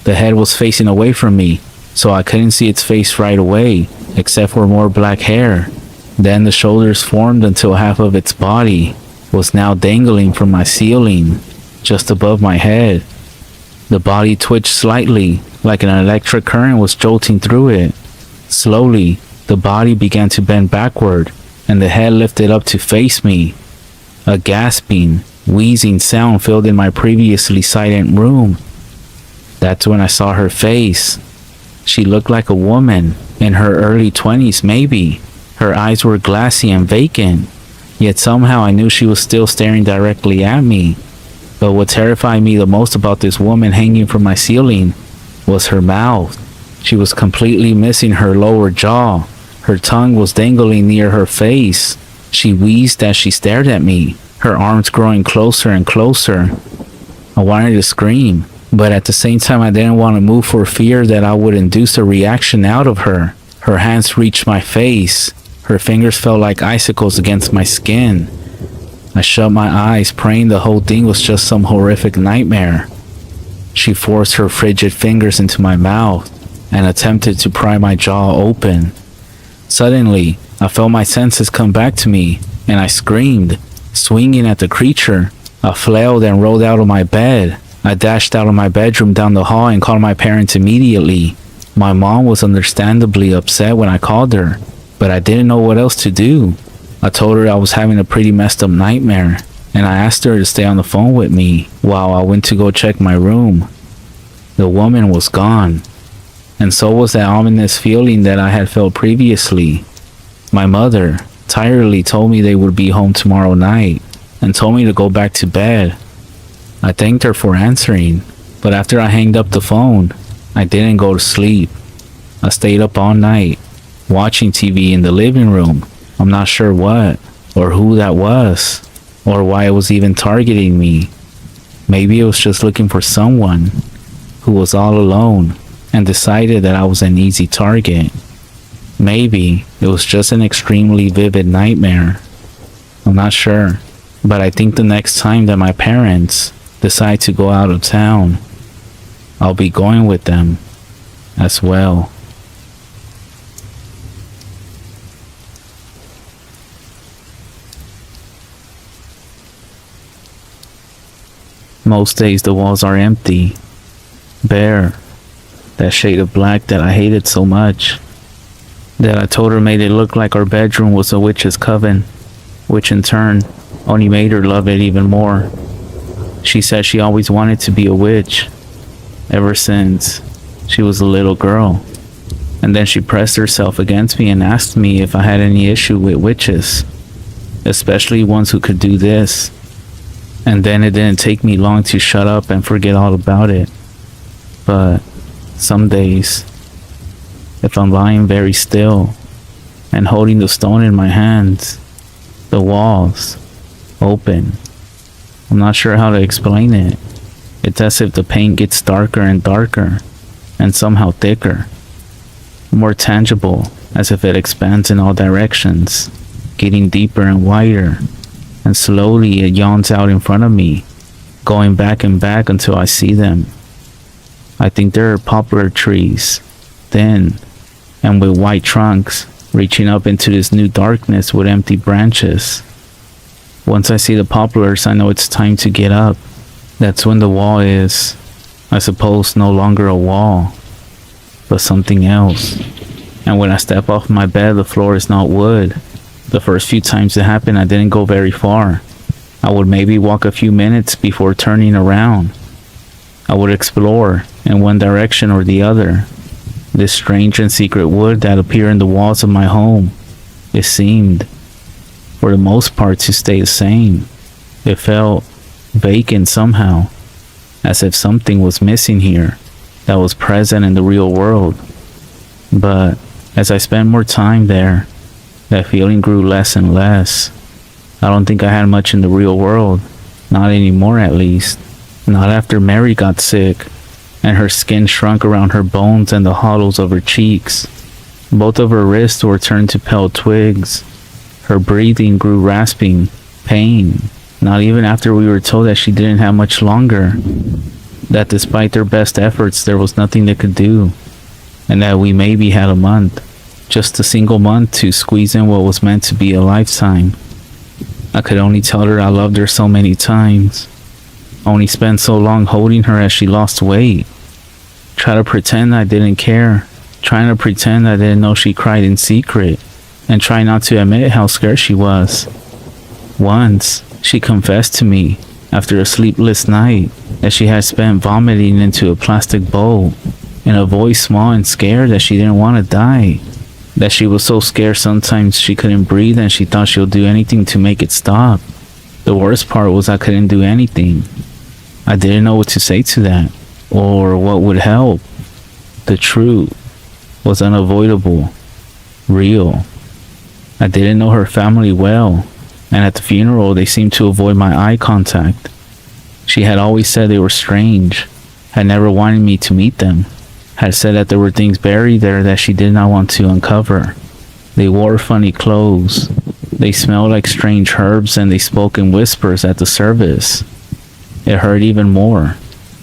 The head was facing away from me, so I couldn't see its face right away, except for more black hair. Then the shoulders formed until half of its body was now dangling from my ceiling, just above my head. The body twitched slightly, like an electric current was jolting through it. Slowly, the body began to bend backward, and the head lifted up to face me. A gasping, wheezing sound filled in my previously silent room. That's when I saw her face. She looked like a woman, in her early 20s maybe. Her eyes were glassy and vacant, yet somehow I knew she was still staring directly at me. But what terrified me the most about this woman hanging from my ceiling was her mouth. She was completely missing her lower jaw. Her tongue was dangling near her face. She wheezed as she stared at me, her arms growing closer and closer. I wanted to scream, but at the same time I didn't want to move for fear that I would induce a reaction out of her. Her hands reached my face. Her fingers felt like icicles against my skin. I shut my eyes, praying the whole thing was just some horrific nightmare. She forced her frigid fingers into my mouth and attempted to pry my jaw open. Suddenly, I felt my senses come back to me, and I screamed, swinging at the creature. I flailed and rolled out of my bed. I dashed out of my bedroom down the hall and called my parents immediately. My mom was understandably upset when I called her, but I didn't know what else to do. I told her I was having a pretty messed up nightmare, and I asked her to stay on the phone with me while I went to go check my room. The woman was gone, and so was that ominous feeling that I had felt previously. My mother tiredly told me they would be home tomorrow night and told me to go back to bed. I thanked her for answering, but after I hanged up the phone, I didn't go to sleep. I stayed up all night, watching TV in the living room. I'm not sure what or who that was, or why it was even targeting me. Maybe it was just looking for someone who was all alone and decided that I was an easy target. Maybe it was just an extremely vivid nightmare. I'm not sure, but I think the next time that my parents decide to go out of town, I'll be going with them as well. Most days the walls are empty, bare, that shade of black that I hated so much. that I told her made it look like our bedroom was a witch's coven, which in turn only made her love it even more. She said she always wanted to be a witch, ever since she was a little girl. And then she pressed herself against me and asked me if I had any issue with witches, especially ones who could do this. And then it didn't take me long to shut up and forget all about it. But some days, if I'm lying very still and holding the stone in my hands, the walls open. I'm not sure how to explain it. It's as if the paint gets darker and darker, and somehow thicker, more tangible, as if it expands in all directions, getting deeper and wider, and slowly it yawns out in front of me, going back and back until I see them. I think there are poplar trees, thin, and with white trunks, reaching up into this new darkness with empty branches. Once I see the poplars, I know it's time to get up. That's when the wall is, I suppose, no longer a wall, but something else. And when I step off my bed, the floor is not wood. The first few times it happened, I didn't go very far. I would maybe walk a few minutes before turning around. I would explore in one direction or the other. This strange and secret wood that appeared in the walls of my home, it seemed, for the most part, to stay the same. It felt vacant somehow, as if something was missing here that was present in the real world. But as I spent more time there, that feeling grew less and less. I don't think I had much in the real world, not anymore at least. Not after Mary got sick, and her skin shrunk around her bones and the hollows of her cheeks. Both of her wrists were turned to pale twigs. Her breathing grew rasping, pain. Not even after we were told that she didn't have much longer, that despite their best efforts there was nothing they could do, and that we maybe had a month, just a single month, to squeeze in what was meant to be a lifetime. I could only tell her I loved her so many times, only spend so long holding her as she lost weight, try to pretend I didn't care, trying to pretend I didn't know she cried in secret, and try not to admit how scared she was. Once, she confessed to me, after a sleepless night, that she had spent vomiting into a plastic bowl, in a voice small and scared, that she didn't want to die, that she was so scared sometimes she couldn't breathe and she thought she'll do anything to make it stop. The worst part was I couldn't do anything. I didn't know what to say to that, or what would help. The truth was unavoidable, real. I didn't know her family well, and at the funeral they seemed to avoid my eye contact. She had always said they were strange, had never wanted me to meet them, had said that there were things buried there that she did not want to uncover. They wore funny clothes, they smelled like strange herbs, and they spoke in whispers at the service. It hurt even more,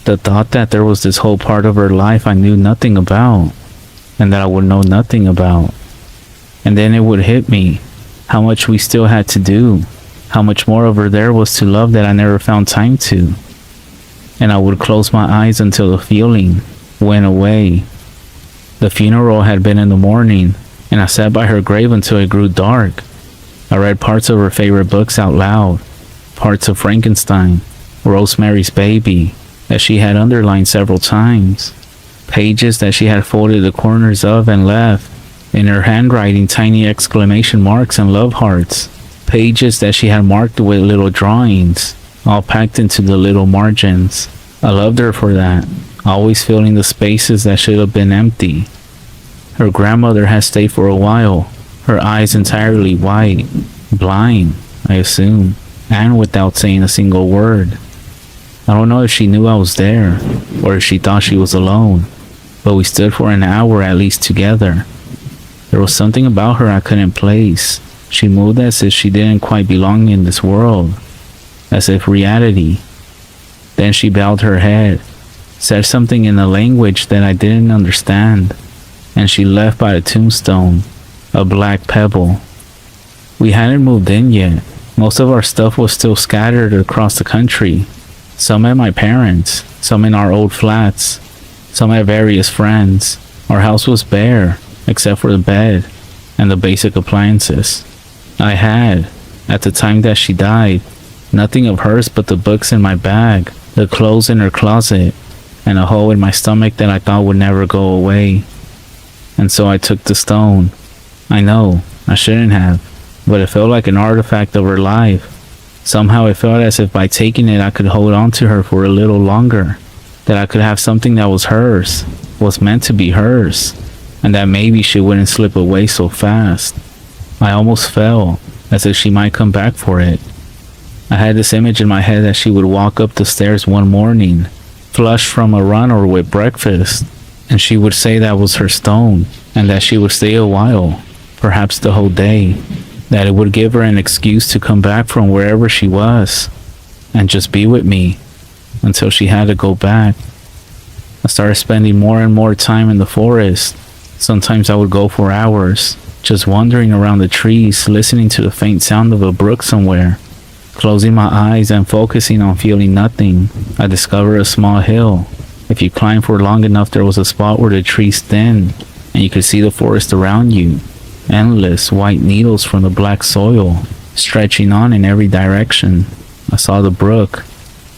the thought that there was this whole part of her life I knew nothing about, and that I would know nothing about. And then it would hit me, how much we still had to do, how much more of her there was to love that I never found time to. And I would close my eyes until the feeling went away. The funeral had been in the morning, and I sat by her grave until it grew dark. I read parts of her favorite books out loud, parts of Frankenstein, Rosemary's Baby, that she had underlined several times, pages that she had folded the corners of and left, in her handwriting, tiny exclamation marks and love hearts, pages that she had marked with little drawings, all packed into the little margins. I loved her for that, always filling the spaces that should have been empty. Her grandmother had stayed for a while, her eyes entirely white, blind, I assume, and without saying a single word. I don't know if she knew I was there, or if she thought she was alone, but we stood for an hour at least together. There was something about her I couldn't place. She moved as if she didn't quite belong in this world, as if reality. Then she bowed her head, said something in a language that I didn't understand, and she left by the tombstone, a black pebble. We hadn't moved in yet. Most of our stuff was still scattered across the country, some at my parents', some in our old flats, some at various friends'. Our house was bare, except for the bed, and the basic appliances. I had, at the time that she died, nothing of hers but the books in my bag, the clothes in her closet, and a hole in my stomach that I thought would never go away. And so I took the stone. I know, I shouldn't have, but it felt like an artifact of her life. Somehow it felt as if by taking it I could hold on to her for a little longer, that I could have something that was hers, was meant to be hers, and that maybe she wouldn't slip away so fast. I almost fell, as if she might come back for it. I had this image in my head that she would walk up the stairs one morning, flushed from a run or with breakfast, and she would say that was her stone, and that she would stay a while, perhaps the whole day, that it would give her an excuse to come back from wherever she was, and just be with me, until she had to go back. I started spending more and more time in the forest. Sometimes I would go for hours, just wandering around the trees, listening to the faint sound of a brook somewhere. Closing my eyes and focusing on feeling nothing, I discovered a small hill. If you climbed for long enough, there was a spot where the trees thinned, and you could see the forest around you. Endless white needles from the black soil, stretching on in every direction. I saw the brook.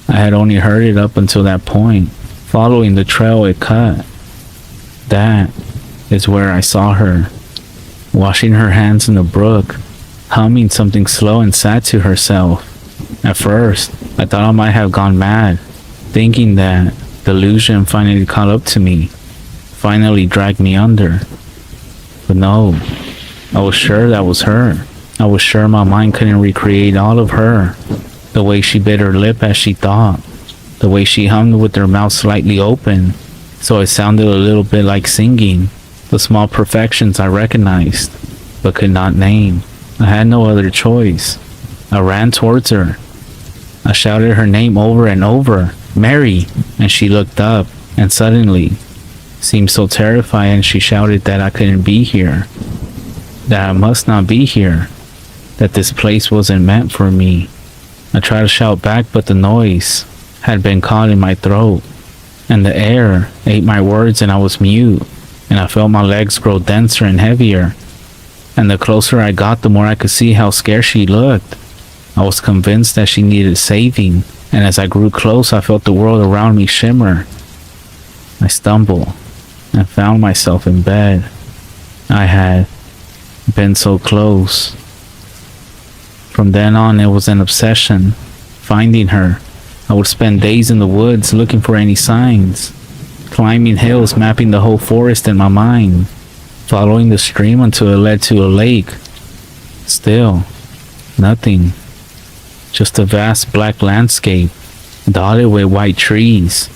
I had only heard it up until that point, following the trail it cut. That is where I saw her, washing her hands in the brook, humming something slow and sad to herself. At first, I thought I might have gone mad, thinking that delusion finally caught up to me, finally dragged me under. But no, I was sure that was her. I was sure my mind couldn't recreate all of her. The way she bit her lip as she thought, the way she hummed with her mouth slightly open, so it sounded a little bit like singing. The small perfections I recognized, but could not name. I had no other choice. I ran towards her. I shouted her name over and over, "Mary!" And she looked up, and suddenly seemed so terrified, and she shouted that I couldn't be here, that I must not be here, that this place wasn't meant for me. I tried to shout back, but the noise had been caught in my throat, and the air ate my words, and I was mute, and I felt my legs grow denser and heavier. And the closer I got, the more I could see how scared she looked. I was convinced that she needed saving, and as I grew close, I felt the world around me shimmer. I stumbled and found myself in bed. I had been so close. From then on, it was an obsession, finding her. I would spend days in the woods looking for any signs, climbing hills, mapping the whole forest in my mind, following the stream until it led to a lake. Still, nothing. Just a vast black landscape, dotted with white trees.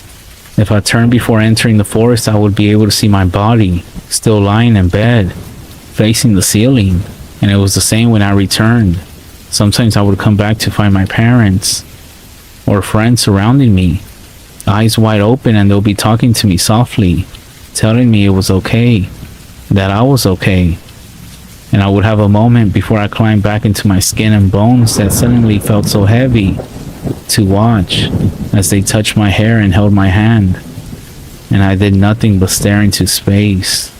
If I turned before entering the forest, I would be able to see my body, still lying in bed, facing the ceiling, and it was the same when I returned. Sometimes I would come back to find my parents or friends surrounding me, eyes wide open, and they'll be talking to me softly, telling me it was okay, that I was okay. And I would have a moment before I climbed back into my skin and bones that suddenly felt so heavy to watch as they touched my hair and held my hand. And I did nothing but stare into space.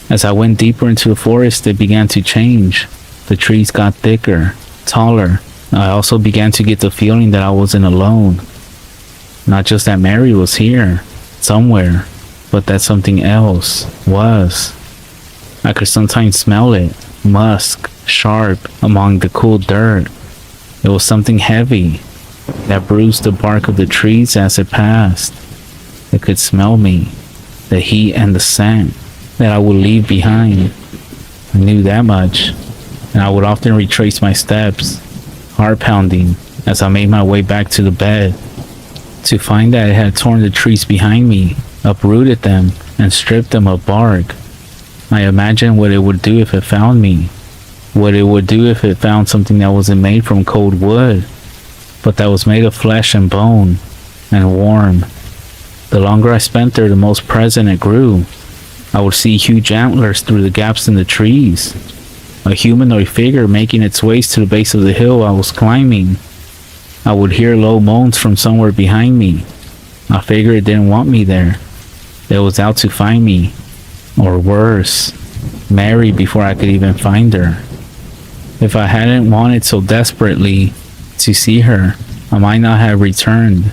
As I went deeper into the forest, it began to change. The trees got thicker, taller. I also began to get the feeling that I wasn't alone. Not just that Mary was here, somewhere, but that something else was. I could sometimes smell it, musk, sharp, among the cool dirt. It was something heavy that bruised the bark of the trees as it passed. It could smell me, the heat and the scent that I would leave behind. I knew that much, and I would often retrace my steps, heart pounding, as I made my way back to the bed, to find that it had torn the trees behind me, uprooted them, and stripped them of bark. I imagined what it would do if it found me, what it would do if it found something that wasn't made from cold wood, but that was made of flesh and bone, and warm. The longer I spent there, the most present it grew. I would see huge antlers through the gaps in the trees, a humanoid figure making its way to the base of the hill I was climbing. I would hear low moans from somewhere behind me. I figured it didn't want me there. It was out to find me. Or worse, married before I could even find her. If I hadn't wanted so desperately to see her, I might not have returned.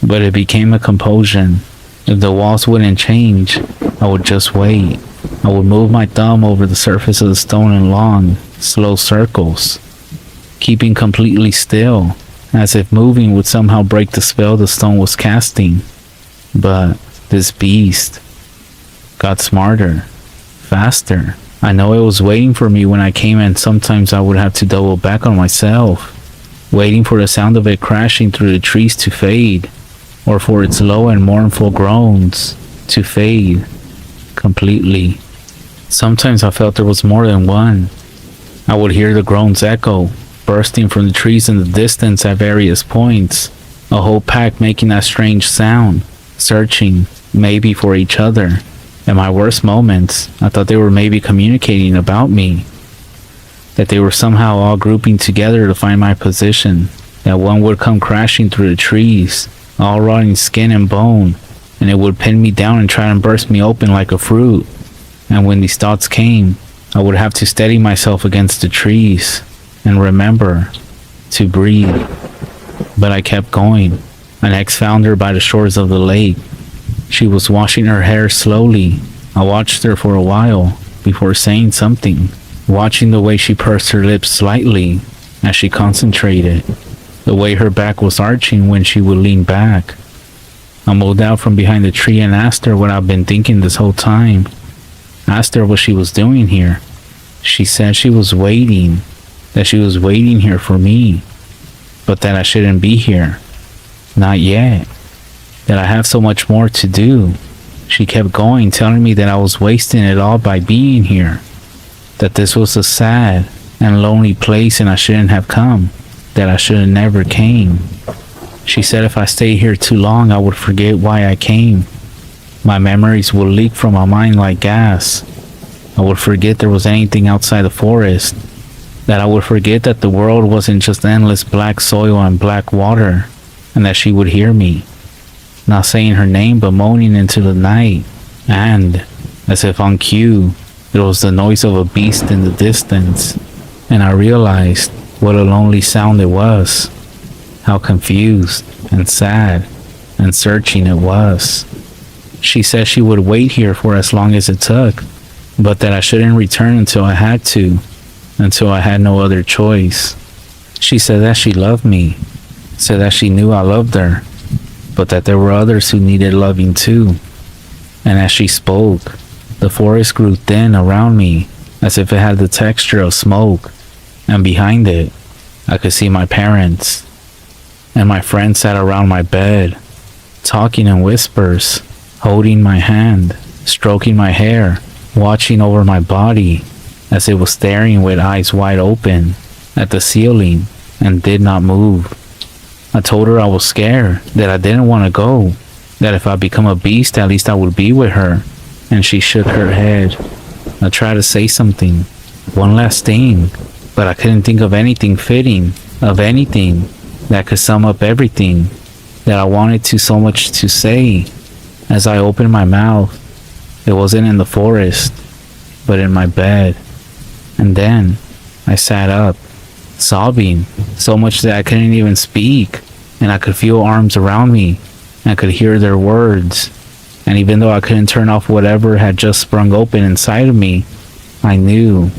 But it became a compulsion. If the walls wouldn't change, I would just wait. I would move my thumb over the surface of the stone in long, slow circles, keeping completely still, as if moving would somehow break the spell the stone was casting. But this beast got smarter, faster. I know it was waiting for me when I came, and sometimes I would have to double back on myself, waiting for the sound of it crashing through the trees to fade, or for its low and mournful groans to fade completely. Sometimes I felt there was more than one. I would hear the groans echo, bursting from the trees in the distance at various points, a whole pack making that strange sound, searching, maybe for each other. In my worst moments, I thought they were maybe communicating about me, that they were somehow all grouping together to find my position, that one would come crashing through the trees, all rotting skin and bone, and it would pin me down and try and burst me open like a fruit. And when these thoughts came, I would have to steady myself against the trees and remember to breathe. But I kept going. I next found her by the shores of the lake. She was washing her hair slowly. I watched her for a while before saying something, watching the way she pursed her lips slightly as she concentrated, the way her back was arching when she would lean back. I moved out from behind the tree and asked her what I've been thinking this whole time. Asked her what she was doing here. She said she was waiting, that she was waiting here for me, but that I shouldn't be here. Not yet. That I have so much more to do. She kept going, telling me that I was wasting it all by being here, that this was a sad and lonely place and I shouldn't have come, that I should have never came. She said if I stayed here too long, I would forget why I came. My memories would leak from my mind like gas. I would forget there was anything outside the forest, that I would forget that the world wasn't just endless black soil and black water, and that she would hear me, not saying her name but moaning into the night, and, as if on cue, it was the noise of a beast in the distance, and I realized what a lonely sound it was, how confused and sad and searching it was. She said she would wait here for as long as it took, but that I shouldn't return until I had to, until I had no other choice. She said that she loved me, said that she knew I loved her, but that there were others who needed loving too. And as she spoke, the forest grew thin around me, as if it had the texture of smoke, and behind it, I could see my parents. And my friends sat around my bed, talking in whispers, holding my hand, stroking my hair, watching over my body, as it was staring with eyes wide open at the ceiling and did not move. I told her I was scared, that I didn't want to go, that if I become a beast, at least I would be with her, and she shook her head. I tried to say something, one last thing, but I couldn't think of anything fitting, of anything that could sum up everything that I wanted to so much to say. As I opened my mouth, it wasn't in the forest, but in my bed. And then I sat up, sobbing so much that I couldn't even speak, and I could feel arms around me, and I could hear their words. And even though I couldn't turn off whatever had just sprung open inside of me, I knew,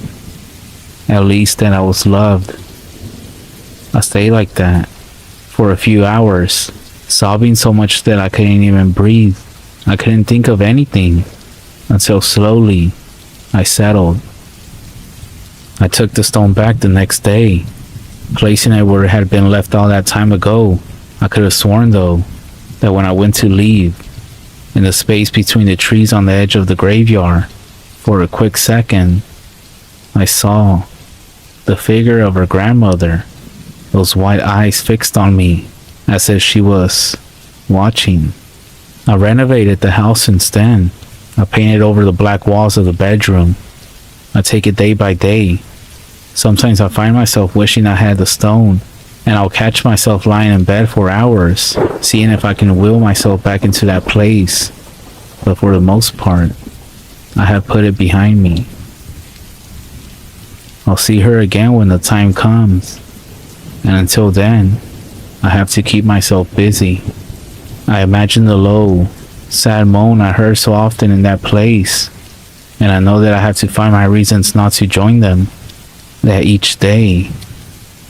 at least, that I was loved. I stayed like that for a few hours, sobbing so much that I couldn't even breathe. I couldn't think of anything, until slowly I settled. I took the stone back the next day, placing it where it had been left all that time ago. I could have sworn, though, that when I went to leave, in the space between the trees on the edge of the graveyard, for a quick second, I saw the figure of her grandmother, those white eyes fixed on me, as if she was watching. I renovated the house since then. I painted over the black walls of the bedroom. I take it day by day. Sometimes I find myself wishing I had the stone, and I'll catch myself lying in bed for hours, seeing if I can will myself back into that place. But for the most part, I have put it behind me. I'll see her again when the time comes. And until then, I have to keep myself busy. I imagine the low, sad moan I heard so often in that place, and I know that I have to find my reasons not to join them. That each day,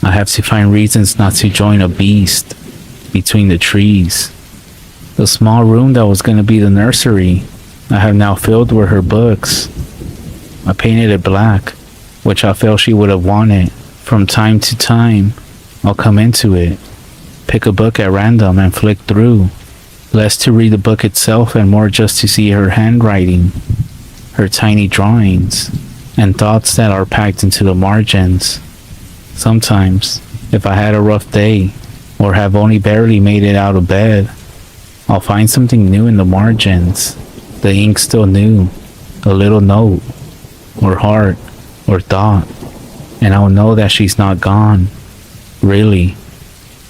I have to find reasons not to join a beast between the trees. The small room that was going to be the nursery, I have now filled with her books. I painted it black, which I felt she would have wanted. From time to time, I'll come into it, pick a book at random and flick through, less to read the book itself and more just to see her handwriting, her tiny drawings, and thoughts that are packed into the margins. Sometimes, if I had a rough day, or have only barely made it out of bed, I'll find something new in the margins, the ink still new, a little note, or heart, or thought, and I'll know that she's not gone, really.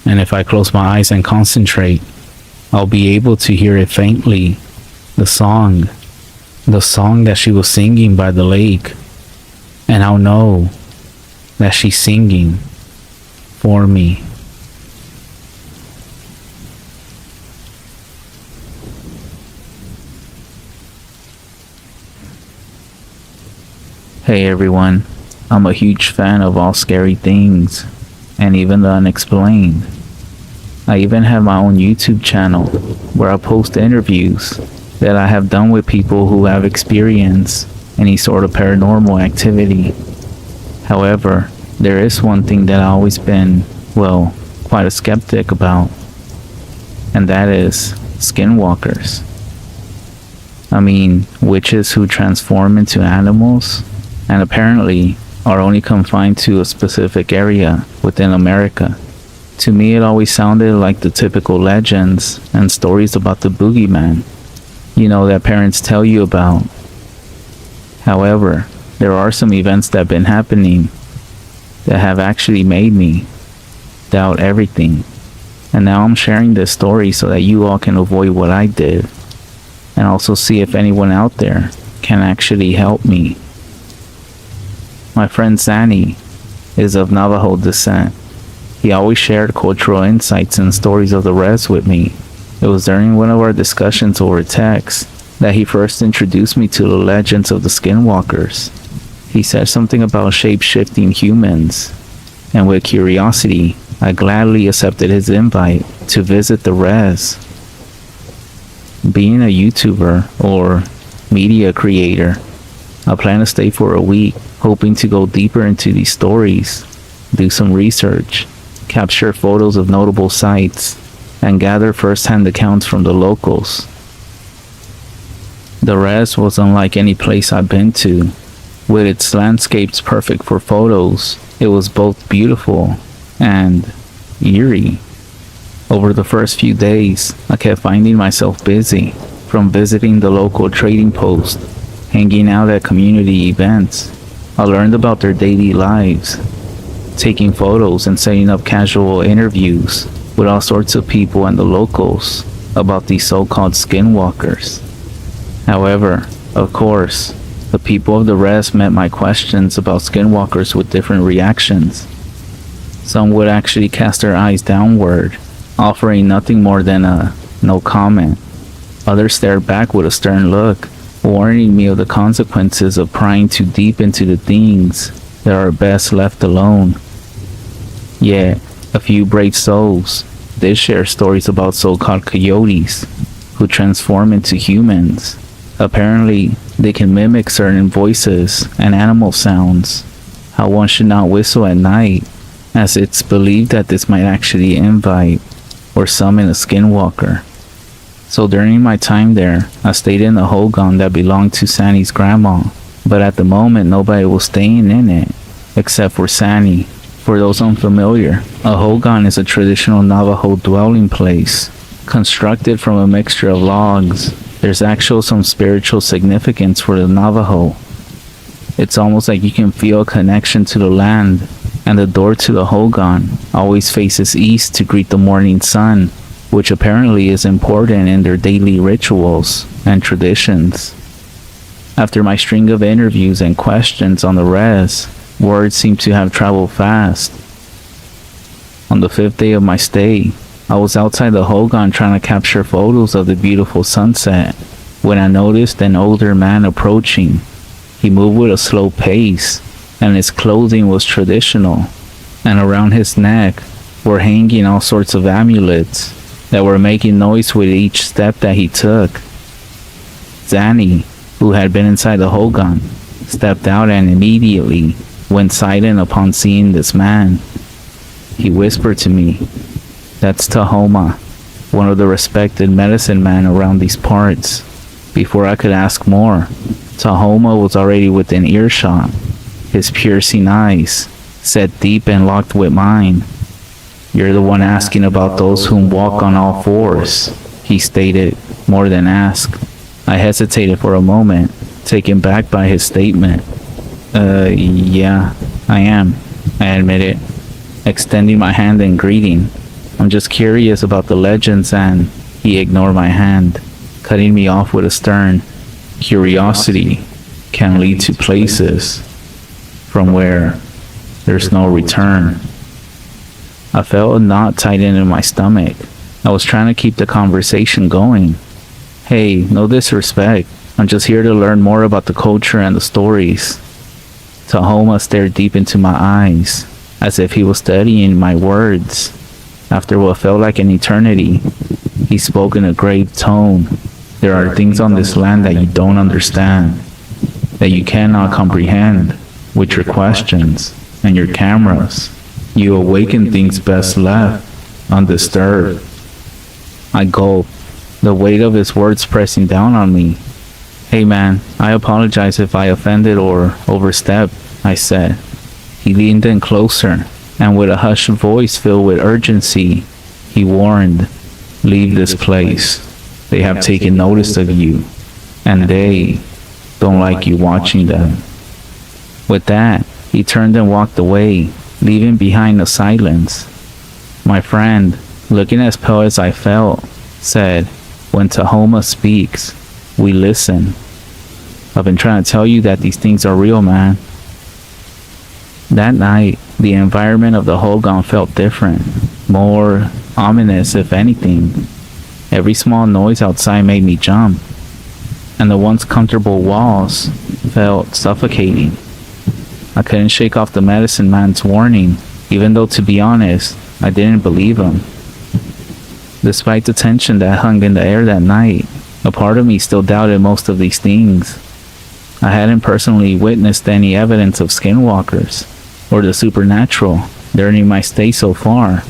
And if I close my eyes and concentrate, I'll be able to hear it faintly, the song that she was singing by the lake, and I'll know that she's singing for me. Hey everyone, I'm a huge fan of all scary things, and even the unexplained. I even have my own YouTube channel where I post interviews that I have done with people who have experienced any sort of paranormal activity. However, there is one thing that I've always been, quite a skeptic about, and that is skinwalkers. I mean, witches who transform into animals, and apparently are only confined to a specific area within America. To me, it always sounded like the typical legends and stories about the boogeyman, that parents tell you about. However, there are some events that have been happening that have actually made me doubt everything. And now I'm sharing this story so that you all can avoid what I did, and also see if anyone out there can actually help me. My friend Zanny is of Navajo descent. He always shared cultural insights and stories of the res with me. It was during one of our discussions over text that he first introduced me to the legends of the skinwalkers. He said something about shape-shifting humans, and with curiosity, I gladly accepted his invite to visit the res. Being a YouTuber or media creator, I plan to stay for a week, hoping to go deeper into these stories, do some research, capture photos of notable sites, and gather first-hand accounts from the locals. The res was unlike any place I've been to. With its landscapes perfect for photos, it was both beautiful and eerie. Over the first few days, I kept finding myself busy, from visiting the local trading post, hanging out at community events. I learned about their daily lives, taking photos and setting up casual interviews with all sorts of people and the locals about these so-called skinwalkers. However, of course, the people of the res met my questions about skinwalkers with different reactions. Some would actually cast their eyes downward, offering nothing more than a no comment. Others stared back with a stern look, warning me of the consequences of prying too deep into the things that are best left alone. Yet, a few brave souls did share stories about so-called coyotes who transform into humans. Apparently, they can mimic certain voices and animal sounds. How one should not whistle at night, as it's believed that this might actually invite or summon a skinwalker. So during my time there, I stayed in a hogan that belonged to Sanny's grandma, but at the moment nobody was staying in it, except for Sanny. For those unfamiliar, a hogan is a traditional Navajo dwelling place, constructed from a mixture of logs. There's actually some spiritual significance for the Navajo. It's almost like you can feel a connection to the land, and the door to the hogan always faces east to greet the morning sun, which apparently is important in their daily rituals and traditions. After my string of interviews and questions on the res, Word seemed to have traveled fast. On the 5th day of my stay, I was outside the Hogan trying to capture photos of the beautiful sunset when I noticed an older man approaching. He moved with a slow pace, and his clothing was traditional, and around his neck were hanging all sorts of amulets that were making noise with each step that he took. Zanny, who had been inside the Hogan, stepped out and immediately went silent upon seeing this man. He whispered to me, "That's Tahoma, one of the respected medicine men around these parts." Before I could ask more, Tahoma was already within earshot, his piercing eyes set deep and locked with mine. "You're the one asking about those whom walk on all fours," he stated, more than asked. I hesitated for a moment, taken back by his statement. Yeah, I am," I admitted, extending my hand in greeting. "I'm just curious about the legends," and he ignored my hand, cutting me off with a stern, "Curiosity can lead to places from where there's no return." I felt a knot tighten in my stomach. I was trying to keep the conversation going. "Hey, no disrespect. I'm just here to learn more about the culture and the stories." Tahoma stared deep into my eyes, as if he was studying my words. After what felt like an eternity, he spoke in a grave tone. "There are things on this land that you don't understand, that you cannot comprehend with your questions and your cameras. You awaken things best left undisturbed." I gulped, the weight of his words pressing down on me. "Hey man, I apologize if I offended or overstepped," I said. He leaned in closer, and with a hushed voice filled with urgency, he warned, "Leave this place. They have taken notice of you, and they don't like you watching them." With that, he turned and walked away, leaving behind a silence. My friend, looking as pale as I felt, said, "When Tahoma speaks, we listen. I've been trying to tell you that these things are real, man." That night, the environment of the Hogan felt different, more ominous if anything. Every small noise outside made me jump, and the once comfortable walls felt suffocating. I couldn't shake off the medicine man's warning, even though, to be honest, I didn't believe him. Despite the tension that hung in the air that night, a part of me still doubted most of these things. I hadn't personally witnessed any evidence of skinwalkers or the supernatural during my stay so far,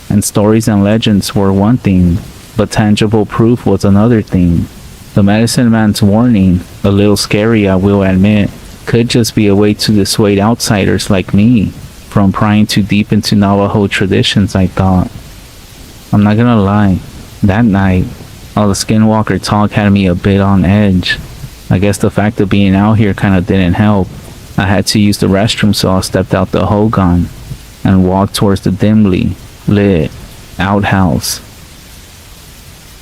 and stories and legends were one thing, but tangible proof was another thing. The medicine man's warning, a little scary I will admit, could just be a way to dissuade outsiders like me from prying too deep into Navajo traditions, I thought. I'm not gonna lie, that night, all the skinwalker talk had me a bit on edge. I guess the fact of being out here kinda didn't help. I had to use the restroom, so I stepped out the Hogan and walked towards the dimly lit outhouse.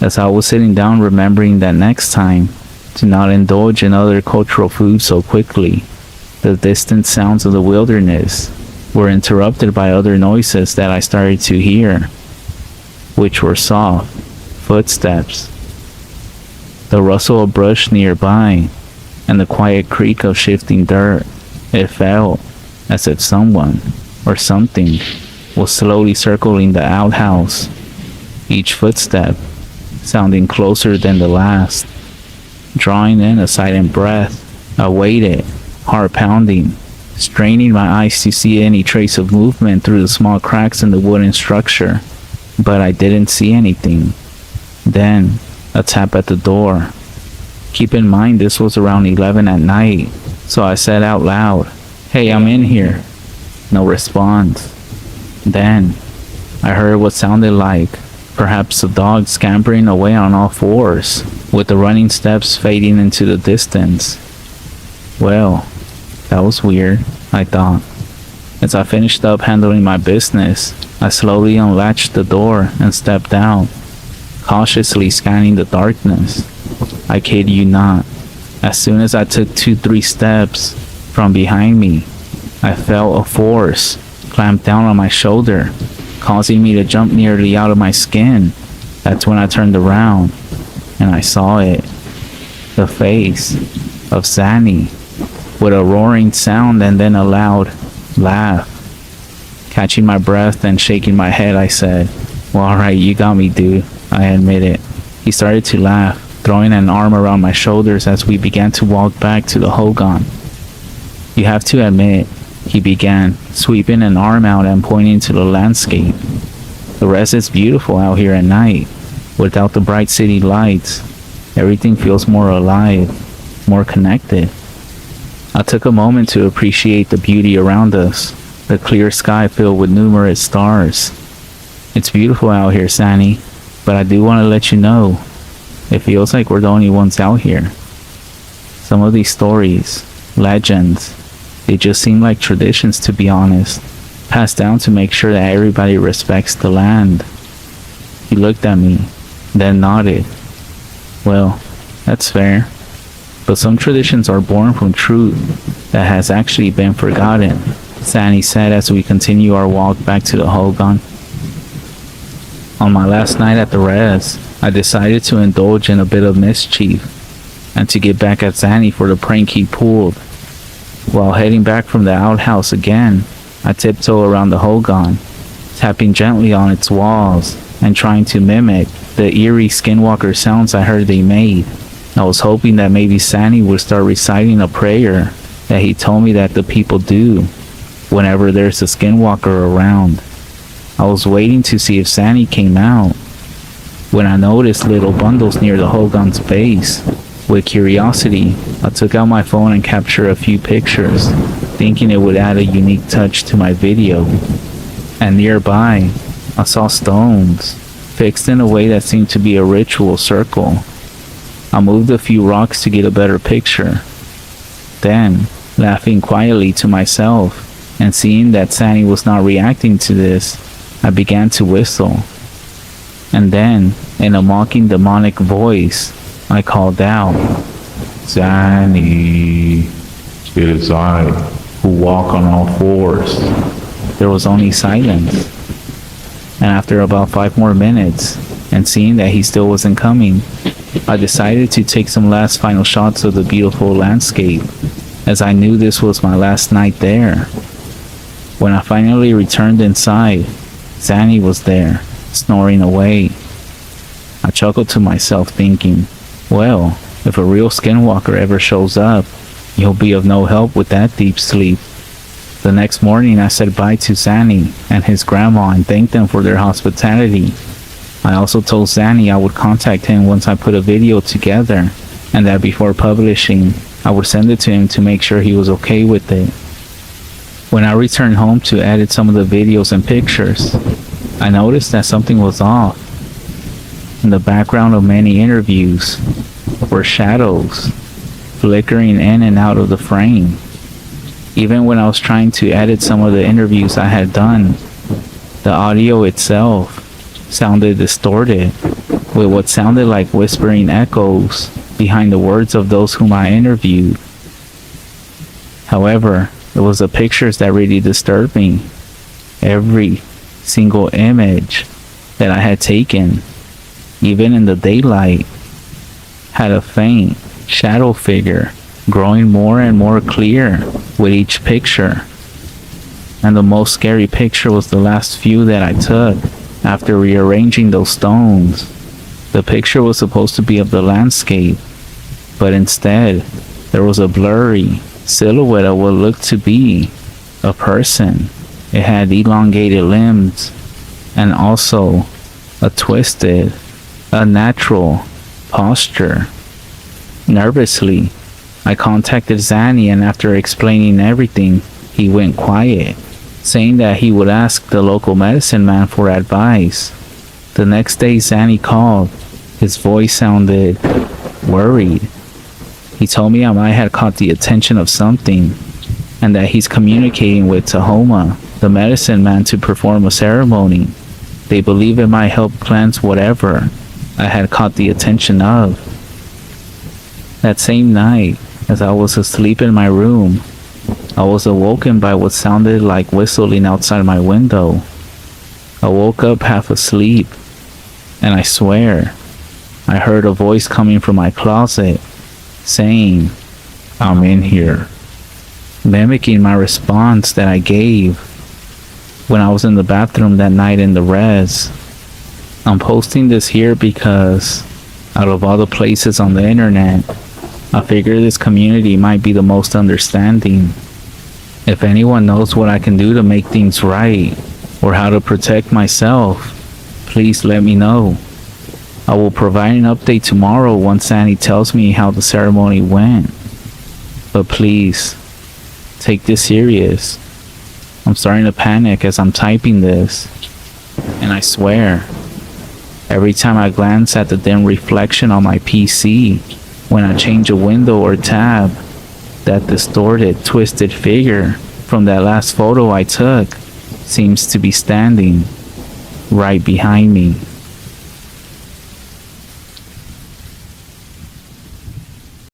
As I was sitting down, remembering that next time to not indulge in other cultural foods so quickly, the distant sounds of the wilderness were interrupted by other noises that I started to hear, which were soft footsteps, the rustle of brush nearby, and the quiet creak of shifting dirt. It felt as if someone or something was slowly circling the outhouse, each footstep sounding closer than the last. Drawing in a silent breath, I waited, heart pounding, straining my eyes to see any trace of movement through the small cracks in the wooden structure, but I didn't see anything. Then, a tap at the door. Keep in mind this was around 11 at night, so I said out loud, "Hey, I'm in here." No response. Then, I heard what sounded like perhaps a dog scampering away on all fours, with the running steps fading into the distance. Well, that was weird, I thought. As I finished up handling my business, I slowly unlatched the door and stepped out, cautiously scanning the darkness. I kid you not, as soon as I took 2-3 steps, from behind me, I felt a force clamp down on my shoulder, causing me to jump nearly out of my skin. That's when I turned around, and I saw it. The face of Zanny, with a roaring sound and then a loud laugh. Catching my breath and shaking my head, I said, "Well, alright, you got me, dude." I admitted. He started to laugh, throwing an arm around my shoulders as we began to walk back to the Hogan. "You have to admit," he began, sweeping an arm out and pointing to the landscape. "The rest is beautiful out here at night. Without the bright city lights, everything feels more alive, more connected." I took a moment to appreciate the beauty around us, the clear sky filled with numerous stars. "It's beautiful out here, Sanny, but I do want to let you know, it feels like we're the only ones out here. Some of these stories, legends, they just seem like traditions, to be honest, passed down to make sure that everybody respects the land." He looked at me, then nodded. "Well, that's fair. But some traditions are born from truth that has actually been forgotten," Sanny said as we continue our walk back to the Hogan. On my last night at the res, I decided to indulge in a bit of mischief and to get back at Zanny for the prank he pulled. While heading back from the outhouse again, I tiptoed around the Hogan, tapping gently on its walls and trying to mimic the eerie skinwalker sounds I heard they made. I was hoping that maybe Sandy would start reciting a prayer that he told me that the people do whenever there's a skinwalker around. I was waiting to see if Sandy came out when I noticed little bundles near the Hogan's base. With curiosity, I took out my phone and captured a few pictures, thinking it would add a unique touch to my video. And nearby, I saw stones, fixed in a way that seemed to be a ritual circle. I moved a few rocks to get a better picture. Then, laughing quietly to myself, and seeing that Sandy was not reacting to this, I began to whistle. And then, in a mocking demonic voice, I called out, "Zanny, it is I who walk on all fours." There was only silence. And after about 5 more minutes, and seeing that he still wasn't coming, I decided to take some last final shots of the beautiful landscape, as I knew this was my last night there. When I finally returned inside, Zanny was there, snoring away. I chuckled to myself thinking, well, if a real skinwalker ever shows up, you'll be of no help with that deep sleep. The next morning I said bye to Zanny and his grandma and thanked them for their hospitality. I also told Zanny I would contact him once I put a video together, and that before publishing, I would send it to him to make sure he was okay with it. When I returned home to edit some of the videos and pictures, I noticed that something was off. In the background of many interviews were shadows, flickering in and out of the frame. Even when I was trying to edit some of the interviews I had done, the audio itself sounded distorted, with what sounded like whispering echoes behind the words of those whom I interviewed. However, it was the pictures that really disturbed me. Every single image that I had taken, even in the daylight, had a faint shadow figure growing more and more clear with each picture. And the most scary picture was the last few that I took after rearranging those stones. The picture was supposed to be of the landscape, but instead there was a blurry silhouette of what looked to be a person. It had elongated limbs and also a twisted, unnatural posture. Nervously, I contacted Zanny, and after explaining everything, he went quiet, saying that he would ask the local medicine man for advice. The next day Zanny called. His voice sounded worried. He told me I might have caught the attention of something, and that he's communicating with Tahoma, the medicine man, to perform a ceremony. They believe it might help cleanse whatever I had caught the attention of. That same night, as I was asleep in my room, I was awoken by what sounded like whistling outside my window. I woke up half asleep, and I swear, I heard a voice coming from my closet, saying, "I'm in here," mimicking my response that I gave when I was in the bathroom that night in the res. I'm posting this here because, out of all the places on the internet, I figure this community might be the most understanding. If anyone knows what I can do to make things right, or how to protect myself, please let me know. I will provide an update tomorrow once Annie tells me how the ceremony went. But please, take this serious. I'm starting to panic as I'm typing this, and I swear, every time I glance at the dim reflection on my PC, when I change a window or tab, that distorted, twisted figure from that last photo I took seems to be standing right behind me.